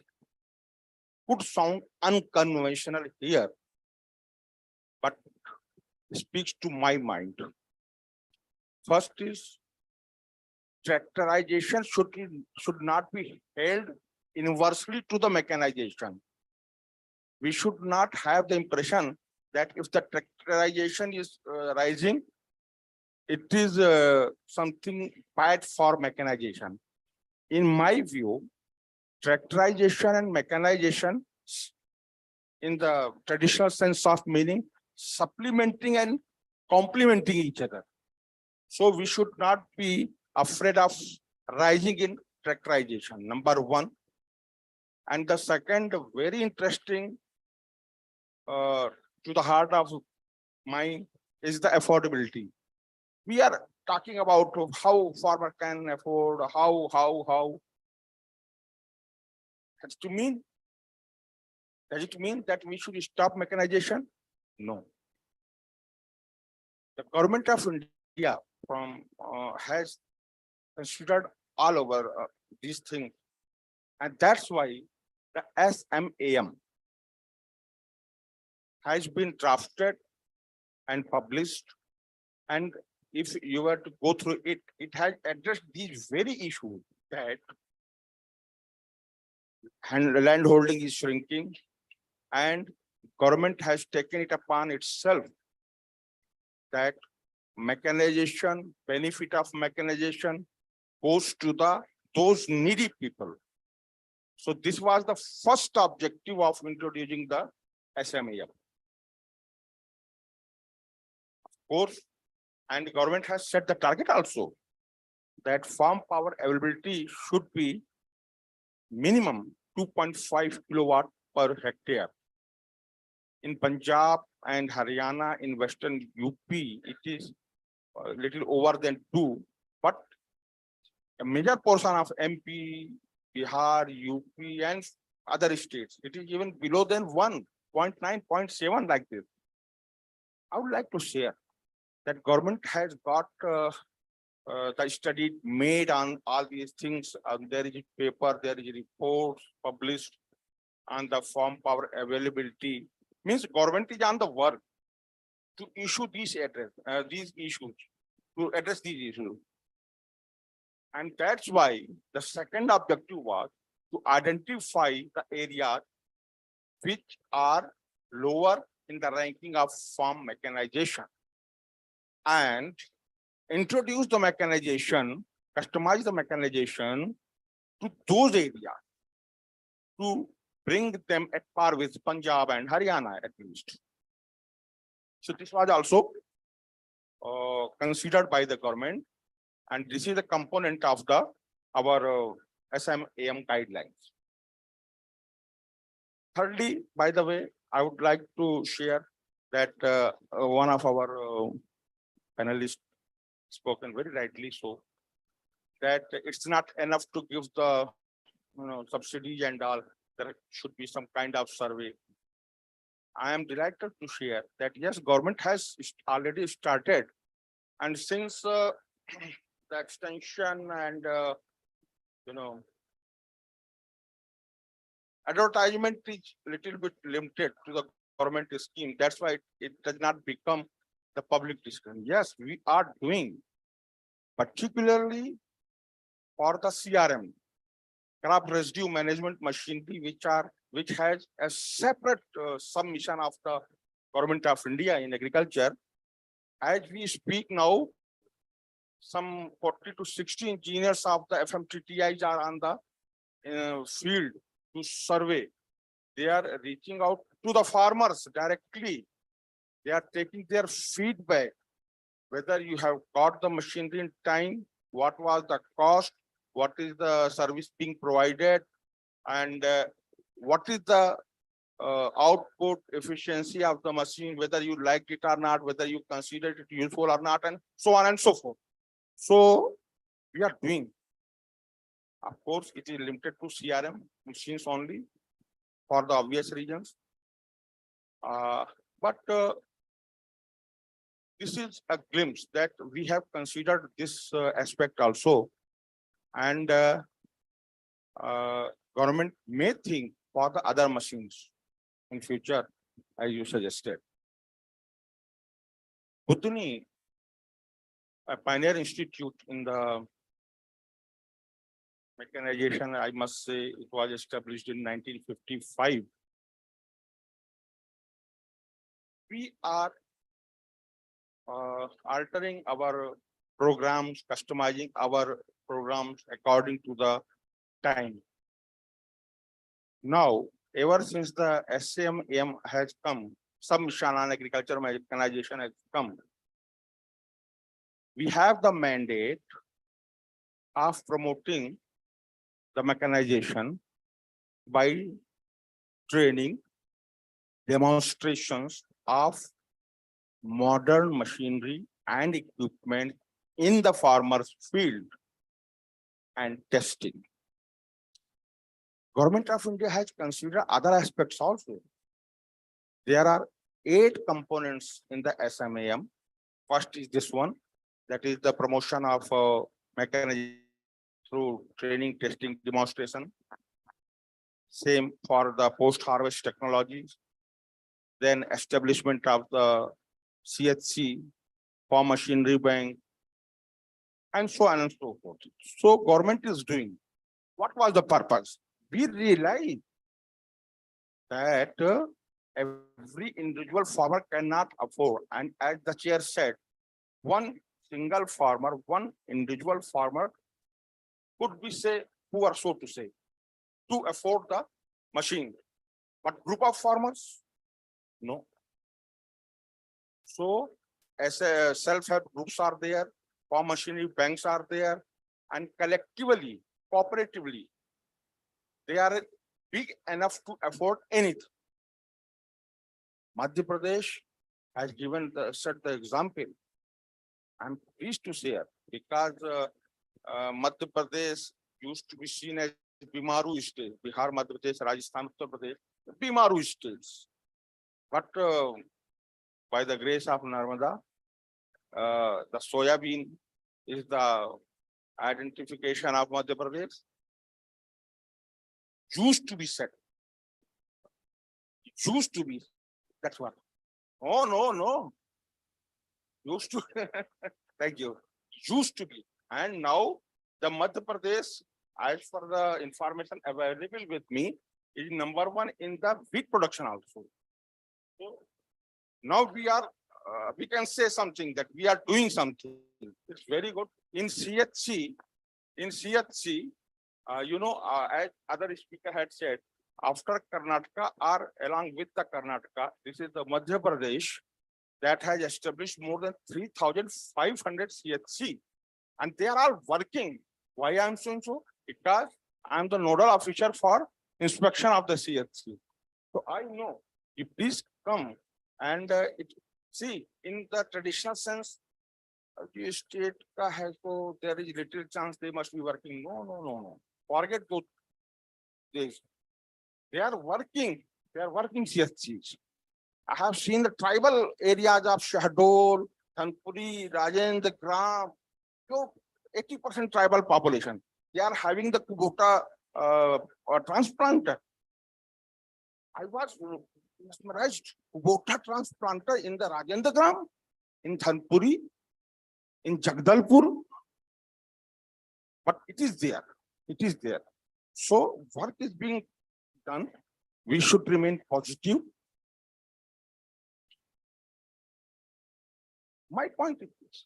could sound unconventional here, but speaks to my mind. First is tractorization should not be held inversely to the mechanization. We should not have the impression that if the tractorization is rising, it is something bad for mechanization. In my view, tractorization and mechanization in the traditional sense of meaning, supplementing and complementing each other. So we should not be afraid of rising in tractorization, number one. And the second, very interesting to the heart of mine is the affordability. We are talking about how farmer can afford, how. Does it mean that we should stop mechanization? No. The government of India has considered all over these things. And that's why the SMAM has been drafted and published. And if you were to go through it, it has addressed these very issues that land holding is shrinking and government has taken it upon itself that mechanization, benefit of mechanization goes to those needy people. So this was the first objective of introducing the SMAM. Of course, and the government has set the target also that farm power availability should be minimum 2.5 kilowatt per hectare. In Punjab and Haryana, in Western UP, it is a little over than 2, but a major portion of MP, Bihar, UP, and other states, it is even below than 1, 0.9, 0.7 like this. I would like to share that government has got the study made on all these things. There is a paper, there is a report published on the farm power availability. Means government is on the work to issue these issues, to address these issues. And that's why the second objective was to identify the areas which are lower in the ranking of farm mechanization and introduce the mechanization, customize the mechanization to those areas to bring them at par with Punjab and Haryana at least. So this was also considered by the government, and this is a component of our SMAM guidelines. Thirdly, by the way, I would like to share that one of our panelists spoken very rightly so, that it's not enough to give the subsidies and all. There should be some kind of survey. I am delighted to share that yes, government has already started, and since the extension and advertisement is little bit limited to the government scheme, that's why it does not become the public discussion. Yes, we are doing, particularly for the CRM, crop residue management machinery, which has a separate submission of the Government of India in agriculture. As we speak now, some 40 to 60 engineers of the FMTTIs are on the field to survey. They are reaching out to the farmers directly. They are taking their feedback, whether you have got the machinery in time, what was the cost, what is the service being provided, and what is the output efficiency of the machine, whether you liked it or not, whether you considered it useful or not, and so on and so forth. So we are doing. Of course, it is limited to CRM machines only for the obvious reasons. But this is a glimpse that we have considered this aspect also. And government may think for the other machines in future, as you suggested. Bhuthani, a pioneer institute in the mechanization, I must say, it was established in 1955. We are altering our programs, customizing our programs according to the time. Now, ever since the SAM has come, Submission on Agriculture Mechanization has come, we have the mandate of promoting the mechanization by training, demonstrations of modern machinery and equipment in the farmer's field and testing. Government of India has considered other aspects also. There are 8 components in the SMAM. First is this one, that is the promotion of mechanization through training, testing, demonstration. Same for the post-harvest technologies. Then establishment of the CHC, farm machinery bank, and so on and so forth. So government is doing. What was the purpose? We realize that every individual farmer cannot afford, and as the chair said, one single farmer, one individual farmer could be, say, poor, so to say, to afford the machine. But group of farmers, no. So as a self-help groups are there, farm machinery banks are there, and collectively, cooperatively, they are big enough to afford anything. Madhya Pradesh has set the example. I'm pleased to share, because Madhya Pradesh used to be seen as Bimaru state, Bihar, Madhya Pradesh, Rajasthan, Uttar Pradesh, Bimaru states. But by the grace of Narmada, the soya bean is the identification of Madhya Pradesh. Used to be said. Used to be. That's what. Oh, no. Used to. Thank you. Used to be. And now the Madhya Pradesh, as for the information available with me, is number 1 in the wheat production also. So now we are, we can say something that we are doing something. It's very good. In CHC, as other speaker had said, after Karnataka or along with the Karnataka, this is the Madhya Pradesh that has established more than 3,500 CHC. And they are all working. Why I'm saying so? Because I'm the nodal officer for inspection of the CHC. So I know, you please come and see, in the traditional sense, the state has, so there is little chance they must be working. No. Forget those days. They are working CHCs. I have seen the tribal areas of Shahdol, Thanpuri, Rajendra Gram, 80% tribal population. They are having the Kubota transplanter. I was mesmerized. Kubota transplanter in the Rajendra Gram. in Dhanpuri, in Jagdalpur. But it is there. It is there. So work is being done. We should remain positive. My point is this.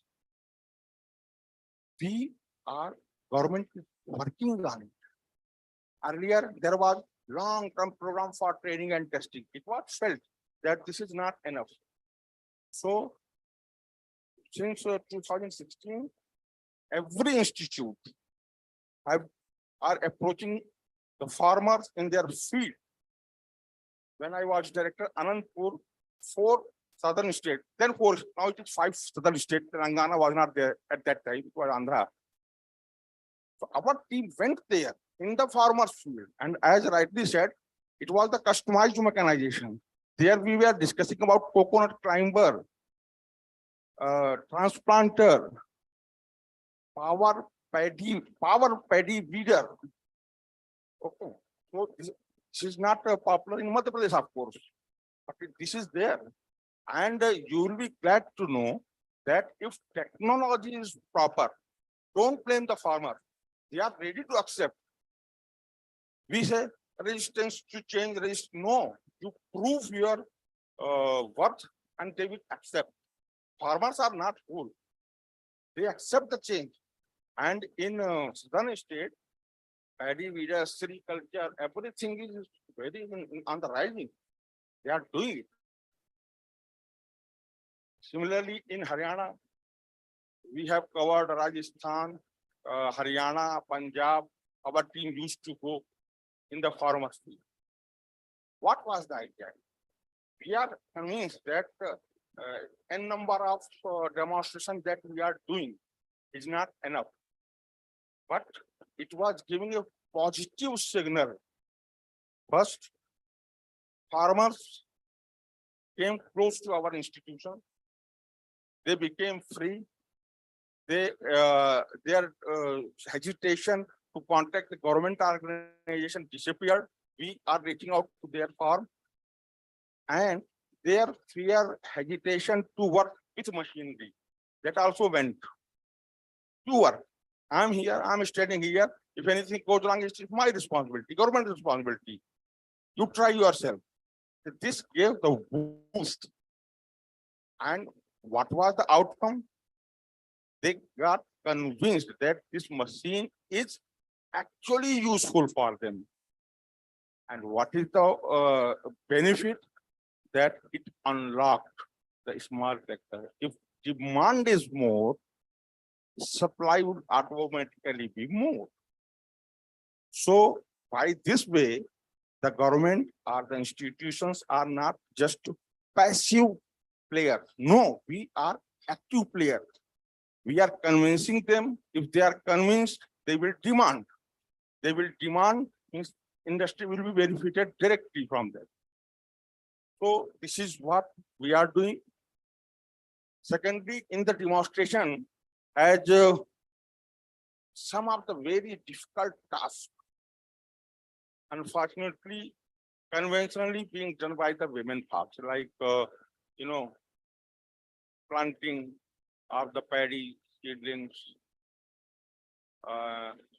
We are government is working on it. Earlier, there was long-term program for training and testing. It was felt that this is not enough. So since 2016, every institute are approaching the farmers in their field. When I was director, Anandpur, 4 southern states, then 4, now it is 5 southern states. Telangana was not there at that time, it was Andhra. So our team went there in the farmers field, and as rightly said, it was the customized mechanization. There we were discussing about coconut climber, transplanter, power paddy weeder. Okay, so this is not popular in Madhya Pradesh, of course, but this is there, and you will be glad to know that if technology is proper, don't blame the farmer. They are ready to accept. We say resistance to change, no, you prove your worth and they will accept. Farmers are not fool. They accept the change. And in southern state, paddy weeder, sericulture, everything is very on the rising. They are doing it. Similarly, in Haryana, we have covered Rajasthan, Haryana, Punjab. Our team used to go in the farmers field. What was the idea? We are convinced that n number of demonstrations that we are doing is not enough, but it was giving a positive signal. First, farmers came close to our institution. They became free. Their hesitation to contact the government organization disappeared. We are reaching out to their farm, and their fear, hesitation to work with machinery, that also went to work. I'm here, I'm standing here. If anything goes wrong, it's my responsibility, government responsibility. You try yourself. This gave the boost. And what was the outcome? They got convinced that this machine is actually useful for them. And what is the benefit? That it unlocked the small sector. If demand is more, supply would automatically be more. So by this way, the government or the institutions are not just passive players. No, we are active players. We are convincing them. If they are convinced, they will demand. They will demand, means industry will be benefited directly from that. So this is what we are doing. Secondly, in the demonstration, as some of the very difficult tasks, unfortunately, conventionally being done by the women folks, like, planting of the paddy seedlings,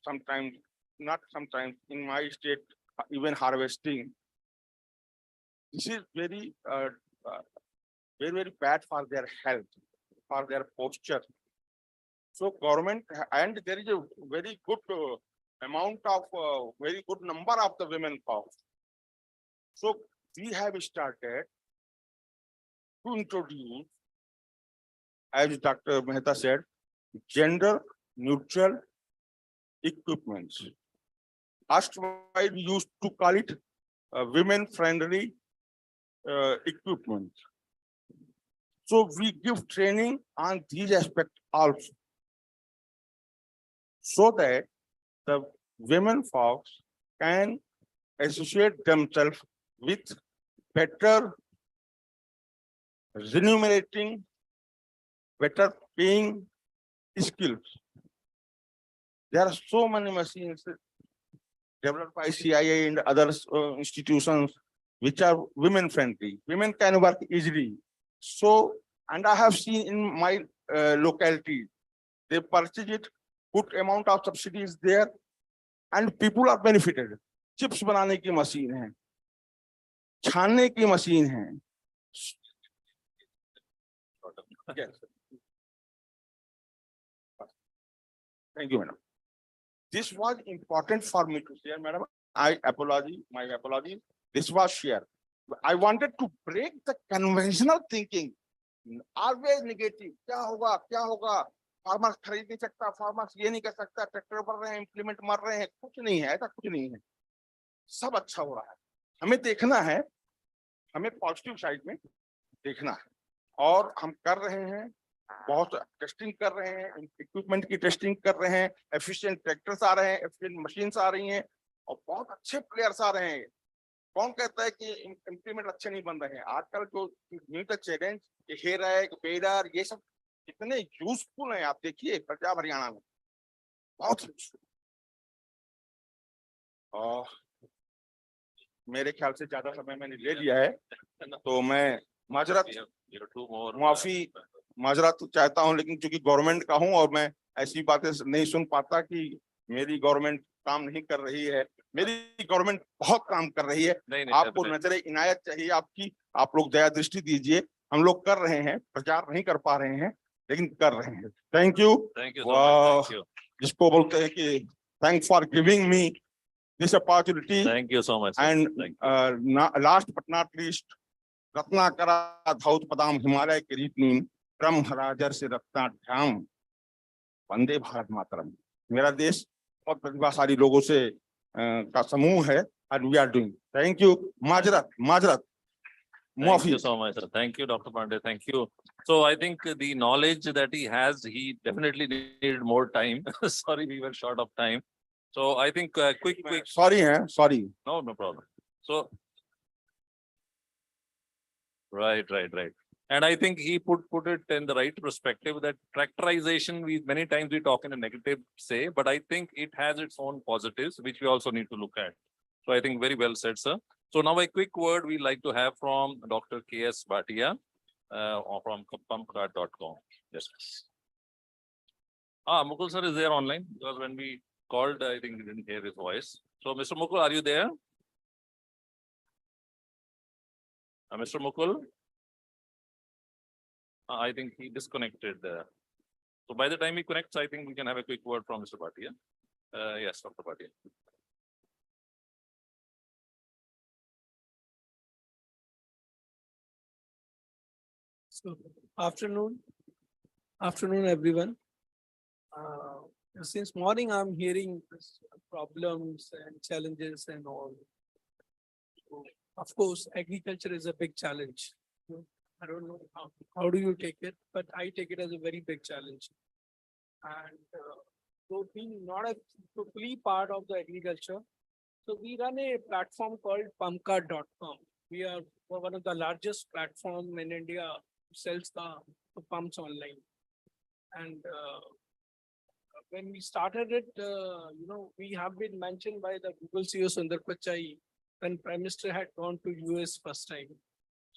sometimes, not sometimes, in my state, even harvesting. This is very, very bad for their health, for their posture. So government, and there is a very good amount of, very good number of the women folks. So we have started to introduce, as Dr. Mehta said, gender neutral equipments. Erstwhile we used to call it women friendly equipment. So we give training on these aspects also, so that the women folks can associate themselves with better remunerating, better paying skills. There are so many machines developed by CIA and other institutions which are women friendly. Women can work easily. So And I have seen in my locality, they purchase it, good amount of subsidy is there, and people are benefited. Chips बनाने की machine है, छानने की machine है. Yes. Thank you, madam. This was important for me to share, madam. My apology. This was shared. I wanted to break the conventional thinking. Always negative. क्या होगा? Farmers खरीद नहीं सकता, farmers ये नहीं कर सकता, ट्रैक्टर बढ़ रहे हैं, implement मर रहे हैं, कुछ नहीं है, ऐसा कुछ नहीं है. सब अच्छा हो रहा है. हमें देखना है, हमें पॉजिटिव साइड में देखना है. और हम कर रहे हैं, बहुत टेस्टिंग कर रहे हैं, इक्विपमेंट की टेस्टिंग कर रहे हैं, एफिशिएंट ट्रैक्टर्स आ रहे हैं, एफिशिएंट मशीन्स आ रही हैं, और बहुत अच्छे प्लेयर्स आ रहे हैं. कौन कहता है कि इम्प्लीमेंट अच्छे नहीं बन रहे हैं? आजकल जो न्यू चैलेंज, हेयर, बेडर, ये सब कितने यूजफुल हैं. आप देखिए पंजाब हरियाणा में बहुत यूजफुल. और मेरे ख्याल से ज्यादा समय मैंने ले लिया है, तो मैं माजरत चाहता हूं, लेकिन क्योंकि गवर्नमेंट का हूं और मैं ऐसी बातें नहीं सुन पाता कि मेरी गवर्नमेंट काम नहीं कर रही है. मेरी गवर्नमेंट बहुत काम कर रही है. आपको नजरे इनायत चाहिए आपकी. आप लोग दया दृष्टि दीजिए. हम लोग कर रहे हैं, प्रचार नहीं कर पा रहे हैं, लेकिन कर रहे हैं. Thank you. जिसको बोलते हैं कि thank for giving me this opportunity. Thank you so much. And last but not least, रत्नाकरा धौत पदाम Himalaya किरीटिनी ब्रह्मराजर से रत्नाढ्याम वंदे भारत मातरम. मेरा देश बहुत प्रतिभाशाली लोगों से का समूह है. and we are doing. Thank you. माजरत. Thank you so much, sir. Thank you, Dr. Pandey. Thank you. So I think the knowledge that he has, he definitely needed more time. Sorry, we were short of time. So I think quick. Sorry. No problem. So. Right. And I think he put it in the right perspective that tractorization, many times we talk in a negative say, but I think it has its own positives, which we also need to look at. So I think very well said, sir. So now a quick word we like to have from Dr. K.S. Bhatia from pumpcard.com. Yes. Mukul sir is there online, because when we called, I think we didn't hear his voice. So Mr. Mukul, are you there? Mr. Mukul? I think he disconnected. So by the time he connects, I think we can have a quick word from Mr. Bhatia. Yes, Dr. Bhatia. So afternoon everyone. Since morning I'm hearing problems and challenges and all. So, of course, agriculture is a big challenge. I don't know how do you take it, but I take it as a very big challenge. And so being not a totally part of the agriculture, so we run a platform called pumpcard.com. We are one of the largest platform in India who sells the pumps online. And when we started it, we have been mentioned by the Google CEO Sundar Pichai when Prime Minister had gone to US first time.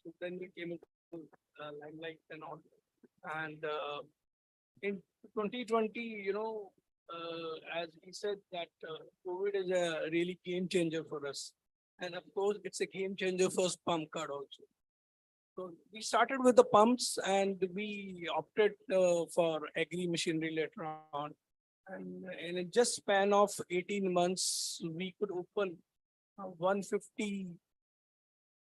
So then we came into limelight and all. And in 2020, as he said that COVID is a really game changer for us. And of course, it's a game changer for Pumpcard also. So we started with the pumps and we opted for agri machinery later on. And in a just span of 18 months, we could open 150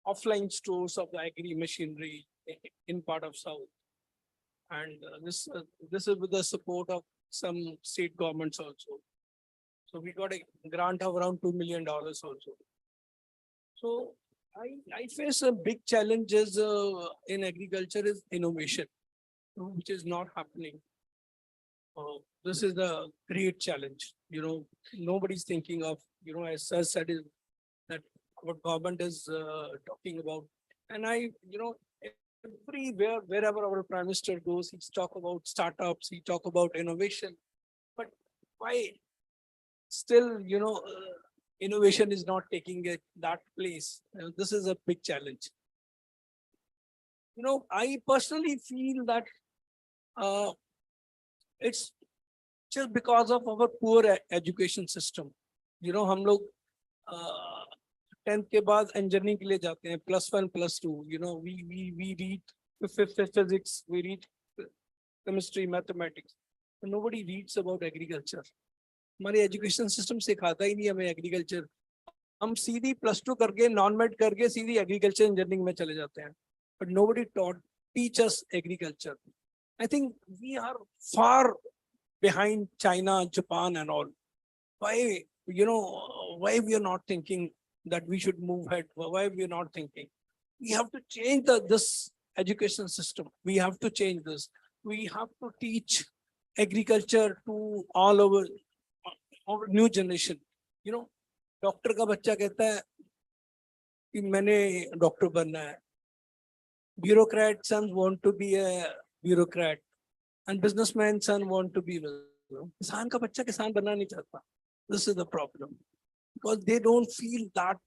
offline stores of the agri machinery in part of South. And this is with the support of some state governments also. So we got a grant of around $2 million also. So I face a big challenges in agriculture is innovation, which is not happening. This is the great challenge. Nobody's thinking of, as Sir said, is that what government is talking about. And everywhere, wherever our Prime Minister goes, he's talk about startups, he talk about innovation. But why still, innovation is not taking that place? This is a big challenge. I personally feel that it's just because of our poor education system. हम लोग 10th के बाद engineering के लिए जाते हैं, +1, +2, we read physics, we read chemistry, mathematics. But nobody reads about agriculture. हमारी education system सिखाता ही नहीं हमें agriculture. हम सीधी +2 करके non-med करके सीधी agriculture engineering में चले जाते हैं. But nobody teach us agriculture. I think we are far behind China, Japan and all. Why, why we are not thinking that we should move ahead? Why we are not thinking? We have to change this education system. We have to change this. We have to teach agriculture to all our new generation. Doctor का बच्चा कहता है कि मैंने doctor बनना है. Bureaucrat sons want to be a bureaucrat and businessman son want to be किसान का बच्चा किसान बनना नहीं चाहता. This is the problem because they don't feel that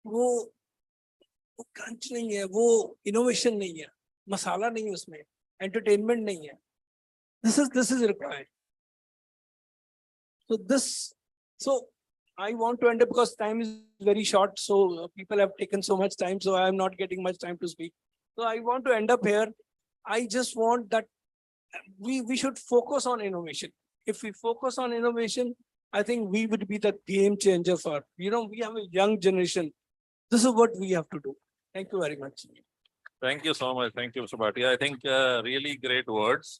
वो crunch नहीं है, वो innovation नहीं है, मसाला नहीं है उसमें, entertainment नहीं है. This is required. So I want to end up because time is very short. So people have taken so much time. So I am not getting much time to speak. So I want to end up here. I just want that we should focus on innovation. If we focus on innovation, I think we would be the game changer for, we have a young generation. This is what we have to do. Thank you very much. Thank you so much. Thank you, Mr. Bhatia. I think really great words.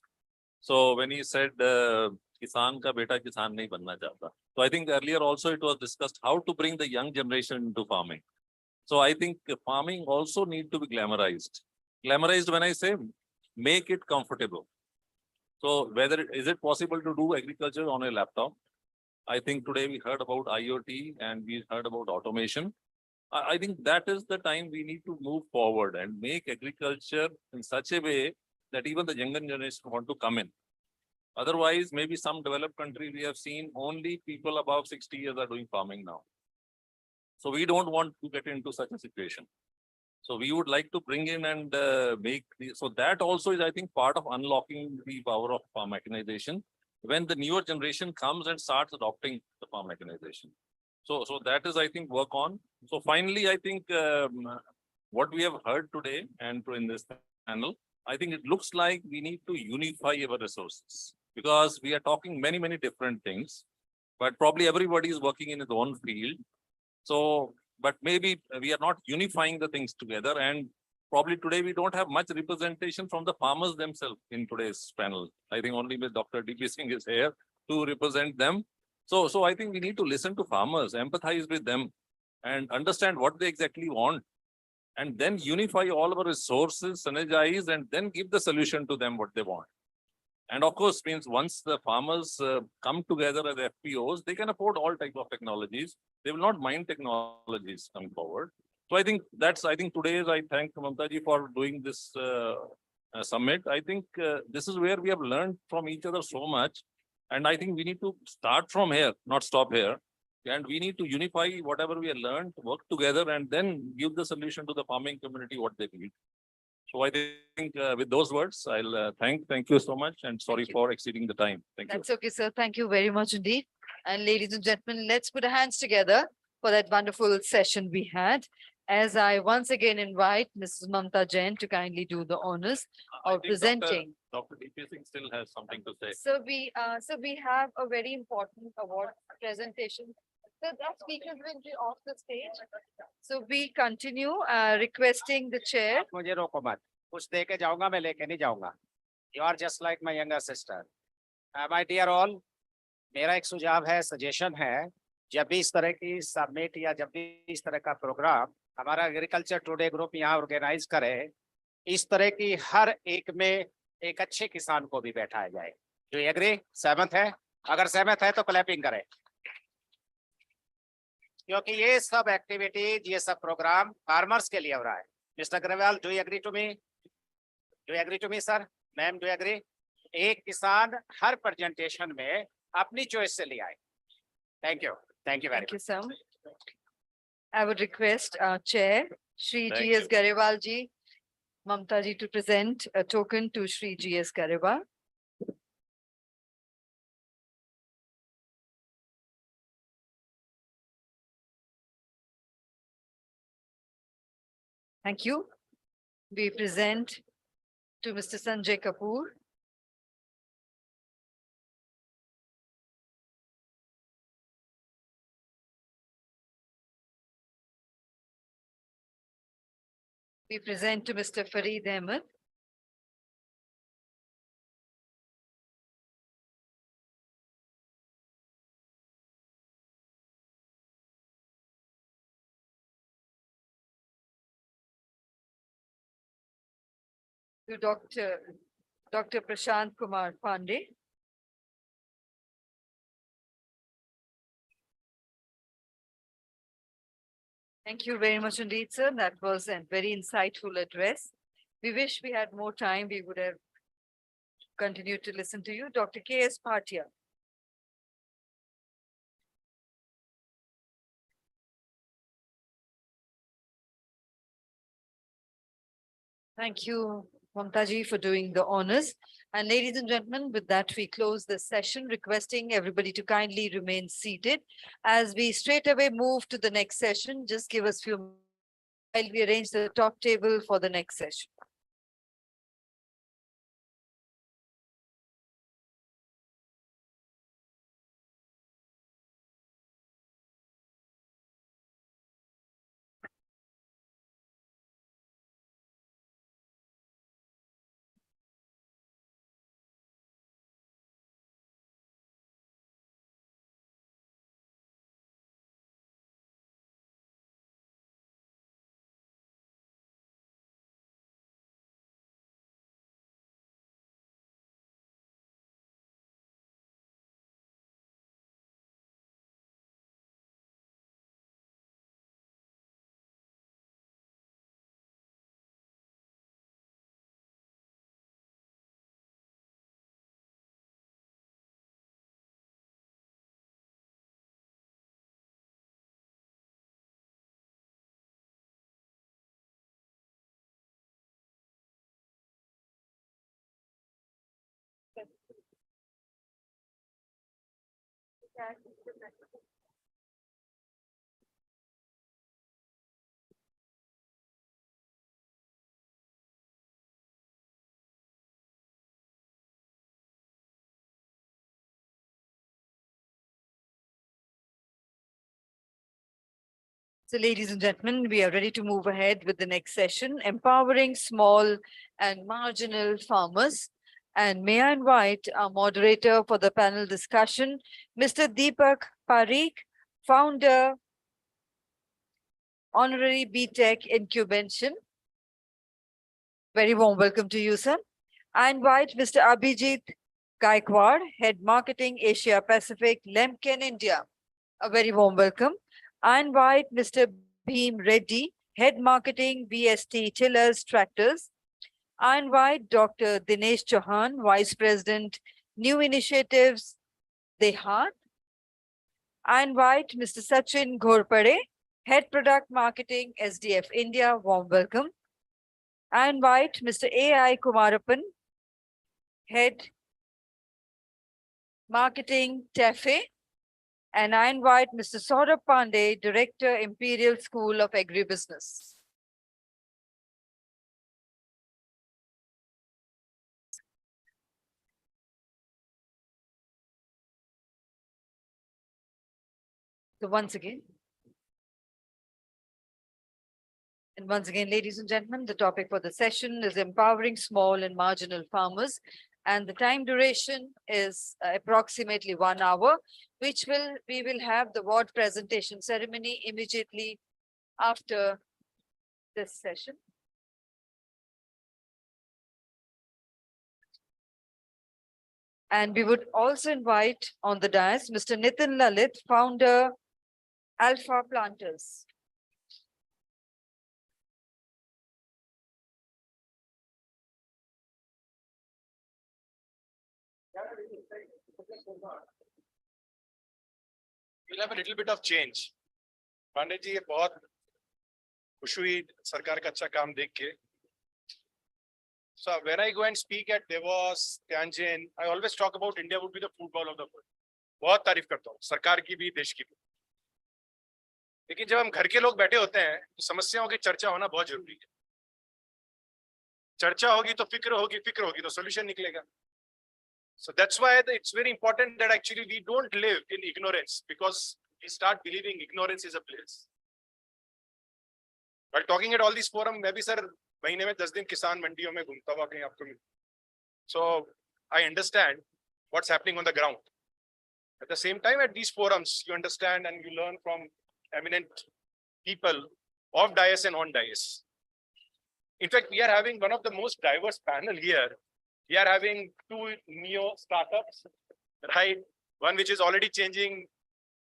So when he said, Kisan ka beta kisan nahi banna chahta. So I think earlier also it was discussed how to bring the young generation into farming. So I think farming also need to be glamorized. Glamorized when I say, make it comfortable. So is it possible to do agriculture on a laptop? I think today we heard about IoT and we heard about automation. I think that is the time we need to move forward and make agriculture in such a way that even the younger generation want to come in. Otherwise, maybe some developed country we have seen only people above 60 years are doing farming now. So we don't want to get into such a situation. So we would like to bring in and so that also is, I think, part of unlocking the power of farm mechanization when the newer generation comes and starts adopting the farm mechanization. So that is, I think, work on. So finally, I think what we have heard today and in this panel, I think it looks like we need to unify our resources because we are talking many, many different things, but probably everybody is working in his own field. So, but maybe we are not unifying the things together, and probably today we don't have much representation from the farmers themselves in today's panel. I think only Dr. D.P. Singh is here to represent them. So I think we need to listen to farmers, empathize with them and understand what they exactly want, and then unify all our resources, synergize, and then give the solution to them what they want. And of course, means once the farmers come together as FPOs, they can afford all type of technologies. They will not mind technologies coming forward. So I think today is, I thank Mamta ji for doing this summit. I think this is where we have learned from each other so much. And I think we need to start from here, not stop here. And we need to unify whatever we have learned, work together, and then give the solution to the farming community what they need. So I think with those words, I'll thank you so much and sorry for exceeding the time. Thank you. That's okay, sir. Thank you very much indeed. And ladies and gentlemen, let's put our hands together for that wonderful session we had. As I once again invite Mrs. Mamta Jain to kindly do the honors of presenting. Dr. D.P. Singh still has something to say. So we have a very important award presentation. So that speaker will be off the stage. So we continue requesting the chair. मुझे रोको मत, कुछ दे के जाऊंगा, मैं लेके नहीं जाऊंगा. You are just like my younger sister. My dear all, मेरा एक सुझाव है, सजेशन है, जब भी इस तरह की सबमिट या जब भी इस तरह का प्रोग्राम हमारा एग्रीकल्चर टुडे ग्रुप यहाँ ऑर्गेनाइज करे, इस तरह की हर एक में एक अच्छे किसान को भी बैठाया जाए. जो एग्री सहमत है? अगर सहमत है तो क्लैपिंग करें, क्योंकि ये सब एक्टिविटीज, ये सब प्रोग्राम फार्मर्स के लिए हो रहा है. Mister Agarwal, do you agree to me? Do you agree to me sir? Ma'am, do you agree? एक किसान हर प्रेजेंटेशन में अपनी चॉइस से ले आए. Thank you. Thank you very much. Thank you, sir. I would request Chair Shri Thank G.S. you. Garewal ji Mamta ji to present a token to Shri G.S. Garewal. Thank you. We present to Mr. Sanjay Kapoor. We present to Mr. Fareed Ahmed. To Dr. Prashant Kumar Pandey. Thank you very much indeed, sir. That was a very insightful address. We wish we had more time. We would have continued to listen to you. Dr. K.S. Bhatia. Thank you, Mamta ji, for doing the honors. And ladies and gentlemen, with that, we close this session, requesting everybody to kindly remain seated. As we straight away move to the next session, just give us a few minutes while we arrange the top table for the next session. So ladies and gentlemen, we are ready to move ahead with the next session, empowering small and marginal farmers. And may I invite our moderator for the panel discussion, Mr. Deepak Parikh, founder, honorary BTech Incubation. Very warm welcome to you, sir. I invite Mr. Abhijit Gaikwad, Head Marketing Asia Pacific, Lemken India. A very warm welcome. I invite Mr. Bhim Reddy, Head Marketing VST Tillers Tractors. I invite Dr. Dinesh Chauhan, Vice President, New Initiatives, Dehat. I invite Mr. Sachin Ghorpade, Head Product Marketing, SDF India. Warm welcome. I invite Mr. A.I. Kumarapan, Head Marketing, TEFE. And I invite Mr. Saurabh Pandey, Director, Imperial School of Agribusiness. So once again, ladies and gentlemen, the topic for the session is empowering small and marginal farmers. And the time duration is approximately 1 hour, which we will have the award presentation ceremony immediately after this session. And we would also invite on the dais Mr. Nitin Lalit, founder, Alpha Planters. We'll have a little bit of change. Pandey ji, ये बहुत खुश हुई सरकार का अच्छा काम देख के. So when I go and speak at Davos, Tianjin, I always talk about India would be the football of the world. बहुत तारीफ करता हूँ सरकार की भी देश की भी लेकिन जब हम घर के लोग बैठे होते हैं तो समस्याओं की चर्चा होना बहुत जरूरी है चर्चा होगी तो फिक्र होगी तो सॉल्यूशन निकलेगा so that's why it's very important that actually we don't live in ignorance because we start believing ignorance is a bliss while talking at all these forums मैं भी सर महीने में 10 दिन किसान मंडियों में घूमता हुआ कहीं आपको so I understand what's happening on the ground. At the same time, at these forums, you understand and you learn from eminent people of dais and on dais. In fact, we are having one of the most diverse panel here. We are having 2 neo startups, right? One which is already changing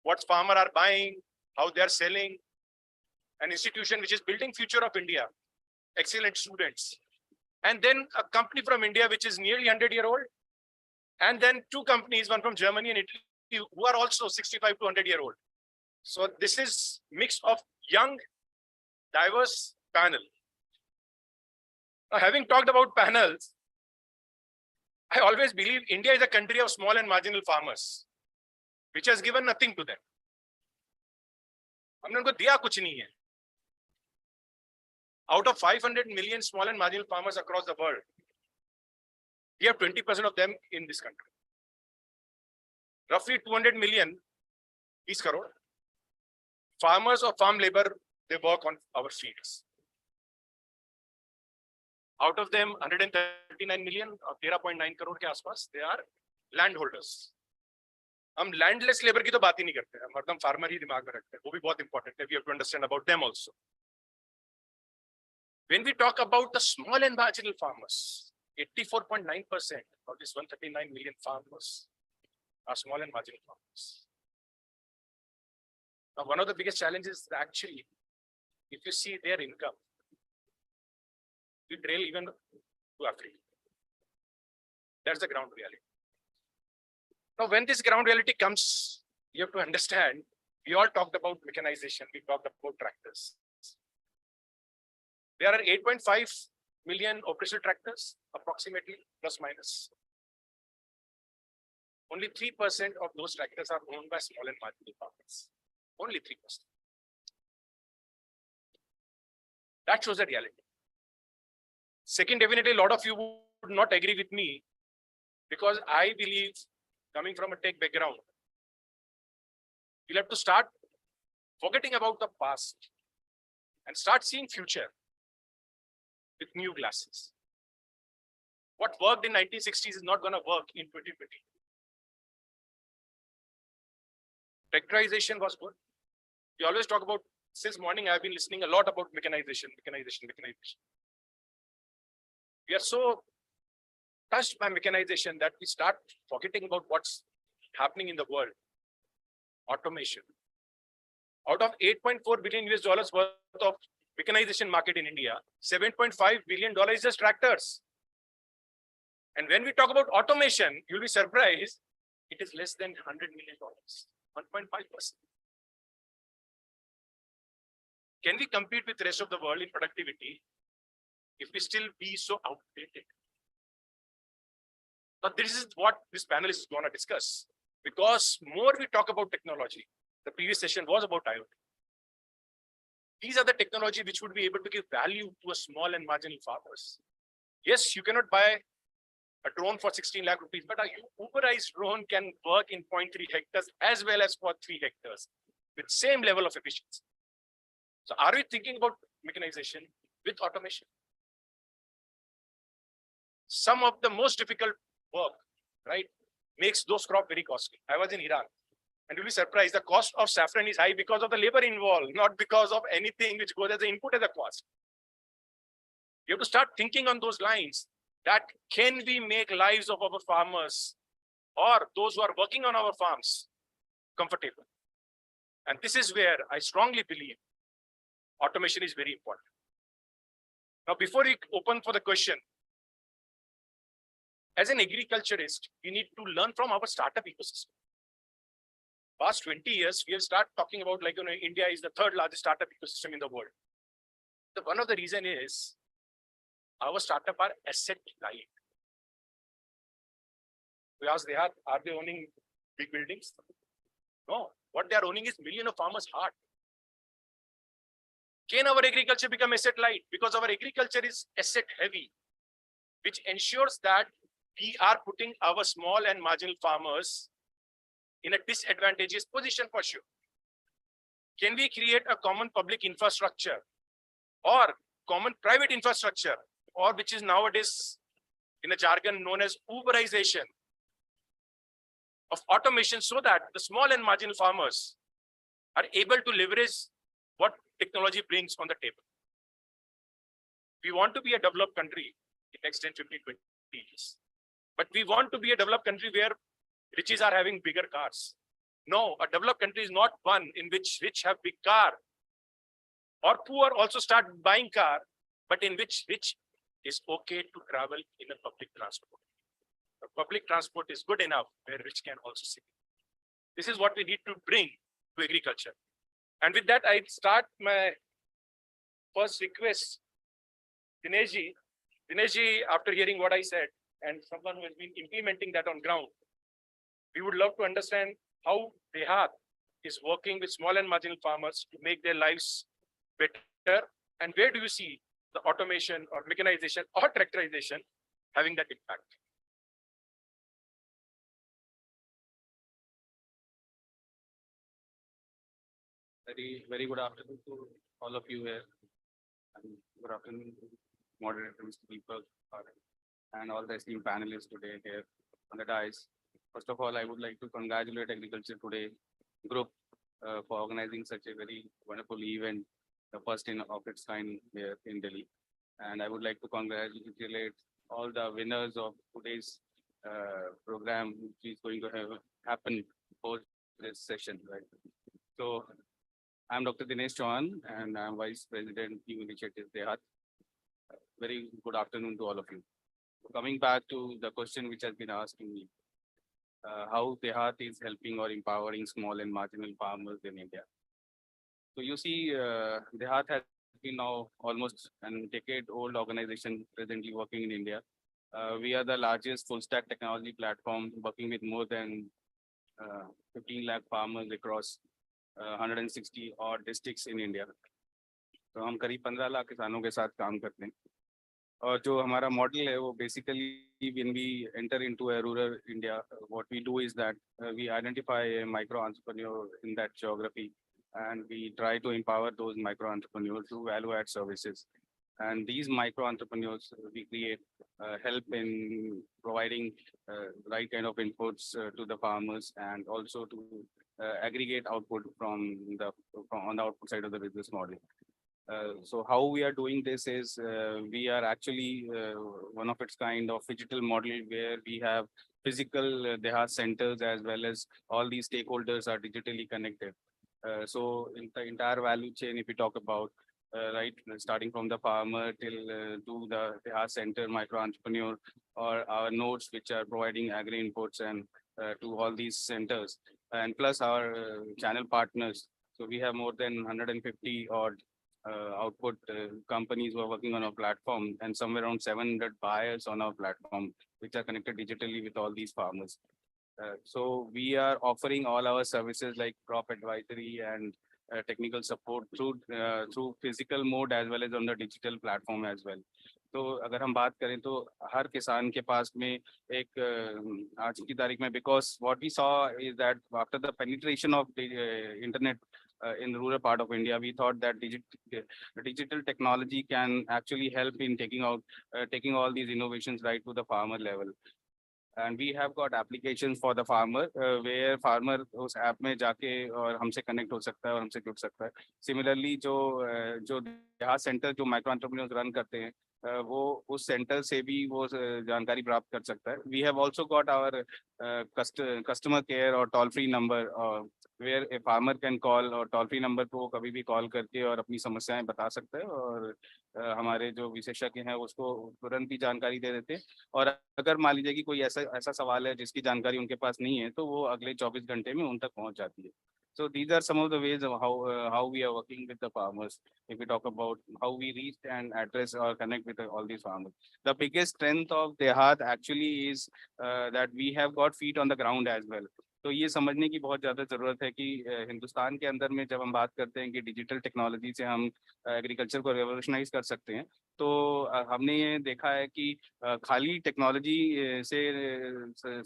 what farmers are buying, how they are selling. An institution which is building future of India. Excellent students. And then a company from India which is nearly 100-year-old. And then 2 companies, one from Germany and Italy, who are also 65 to 100-year-old. So this is mix of young, diverse panel. Now, having talked about panels, I always believe India is a country of small and marginal farmers, which has given nothing to them. हमने उनको दिया कुछ नहीं है. Out of 500 million small and marginal farmers across the world, we have 20% of them in this country. Roughly 200 million, 20 crore farmers or farm labor, they work on our fields. Out of them, 139 million or 13.9 crore के आसपास, they are landholders. हम landless labor की तो बात ही नहीं करते, हम हरदम farmer ही दिमाग में रखते हैं, वो भी बहुत important है. We have to understand about them also. When we talk about the small and marginal farmers, 84.9% of this 139 million farmers are small and marginal farmers. Now, one of the biggest challenges is actually, if you see their income, it trail even to Africa. That's the ground reality. Now, when this ground reality comes, you have to understand, we all talked about mechanization, we talked about tractors. There are 8.5 million operational tractors, approximately, plus minus. Only 3% of those tractors are owned by small and marginal farmers. Only 3%. That shows the reality. Second, definitely a lot of you would not agree with me because I believe, coming from a tech background, you'll have to start forgetting about the past and start seeing future with new glasses. What worked in 1960s is not going to work in 2020. Tractorization was good. We always talk about, since morning I've been listening a lot about mechanization. We are so touched by mechanization that we start forgetting about what's happening in the world. Automation. Out of $8.4 billion US worth of mechanization market in India, $7.5 billion is just tractors. And when we talk about automation, you'll be surprised, it is less than $100 million, 1.5%. Can we compete with the rest of the world in productivity if we still be so outdated? But this is what this panel is going to discuss. Because more we talk about technology, the previous session was about IoT. These are the technology which would be able to give value to a small and marginal farmers. Yes, you cannot buy a drone for 16 lakh rupees, but a Uberized drone can work in 0.3 hectares as well as for 3 hectares with same level of efficiency. So are we thinking about mechanization with automation? Some of the most difficult work, right, makes those crops very costly. I was in Iran and you'll be surprised, the cost of saffron is high because of the labor involved, not because of anything which goes as an input as a cost. You have to start thinking on those lines, that can we make lives of our farmers or those who are working on our farms comfortable? And this is where I strongly believe automation is very important. Now, before we open for the question, as an agriculturist, we need to learn from our startup ecosystem. Past 20 years, we have started talking about, like, India is the 3rd largest startup ecosystem in the world. One of the reason is our startup are asset light. We ask they are they owning big buildings? No, what they are owning is million of farmers' heart. Can our agriculture become asset light? Because our agriculture is asset heavy, which ensures that we are putting our small and marginal farmers in a disadvantageous position for sure. Can we create a common public infrastructure or common private infrastructure, or which is nowadays in a jargon known as Uberization of automation, so that the small and marginal farmers are able to leverage what technology brings on the table? We want to be a developed country in next 10, 15, 20 years. But we want to be a developed country where riches are having bigger cars. No, a developed country is not one in which rich have big car or poor also start buying car, but in which rich is okay to travel in a public transport. The public transport is good enough where rich can also sit. This is what we need to bring to agriculture. And with that, I start my first request. Dineshji, after hearing what I said, and someone who has been implementing that on ground, we would love to understand how DeHaat is working with small and marginal farmers to make their lives better. And where do you see the automation or mechanization or tractorization having that impact? Very good afternoon to all of you here. And good afternoon to moderators, people, and all the esteemed panelists today here on the dais. First of all, I would like to congratulate Agriculture Today Group for organizing such a very wonderful event, the first of its kind here in Delhi. And I would like to congratulate all the winners of today's program, which is going to happen post this session, right? So I'm Dr. Dinesh Chauhan, and I'm Vice President, New Initiatives DeHaat. Very good afternoon to all of you. Coming back to the question which has been asked to me, how DeHaat is helping or empowering small and marginal farmers in India. So you see, DeHaat has been now almost a decade-old organization presently working in India. We are the largest full-stack technology platform working with more than 15 lakh farmers across 160 odd districts in India. तो हम करीब 15 लाख किसानों के साथ काम करते हैं. और जो हमारा मॉडल है वो basically when we enter into a rural India, what we do is that we identify a micro entrepreneur in that geography, and we try to empower those micro entrepreneurs to value add services. And these micro entrepreneurs we create help in providing right kind of inputs to the farmers, and also to aggregate output from on the output side of the business model. So how we are doing this is we are actually one of its kind of digital model where we have physical DeHaat centers, as well as all these stakeholders are digitally connected. So in the entire value chain, if we talk about right, starting from the farmer till to the DeHaat center, micro entrepreneur, or our nodes which are providing agri inputs and to all these centers, and plus our channel partners. So we have more than 150 odd output companies who are working on our platform, and somewhere around 700 buyers on our platform, which are connected digitally with all these farmers. So we are offering all our services like crop advisory and technical support through physical mode as well as on the digital platform as well. तो अगर हम बात करें तो हर किसान के पास में एक आज की तारीख में, because what we saw is that after the penetration of the internet in the rural part of India, we thought that digital technology can actually help in taking all these innovations right to the farmer level. And we have got applications for the farmer where farmer उस app में जाके और हमसे connect हो सकता है और हमसे जुड़ सकता है. Similarly जो DeHaat सेंटर जो माइक्रो एंटरप्रेन्योर्स रन करते हैं वो उस सेंटर से भी वो जानकारी प्राप्त कर सकता है. We have also got our customer care or toll free number where a farmer can call, और toll free number को कभी भी कॉल करके और अपनी समस्याएं बता सकता है, और हमारे जो विशेषज्ञ हैं उसको तुरंत ही जानकारी दे देते हैं. और अगर मान लीजिए कि कोई ऐसा सवाल है जिसकी जानकारी उनके पास नहीं है, तो वो अगले 24 घंटे में उन तक पहुंच जाती है. So these are some of the ways of how we are working with the farmers. If we talk about how we reach and address or connect with all these farmers, the biggest strength of Dehat actually is that we have got feet on the ground as well. तो ये समझने की बहुत ज्यादा जरूरत है कि हिंदुस्तान के अंदर में जब हम बात करते हैं कि डिजिटल टेक्नोलॉजी से हम एग्रीकल्चर को रेवोल्यूशनाइज कर सकते हैं, तो हमने ये देखा है कि खाली टेक्नोलॉजी से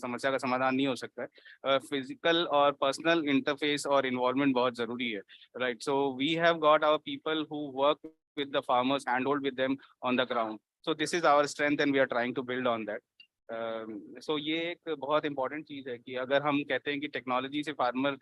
समस्या का समाधान नहीं हो सकता है. फिजिकल और पर्सनल इंटरफेस और इन्वॉल्वमेंट बहुत जरूरी है, right. So we have got our people who work with the farmers, handhold with them on the ground. So this is our strength and we are trying to build on that. So ये एक बहुत important चीज है कि अगर हम कहते हैं कि टेक्नोलॉजी से फार्मर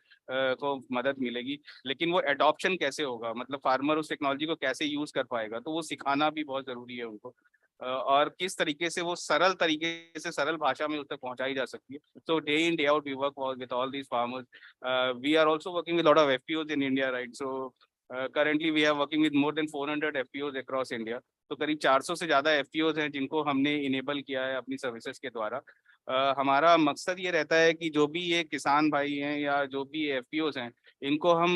को मदद मिलेगी, लेकिन वो एडॉप्शन कैसे होगा, मतलब फार्मर उस टेक्नोलॉजी को कैसे यूज कर पाएगा, तो वो सिखाना भी बहुत जरूरी है उनको. और किस तरीके से वो सरल तरीके से सरल भाषा में उस तक पहुंचाई जा सकती है. So day in day out we work with all these farmers. We are also working with a lot of FPOs in India, right? So currently we are working with more than 400 FPOs across India. तो करीब 400 से ज्यादा FPOs हैं जिनको हमने enable किया है अपनी सर्विसेज के द्वारा. हमारा मकसद ये रहता है कि जो भी ये किसान भाई हैं या जो भी FPOs हैं, इनको हम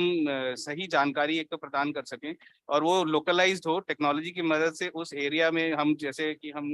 सही जानकारी एक तो प्रदान कर सकें और वो लोकलाइज्ड हो टेक्नोलॉजी की मदद से. उस एरिया में हम जैसे कि हम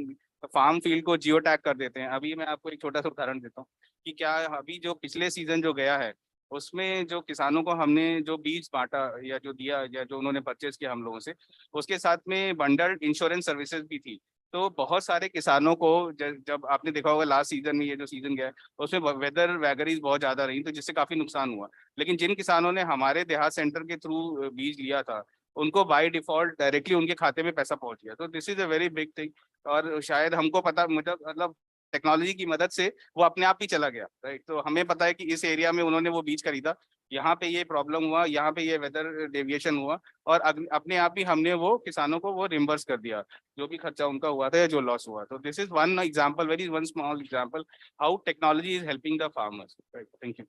फार्म फील्ड को जियो टैग कर देते हैं. अभी मैं आपको एक छोटा सा उदाहरण देता हूँ कि क्या अभी जो पिछले सीजन जो गया है उसमें जो किसानों को हमने जो बीज बांटा या जो दिया या जो उन्होंने परचेज किया हम लोगों से, उसके साथ में बंडल्ड इंश्योरेंस सर्विसेज भी थी. तो बहुत सारे किसानों को जब आपने देखा होगा लास्ट सीजन में ये जो सीजन गया है उसमें वेदर वैगरीज बहुत ज्यादा रही, तो जिससे काफी नुकसान हुआ. लेकिन जिन किसानों ने हमारे देहात सेंटर के थ्रू बीज लिया था उनको बाय डिफॉल्ट डायरेक्टली उनके खाते में पैसा पहुंच गया. तो this is a very big thing. और शायद हमको पता मतलब टेक्नोलॉजी की मदद से वो अपने आप ही चला गया, राइट. तो हमें पता है कि इस एरिया में उन्होंने वो बीज खरीदा, यहाँ पे ये प्रॉब्लम हुआ, यहाँ पे ये वेदर डेविएशन हुआ और अपने आप ही हमने वो किसानों को वो रिम्बर्स कर दिया जो भी खर्चा उनका हुआ था या जो लॉस हुआ. तो this is one example, very one small example how technology is helping the farmers, right. Thank you.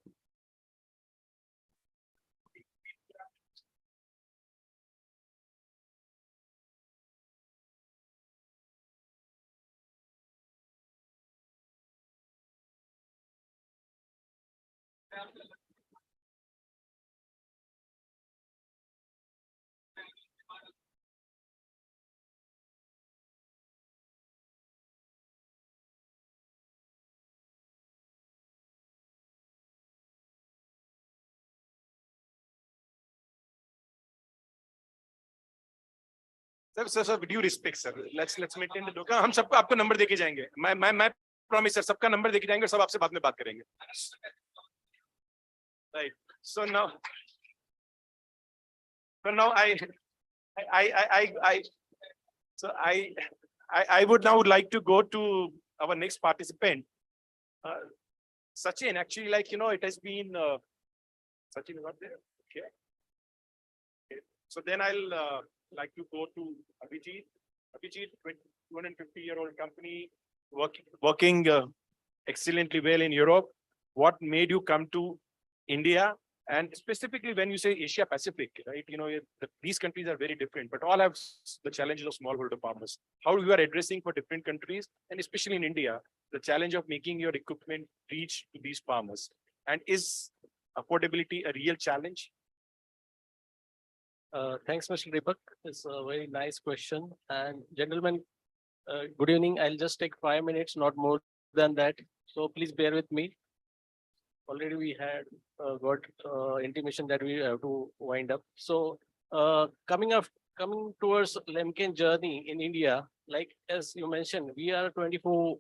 Sir with due respect sir, let's maintain the look. हम सबको आपको नंबर देके जाएंगे. मैं प्रॉमिस सर, सबका नंबर देके जाएंगे और सब आपसे बाद में बात करेंगे. Right. So now I would now like to go to our next participant. Sachin, actually, like, you know, it has been, Sachin is not there. Okay. Okay. So then I'll like to go to Abhijit. Abhijit, 250-year-old company, working excellently well in Europe. What made you come to India? And specifically when you say Asia Pacific, right? You know, these countries are very different, but all have the challenges of smallholder farmers. How you are addressing for different countries, and especially in India, the challenge of making your equipment reach to these farmers. And is affordability a real challenge? Thanks, Mr. Deepak. It's a very nice question. And gentlemen, good evening. I'll just take 5 minutes, not more than that. So please bear with me. Already we had got intimation that we have to wind up. So coming towards Lemken journey in India, like as you mentioned, we are 24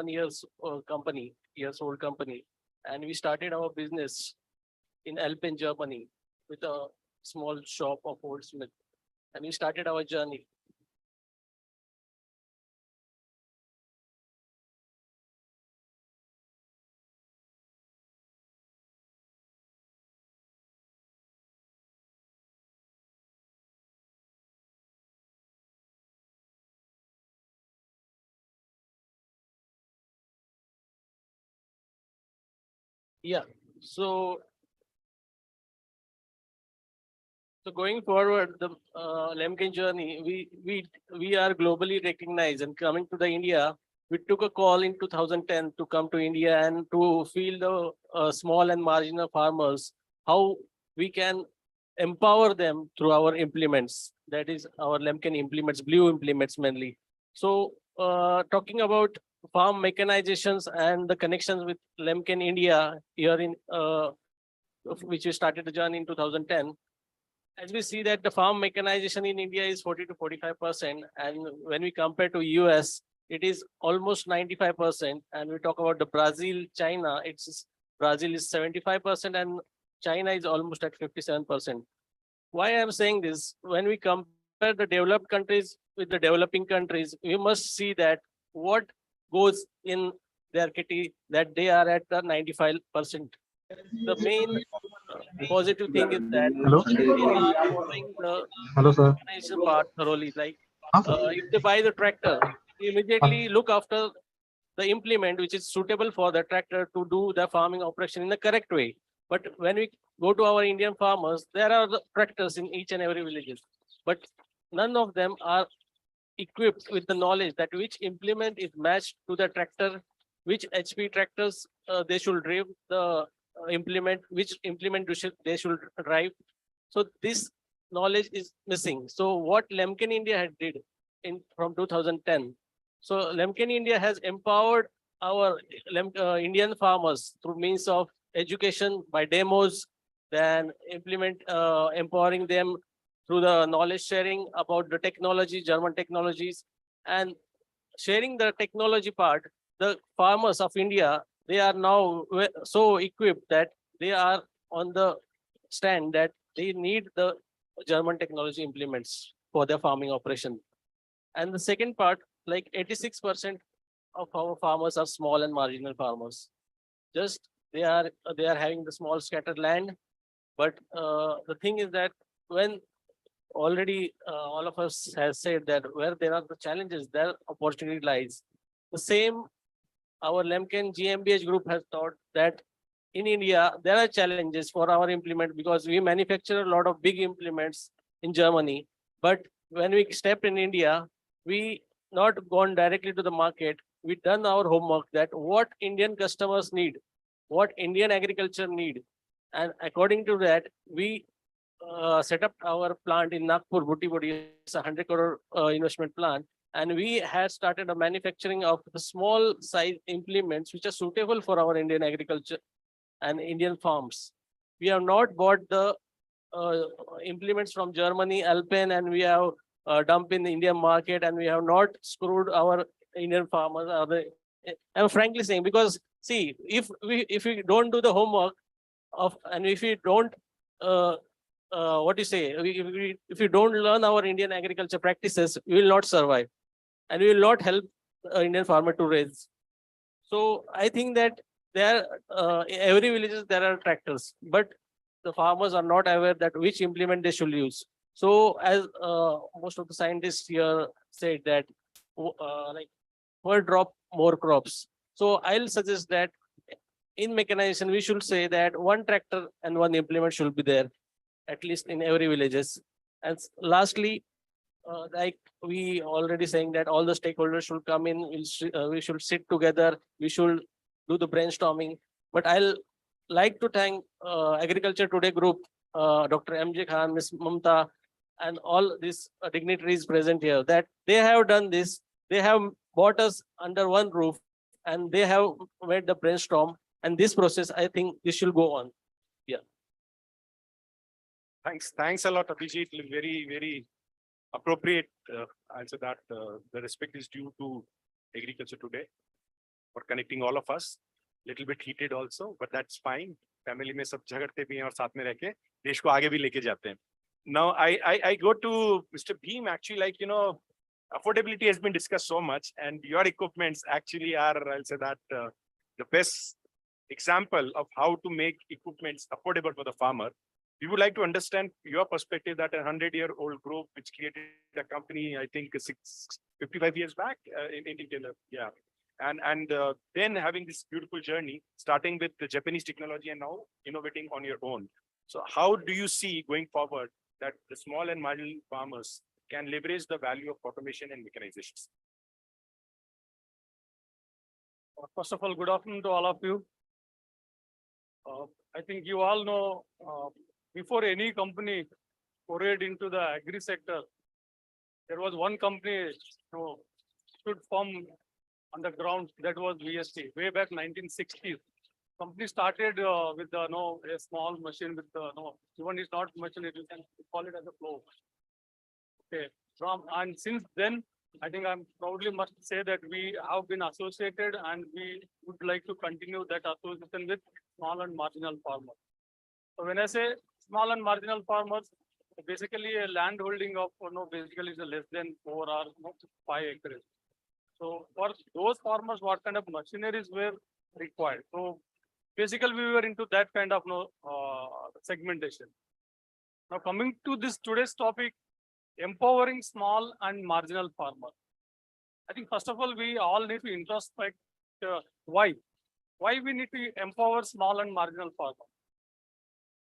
years old company, and we started our business in Alpen, Germany, with a small shop of Old Smith, and we started our journey. Yeah, so going forward, the Lemken journey, we are globally recognized, and coming to the India, we took a call in 2010 to come to India and to feel the small and marginal farmers how we can empower them through our implements. That is our Lemken implements, blue implements mainly. So talking about farm mechanizations and the connections with Lemken India here in which we started the journey in 2010. As we see that the farm mechanization in India is 40 to 45%, and when we compare to US, it is almost 95%. And we talk about the Brazil, China, Brazil is 75% and China is almost at 57%. Why I'm saying this, when we compare the developed countries with the developing countries, we must see that what goes in their kitty, that they are at the 95%. The main positive thing is that Hello? they are following the Hello, sir. mechanization part thoroughly. Like if they buy the tractor, they immediately look after the implement which is suitable for the tractor to do the farming operation in the correct way. But when we go to our Indian farmers, there are the tractors in each and every villages, but none of them are equipped with the knowledge that which implement is matched to the tractor, which HP tractors they should drive the implement, which implement they should drive. So this knowledge is missing. So what Lemken India had did in from 2010. So Lemken India has empowered our Indian farmers through means of education by demos, then empowering them through the knowledge sharing about the technology, German technologies, and sharing the technology part. The farmers of India, they are now so equipped that they are on the stand that they need the German technology implements for their farming operation. And the second part, like 86% of our farmers are small and marginal farmers. Just they are having the small scattered land. But the thing is that when already all of us has said that where there are the challenges, there opportunity lies. The same our Lemken GmbH group has thought that in India, there are challenges for our implement because we manufacture a lot of big implements in Germany. But when we stepped in India, we not gone directly to the market. We done our homework that what Indian customers need, what Indian agriculture need. And according to that, we set up our plant in Nagpur, Butibodi. It's a 100 crore investment plant. And we had started a manufacturing of the small size implements which are suitable for our Indian agriculture and Indian farms. We have not bought the implements from Germany, Alpen, and we have dumped in the Indian market, and we have not screwed our Indian farmers. I'm frankly saying, because see, if we don't do the homework of, and if we don't what you say, if we don't learn our Indian agriculture practices, we will not survive, and we will not help Indian farmer to raise. So I think that there, every villages there are tractors, but the farmers are not aware that which implement they should use. So as most of the scientists here said that like per drop more crops. So I'll suggest that in mechanization we should say that one tractor and one implement should be there, at least in every villages. And lastly, like we already saying that all the stakeholders should come in. We should sit together. We should do the brainstorming. But I'll like to thank Agriculture Today Group, Dr. MJ Khan, Ms. Mamta, and all these dignitaries present here, that they have done this. They have brought us under one roof, and they have made the brainstorm. And this process, I think, this should go on. Yeah. Thanks a lot, Abhijit. Very, very appropriate answer that the respect is due to Agriculture Today for connecting all of us. Little bit heated also, but that's fine. Family में सब झगड़ते भी हैं और साथ में रह के देश को आगे भी लेके जाते हैं. Now I go to Mr. Bhim. Actually, like, you know, affordability has been discussed so much, and your equipments actually are, I'll say that, the best example of how to make equipments affordable for the farmer. We would like to understand your perspective that a 100-year-old group which created a company, I think 55 years back in India. Yeah. And then having this beautiful journey, starting with the Japanese technology and now innovating on your own. So how do you see going forward that the small and marginal farmers can leverage the value of automation and mechanization? First of all, good afternoon to all of you. I think you all know, before any company forayed into the agri sector, there was one company, stood firm on the ground, that was VST, way back 1960s. Company started with a small machine with even it's not machine, you can call it as a flow. Okay, and since then, I think I'm proudly must say that we have been associated and we would like to continue that association with small and marginal farmers. So when I say small and marginal farmers, basically a land holding of basically is less than 4 or 5 acres. So for those farmers, what kind of machineries were required? So basically we were into that kind of segmentation. Now coming to this today's topic, empowering small and marginal farmers. I think first of all, we all need to introspect why we need to empower small and marginal farmers.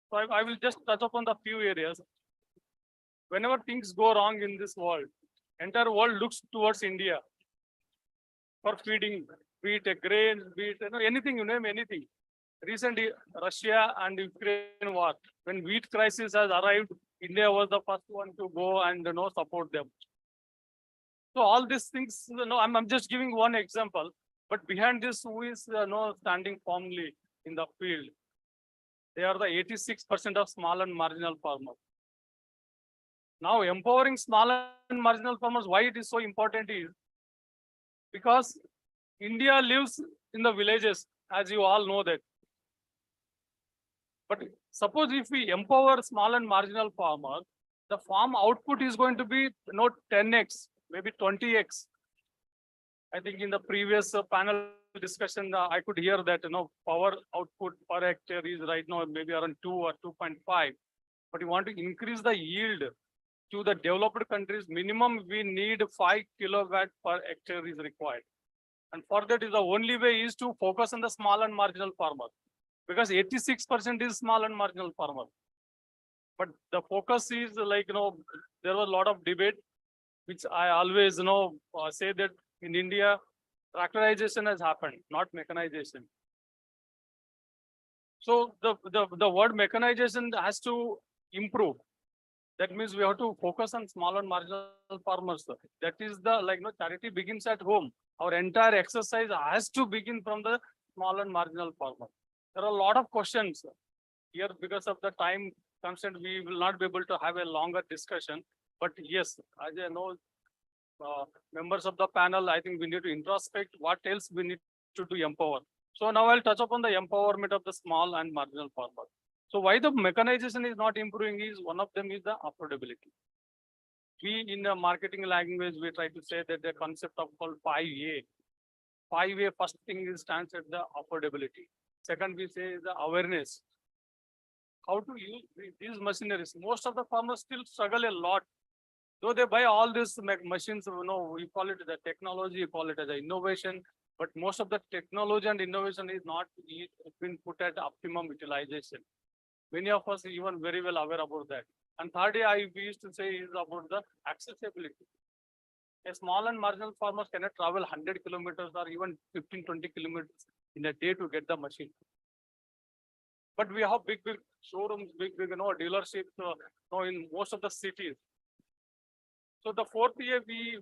So I will just touch upon the few areas. Whenever things go wrong in this world, entire world looks towards India for feeding, be it a grain, be it anything, you name anything. Recently, Russia and Ukraine war, when wheat crisis has arrived, India was the first one to go and support them. So all these things, I'm just giving one example, but behind this, who is standing firmly in the field? They are the 86% of small and marginal farmers. Now, empowering small and marginal farmers, why it is so important is because India lives in the villages, as you all know that. But suppose if we empower small and marginal farmers, the farm output is going to be 10x, maybe 20x. I think in the previous panel discussion, I could hear that power output per hectare is right now maybe around 2 or 2.5. But you want to increase the yield to the developed countries, minimum we need 5 kilowatt per hectare is required. And for that is the only way is to focus on the small and marginal farmers, because 86% is small and marginal farmers. But the focus is like, there was a lot of debate, which I always say that in India, tractorization has happened, not mechanization. So the word mechanization has to improve. That means we have to focus on small and marginal farmers. That is the charity begins at home. Our entire exercise has to begin from the small and marginal farmers. There are a lot of questions here. Because of the time constraint, we will not be able to have a longer discussion. But yes, as I know, members of the panel, I think we need to introspect what else we need to do empower. So now I'll touch upon the empowerment of the small and marginal farmers. So why the mechanization is not improving is one of them is the affordability. We in the marketing language, we try to say that the concept of called 5A. 5A, first thing is stands at the affordability. Second, we say the awareness. How to use these machineries. Most of the farmers still struggle a lot. Though they buy all these machines, we call it the technology, we call it as an innovation, but most of the technology and innovation is not been put at optimum utilization. Many of us even very well aware about that. And thirdly, we used to say is about the accessibility. A small and marginal farmers cannot travel 100 kilometers or even 15-20 kilometers in a day to get the machine. But we have big showrooms, big dealerships in most of the cities. So the fourth year we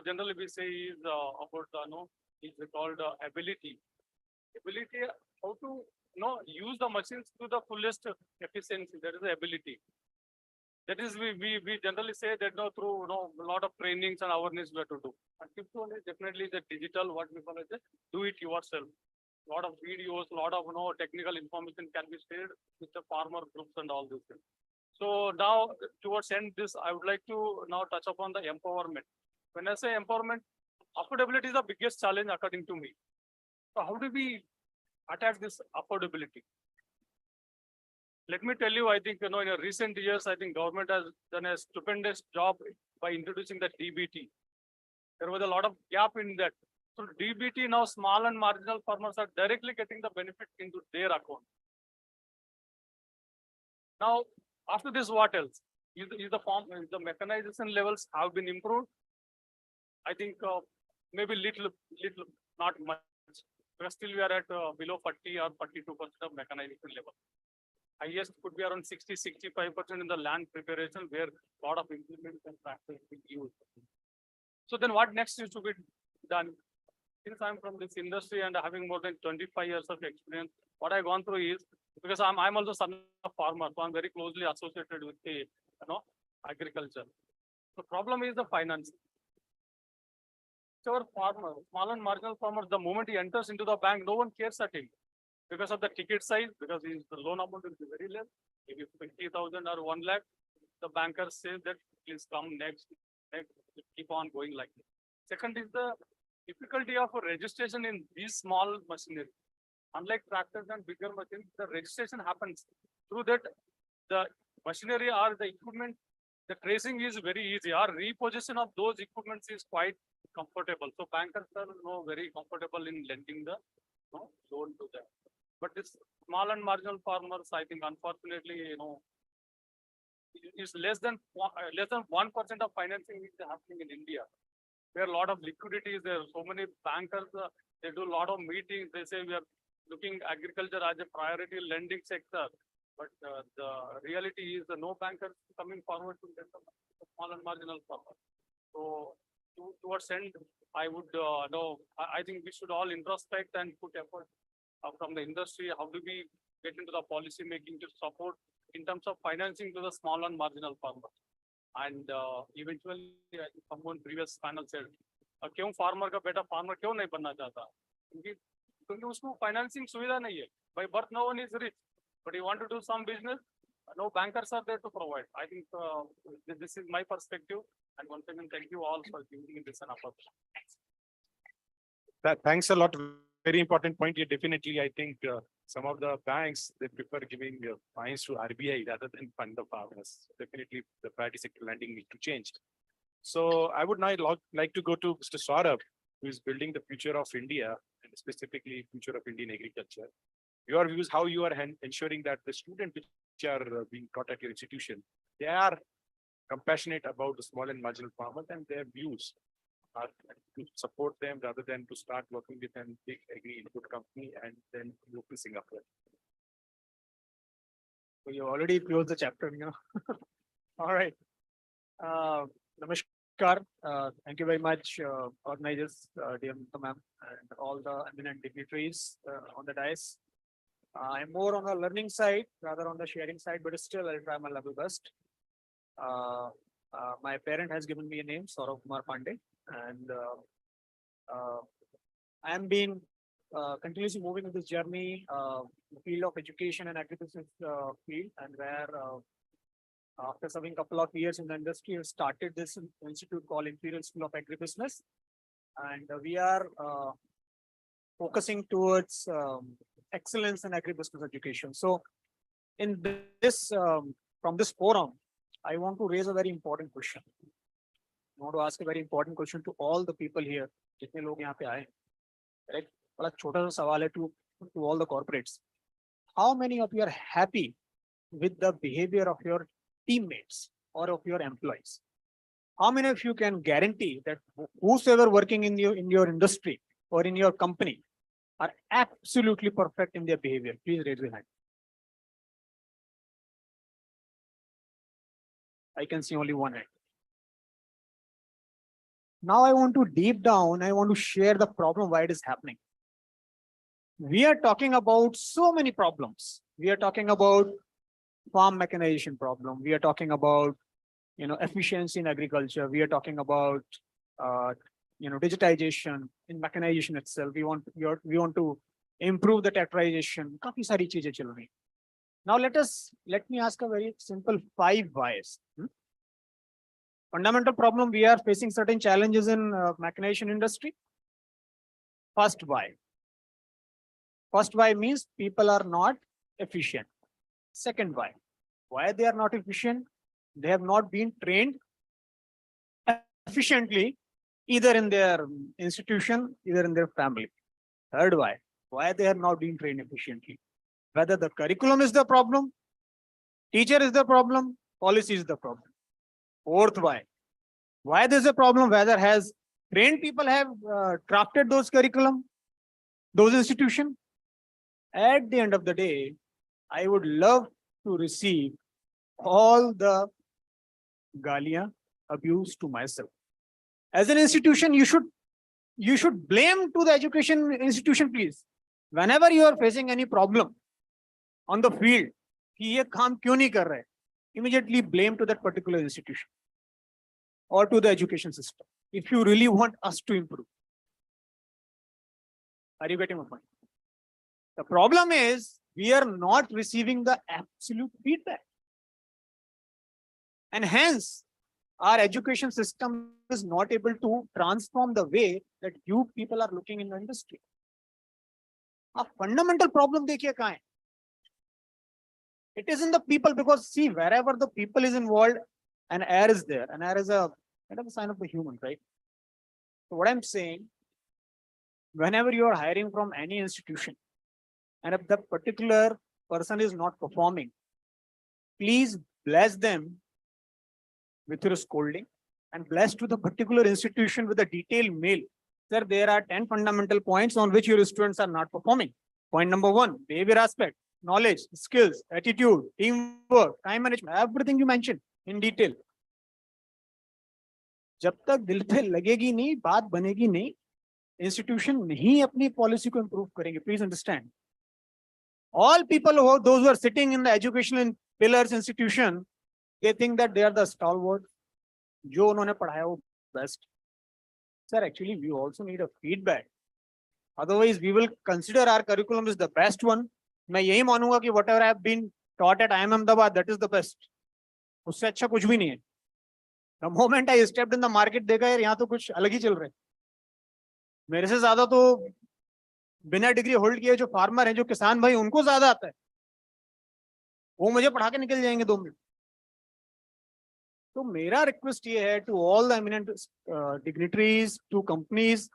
generally we say is about is called ability. Ability how to use the machines to the fullest efficiency. That is the ability. That is we generally say that through a lot of trainings and awareness we have to do. And fifth one is definitely the digital, what we call it, do it yourself. A lot of videos, a lot of technical information can be shared with the farmer groups and all these things. So now towards end this, I would like to now touch upon the empowerment. When I say empowerment, affordability is the biggest challenge according to me. So how do we attack this affordability? Let me tell you, I think, in recent years, I think government has done a stupendous job by introducing the DBT. There was a lot of gap in that. So DBT now small and marginal farmers are directly getting the benefit into their account. Now, after this, what else? Is the mechanization levels have been improved? I think maybe little, not much. Because still we are at below 40 or 42% of mechanization level. Highest could be around 60-65% in the land preparation where a lot of implements and practice being used. So then what next is to be done? Since I'm from this industry and having more than 25 years of experience, what I've gone through is, because I'm also son of farmer, so I'm very closely associated with the agriculture. The problem is the finance. So our farmer, small and marginal farmer, the moment he enters into the bank, no one cares at him because of the ticket size, because the loan amount will be very less. If it's 50,000 or 1 lakh, the banker says that please come next, keep on going like this. Second is the difficulty of registration in these small machinery. Unlike tractors and bigger machines, the registration happens through that the machinery or the equipment, the tracing is very easy. Our repossession of those equipments is quite comfortable. So bankers are very comfortable in lending the loan to them. But this small and marginal farmers, I think, unfortunately, is less than 1% of financing is happening in India, where a lot of liquidity is there. So many bankers, they do a lot of meetings. They say we are looking agriculture as a priority lending sector. But the reality is no bankers coming forward to get the small and marginal farmers. So towards end, I would I think we should all introspect and put effort from the industry. How do we get into the policy making to support in terms of financing to the small and marginal farmers? And eventually, someone previous panel said, क्यों farmer का बेटा farmer क्यों नहीं बनना चाहता? क्योंकि उसको financing सुविधा नहीं है. By birth, no one is rich, but you want to do some business, no bankers are there to provide. I think this is my perspective. And once again, thank you all for giving this an opportunity. Thanks a lot. Very important point here. Definitely, I think some of the banks, they prefer giving fines to RBI rather than fund the farmers. Definitely, the priority sector lending needs to change. So I would now like to go to Mr. Saurabh, who is building the future of India and specifically future of Indian agriculture. Your views, how you are ensuring that the students which are being taught at your institution, they are compassionate about the small and marginal farmers and their views are to support them rather than to start working with a big agri input company and then move to Singapore. So you already closed the chapter, All right. Namaskar. Thank you very much, organizers, dear ma'am, and all the eminent dignitaries on the dais. I'm more on the learning side rather on the sharing side, but still I'll try my level best. My parent has given me a name, Saurabh Kumar Pandey, and I am being continuously moving in this journey, the field of education and agribusiness field, and where after serving a couple of years in the industry, I started this institute called Imperial School of Agribusiness, and we are focusing towards excellence in agribusiness education. So, in this from this forum, I want to raise a very important question. I want to ask a very important question to all the people here. जितने लोग यहाँ पे आए, correct? बड़ा छोटा सा सवाल है to all the corporates. How many of you are happy with the behavior of your teammates or of your employees? How many of you can guarantee that whosoever working in your industry or in your company are absolutely perfect in their behavior? Please raise your hand. I can see only one hand. Now I want to deep down, I want to share the problem why it is happening. We are talking about so many problems. We are talking about farm mechanization problem. We are talking about, efficiency in agriculture. We are talking about, digitization in mechanization itself. We want to improve the tractorization. काफी सारी चीजें चल रही. Now let me ask a very simple 5 whys. Fundamental problem, we are facing certain challenges in mechanization industry. First why. First why means people are not efficient. Second why. Why they are not efficient? They have not been trained efficiently either in their institution, either in their family. Third why. Why they are not being trained efficiently? Whether the curriculum is the problem, teacher is the problem, policy is the problem. Fourth why. Why there is a problem? Whether has trained people have drafted those curriculum, those institutions, at the end of the day, I would love to receive all the galia abuse to myself. As an institution, you should blame to the education institution, please. Whenever you are facing any problem on the field, कि ये काम क्यों नहीं कर रहे, immediately blame to that particular institution or to the education system if you really want us to improve. Are you getting my point? The problem is we are not receiving the absolute feedback. And hence, our education system is not able to transform the way that you people are looking in the industry. A fundamental problem देखिए कहाँ है? It is in the people, because see, wherever the people is involved, an air is there. An air is a kind of a sign of the human, right? So what I'm saying, whenever you are hiring from any institution, and if the particular person is not performing, please bless them with your scolding and bless to the particular institution with a detailed mail. Sir, there are 10 fundamental points on which your students are not performing. Point number 1, behavior aspect, knowledge, skills, attitude, teamwork, time management, everything you mentioned in detail. जब तक दिल पे लगेगी नहीं, बात बनेगी नहीं, institution नहीं अपनी policy को improve करेंगे. Please understand. All people those who are sitting in the educational pillars institution, they think that they are the stalwart. जो उन्होंने पढ़ाया वो best. Sir, actually, we also need a feedback. Otherwise, we will consider our curriculum is the best one. मैं यही मानूंगा कि whatever I have been taught at IIM Ahmedabad, that is the best. उससे अच्छा कुछ भी नहीं है. The moment I stepped in the market, देखा यार यहाँ तो कुछ अलग ही चल रहा है. मेरे से ज्यादा तो बिना डिग्री होल्ड किए जो फार्मर हैं, जो किसान भाई, उनको ज्यादा आता है. वो मुझे पढ़ा के निकल जाएंगे 2 मिनट. तो मेरा रिक्वेस्ट ये है to all the eminent dignitaries, to companies,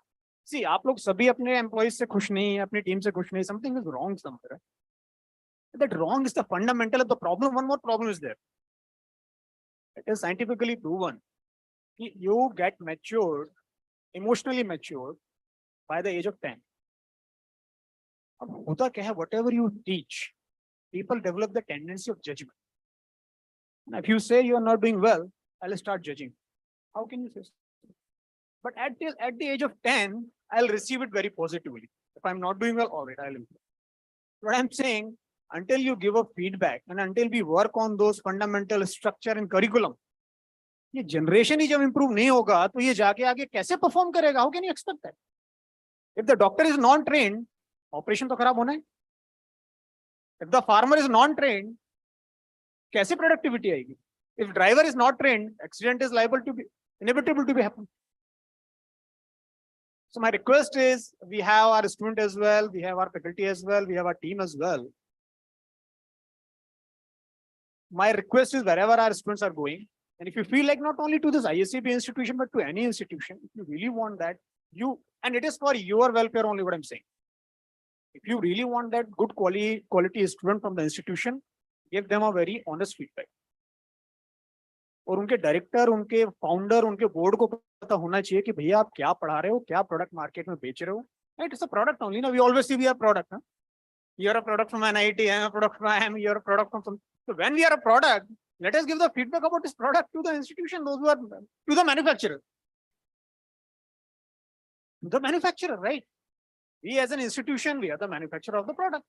see आप लोग सभी अपने एम्प्लॉइज से खुश नहीं है, अपनी टीम से खुश नहीं, something is wrong somewhere. That wrong is the fundamental of the problem. One more problem is there. It is scientifically proven. You get matured, emotionally matured by the age of 10. अब होता क्या है, whatever you teach, people develop the tendency of judgment. And if you say you are not doing well, I'll start judging. How can you say so? But at the age of 10, I'll receive it very positively. If I'm not doing well, all right, I'll improve. What I'm saying, until you give a feedback and until we work on those fundamental structure and curriculum, ये generation ही जब improve नहीं होगा तो ये जाके आगे कैसे perform करेगा? How can you expect that? If the doctor is non-trained, operation तो खराब होना है. If the farmer is non-trained, कैसे productivity आएगी? If driver is not trained, accident is liable to be inevitable to be happen. So my request is, we have our student as well, we have our faculty as well, we have our team as well. My request is, wherever our students are going, and if you feel like not only to this ISCB institution, but to any institution, if you really want that, and it is for your welfare only, what I'm saying. If you really want that good quality student from the institution, give them a very honest feedback. और उनके director, उनके founder, उनके board को पता होना चाहिए कि भैया आप क्या पढ़ा रहे हो, क्या प्रोडक्ट मार्केट में बेच रहे हो. Right? It's a product only. Now we always see we are product. Huh? You're a product from NIT, I'm a product from IIM, you're a product from some. So when we are a product, let us give the feedback about this product to the institution, those who are to the manufacturer. The manufacturer, right? We as an institution, we are the manufacturer of the product.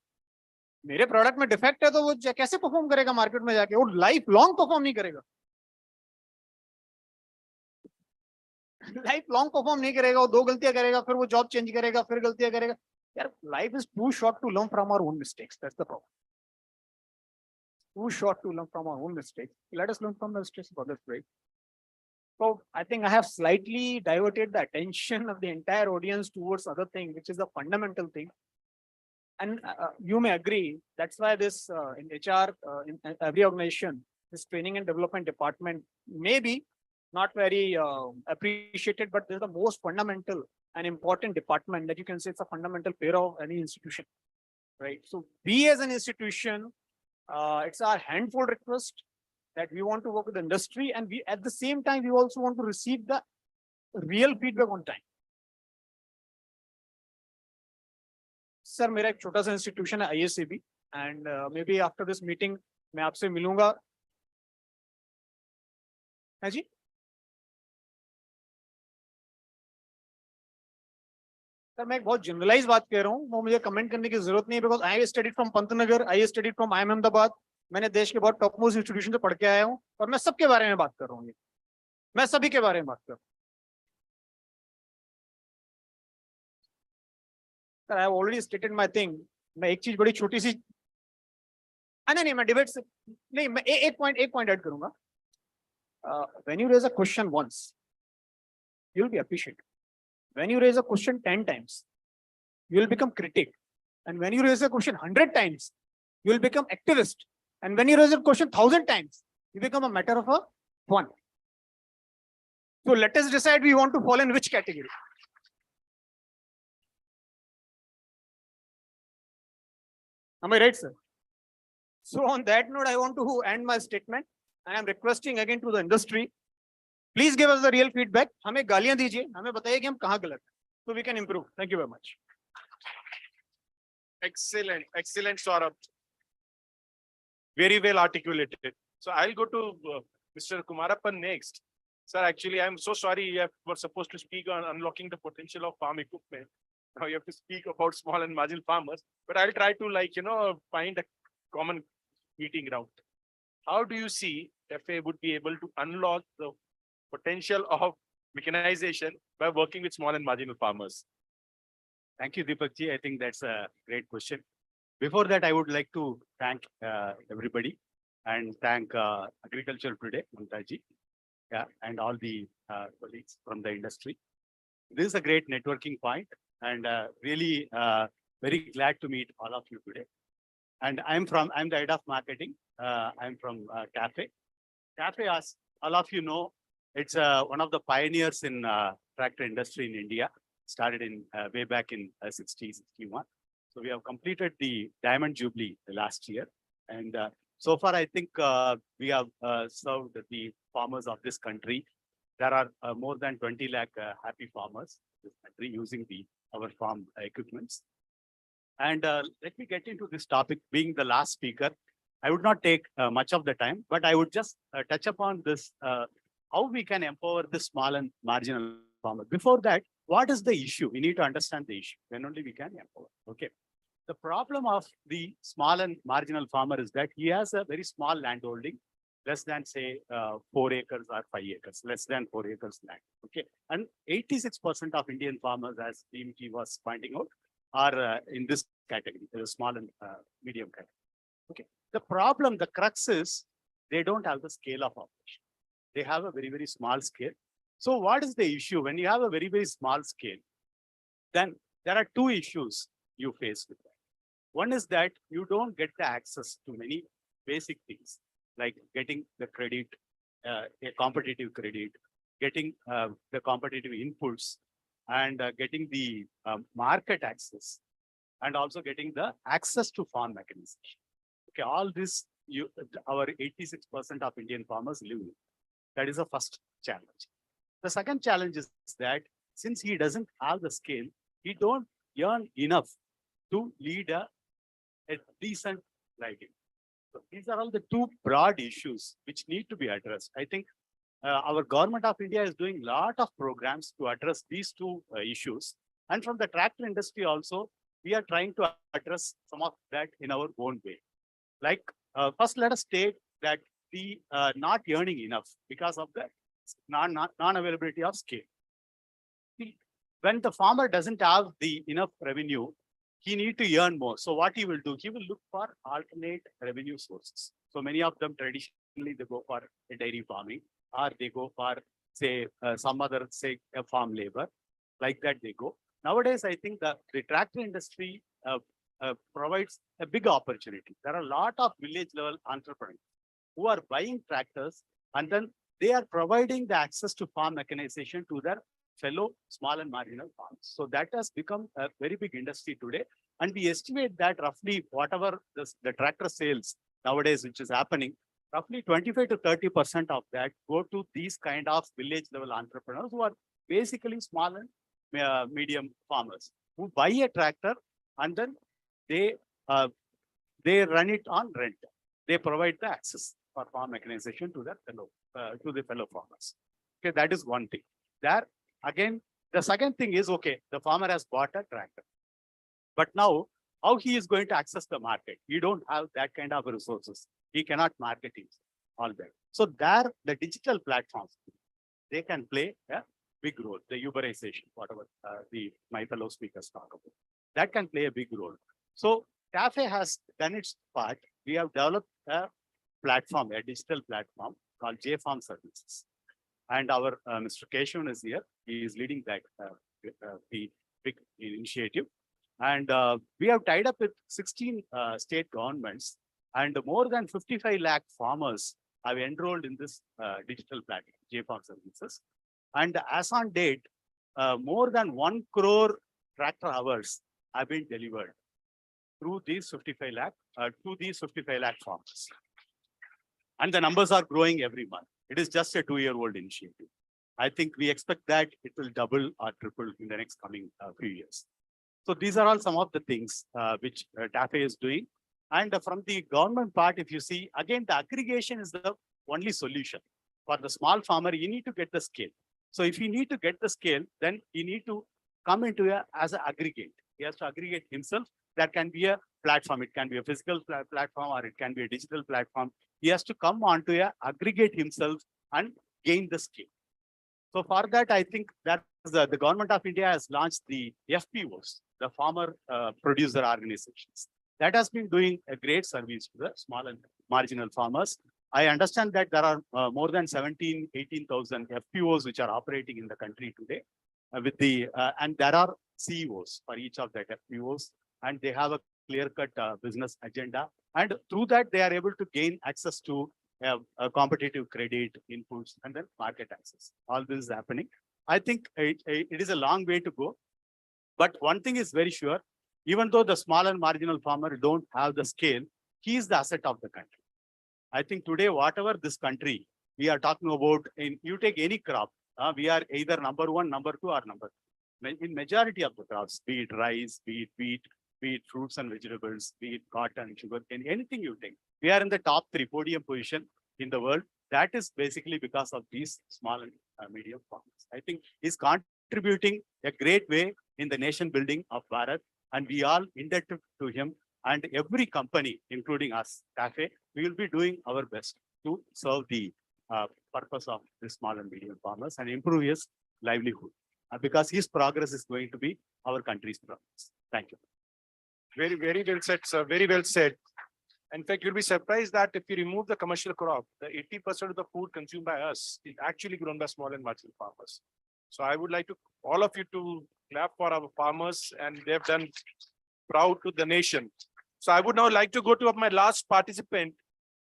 मेरे product में defect है तो वो कैसे perform करेगा market में जाके? वो लाइफ लॉन्ग परफॉर्म नहीं करेगा. लाइफ लॉन्ग परफॉर्म नहीं करेगा, वो 2 गलतियां करेगा, फिर वो जॉब चेंज करेगा, फिर गलतियां करेगा. यार, life is too short to learn from our own mistakes. That's the problem. Too short to learn from our own mistakes. Let us learn from the mistakes of others, right? So I think I have slightly diverted the attention of the entire audience towards other thing, which is the fundamental thing. And you may agree, that's why this in HR, in every organization, this training and development department may be not very appreciated, but this is the most fundamental and important department that you can say it's a fundamental pillar of any institution, right? So we as an institution, it's our handful request that we want to work with the industry, and we at the same time we also want to receive the real feedback on time. Sir मेरा एक छोटा सा institution है ISAB and may be after this meeting मैं आपसे मिलूंगा। है जी? Sir मैं एक बहुत जनरलाइज बात कह रहा हूँ, वो मुझे कमेंट करने की जरूरत नहीं है because I studied from Pantnagar, I studied from IIM Ahmedabad. मैंने देश के बहुत टॉप मोस्ट इंस्टीट्यूशन से पढ़ के आया हूँ और मैं सबके बारे में बात कर रहा हूँ। मैं सभी के बारे में बात कर रहा हूँ। Sir I have already stated my thing. मैं एक चीज बड़ी छोटी सी नहीं मैं डिबेट से नहीं, मैं एक पॉइंट ऐड करूंगा। When you raise a question once you will be appreciated, when you raise a question 10 times you will become critic, and when you raise a question 100 times you will become activist, and when you raise a question 1000 times you become a matter of a one. So let us decide we want to fall in which category. Am I right, sir? So on that note I want to end my statement. I am requesting again to the industry, please give us the real feedback. हमें गालियां दीजिए, हमें बताइए कि हम कहाँ गलत हैं, so we can improve. Thank you very much. Excellent, Saurabh. Very well articulated. So I'll go to Mr. Kumarappan next. Sir, actually, I'm so sorry you were supposed to speak on unlocking the potential of farm equipment. Now you have to speak about small and marginal farmers, but I'll try to, find a common meeting ground. How do you see FA would be able to unlock the potential of mechanization by working with small and marginal farmers? Thank you, Deepak ji. I think that's a great question. Before that, I would like to thank everybody and thank Agriculture Today, Mamta ji, and all the colleagues from the industry. This is a great networking point, and really very glad to meet all of you today. And I'm the head of marketing. I'm from CAFE. CAFE, as all of you know, it's one of the pioneers in tractor industry in India. Started in way back in 61. So we have completed the Diamond Jubilee last year. And so far, I think we have served the farmers of this country. There are more than 20 lakh happy farmers in this country using our farm equipments. And let me get into this topic. Being the last speaker, I would not take much of the time, but I would just touch upon this, how we can empower the small and marginal farmer. Before that, what is the issue? We need to understand the issue. Then only we can empower. Okay. The problem of the small and marginal farmer is that he has a very small land holding, less than say 4 acres or 5 acres, less than 4 acres land. Okay. And 86% of Indian farmers, as DMT was pointing out, are in this category, the small and medium category. Okay. The problem, the crux is they don't have the scale of operation. They have a very, very small scale. So what is the issue? When you have a very, very small scale, then there are two issues you face with that. One is that you don't get the access to many basic things, like getting the credit, a competitive credit, getting the competitive inputs, and getting the market access, and also getting the access to farm mechanization. Okay, all this, our 86% of Indian farmers live with. That is the first challenge. The second challenge is that since he doesn't have the scale, he don't earn enough to lead a decent livelihood. So these are all the two broad issues which need to be addressed. I think our government of India is doing a lot of programs to address these two issues. And from the tractor industry also, we are trying to address some of that in our own way. Like, first, let us state that we are not earning enough because of the non-availability of scale. When the farmer doesn't have the enough revenue, he need to earn more. So what he will do, he will look for alternate revenue sources. So many of them traditionally, they go for a dairy farming, or they go for, say, some other, say, a farm labor. Like that they go. Nowadays, I think the tractor industry provides a big opportunity. There are a lot of village level entrepreneurs who are buying tractors, and then they are providing the access to farm mechanization to their fellow small and marginal farms. So that has become a very big industry today. And we estimate that roughly whatever the tractor sales nowadays, which is happening, roughly 25 to 30% of that go to these kind of village level entrepreneurs who are basically small and medium farmers who buy a tractor and then they, they run it on rent. They provide the access for farm mechanization to the fellow farmers. Okay, that is one thing. There, again, the second thing is, okay, the farmer has bought a tractor. But now, how he is going to access the market? He don't have that kind of resources. He cannot market it all that. So there, the digital platforms, they can play a big role. The Uberization, whatever my fellow speakers talk about, that can play a big role. So TAFE has done its part. We have developed a platform, a digital platform called JFarm Services. And our Mr. Keshavan is here. He is leading that the big initiative. And we have tied up with 16 state governments, and more than 55 lakh farmers have enrolled in this digital platform, JFarm Services. And as on date, more than 1 crore tractor hours have been delivered through these 55 lakh farmers. And the numbers are growing every month. It is just a 2-year-old initiative. I think we expect that it will double or triple in the next coming few years. So these are all some of the things which TAFE is doing. And from the government part, if you see, again, the aggregation is the only solution. For the small farmer, you need to get the scale. So if you need to get the scale, then you need to come into as an aggregate. He has to aggregate himself. That can be a platform. It can be a physical platform, or it can be a digital platform. He has to come onto aggregate himself and gain the scale. So for that, I think that the government of India has launched the FPOs, the farmer producer organizations. That has been doing a great service to the small and marginal farmers. I understand that there are more than 18,000 FPOs which are operating in the country today, and there are CEOs for each of that FPOs, and they have a clear-cut business agenda. And through that, they are able to gain access to a competitive credit, inputs, and then market access. All this is happening. I think it is a long way to go. But one thing is very sure, even though the small and marginal farmer don't have the scale, he is the asset of the country. I think today, whatever this country we are talking about, you take any crop, we are either number 1, number 2, or number 3. In majority of the crops, be it rice, be it wheat, be it fruits and vegetables, be it cotton, sugar, anything you take, we are in the top 3 podium position in the world. That is basically because of these small and medium farmers. I think he's contributing a great way in the nation building of Bharat, and we all indebted to him. And every company, including us, TAFE, we will be doing our best to serve the purpose of the small and medium farmers and improve his livelihood, because his progress is going to be our country's progress. Thank you. Very, very well said, sir. Very well said. In fact, you'll be surprised that if you remove the commercial crop, the 80% of the food consumed by us is actually grown by small and marginal farmers. So I would like to all of you to clap for our farmers, and they've done proud to the nation. So I would now like to go to my last participant.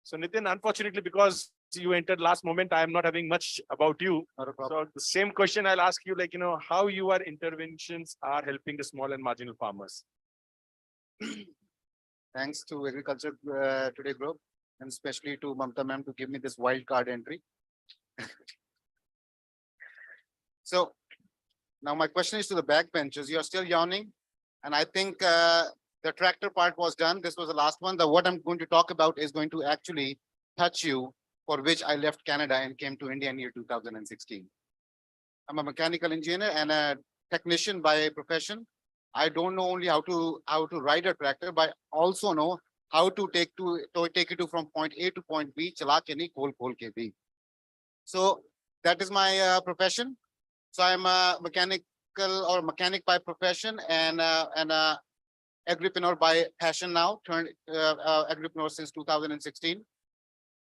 So Nitin, unfortunately, because you entered last moment, I am not having much about you. So the same question I'll ask you, like, how your interventions are helping the small and marginal farmers. Thanks to Agriculture Today Group, and especially to Mamta ma'am to give me this wild card entry. So now my question is to the backbenchers. You're still yawning, and I think the tractor part was done. This was the last one. What I'm going to talk about is going to actually touch you, for which I left Canada and came to India in year 2016. I'm a mechanical engineer and a technician by profession. I don't know only how to ride a tractor, but also know how to take it from point A to point B. Chala ke nahi, khol ke bhi. So that is my profession. So I'm a mechanic by profession and a agripreneur by passion now. Turned agripreneur since 2016.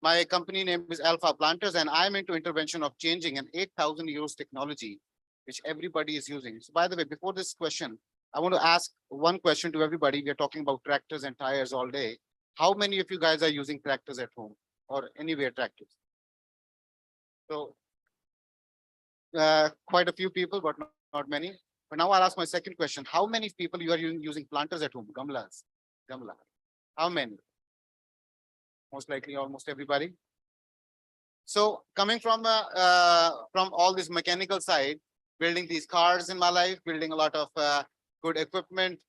My company name is Alpha Planters, and I'm into intervention of changing an 8,000 euros technology, which everybody is using. So by the way, before this question, I want to ask one question to everybody. We are talking about tractors and tires all day. How many of you guys are using tractors at home or anywhere tractors? So quite a few people, but not many. But now I'll ask my second question. How many people you are using planters at home? Gamla. How many? Most likely almost everybody. So coming from all this mechanical side, building these cars in my life, building a lot of good equipment,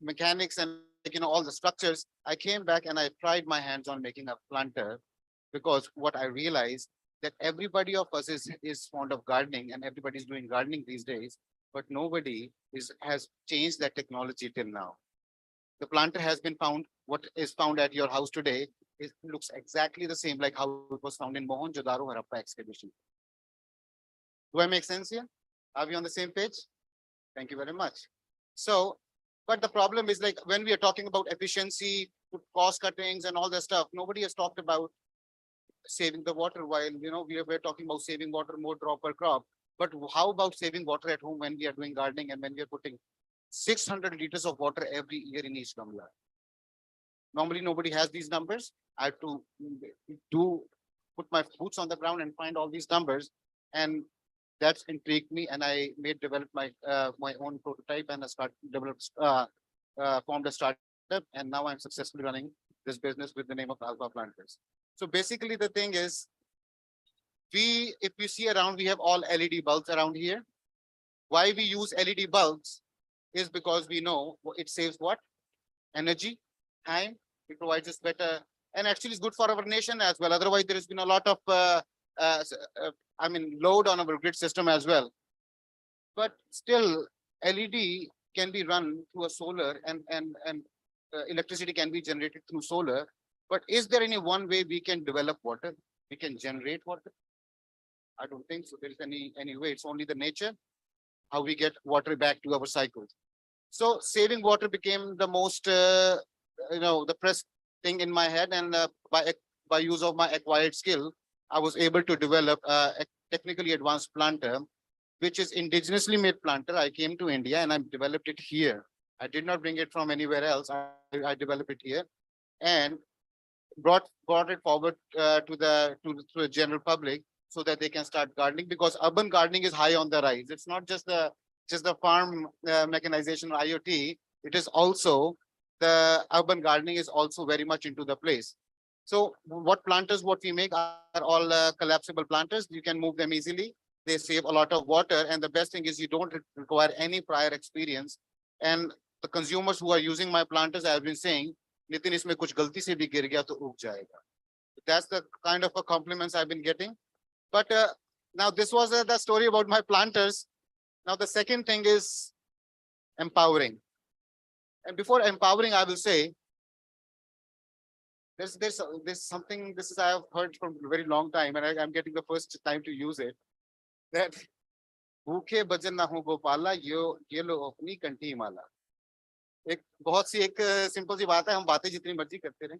mechanics and all the structures, I came back and I tried my hands on making a planter, because what I realized that everybody of us is fond of gardening and everybody's doing gardening these days, but nobody has changed that technology till now. The planter has been found. What is found at your house today, it looks exactly the same like how it was found in Mohenjo-daro Harappa excavation. Do I make sense here? Are we on the same page? Thank you very much. So, but the problem is, like, when we are talking about efficiency, cost cuttings and all that stuff, nobody has talked about saving the water, while, we're talking about saving water, more drop per crop. But how about saving water at home when we are doing gardening and when we are putting 600 liters of water every year in each gamla? Normally, nobody has these numbers. I have to put my boots on the ground and find all these numbers, and that's intrigued me. And I develop my own prototype, and formed a startup, and now I'm successfully running this business with the name of Alpha Planters. So basically, the thing is, if you see around, we have all LED bulbs around here. Why we use LED bulbs is because we know it saves what? Energy, time. It provides us better, and actually it's good for our nation as well. Otherwise, there has been a lot of, load on our grid system as well. But still, LED can be run through a solar, and electricity can be generated through solar. But is there any one way we can develop water? We can generate water? I don't think so. There is any way. It's only the nature, how we get water back to our cycles. So saving water became the most, the press thing in my head, and by use of my acquired skill, I was able to develop a technically advanced planter, which is indigenously made planter. I came to India and I developed it here. I did not bring it from anywhere else. I developed it here, and brought it forward to the general public, so that they can start gardening, because urban gardening is high on the rise. It's not just the farm mechanization or IoT. It is also the urban gardening is also very much into the place. So what we make are all collapsible planters. You can move them easily. They save a lot of water, and the best thing is you don't require any prior experience. And the consumers who are using my planters, I have been saying, Nitin, isme kuch galti se bhi gir gaya to ug jayega. That's the kind of compliments I've been getting. But now this was the story about my planters. Now the second thing is empowering. And before empowering, I will say, there's something, I have heard from a very long time, and I'm getting the first time to use it, that भूखे भजन ना हो गोपाला, ये लो अपनी कंठी माला. एक simple सी बात है, हम बातें जितनी मर्जी करते रहें,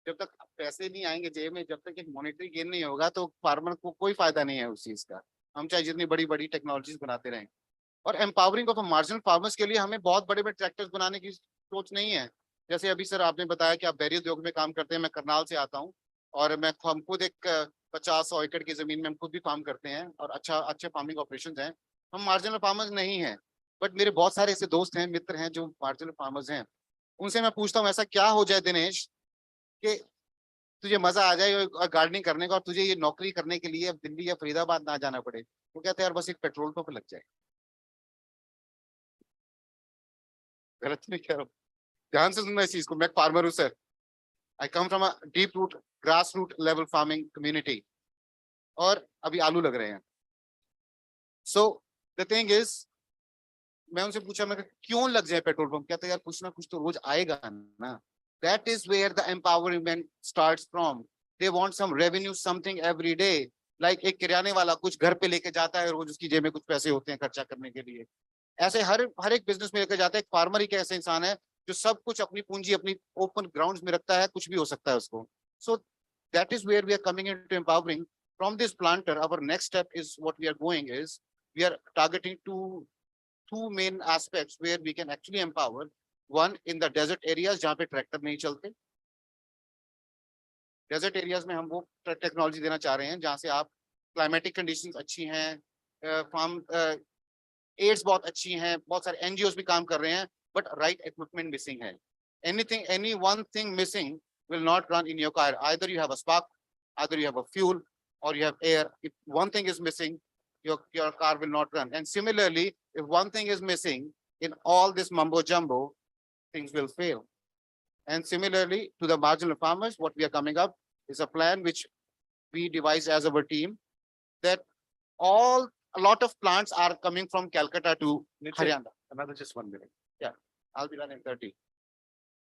जब तक पैसे नहीं आएंगे जेब में, जब तक एक मॉनेटरी गेन नहीं होगा, तो फार्मर को कोई फायदा नहीं है उस चीज का. हम चाहे जितनी बड़ी बड़ी टेक्नोलॉजीज बनाते रहें. और एम्पावरिंग ऑफ मार्जिनल फार्मर्स के लिए हमें बहुत बड़े बड़े ट्रैक्टर्स बनाने की सोच नहीं है. जैसे अभी सर आपने बताया कि आप डेयरी उद्योग में काम करते हैं. मैं करनाल से आता हूँ, और हम खुद एक 50-100 एकड़ की जमीन में हम खुद भी फार्म करते हैं, और अच्छे फार्मिंग ऑपरेशंस हैं. हम मार्जिनल फार्मर्स नहीं हैं, बट मेरे बहुत सारे ऐसे दोस्त हैं, मित्र हैं जो मार्जिनल फार्मर्स हैं. उनसे मैं पूछता हूँ, ऐसा क्या हो जाए दिनेश कि तुझे मजा आ जाए गार्डनिंग करने का, और तुझे ये नौकरी करने के लिए अब दिल्ली या फरीदाबाद ना जाना पड़े? वो कहते हैं यार बस एक पेट्रोल पंप लग जाए. गलत नहीं कह रहा हूँ, ध्यान से सुनना इस चीज को. मैं फार्मर हूँ sir. I come from a deep root grass root level farming community, और अभी आलू लग रहे हैं. सो द थिंग इज, मैं उनसे पूछा, मैं क्यों लग जाए पेट्रोल पंप? कहते यार कुछ ना कुछ तो रोज आएगा ना. That is where the empowerment starts from. They want some revenue, something every day. Like एक किराने वाला कुछ घर पे लेके जाता है रोज, उसकी जेब में कुछ पैसे होते हैं खर्चा करने के लिए. ऐसे हर एक बिजनेस में लेके जाता है. एक फार्मर ही ऐसा इंसान है जो सब कुछ अपनी पूंजी अपनी ओपन ग्राउंड्स में रखता है, कुछ भी हो सकता है उसको. So that is where we are coming into empowering. From this planter, our next step is what we are going is, we are targeting two main aspects where we can actually empower. One, in the desert areas जहाँ पे tractor नहीं चलते. Desert areas में हम वो technology देना चाह रहे हैं जहाँ से आप क्लाइमेटिक कंडीशंस अच्छी हैं, फार्म एड्स बहुत अच्छी हैं, बहुत सारे एनजीओस भी काम कर रहे हैं, बट राइट इक्विपमेंट मिसिंग है. Any one thing missing will not run in your car. Either you have a spark, either you have a fuel, or you have air. If one thing is missing, your car will not run. And similarly, if one thing is missing in all this mumbo jumbo, things will fail. And similarly to the marginal farmers, what we are coming up is a plan which we devised as our team, that a lot of plants are coming from Calcutta to Haryana. Another just 1 minute. I'll be done in 30.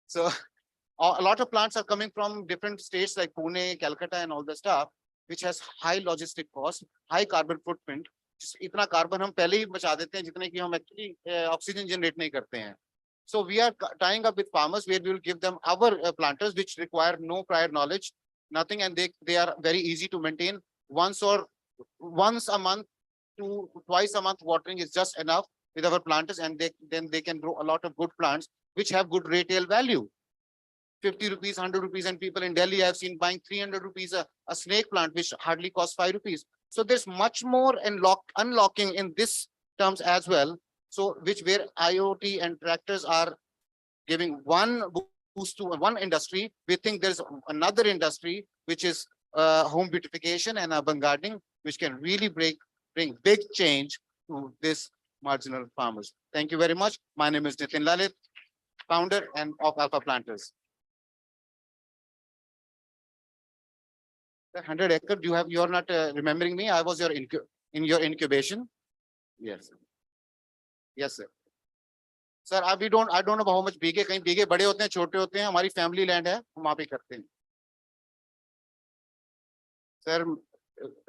So a lot of plants are coming from different states like Pune, Calcutta and all the stuff, which has high logistic cost, high carbon footprint. इतना carbon हम पहले ही बचा देते हैं जितने कि हम actually oxygen generate नहीं करते हैं. So we are tying up with farmers where we will give them our planters which require no prior knowledge, nothing, and they are very easy to maintain. Once a month to twice a month watering is just enough with our planters, and then they can grow a lot of good plants which have good retail value. 50 rupees, 100 rupees, and people in Delhi I have seen buying 300 rupees a snake plant which hardly costs 5 rupees. So there's much more unlocking in this terms as well. So where IoT and tractors are giving one boost to one industry, we think there's another industry which is home beautification and urban gardening, which can really bring big change to this marginal farmers. Thank you very much. My name is Nitin Lalit, founder and of Alpha Planters. 100 acre, you're not remembering me. I was in your incubation. Yes. Yes, sir. Sir, I don't know how much बीघे, कहीं बीघे बड़े होते हैं, छोटे होते हैं. हमारी family land है, हम वहाँ पे करते हैं. Sir,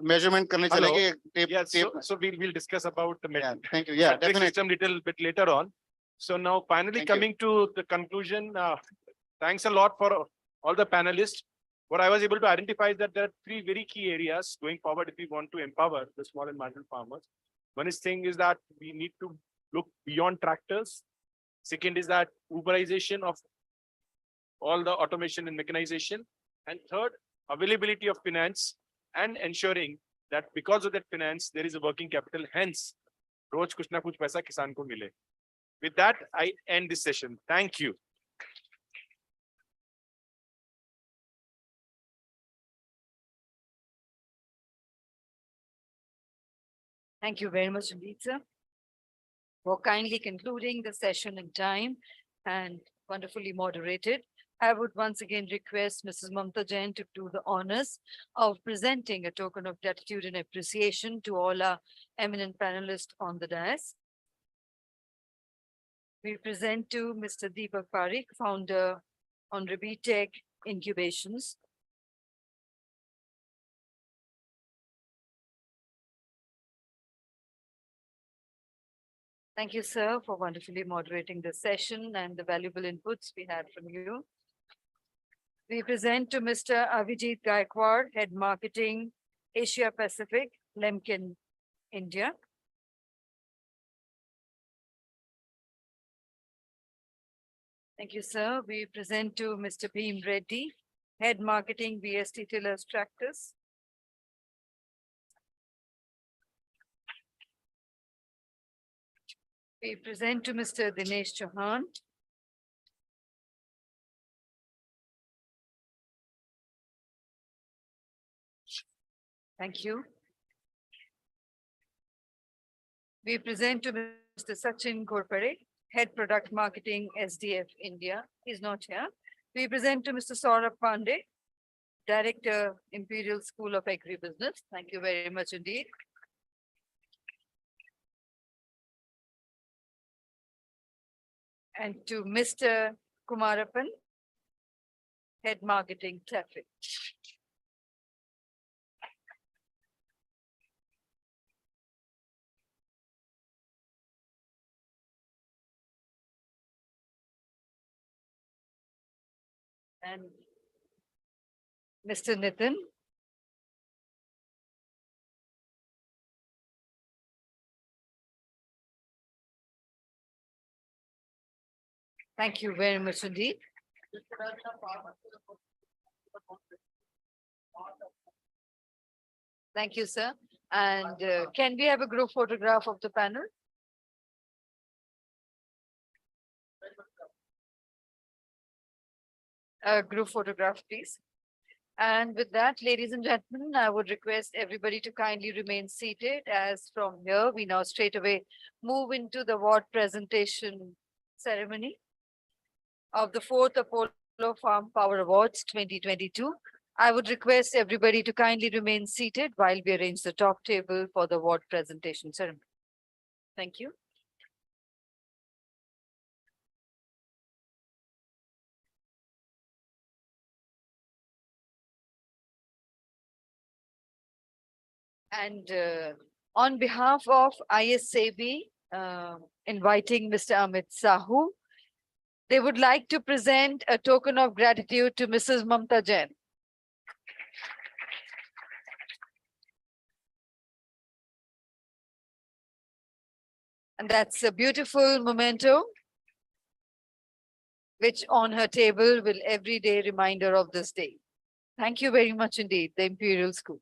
measurement करने चलेंगे. Tape. So we'll discuss about the Thank you. Yeah, metric definitely. system little bit later on. So now finally Thank you. coming to the conclusion, thanks a lot for all the panelists. What I was able to identify is that there are 3 very key areas going forward if we want to empower the small and marginal farmers. One thing is that we need to look beyond tractors. Second is that Uberization of all the automation and mechanization. And third, availability of finance and ensuring that because of that finance, there is a working capital. Hence, रोज कुछ ना कुछ पैसा किसान को मिले. With that, I end this session. Thank you. Thank you very much indeed, sir, for kindly concluding the session in time and wonderfully moderated. I would once again request Mrs. Mamta Jain to do the honors of presenting a token of gratitude and appreciation to all our eminent panelists on the dais. We present to Mr. Deepak Parikh, founder on Rebitech Incubations. Thank you, sir, for wonderfully moderating the session and the valuable inputs we had from you. We present to Mr. Avijit Gaikwad, Head Marketing, Asia Pacific, Lemkin, India. Thank you, sir. We present to Mr. Bhim Reddy, Head Marketing, BST Tillers Tractors. We present to Mr. Dinesh Chauhan. Thank you. We present to Mr. Sachin Ghorpade, Head Product Marketing, SDF India. He's not here. We present to Mr. Saurabh Pandey, Director, Imperial School of Agribusiness. Thank you very much indeed. And to Mr. Kumarappan, Head Marketing Traffic. And Mr. Nitin. Thank you very much indeed. Thank you, sir. And can we have a group photograph of the panel? A group photograph, please. And with that, ladies and gentlemen, I would request everybody to kindly remain seated, as from here we now straight away move into the award presentation ceremony. of the fourth Apollo Farm Power Awards 2022. I would request everybody to kindly remain seated while we arrange the top table for the award presentation ceremony. Thank you. And on behalf of ISAB, inviting Mr. Amit Sahu, they would like to present a token of gratitude to Mrs. Mamta Jain. And that's a beautiful memento, which on her table will every day reminder of this day. Thank you very much indeed, the Imperial School.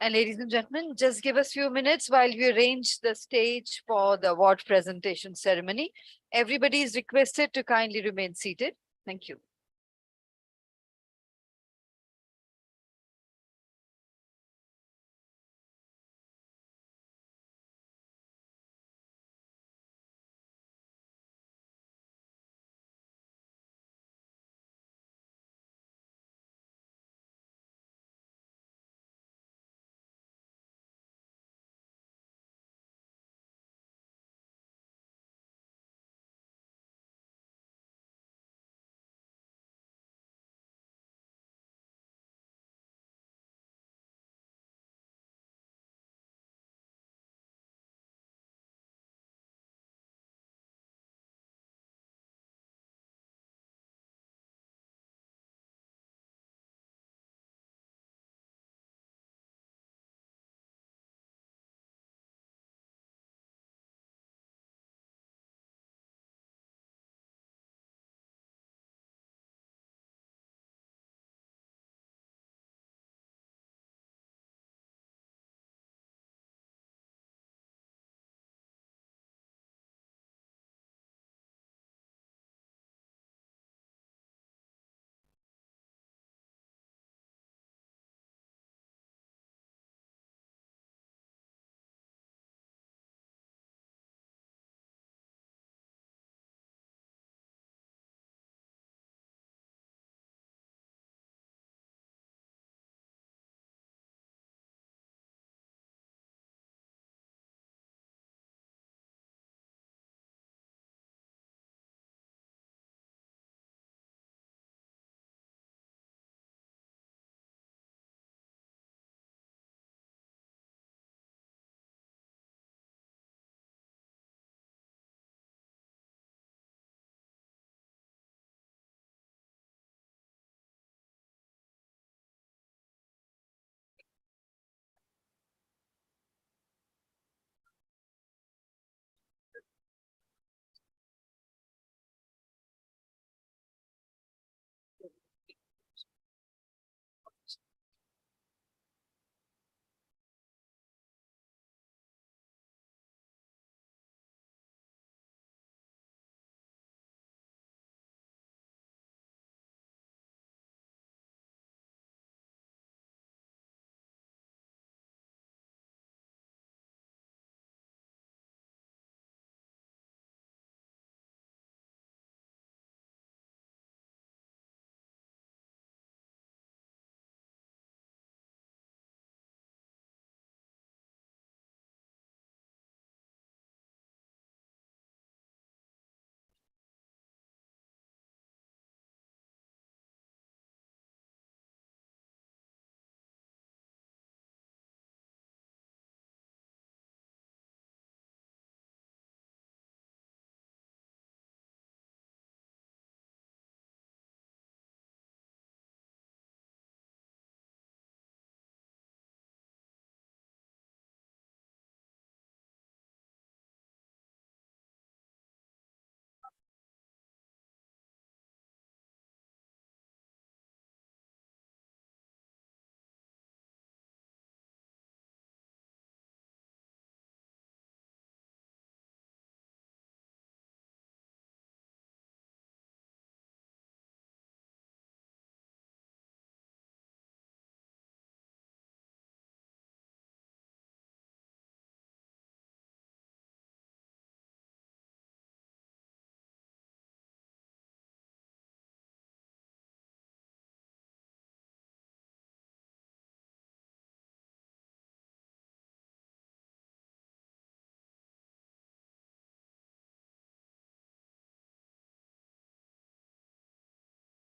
And ladies and gentlemen, just give us few minutes while we arrange the stage for the award presentation ceremony. Everybody is requested to kindly remain seated. Thank you.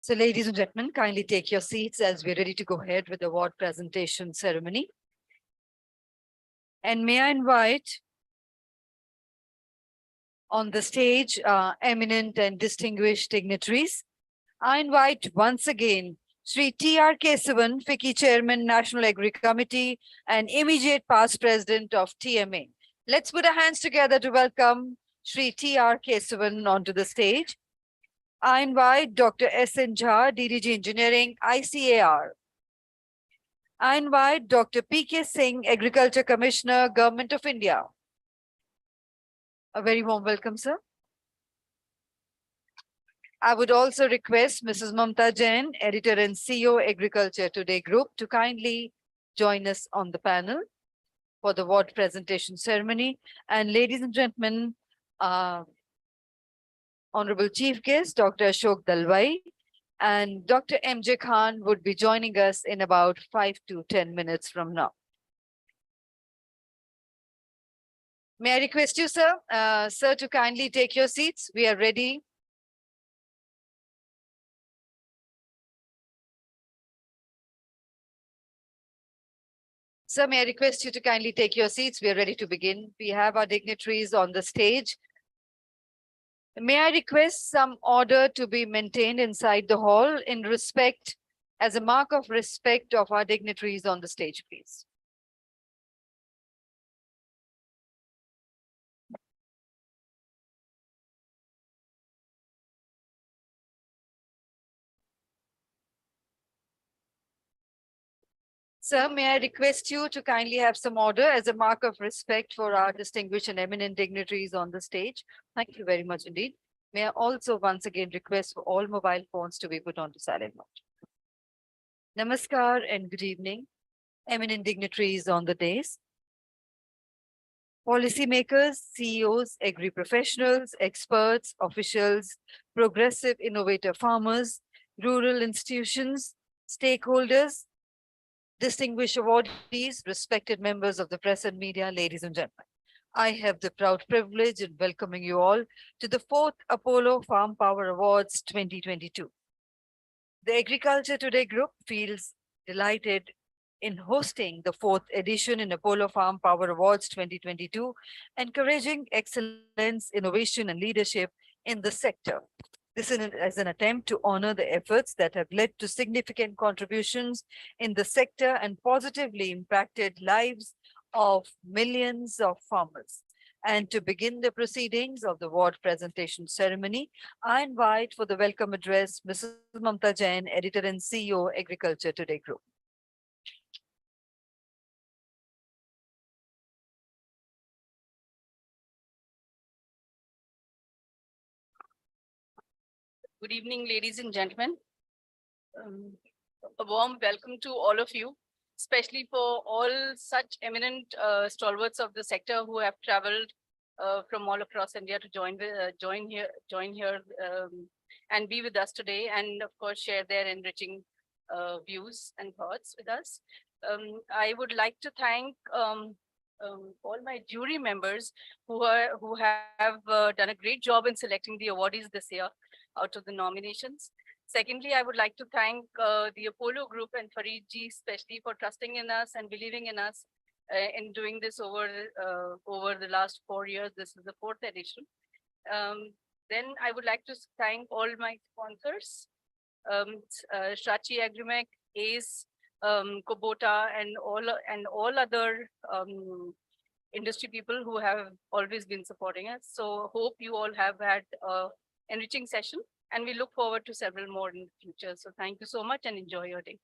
So ladies and gentlemen, kindly take your seats as we're ready to go ahead with the award presentation ceremony. And may I invite on the stage eminent and distinguished dignitaries. I invite once again Sri T.R. Kesavan, FICCI Chairman, National Agri Committee and immediate past President of TMA. Let's put our hands together to welcome Sri T.R. Kesavan onto the stage. I invite Dr. S.N. Jha, DDG Engineering, ICAR. I invite Dr. P.K. Singh, Agriculture Commissioner, Government of India. A very warm welcome, sir. I would also request Mrs. Mamta Jain, Editor and CEO, Agriculture Today Group, to kindly join us on the panel for the award presentation ceremony. And ladies and gentlemen, Honorable Chief Guest, Dr. Ashok Dalwai and Dr. M.J. Khan would be joining us in about 5 to 10 minutes from now. May I request you, sir, to kindly take your seats. We are ready. Sir, may I request you to kindly take your seats. We are ready to begin. We have our dignitaries on the stage. May I request some order to be maintained inside the hall in respect, as a mark of respect of our dignitaries on the stage, please. Sir, may I request you to kindly have some order as a mark of respect for our distinguished and eminent dignitaries on the stage. Thank you very much indeed. May I also once again request for all mobile phones to be put on to silent mode. Namaskar and good evening, eminent dignitaries on the dais. Policymakers, CEOs, agri-professionals, experts, officials, progressive innovator farmers, rural institutions, stakeholders, distinguished awardees, respected members of the press and media, ladies and gentlemen. I have the proud privilege in welcoming you all to the 4th Apollo Farm Power Awards 2022. The Agriculture Today Group feels delighted in hosting the 4th edition in Apollo Farm Power Awards 2022, encouraging excellence, innovation, and leadership in the sector. This is an attempt to honor the efforts that have led to significant contributions in the sector and positively impacted lives of millions of farmers. And to begin the proceedings of the award presentation ceremony, I invite for the welcome address, Mrs. Mamta Jain, Editor and CEO, Agriculture Today Group. Good evening, ladies and gentlemen. A warm welcome to all of you, especially for all such eminent stalwarts of the sector who have traveled from all across India to join here and be with us today, and of course share their enriching views and thoughts with us. I would like to thank all my jury members who have done a great job in selecting the awardees this year out of the nominations. Secondly, I would like to thank the Apollo Group and Farid ji especially for trusting in us and believing in us in doing this over the last 4 years. This is the 4th edition. Then I would like to thank all my sponsors, Shachi Agrimech, ACE, Kubota, and all other industry people who have always been supporting us. So hope you all have had enriching session, and we look forward to several more in the future. So thank you so much and enjoy your day.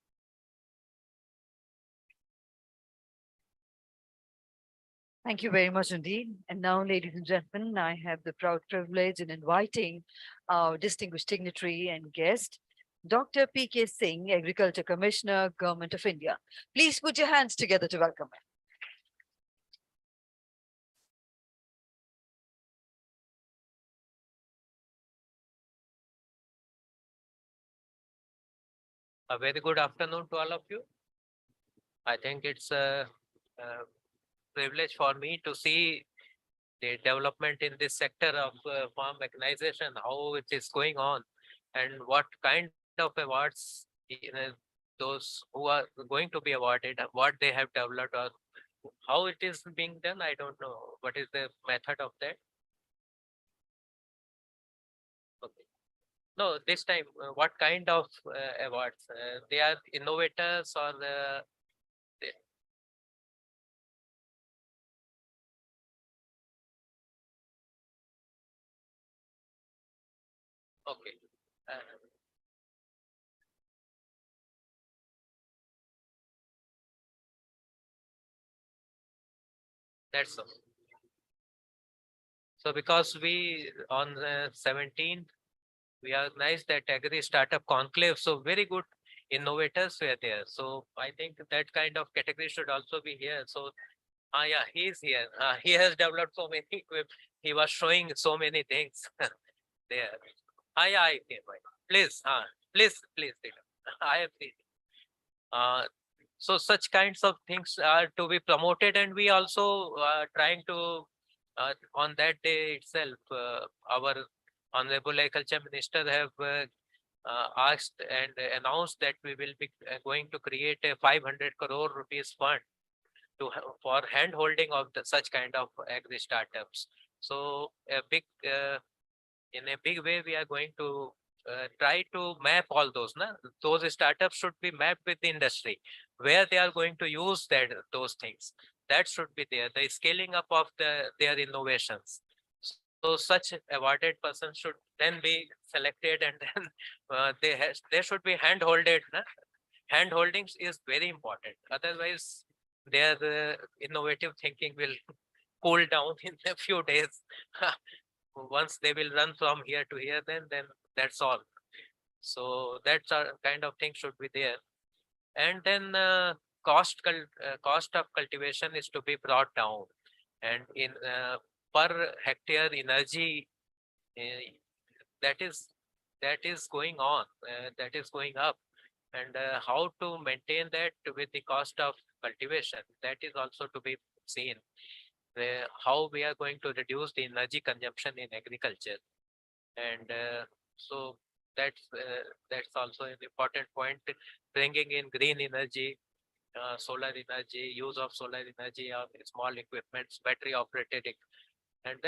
Thank you very much indeed. And now, ladies and gentlemen, I have the proud privilege in inviting our distinguished dignitary and guest, Dr. P.K. Singh, Agriculture Commissioner, Government of India. Please put your hands together to welcome him. A very good afternoon to all of you. I think it's a privilege for me to see the development in this sector of farm mechanization, how it is going on, and what kind of awards, those who are going to be awarded, what they have developed or how it is being done, I don't know. What is the method of that? Okay. No, this time, what kind of awards? They are innovators or they- okay. That's all. So because we on the 17th, we organized that agri startup conclave. So very good innovators were there. So I think that kind of category should also be here. So yeah, he's here. He has developed so many equipment. He was showing so many things there. Yeah, I came. Please, please, take it. I have seen. So such kinds of things are to be promoted, and we also trying to on that day itself, our honorable agriculture minister have asked and announced that we will be going to create a 500 crore rupees fund to for hand holding of such kind of agri startups. So a big in a big way we are going to try to map all those. Those startups should be mapped with the industry where they are going to use those things. That should be there. The scaling up of their innovations. So such awarded persons should then be selected, and then they should be hand holded. Hand holdings is very important. Otherwise, their innovative thinking will cool down in a few days. Once they will run from here to here, then that's all. So that's a kind of thing should be there. And then cost of cultivation is to be brought down, and in per hectare energy that is going on, that is going up, and how to maintain that with the cost of cultivation, that is also to be seen. How we are going to reduce the energy consumption in agriculture, and so that's also an important point. Bringing in green energy, solar energy, use of solar energy of small equipments, battery operated, and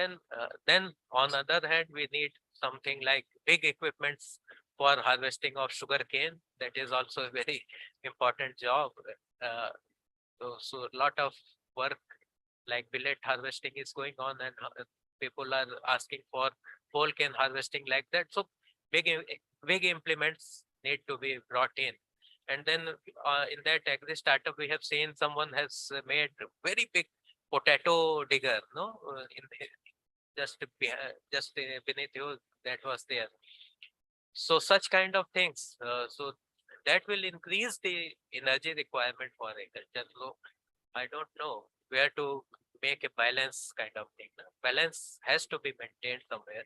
then on the other hand, we need something like big equipments for harvesting of sugarcane. That is also a very important job. So a lot of work like billet harvesting is going on, and people are asking for whole cane harvesting like that. So big implements need to be brought in. And then in that agri startup, we have seen someone has made very big potato digger, no, just beneath you, that was there. So such kind of things. So that will increase the energy requirement for agriculture. So I don't know where to make a balance kind of thing. Balance has to be maintained somewhere.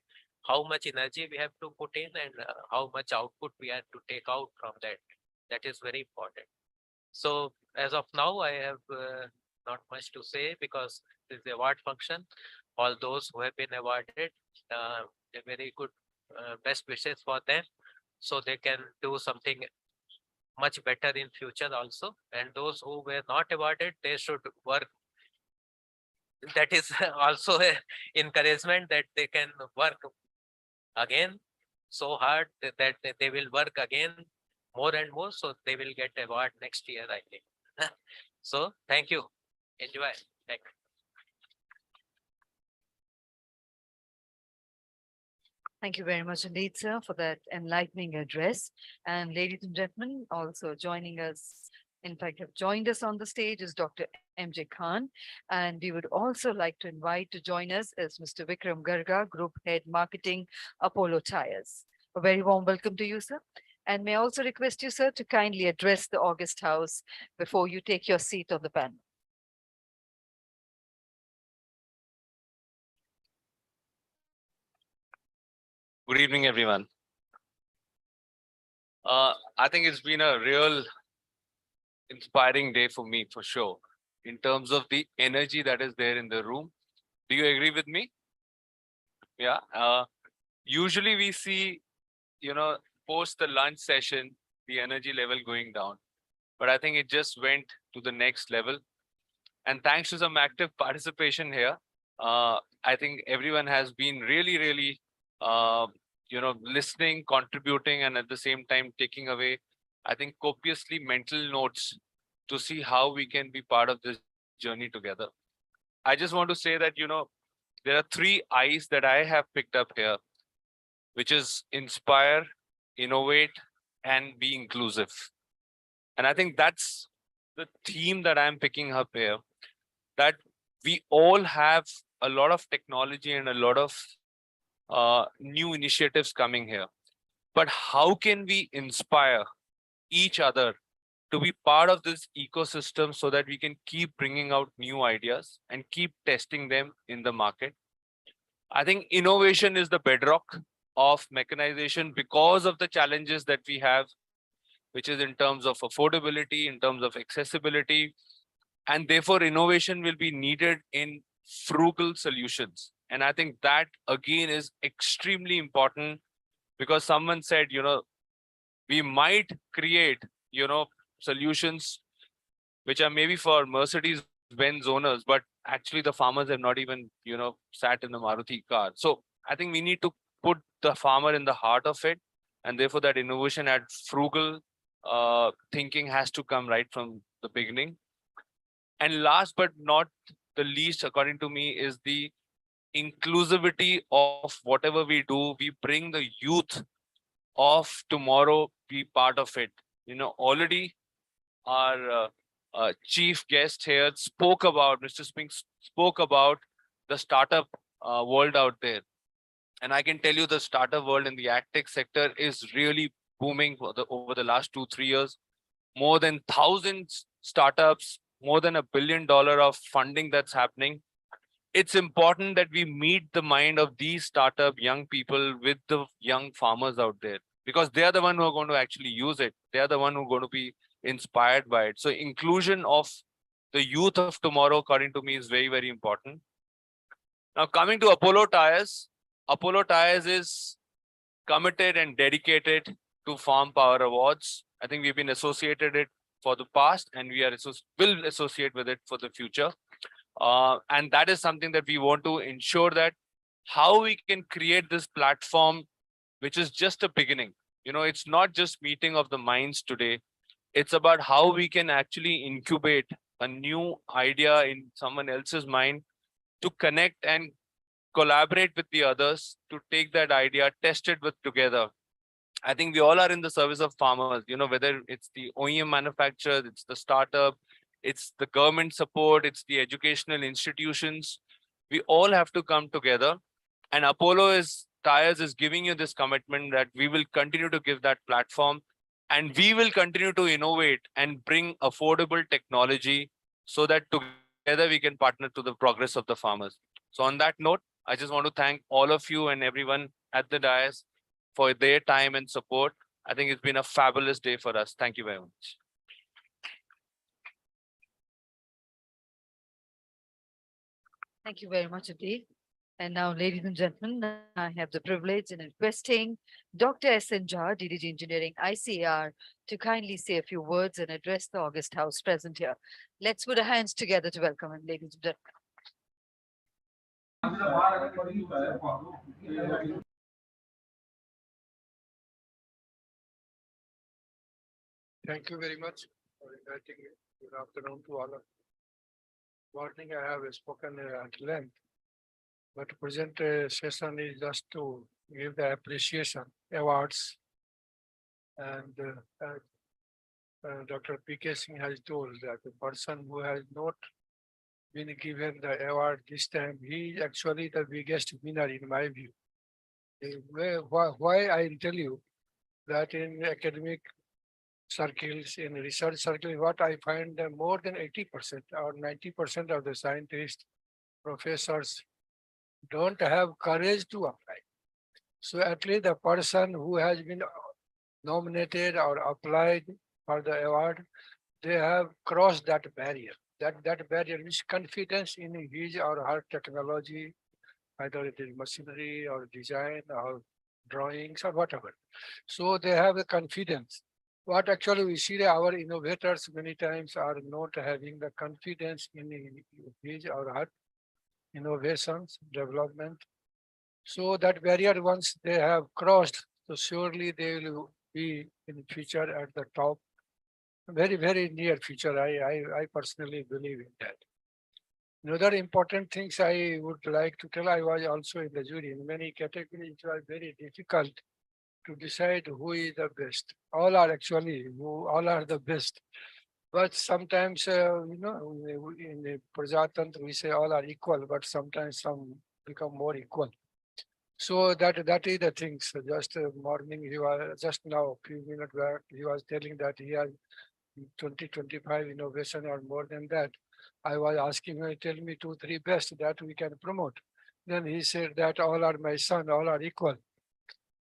How much energy we have to put in, and how much output we have to take out from that. That is very important. So as of now, I have not much to say, because this is the award function. All those who have been awarded, a very good best wishes for them, so they can do something much better in future also. And those who were not awarded, they should work. That is also a encouragement that they can work again so hard that they will work again more and more, so they will get award next year, I think. So thank you. Enjoy. Thank you. Thank you very much indeed, sir, for that enlightening address. And ladies and gentlemen, also joining us, in fact, have joined us on the stage is Dr. M.J. Khan. And we would also like to invite to join us is Mr. Vikram Garga, Group Head Marketing, Apollo Tyres. A very warm welcome to you, sir. And may I also request you, sir, to kindly address the August House before you take your seat on the panel. Good evening, everyone. I think it's been a real inspiring day for me, for sure, in terms of the energy that is there in the room. Do you agree with me? Yeah. Usually we see, post the lunch session, the energy level going down. But I think it just went to the next level. And thanks to some active participation here, I think everyone has been really, listening, contributing, and at the same time taking away, I think, copiously mental notes to see how we can be part of this journey together. I just want to say that, there are 3 I's that I have picked up here, which is inspire, innovate, and be inclusive. And I think that's the theme that I'm picking up here, that we all have a lot of technology and a lot of new initiatives coming here. But how can we inspire each other to be part of this ecosystem so that we can keep bringing out new ideas and keep testing them in the market? I think innovation is the bedrock of mechanization because of the challenges that we have, which is in terms of affordability, in terms of accessibility, and therefore innovation will be needed in frugal solutions. And I think that again is extremely important, because someone said, we might create, solutions which are maybe for Mercedes-Benz owners, but actually the farmers have not even, sat in the Maruti car. So I think we need to put the farmer in the heart of it. And therefore that innovation at frugal thinking has to come right from the beginning. And last but not the least, according to me, is the inclusivity of whatever we do. We bring the youth of tomorrow, be part of it. Already our chief guest here spoke about, Mr. Spink spoke about the startup world out there. And I can tell you the startup world in the agtech sector is really booming over the last 2-3 years. More than 1,000 startups, more than $1 billion of funding that's happening. It's important that we meet the mind of these startup young people with the young farmers out there, because they are the one who are going to actually use it. They are the one who are going to be inspired by it. So inclusion of the youth of tomorrow, according to me, is very, very important. Now coming to Apollo Tyres is committed and dedicated to Farm Power Awards. I think we've been associated it for the past, and we will associate with it for the future. And that is something that we want to ensure, that how we can create this platform, which is just a beginning. It's not just meeting of the minds today. It's about how we can actually incubate a new idea in someone else's mind to connect and collaborate with the others to take that idea, test it together. I think we all are in the service of farmers, whether it's the OEM manufacturer, it's the startup, it's the government support, it's the educational institutions. We all have to come together. And Apollo Tyres is giving you this commitment that we will continue to give that platform, and we will continue to innovate and bring affordable technology so that together we can partner to the progress of the farmers. So on that note, I just want to thank all of you and everyone at the dais for their time and support. I think it's been a fabulous day for us. Thank you very much. Thank you very much indeed. And now, ladies and gentlemen, I have the privilege in requesting Dr. S.N. Jha, DDG Engineering, ICAR, to kindly say a few words and address the August House present here. Let's put our hands together to welcome him, ladies and gentlemen. Thank you very much for inviting me. Good afternoon to all of you. Morning, I have spoken at length, but present session is just to give the appreciation awards. And Dr. P.K. Singh has told that the person who has not been given the award this time, he is actually the biggest winner in my view. Why I tell you that in academic circles, in research circles, what I find that more than 80% or 90% of the scientists, professors don't have courage to apply. So at least the person who has been nominated or applied for the award, they have crossed that barrier. That barrier is confidence in his or her technology, either it is machinery or design or drawings or whatever. So they have a confidence. What actually we see our innovators many times are not having the confidence in his or her innovations, development. So that barrier once they have crossed, so surely they will be in future at the top. Very, very near future. I personally believe in that. Another important things I would like to tell, I was also in the jury. In many categories, it was very difficult to decide who is the best. All are actually, all are the best. But sometimes, in the Prajatantra, we say all are equal, but sometimes some become more equal. So that is the thing. So just morning, he was just now, a few minutes back, he was telling that he has 20-25 innovation or more than that. I was asking him, tell me 2-3 best that we can promote. Then he said that all are my son, all are equal.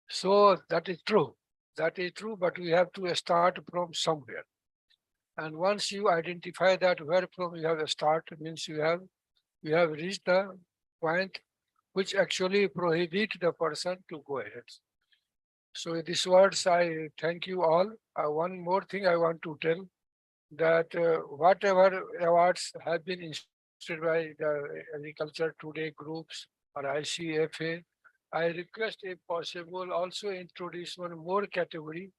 So that is true. That is true, but we have to start from somewhere. And once you identify that where from you have a start, means you have reached the point which actually prohibit the person to go ahead. So with these words, I thank you all. One more thing I want to tell, that whatever awards have been instituted by the Agriculture Today groups or ICFA, I request if possible also introduce one more category,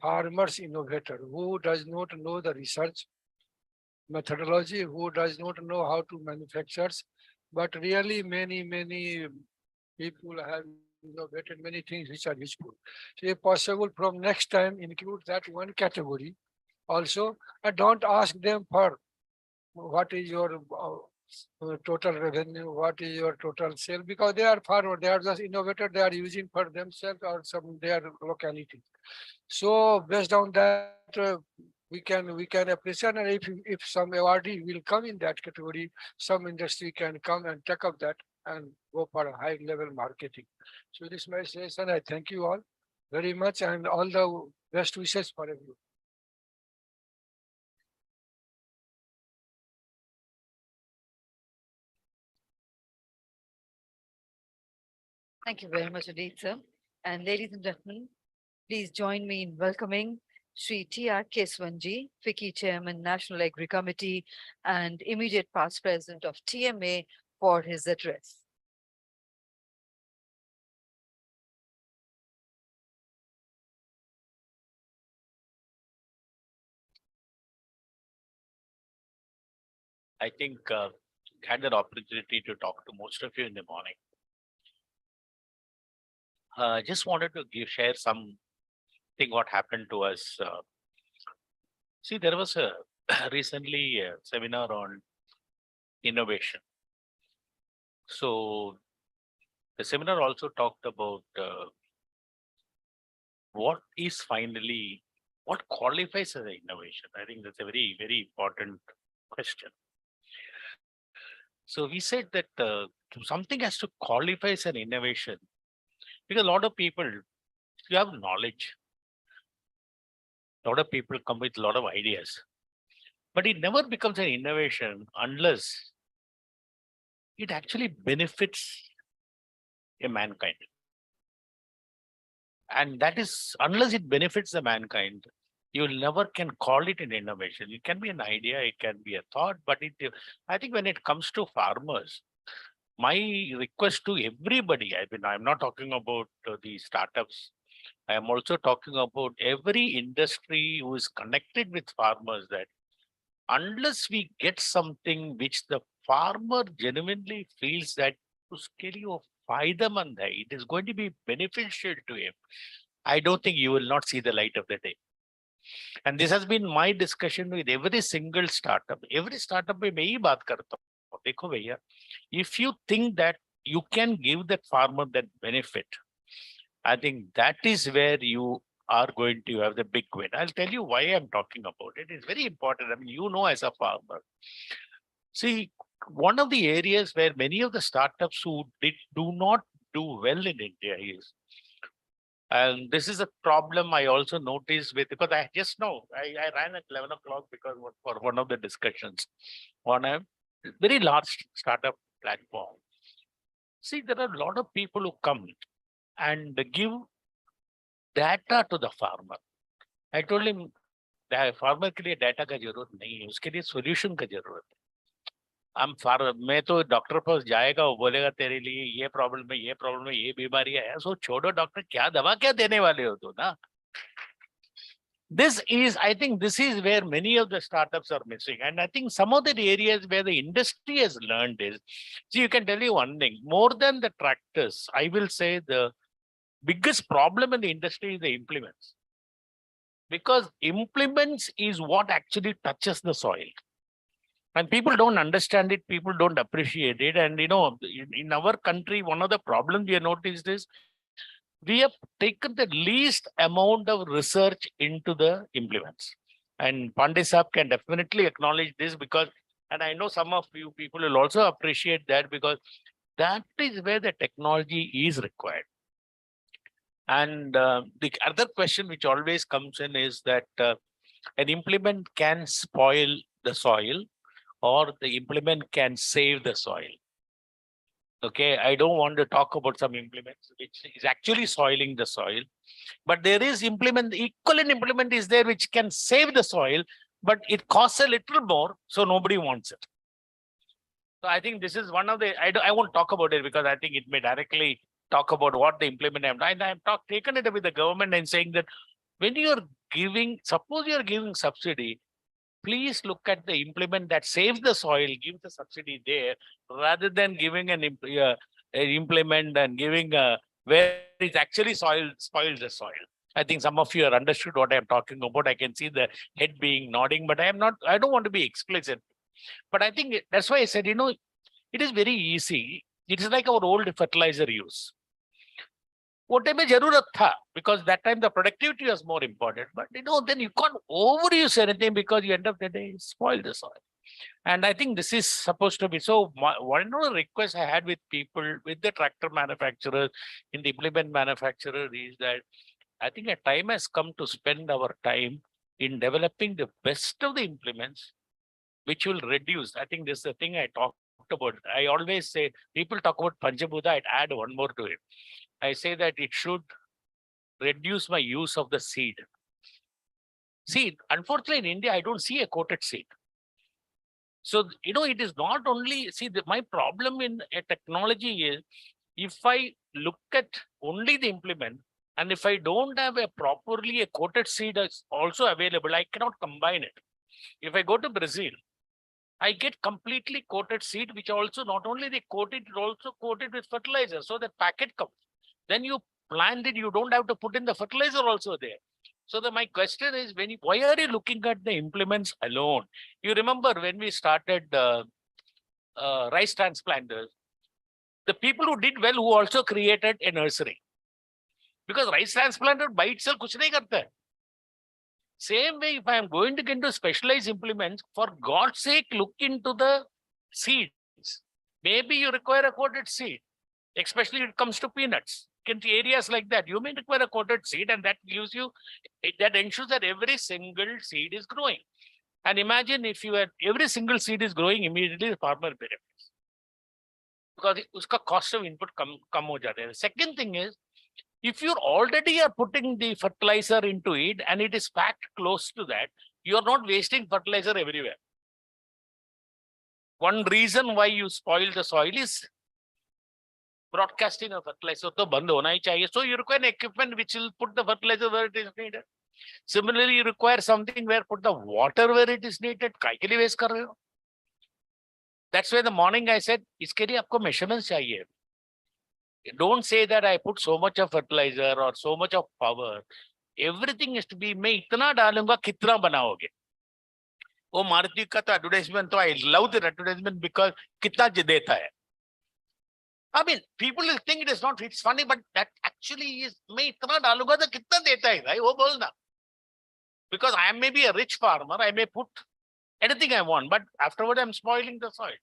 farmers innovator, who does not know the research methodology, who does not know how to manufacture, but really many people have innovated many things which are useful. So if possible from next time include that one category also, and don't ask them for what is your total revenue, what is your total sale, because they are farmer, they are just innovator, they are using for themselves or some their locality. So based on that, we can appreciate, and if some awardee will come in that category, some industry can come and take up that and go for a high level marketing. So this is my session. I thank you all very much and all the best wishes for everyone. Thank you very much, Udit, sir. And ladies and gentlemen, please join me in welcoming Sri T.R. Keswanji, FICCI Chairman, National Agri Committee, and immediate past president of TMA for his address. I think had an opportunity to talk to most of you in the morning. Just wanted to share something what happened to us. See, there was a recently a seminar on innovation. So the seminar also talked about what qualifies as an innovation. I think that's a very important question. So we said that something has to qualify as an innovation, because a lot of people, you have knowledge. A lot of people come with a lot of ideas, but it never becomes an innovation unless it actually benefits a mankind. And that is, unless it benefits the mankind, you never can call it an innovation. It can be an idea, it can be a thought, but I think when it comes to farmers, my request to everybody, I'm not talking about the startups. I am also talking about every industry who is connected with farmers, that unless we get something which the farmer genuinely feels that it is going to be beneficial to him, I don't think you will not see the light of the day. And this has been my discussion with every single startup. Every startup में मैं ही बात करता हूँ. देखो भैया, if you think that you can give that farmer that benefit, I think that is where you are going to have the big win. I'll tell you why I'm talking about it. It's very important. I mean, you know, as a farmer, see, one of the areas where many of the startups who do not do well in India is, and this is a problem I also noticed with, because I just know, I ran at 11 o'clock because for one of the discussions on a very large startup platform. See, there are a lot of people who come and give data to the farmer. I told him, farmer के लिए data का जरूरत नहीं है, उसके लिए solution का जरूरत है. मैं तो डॉक्टर पास जाएगा, वो बोलेगा तेरे लिए ये प्रॉब्लम है, ये बीमारी है, सो छोड़ो डॉक्टर, क्या दवा क्या देने वाले हो तो ना. I think this is where many of the startups are missing. And I think some of the areas where the industry has learned is, see, you can tell you one thing, more than the tractors, I will say the biggest problem in the industry is the implements. Because implements is what actually touches the soil. And people don't understand it, people don't appreciate it. And in our country, one of the problems we have noticed is we have taken the least amount of research into the implements. And Pandey Saab can definitely acknowledge this because, and I know some of you people will also appreciate that because that is where the technology is required. And the other question which always comes in is that an implement can spoil the soil or the implement can save the soil. Okay, I don't want to talk about some implements which is actually soiling the soil, but there is equivalent implement is there which can save the soil, but it costs a little more, so nobody wants it. So I think this is one of the, I won't talk about it because I think it may directly talk about what the implement have done. I've taken it with the government and saying that when you're giving, suppose you're giving subsidy, please look at the implement that saves the soil, give the subsidy there, rather than giving an implement and giving where it actually spoils the soil. I think some of you have understood what I'm talking about. I can see the head being nodding, but I don't want to be explicit. But I think that's why I said, it is very easy. It is like our old fertilizer use. Whatever jarurat tha, because that time the productivity was more important. But then you can't overuse anything because you end up the day spoil the soil. And I think this is supposed to be so. One of the requests I had with people, with the tractor manufacturers, in the implement manufacturer is that I think a time has come to spend our time in developing the best of the implements, which will reduce. I think this is the thing I talked about. I always say, people talk about Panchabhuta, I'd add one more to it. I say that it should reduce my use of the seed. See, unfortunately in India, I don't see a coated seed. So, it is not only, see, my problem in a technology is, if I look at only the implement, and if I don't have a coated seed also available, I cannot combine it. If I go to Brazil, I get completely coated seed, which also not only they coated, it also coated with fertilizer. So the packet comes. Then you plant it, you don't have to put in the fertilizer also there. So my question is, why are you looking at the implements alone? You remember when we started rice transplanters, the people who did well, who also created a nursery. Because rice transplanter by itself kuch nahi karta hai. Same way, if I am going to get into specialized implements, for God's sake, look into the seeds. Maybe you require a coated seed, especially when it comes to peanuts. In areas like that, you may require a coated seed, and that gives you, that ensures that every single seed is growing. And imagine if every single seed is growing, immediately the farmer benefits. Because uska cost of input kam ho jata hai. The second thing is, if you already are putting the fertilizer into it and it is packed close to that, you are not wasting fertilizer everywhere. One reason why you spoil the soil is broadcasting of fertilizer. So band hona hi chahiye. So you require an equipment which will put the fertilizer where it is needed. Similarly, you require something where put the water where it is needed. Kai ke liye waste kar rahe ho? That's why in the morning I said, iske liye aapko measurements chahiye. Don't say that I put so much of fertilizer or so much of power. Everything is to be, मैं इतना डालूंगा कितना बनाओगे. वो मारुति का तो advertisement, तो I love the advertisement because कितना देता है. I mean, people will think it is not, it's funny, but that actually is, मैं इतना डालूंगा तो कितना देता है भाई, वो बोलना. Because I may be a rich farmer, I may put anything I want, but afterward I'm spoiling the soil.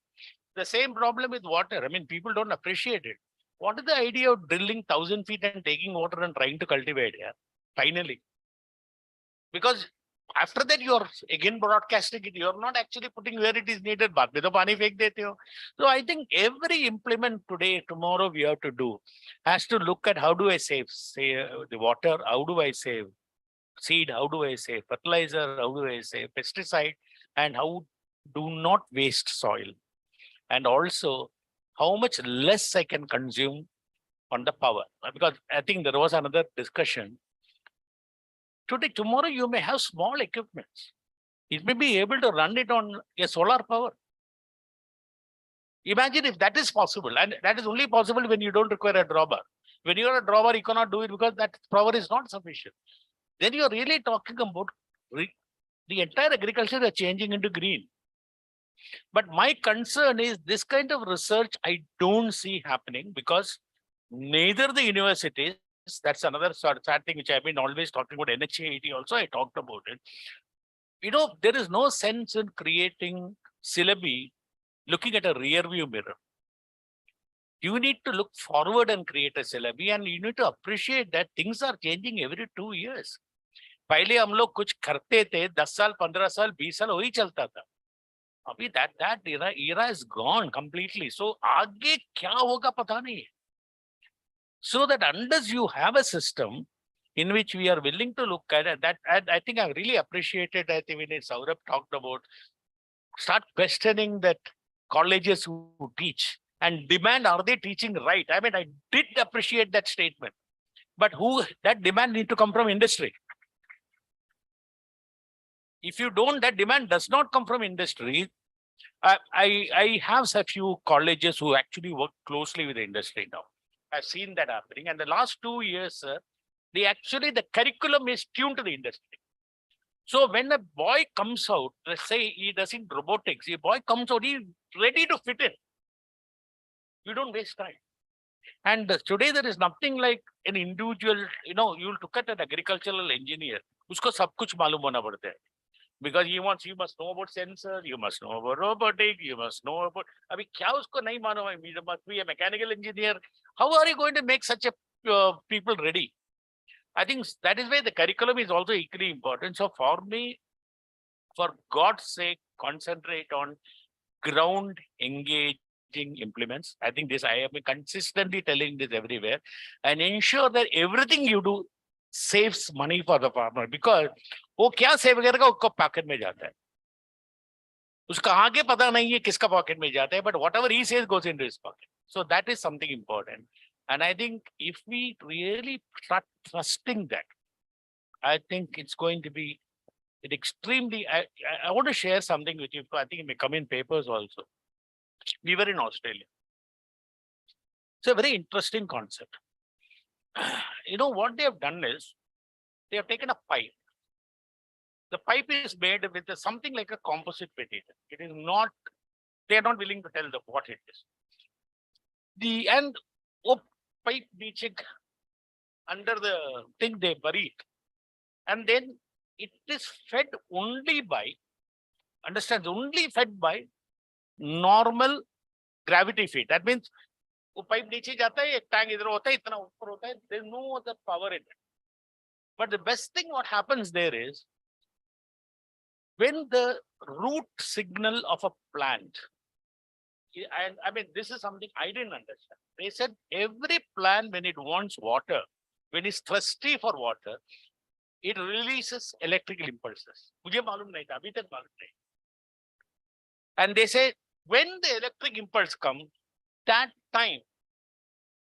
The same problem with water. I mean, people don't appreciate it. What is the idea of drilling 1,000 feet and taking water and trying to cultivate here? Finally. Because After that, you're again broadcasting it. You're not actually putting where it is needed. Baad mein to pani fek dete ho. So I think every implement today, tomorrow we have to do has to look at how do I save, say the water, how do I save seed, how do I save fertilizer, how do I save pesticide, and how do not waste soil. And also how much less I can consume on the power. Because I think there was another discussion. Today, tomorrow, you may have small equipments. It may be able to run it on a solar power. Imagine if that is possible, and that is only possible when you don't require a drawbar. When you are a drawbar, you cannot do it because that power is not sufficient. Then you are really talking about the entire agriculture is changing into green. But my concern is this kind of research I don't see happening because neither the universities, that's another sad thing which I've been always talking about, NHAIT also I talked about it. You know, there is no sense in creating syllabi looking at a rear view mirror. You need to look forward and create a syllabi, and you need to appreciate that things are changing every 2 years. पहले हम लोग कुछ करते थे 10 साल 15 साल 20 साल वही चलता था. अभी that era is gone completely. So आगे क्या होगा पता नहीं. So that unless you have a system in which we are willing to look at it, that I think I really appreciated, I think when Saurabh talked about, start questioning that colleges who teach and demand, are they teaching right? I mean, I did appreciate that statement, but that demand need to come from industry. If you don't, that demand does not come from industry. I have a few colleges who actually work closely with the industry now. I've seen that happening. And the last 2 years, sir, the curriculum is tuned to the industry. So when a boy comes out, let's say he does in robotics, a boy comes out, he's ready to fit in. You don't waste time. And today there is nothing like an individual, you know, you'll look at an agricultural engineer, usko sab kuch malum hona padta hai. Because you must know about sensor, you must know about robotics, you must know about, abhi kya usko nahi malum hai, you must be a mechanical engineer. How are you going to make such a people ready? I think that is why the curriculum is also equally important. So for me, for God's sake, concentrate on ground engaging implements. I think this, I have been consistently telling this everywhere, and ensure that everything you do saves money for the farmer, because वो क्या save करेगा उसको pocket में जाता है, उसका आगे पता नहीं है किसका पॉकेट में जाता है, but whatever he says goes into his pocket. So that is something important. And I think if we really start trusting that, I think it's going to be an extremely, I want to share something with you. I think it may come in papers also. We were in Australia. It's a very interesting concept. You know, what they have done is, they have taken a pipe. The pipe is made with something like a composite material. It is not, they are not willing to tell what it is. And pipe beaching under the thing they buried. And then it is fed only by, understand, only fed by normal gravity feed. That means वो pipe नीचे जाता है, एक tank इधर होता है, इतना ऊपर होता है. There's no other power in it. But the best thing what happens there is, when the root signal of a plant, and I mean, this is something I didn't understand. They said every plant, when it wants water, when it's thirsty for water, it releases electrical impulses. मुझे मालूम नहीं था, अभी तक मालूम नहीं. And they say, when the electric impulse comes, that time,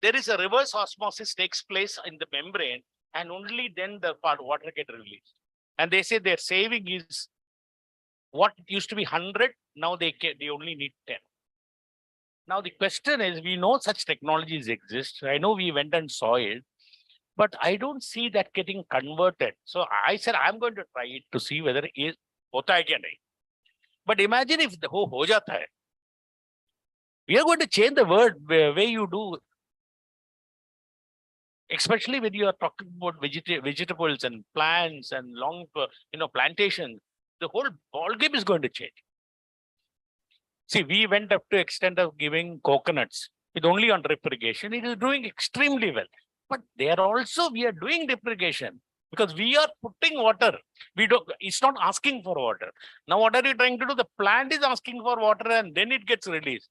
there is a reverse osmosis takes place in the membrane, and only then the water gets released. And they say their saving is what used to be 100, now they only need 10. Now the question is, we know such technologies exist. I know we went and saw it, but I don't see that getting converted. So I said, I'm going to try it to see whether it is hota hai kya nahi. But imagine if the ho jata hai. We are going to change the word way you do, especially when you are talking about vegetables and plants and long, plantation. The whole ball game is going to change. See, we went up to extent of giving coconuts with only on drip irrigation. It is doing extremely well. But there also we are doing drip irrigation. because we are putting water. We don't, it's not asking for water. Now, what are you trying to do? The plant is asking for water and then it gets released.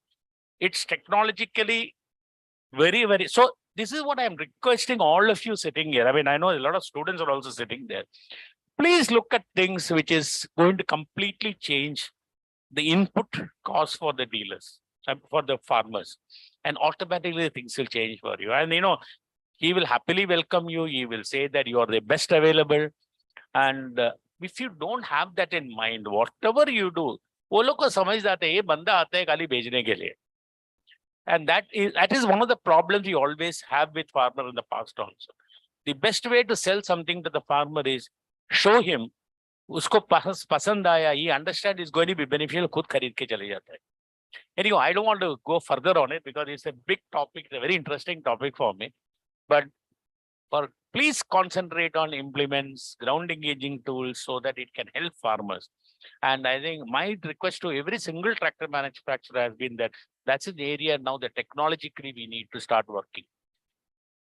It's technologically very, very, so this is what I'm requesting all of you sitting here. I mean, I know a lot of students are also sitting there. Please look at things which is going to completely change the input cost for the dealers, for the farmers, and automatically things will change for you. And he will happily welcome you. He will say that you are the best available. And if you don't have that in mind, whatever you do, वो लोग को समझ जाते हैं ये बंदा आता है खाली बेचने के लिए. And that is one of the problems we always have with farmer in the past also. The best way to sell something to the farmer is show him, usko pasand aaya, he understand is going to be beneficial, khud kharid ke chale jata hai. Anyway, I don't want to go further on it because it's a big topic, it's a very interesting topic for me. But please concentrate on implements, ground engaging tools so that it can help farmers. And I think my request to every single tractor manufacturer has been that that's an area now that technologically we need to start working.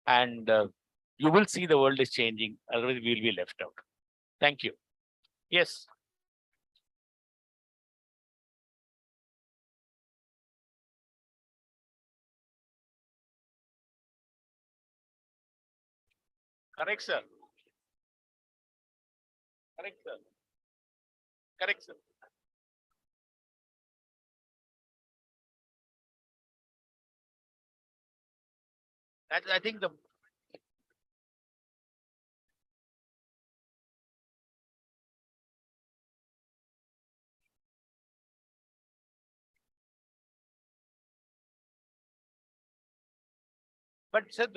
And you will see the world is changing, otherwise we will be left out. Thank you. Yes. Correct, sir. Correct, sir. Correct, sir. I think the but sir,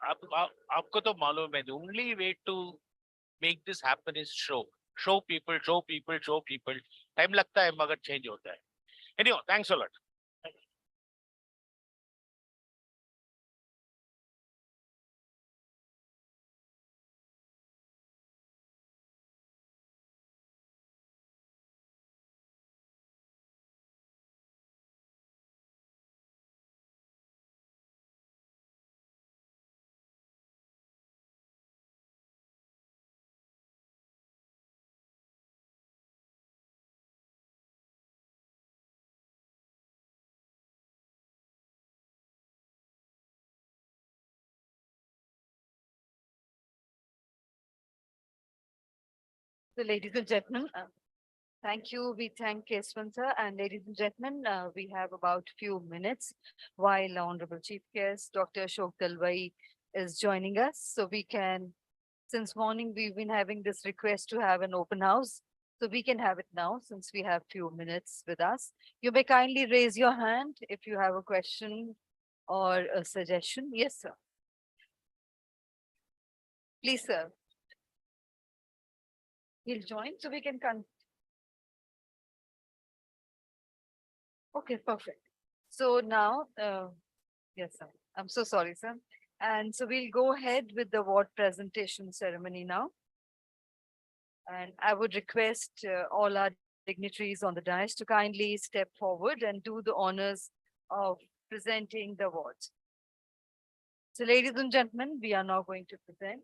आपको तो मालूम है, the only way to make this happen is show people. Time लगता है मगर change होता है. Anyway, thanks a lot. So ladies and gentlemen, thank you. We thank Keswan sir, and ladies and gentlemen, we have about few minutes while Honorable Chief Guest Dr. Ashok Dalwai is joining us. So we can, since morning we've been having this request to have an open house. So we can have it now since we have few minutes with us. You may kindly raise your hand if you have a question or a suggestion. Yes, sir. Please, sir. He'll join so we can Okay, perfect. So now, yes, sir. I'm so sorry, sir. And so we'll go ahead with the award presentation ceremony now. And I would request all our dignitaries on the dais to kindly step forward and do the honors of presenting the awards. So ladies and gentlemen, we are now going to present.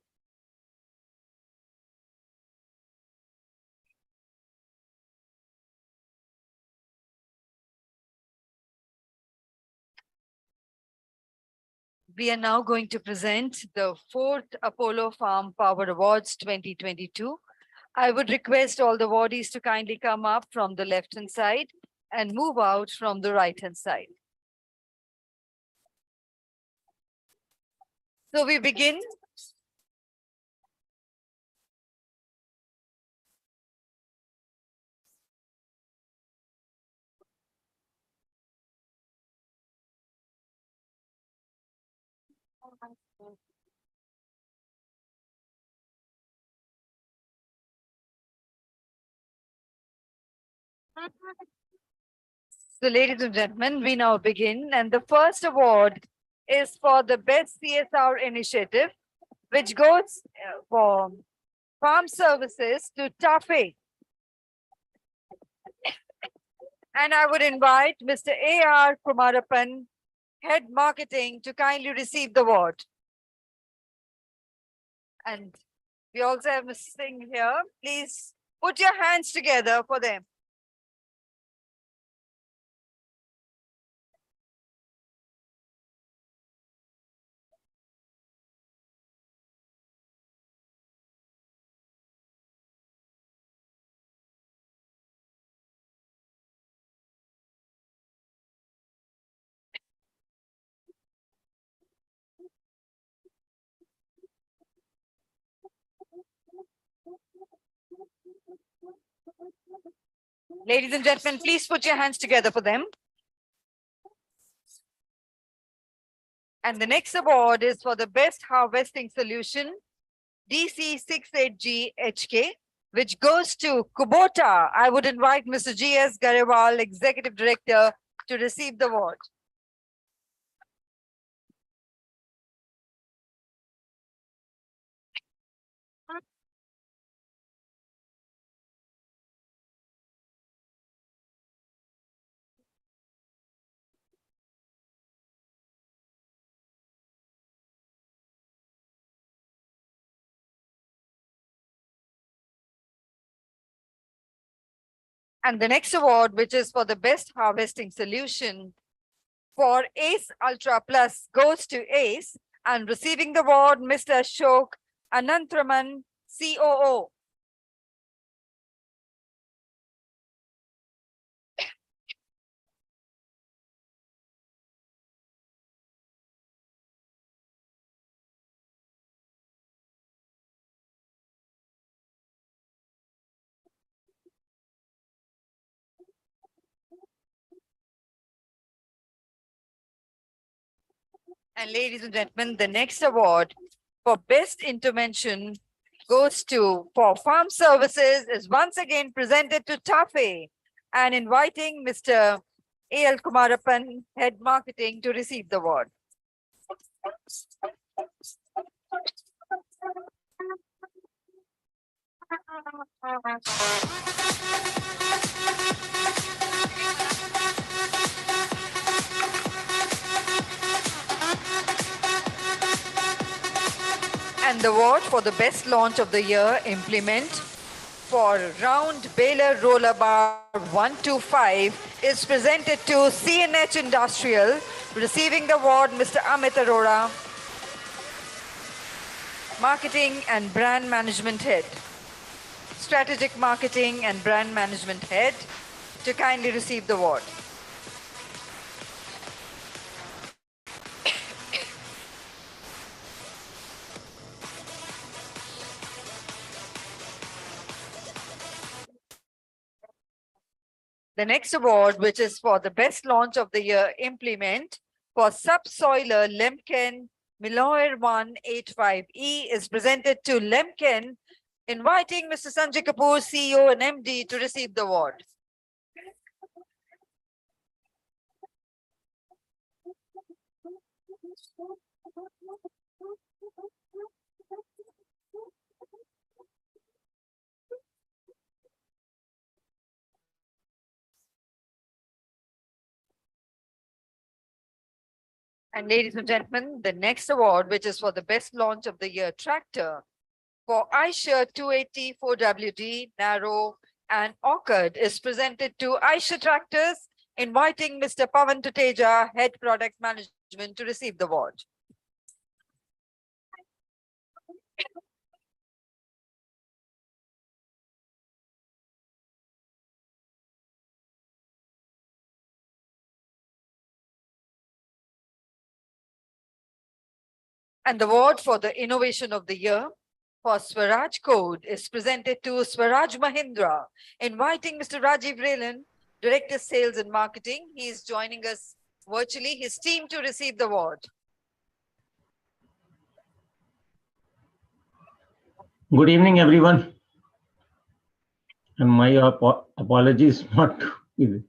We are now going to present the 4th Apollo Farm Power Awards 2022. I would request all the awardees to kindly come up from the left-hand side and move out from the right-hand side. So we begin. So ladies and gentlemen, we now begin, and the first award is for the best CSR initiative, which goes for farm services to TAFE. And I would invite Mr. A.R. Kumarapan Head Marketing to kindly receive the award. And we also have Mr. Singh here. Please put your hands together for them. Ladies and gentlemen, please put your hands together for them. And the next award is for the best harvesting solution, DC68G HK, which goes to Kubota. I would invite Mr. G.S. Garewal, Executive Director, to receive the award. And the next award, which is for the best harvesting solution for ACE Ultra Plus, goes to ACE, and receiving the award, Mr. Ashok Anantraman, COO. And ladies and gentlemen, the next award for best intervention goes to for farm services is once again presented to TAFE, and inviting Mr. A.L. Kumarappan, Head Marketing, to receive the award. And the award for the best launch of the year implement for round baler roller bar 125 is presented to CNH Industrial. Receiving the award, Mr. Amit Arora, Marketing and Brand Management Head. Strategic Marketing and Brand Management Head, to kindly receive the award. The next award, which is for the best launch of the year implement for subsoiler Lemken Miloer 185E, is presented to Lemken, inviting Mr. Sanjay Kapoor, CEO and MD, to receive the award. And ladies and gentlemen, the next award, which is for the best launch of the year tractor for Eicher 280 4WD, Narrow and Orchid, is presented to Eicher Tractors, inviting Mr. Pavan Tuteja, Head Product Management, to receive the award. And the award for the innovation of the year for Swaraj Code is presented to Swaraj Mahindra, inviting Mr. Rajiv Relan, Director Sales and Marketing. He is joining us virtually, his team, to receive the award. Good evening, everyone. And my apologies not with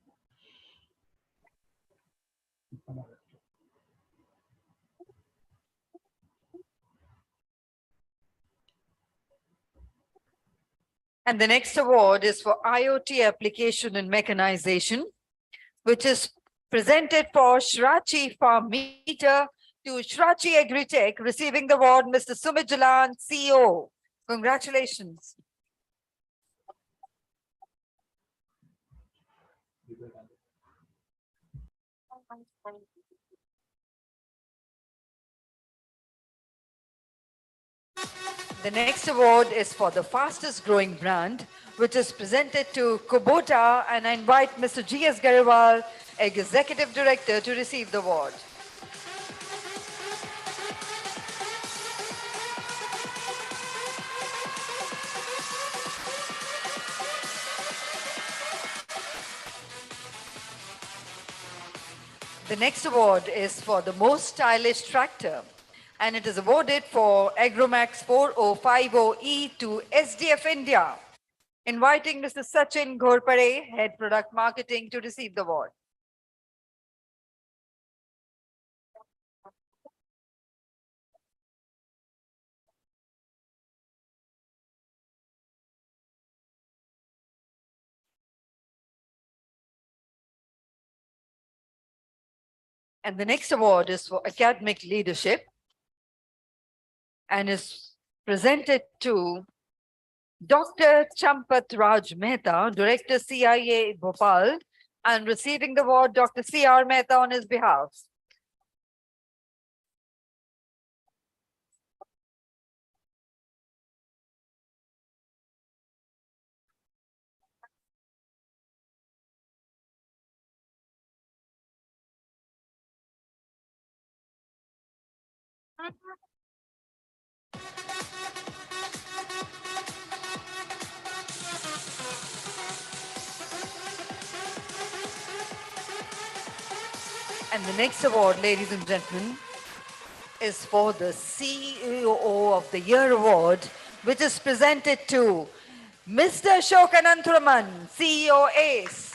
And the next award is for IoT application and mechanization, which is presented for Shrachi Farm Meter to Shrachi Agritech, receiving the award, Mr. Sumit Jalan, CEO. Congratulations. The next award is for the fastest growing brand, which is presented to Kubota, and I invite Mr. G.S. Garewal, Executive Director, to receive the award. The next award is for the most stylish tractor, and it is awarded for Agromax 4050E to SDF India. Inviting Mr. Sachin Ghorpare, Head Product Marketing, to receive the award. And the next award is for academic leadership and is presented to Dr. Champat Raj Mehta, Director CIA Bhopal, and receiving the award, Dr. C.R. Mehta on his behalf. And the next award, ladies and gentlemen, is for the CEO of the Year Award, which is presented to Mr. Ashok Ananthuraman, CEO ACE.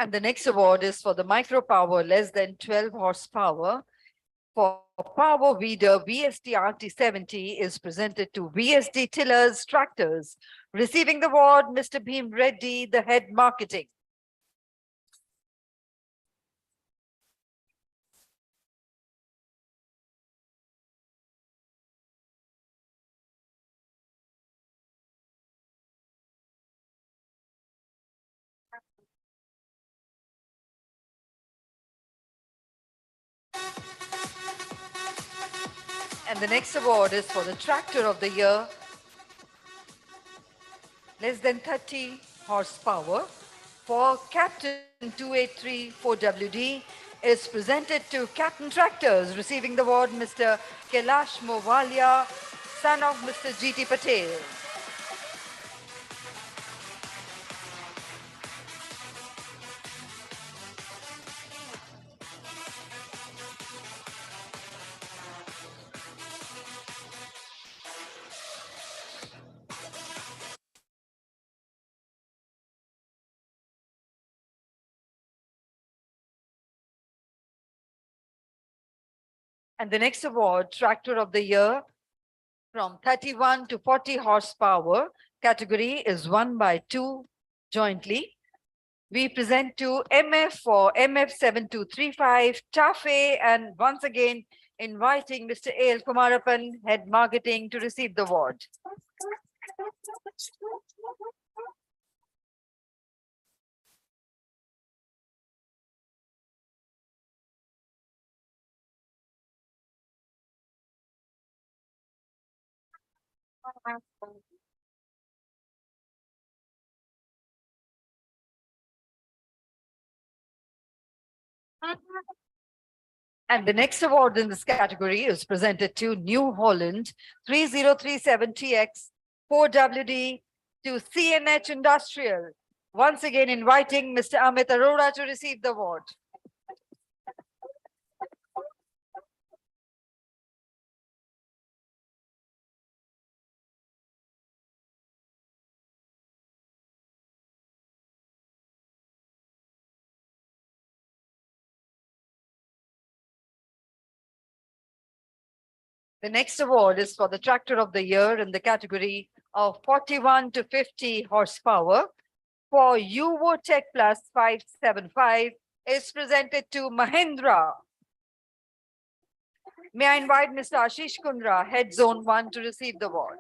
And the next award is for the micro power less than 12 horsepower. For Power Weeder VSD RT70 is presented to VSD Tillers Tractors. Receiving the award, Mr. Bhim Reddy, the Head Marketing. And the next award is for the Tractor of the Year, less than 30 horsepower, for Captain 283 4WD is presented to Captain Tractors. Receiving the award, Mr. Kailash Movalia, son of Mr. G.T. Patel. And the next award, Tractor of the Year, from 31 to 40 horsepower category, is won by two jointly. We present to MF for MF7235 Tafe, and once again inviting Mr. A.L. Kumarapan, Head Marketing, to receive the award. And the next award in this category is presented to New Holland 3037TX 4WD to CNH Industrial. Once again inviting Mr. Amit Arora to receive the award. The next award is for the Tractor of the Year in the category of 41 to 50 horsepower for Tech Plus 575 is presented to Mahindra. May I invite Mr. Ashish Kundra, Head Zone 1, to receive the award.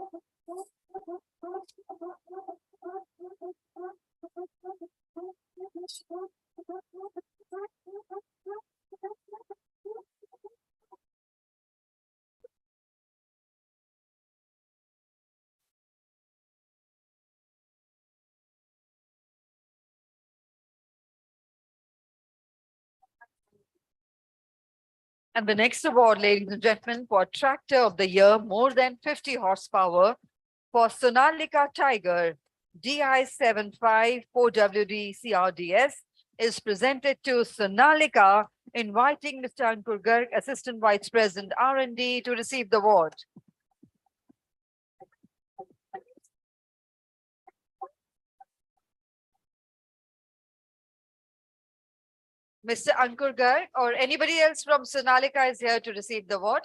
And the next award, ladies and gentlemen, for Tractor of the Year, more than 50 horsepower for Sonalika Tiger DI 75 4WD CRDS is presented to Sonalika, inviting Mr. Ankur Garg, Assistant Vice President R&D, to receive the award. Mr. Ankur Garg or anybody else from Sonalika is here to receive the award.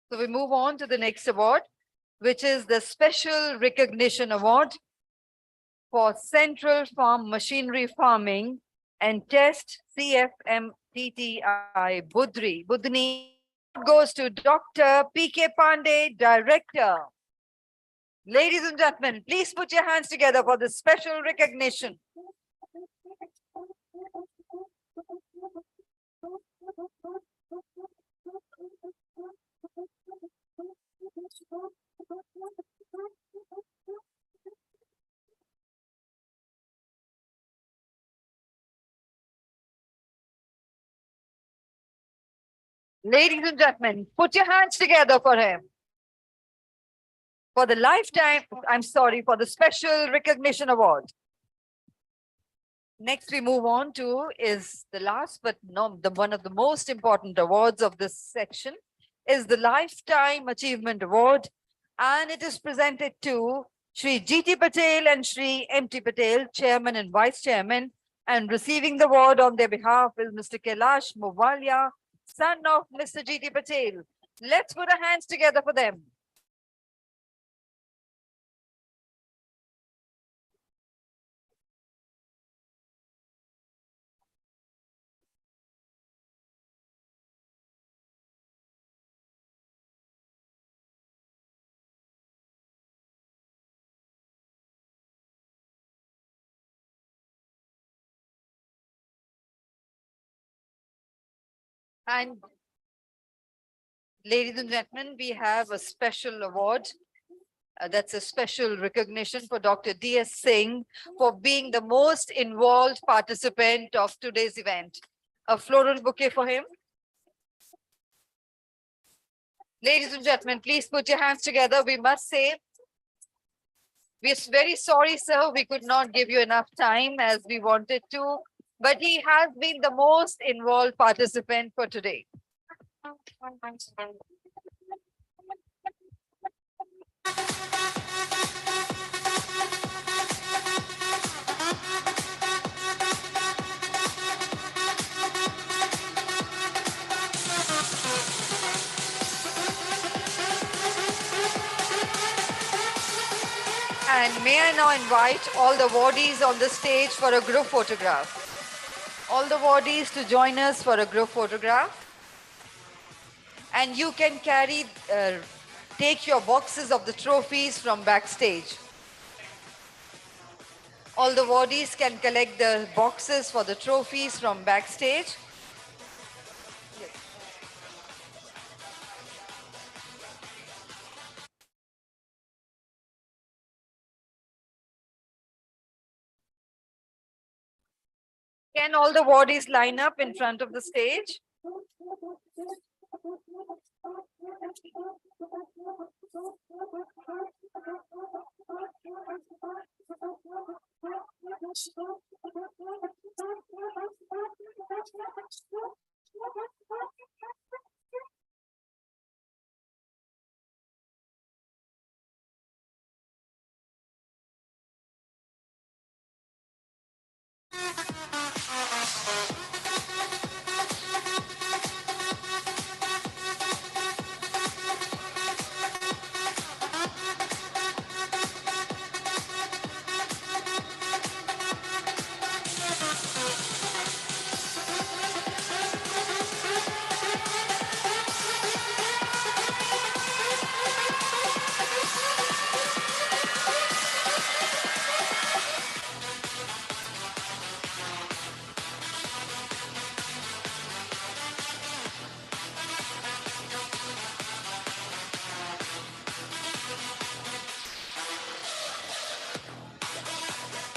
So we move on to the next award, which is the Special Recognition Award for Central Farm Machinery Farming and Test CFMTTI Budni goes to Dr. P.K. Pandey, Director. Ladies and gentlemen, please put your hands together for the special recognition. Ladies and gentlemen, put your hands together for him. For the for the Special Recognition Award. Next, we move on to is the last, but not the one of the most important awards of this section is the Lifetime Achievement Award, and it is presented to Shri G.T. Patel and Shri M.T. Patel, Chairman and Vice Chairman, and receiving the award on their behalf is Mr. Kailash Movalia, son of Mr. G.T. Patel. Let's put our hands together for them. And ladies and gentlemen, we have a special award. That's a special recognition for Dr. D.S. Singh for being the most involved participant of today's event. A floral bouquet for him. Ladies and gentlemen, please put your hands together. We must say, we're very sorry, sir. We could not give you enough time as we wanted to, but he has been the most involved participant for today. And may I now invite all the awardees on the stage for a group photograph. All the awardees to join us for a group photograph. And you can take your boxes of the trophies from backstage. All the awardees can collect the boxes for the trophies from backstage. Can all the awardees line up in front of the stage?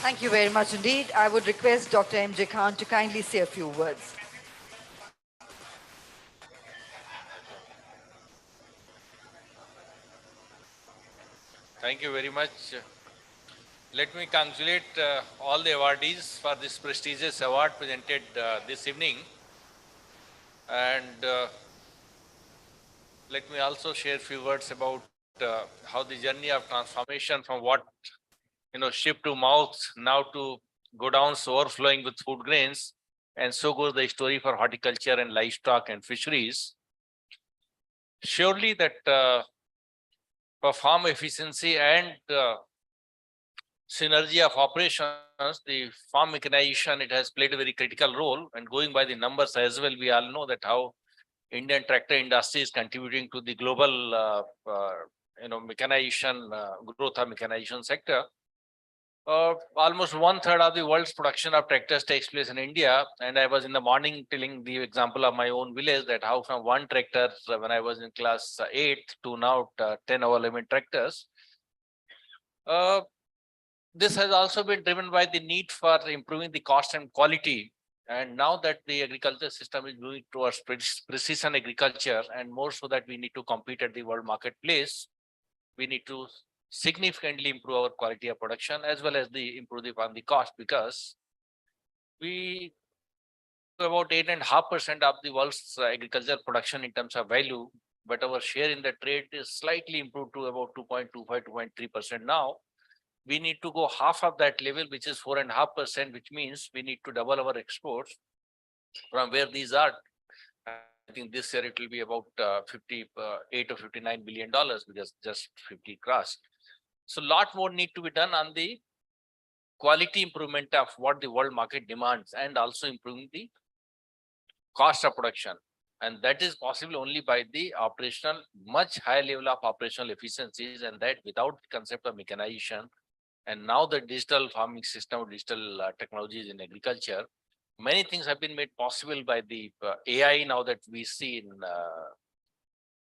Thank you very much indeed. I would request Dr. M.J. Khan to kindly say a few words. Thank you very much. Let me congratulate all the awardees for this prestigious award presented this evening. And let me also share a few words about how the journey of transformation from what, ship to mouth, now to go down so overflowing with food grains. And so goes the story for horticulture and livestock and fisheries. Surely that for farm efficiency and synergy of operations, the farm mechanization, it has played a very critical role. And going by the numbers as well, we all know that how Indian tractor industry is contributing to the global, mechanization, growth of mechanization sector. Almost 1/3 of the world's production of tractors takes place in India. And I was in the morning telling the example of my own village that how from one tractor when I was in class 8 to now 10 or 11 tractors. This has also been driven by the need for improving the cost and quality. And now that the agriculture system is moving towards precision agriculture, and more so that we need to compete at the world marketplace, we need to significantly improve our quality of production as well as improve upon the cost, because we about 8.5% of the world's agricultural production in terms of value, but our share in the trade is slightly improved to about 2.25, 2.3% now. We need to go half of that level, which is 4.5%, which means we need to double our exports from where these are. I think this year it will be about 58 or $59 billion, because just 50 crossed. So a lot more need to be done on the quality improvement of what the world market demands, and also improving the cost of production. And that is possible only by the operational, much higher level of operational efficiencies, and that without the concept of mechanization. And now the digital farming system, digital technologies in agriculture, many things have been made possible by the AI now that we see in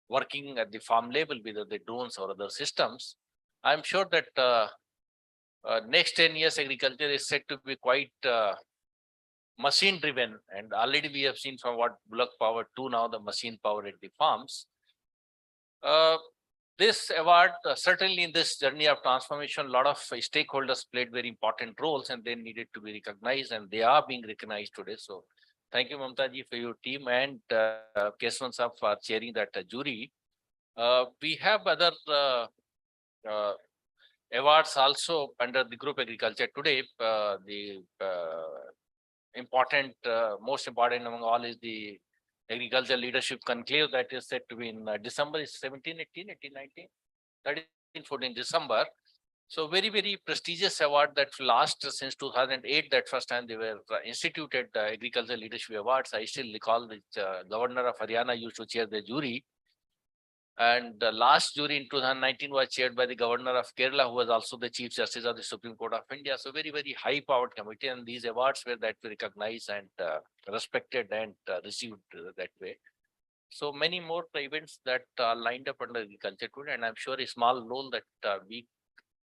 working at the farm level, whether the drones or other systems. I'm sure that next 10 years agriculture is set to be quite machine driven, and already we have seen from what bullock power to now the machine power at the farms. This award, certainly in this journey of transformation, a lot of stakeholders played very important roles, and they needed to be recognized, and they are being recognized today. So thank you, Mamta ji, for your team, and Keswan Saab for chairing that jury. We have other awards also under the group agriculture today. The most important among all is the Agriculture Leadership Conclave that is set to be in December, is 17, 18, 18, 19, 13, 14 December. So very, very prestigious award that last since 2008, that first time they were instituted Agriculture Leadership Awards. I still recall the Governor of Haryana used to chair the jury. And the last jury in 2019 was chaired by the Governor of Kerala, who was also the Chief Justice of the Supreme Court of India. So very, very high powered committee, and these awards were that recognized and respected and received that way. So many more events that are lined up under agriculture today, and I'm sure a small role that we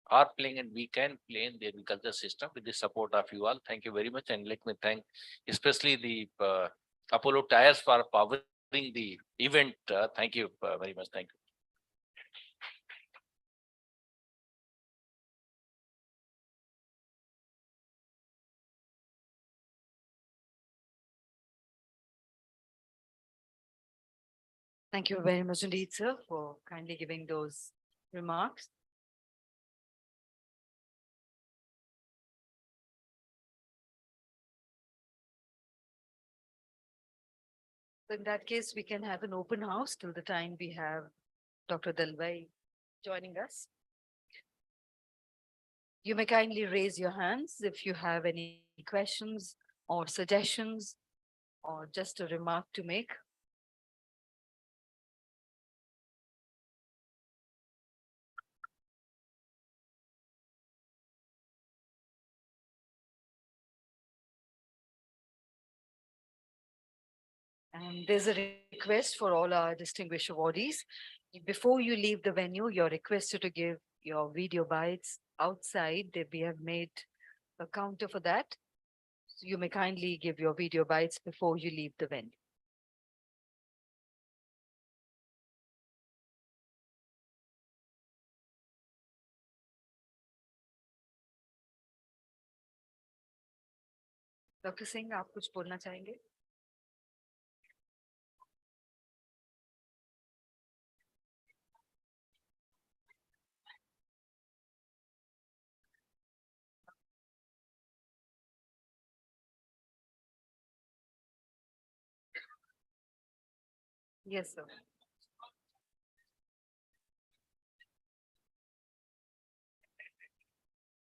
are playing and we can play in the agriculture system with the support of you all. Thank you very much. And let me thank especially the Apollo Tyres for powering the event. Thank you very much. Thank you. Thank you very much indeed, sir, for kindly giving those remarks. In that case, we can have an open house till the time we have Dr. Dalwai joining us. You may kindly raise your hands if you have any questions or suggestions or just a remark to make. And there's a request for all our distinguished awardees. Before you leave the venue, you're requested to give your video bites outside that we have made a counter for that. So you may kindly give your video bites before you leave the venue. Doctor Singh, आप कुछ बोलना चाहेंगे? Yes, sir.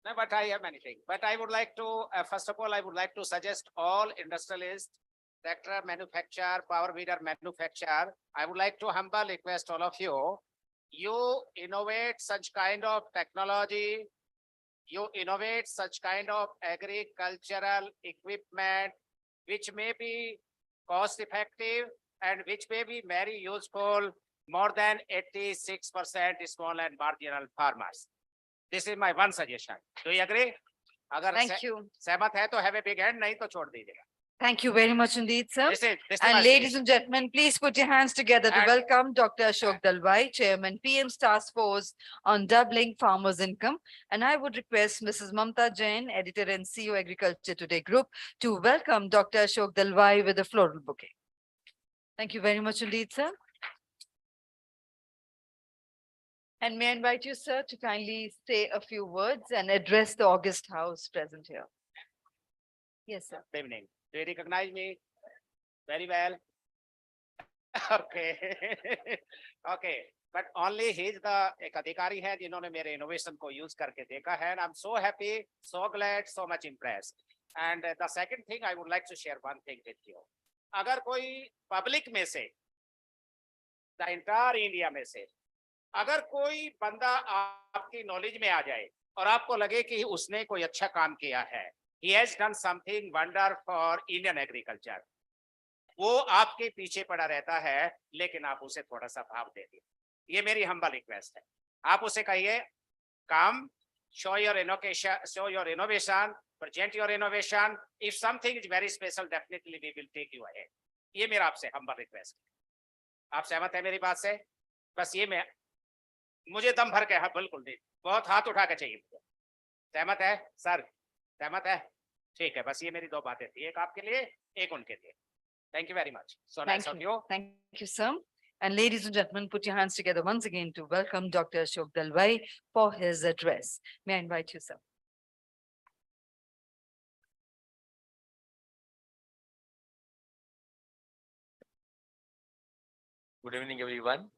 No, but I have many things. But I would like to, first of all, I would like to suggest all industrialists, tractor manufacturer, power weeder manufacturer. I would like to humble request all of you. You innovate such kind of technology. You innovate such kind of agricultural equipment, which may be cost effective and which may be very useful. More than 86% small and marginal farmers. This is my one suggestion. Do you agree? अगर Thank you. सहमत है तो have a big hand, नहीं तो छोड़ दीजिएगा. Thank you very much indeed, sir. This is And my ladies suggestion. and gentlemen, please put your hands together to And- welcome Dr. Ashok Dalwai, Chairman PM's Task Force on Doubling Farmers' Income. And I would request Mrs. Mamta Jain, Editor and CEO Agriculture Today Group, to welcome Dr. Ashok Dalwai with a floral bouquet. Thank you very much indeed, sir. And may I invite you, sir, to kindly say a few words and address the August House present here. Yes, sir. Good evening. Do you recognize me? Very well. Okay. Okay. But only he is the एक अधिकारी है जिन्होंने मेरे innovation को use करके देखा है. And I'm so happy, so glad, so much impressed. And the second thing I would like to share one thing with you. अगर कोई public में से, the entire India में से, अगर कोई बंदा आपकी नॉलेज में आ जाए और आपको लगे कि उसने कोई अच्छा काम किया है, he has done something wonder for Indian agriculture, वो आपके पीछे पड़ा रहता है, लेकिन आप उसे थोड़ा सा भाव दे दीजिए. ये मेरी हम्बल रिक्वेस्ट है. आप उसे कहिए, come, show your innovation, present your innovation. If something is very special, definitely we will take you ahead. ये मेरा आपसे हम्बल रिक्वेस्ट है. आप सहमत है मेरी बात से? बस ये मैं मुझे दम भर के हाँ बिल्कुल नहीं, बहुत हाथ उठा के चाहिए मुझे. सहमत है सर? सहमत है? ठीक है, बस ये मेरी दो बातें थी, एक आपके लिए, एक उनके लिए. Thank you very much. So nice of you. Thank you, sir. And ladies and gentlemen, put your hands together once again to welcome Dr. Ashok Dalwai for his address. May I invite you, sir? Good evening, everyone.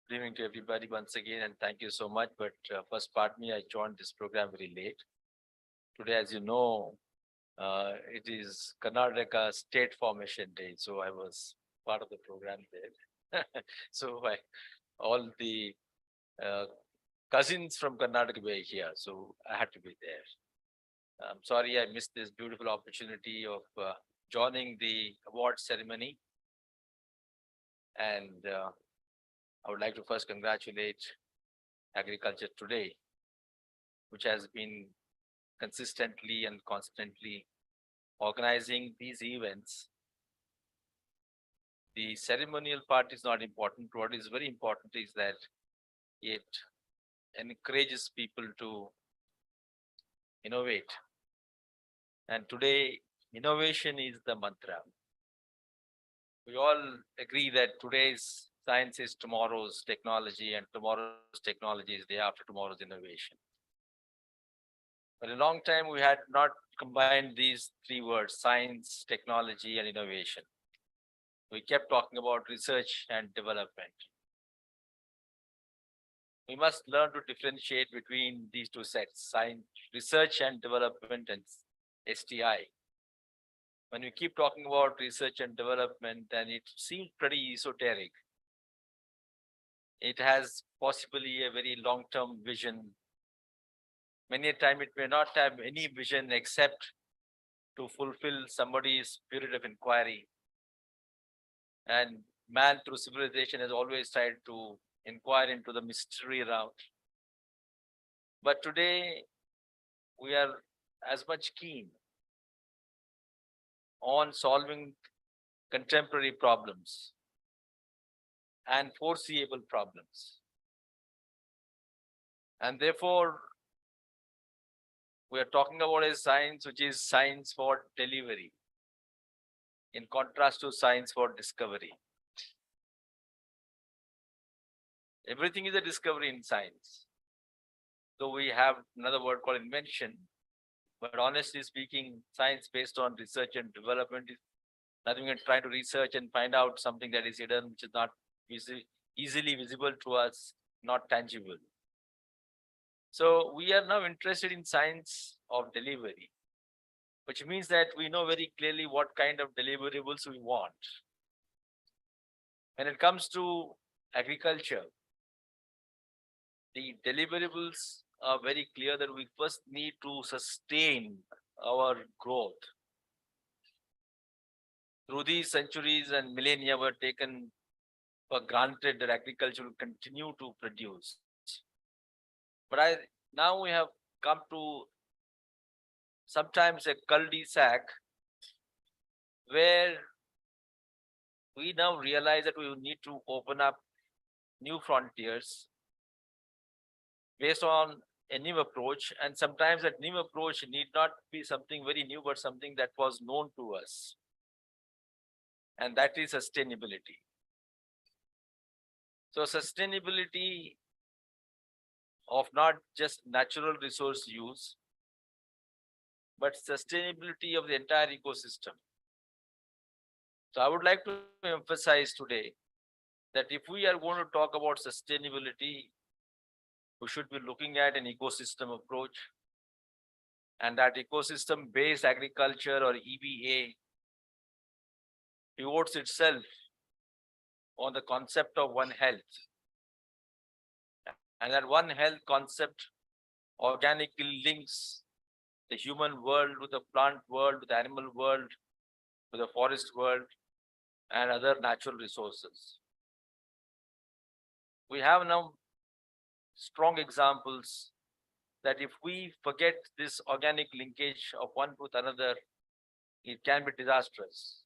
Good evening to everybody once again, and thank you so much. But first, pardon me, I joined this program very late. Today, as you know, it is Karnataka State Formation Day, so I was part of the program there. So all the cousins from Karnataka were here, so I had to be there. I'm sorry I missed this beautiful opportunity of joining the award ceremony. And I would like to first congratulate Agriculture Today, which has been consistently and constantly organizing these events. The ceremonial part is not important. What is very important is that it encourages people to innovate. And today, innovation is the mantra. We all agree that today's science is tomorrow's technology, and tomorrow's technology is day after tomorrow's innovation. For a long time, we had not combined these three words, science, technology, and innovation. We kept talking about research and development. We must learn to differentiate between these two sets, science, research and development, and STI. When we keep talking about research and development, then it seems pretty esoteric. It has possibly a very long-term vision. Many a time it may not have any vision except to fulfill somebody's period of inquiry. And man through civilization has always tried to inquire into the mystery around. But today, we are as much keen on solving contemporary problems and foreseeable problems. And therefore, we are talking about a science which is science for delivery, in contrast to science for discovery. Everything is a discovery in science. So we have another word called invention, but honestly speaking, science based on research and development is nothing but trying to research and find out something that is hidden, which is not easily visible to us, not tangible. So we are now interested in science of delivery, which means that we know very clearly what kind of deliverables we want. When it comes to agriculture, the deliverables are very clear that we first need to sustain our growth. Through these centuries and millennia were taken for granted that agriculture will continue to produce. But now we have come to sometimes a cul-de-sac where we now realize that we need to open up new frontiers based on a new approach. And sometimes that new approach need not be something very new, but something that was known to us. And that is sustainability. So sustainability of not just natural resource use, but sustainability of the entire ecosystem. So I would like to emphasize today that if we are going to talk about sustainability, we should be looking at an ecosystem approach, and that ecosystem based agriculture or EBA pivots itself on the concept of One Health. And that One Health concept organically links the human world with the plant world, with the animal world, with the forest world, and other natural resources. We have now strong examples that if we forget this organic linkage of one with another, it can be disastrous.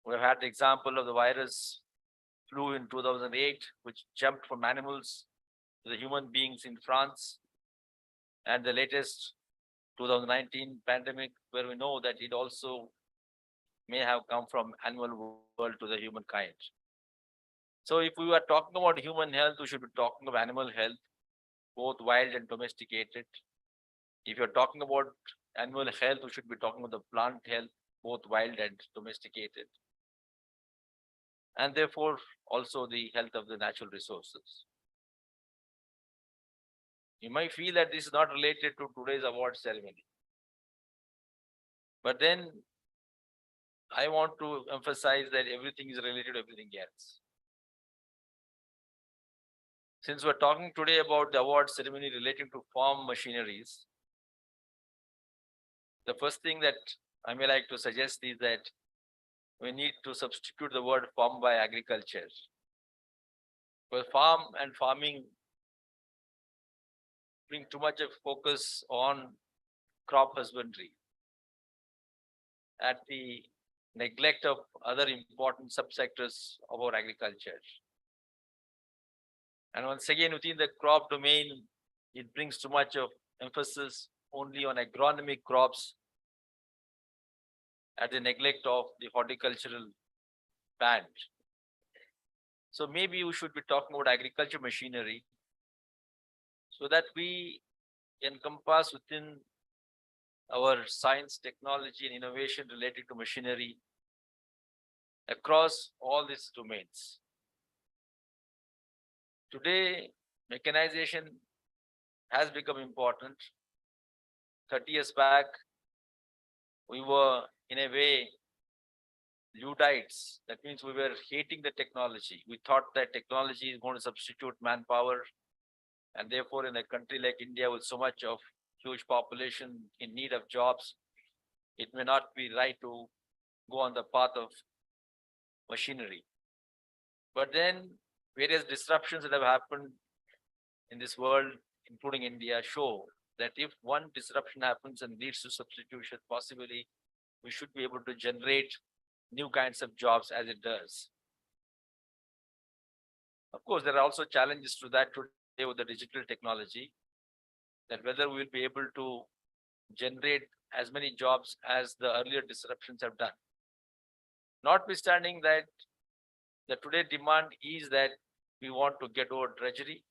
We've had the example of the virus flu in 2008, which jumped from animals to the human beings in France, and the latest 2019 pandemic, where we know that it also may have come from animal world to the humankind. So if we are talking about human health, we should be talking of animal health, both wild and domesticated. If you're talking about animal health, we should be talking about the plant health, both wild and domesticated. And therefore, also the health of the natural resources. You might feel that this is not related to today's award ceremony. But then I want to emphasize that everything is related to everything else. Since we're talking today about the award ceremony relating to farm machineries, the first thing that I may like to suggest is that we need to substitute the word farm by agriculture. Because farm and farming bring too much of focus on crop husbandry at the neglect of other important subsectors of our agriculture. And once again, within the crop domain, it brings too much of emphasis only on agronomic crops at the neglect of the horticultural band. So maybe we should be talking about agriculture machinery so that we encompass within our science, technology, and innovation related to machinery across all these domains. Today, mechanization has become important. 30 years back, we were in a way Luddites. That means we were hating the technology. We thought that technology is going to substitute manpower. And therefore, in a country like India with so much of huge population in need of jobs, it may not be right to go on the path of machinery. But then various disruptions that have happened in this world, including India, show that if one disruption happens and leads to substitution, possibly we should be able to generate new kinds of jobs as it does. Of course, there are also challenges to that today with the digital technology, that whether we will be able to generate as many jobs as the earlier disruptions have done. Notwithstanding that, the today demand is that we want to get over drudgery.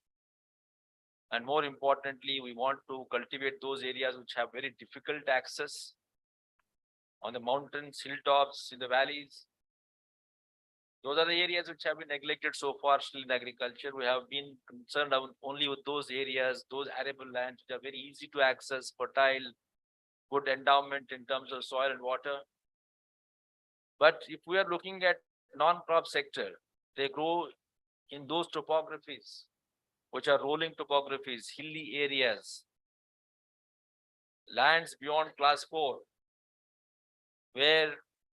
And more importantly, we want to cultivate those areas which have very difficult access on the mountains, hilltops, in the valleys. Those are the areas which have been neglected so far still in agriculture. We have been concerned only with those areas, those arable lands which are very easy to access, fertile, good endowment in terms of soil and water. But if we are looking at non-crop sector, they grow in those topographies, which are rolling topographies, hilly areas, lands beyond class 4, where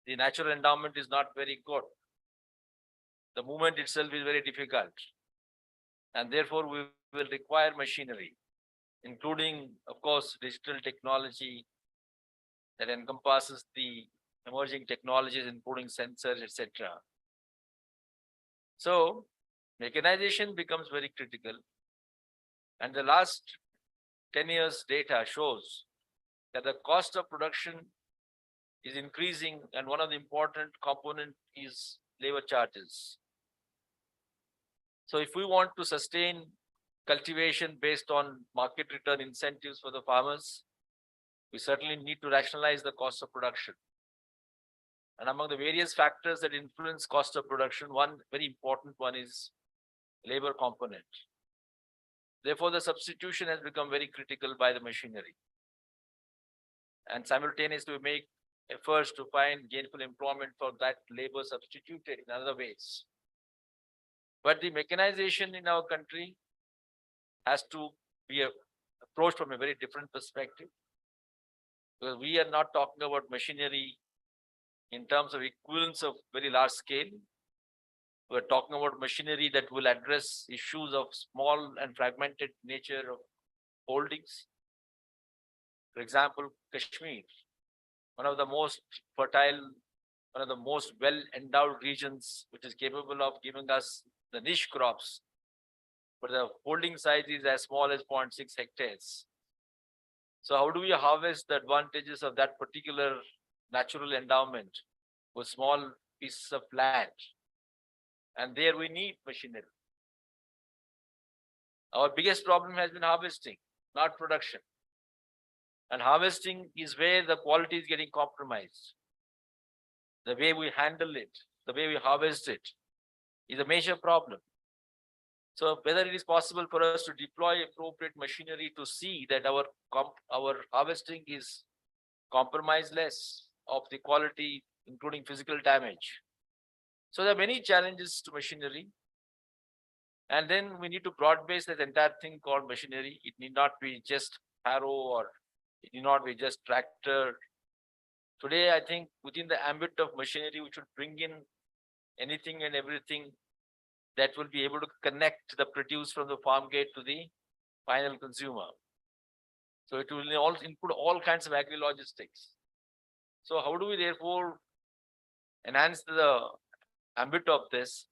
the natural endowment is not very good. The movement itself is very difficult. And therefore, we will require machinery, including, of course, digital technology that encompasses the emerging technologies, including sensors, etc. So, mechanization becomes very critical. And the last 10 years data shows that the cost of production is increasing, and one of the important component is labor charges. So if we want to sustain cultivation based on market return incentives for the farmers, we certainly need to rationalize the cost of production. And among the various factors that influence cost of production, one very important one is labor component. Therefore, the substitution has become very critical by the machinery. And simultaneously, we make efforts to find gainful employment for that labor substituted in other ways. But the mechanization in our country has to be approached from a very different perspective. Because we are not talking about machinery in terms of equivalence of very large scale. We're talking about machinery that will address issues of small and fragmented nature of holdings. For example, Kashmir, one of the most fertile, one of the most well-endowed regions, which is capable of giving us the niche crops, but the holding size is as small as 0.6 hectares. So how do we harvest the advantages of that particular natural endowment with small pieces of land? And there we need machinery. Our biggest problem has been harvesting, not production. And harvesting is where the quality is getting compromised. The way we handle it, the way we harvest it is a major problem. So whether it is possible for us to deploy appropriate machinery to see that our harvesting is compromised less of the quality, including physical damage. So there are many challenges to machinery. And then we need to broad base that entire thing called machinery. It need not be just harrow, or it need not be just tractor. Today, I think within the ambit of machinery, we should bring in anything and everything that will be able to connect the produce from the farm gate to the final consumer. So it will also include all kinds of agri-logistics. So how do we therefore enhance the ambit of this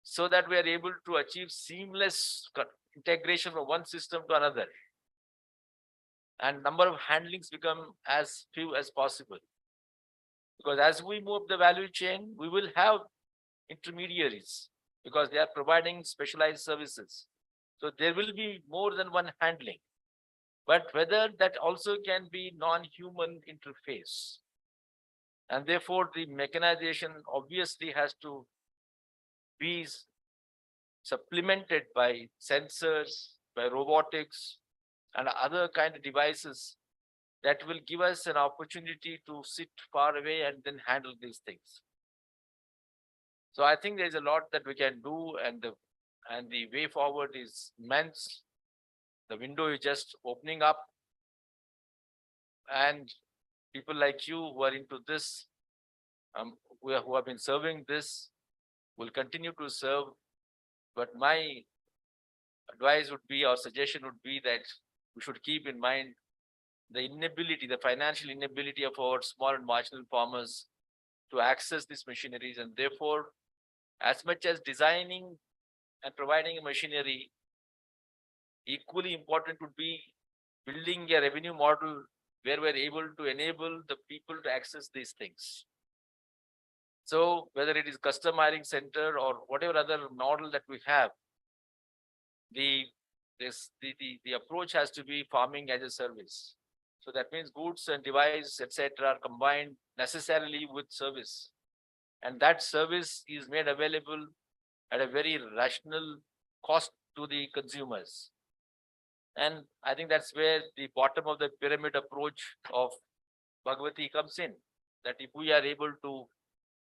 so that we are able to achieve seamless integration from one system to another, and number of handlings become as few as possible? Because as we move the value chain, we will have intermediaries because they are providing specialized services. So there will be more than one handling, but whether that also can be non-human interface. And therefore the mechanization obviously has to be supplemented by sensors, by robotics, and other kind of devices that will give us an opportunity to sit far away and then handle these things. So I think there's a lot that we can do, and the way forward is immense. The window is just opening up, and people like you who are into this, who have been serving this, will continue to serve. But my advice would be, or suggestion would be, that we should keep in mind the inability, the financial inability of our small and marginal farmers to access these machineries. And therefore, as much as designing and providing a machinery, equally important would be building a revenue model where we're able to enable the people to access these things. So whether it is custom hiring center or whatever other model that we have, the approach has to be farming as a service. So that means goods and device, etc., are combined necessarily with service. And that service is made available at a very rational cost to the consumers. And I think that's where the bottom of the pyramid approach of Bhagavati comes in. That if we are able to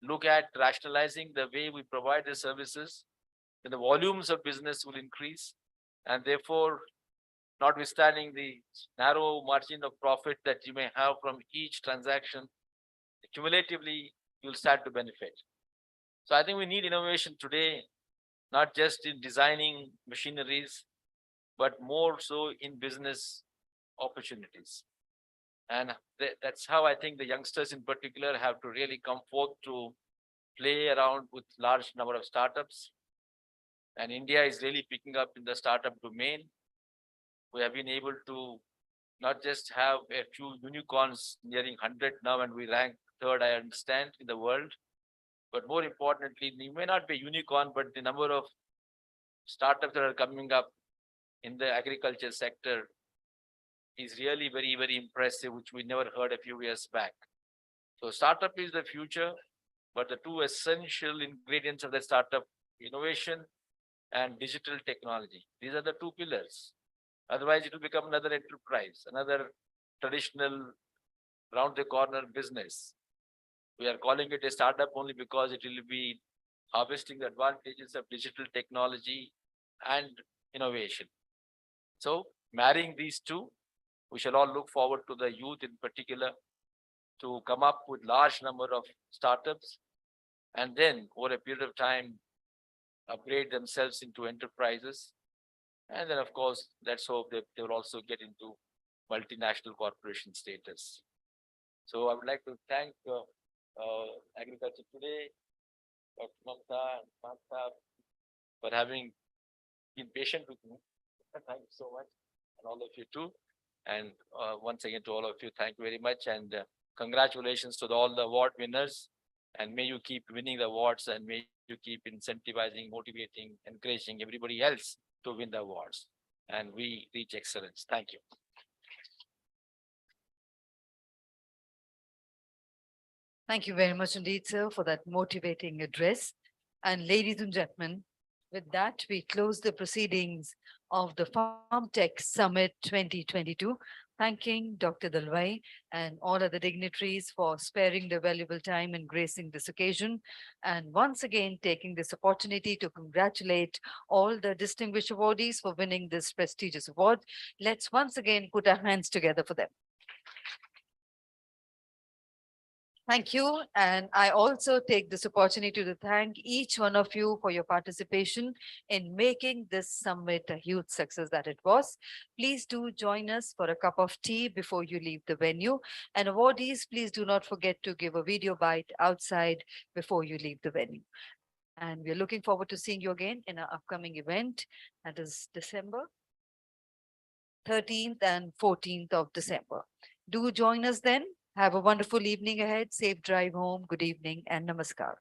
look at rationalizing the way we provide the services, then the volumes of business will increase. And therefore, notwithstanding the narrow margin of profit that you may have from each transaction, cumulatively, you'll start to benefit. So I think we need innovation today, not just in designing machineries, but more so in business opportunities. And that's how I think the youngsters in particular have to really come forth to play around with large number of startups. And India is really picking up in the startup domain. We have been able to not just have a few unicorns nearing 100 now, and we rank third, I understand, in the world. But more importantly, you may not be a unicorn, but the number of startups that are coming up in the agriculture sector is really very, very impressive, which we never heard a few years back. So startup is the future, but the two essential ingredients of the startup, innovation and digital technology. These are the two pillars. Otherwise, it will become another enterprise, another traditional round the corner business. We are calling it a startup only because it will be harvesting the advantages of digital technology and innovation. So marrying these two, we shall all look forward to the youth in particular to come up with large number of startups and then over a period of time upgrade themselves into enterprises. And then of course, let's hope that they will also get into multinational corporation status. So I would like to thank Agriculture Today, Dr. Mamta and Mamta for having been patient with me. Thank you so much, and all of you too. And once again to all of you, thank you very much, and congratulations to all the award winners. And may you keep winning the awards, and may you keep incentivizing, motivating, encouraging everybody else to win the awards, and we reach excellence. Thank you. Thank you very much indeed, sir, for that motivating address. And ladies and gentlemen, with that, we close the proceedings of the Farm Tech Summit 2022, thanking Dr. Dalwai and all other dignitaries for sparing their valuable time and gracing this occasion. And once again, taking this opportunity to congratulate all the distinguished awardees for winning this prestigious award. Let's once again put our hands together for them. Thank you. And I also take this opportunity to thank each one of you for your participation in making this summit a huge success that it was. Please do join us for a cup of tea before you leave the venue. And awardees, please do not forget to give a video bite outside before you leave the venue. And we're looking forward to seeing you again in our upcoming event. That is December 13th and 14th of December. Do join us then. Have a wonderful evening ahead. Safe drive home. Good evening and namaskar.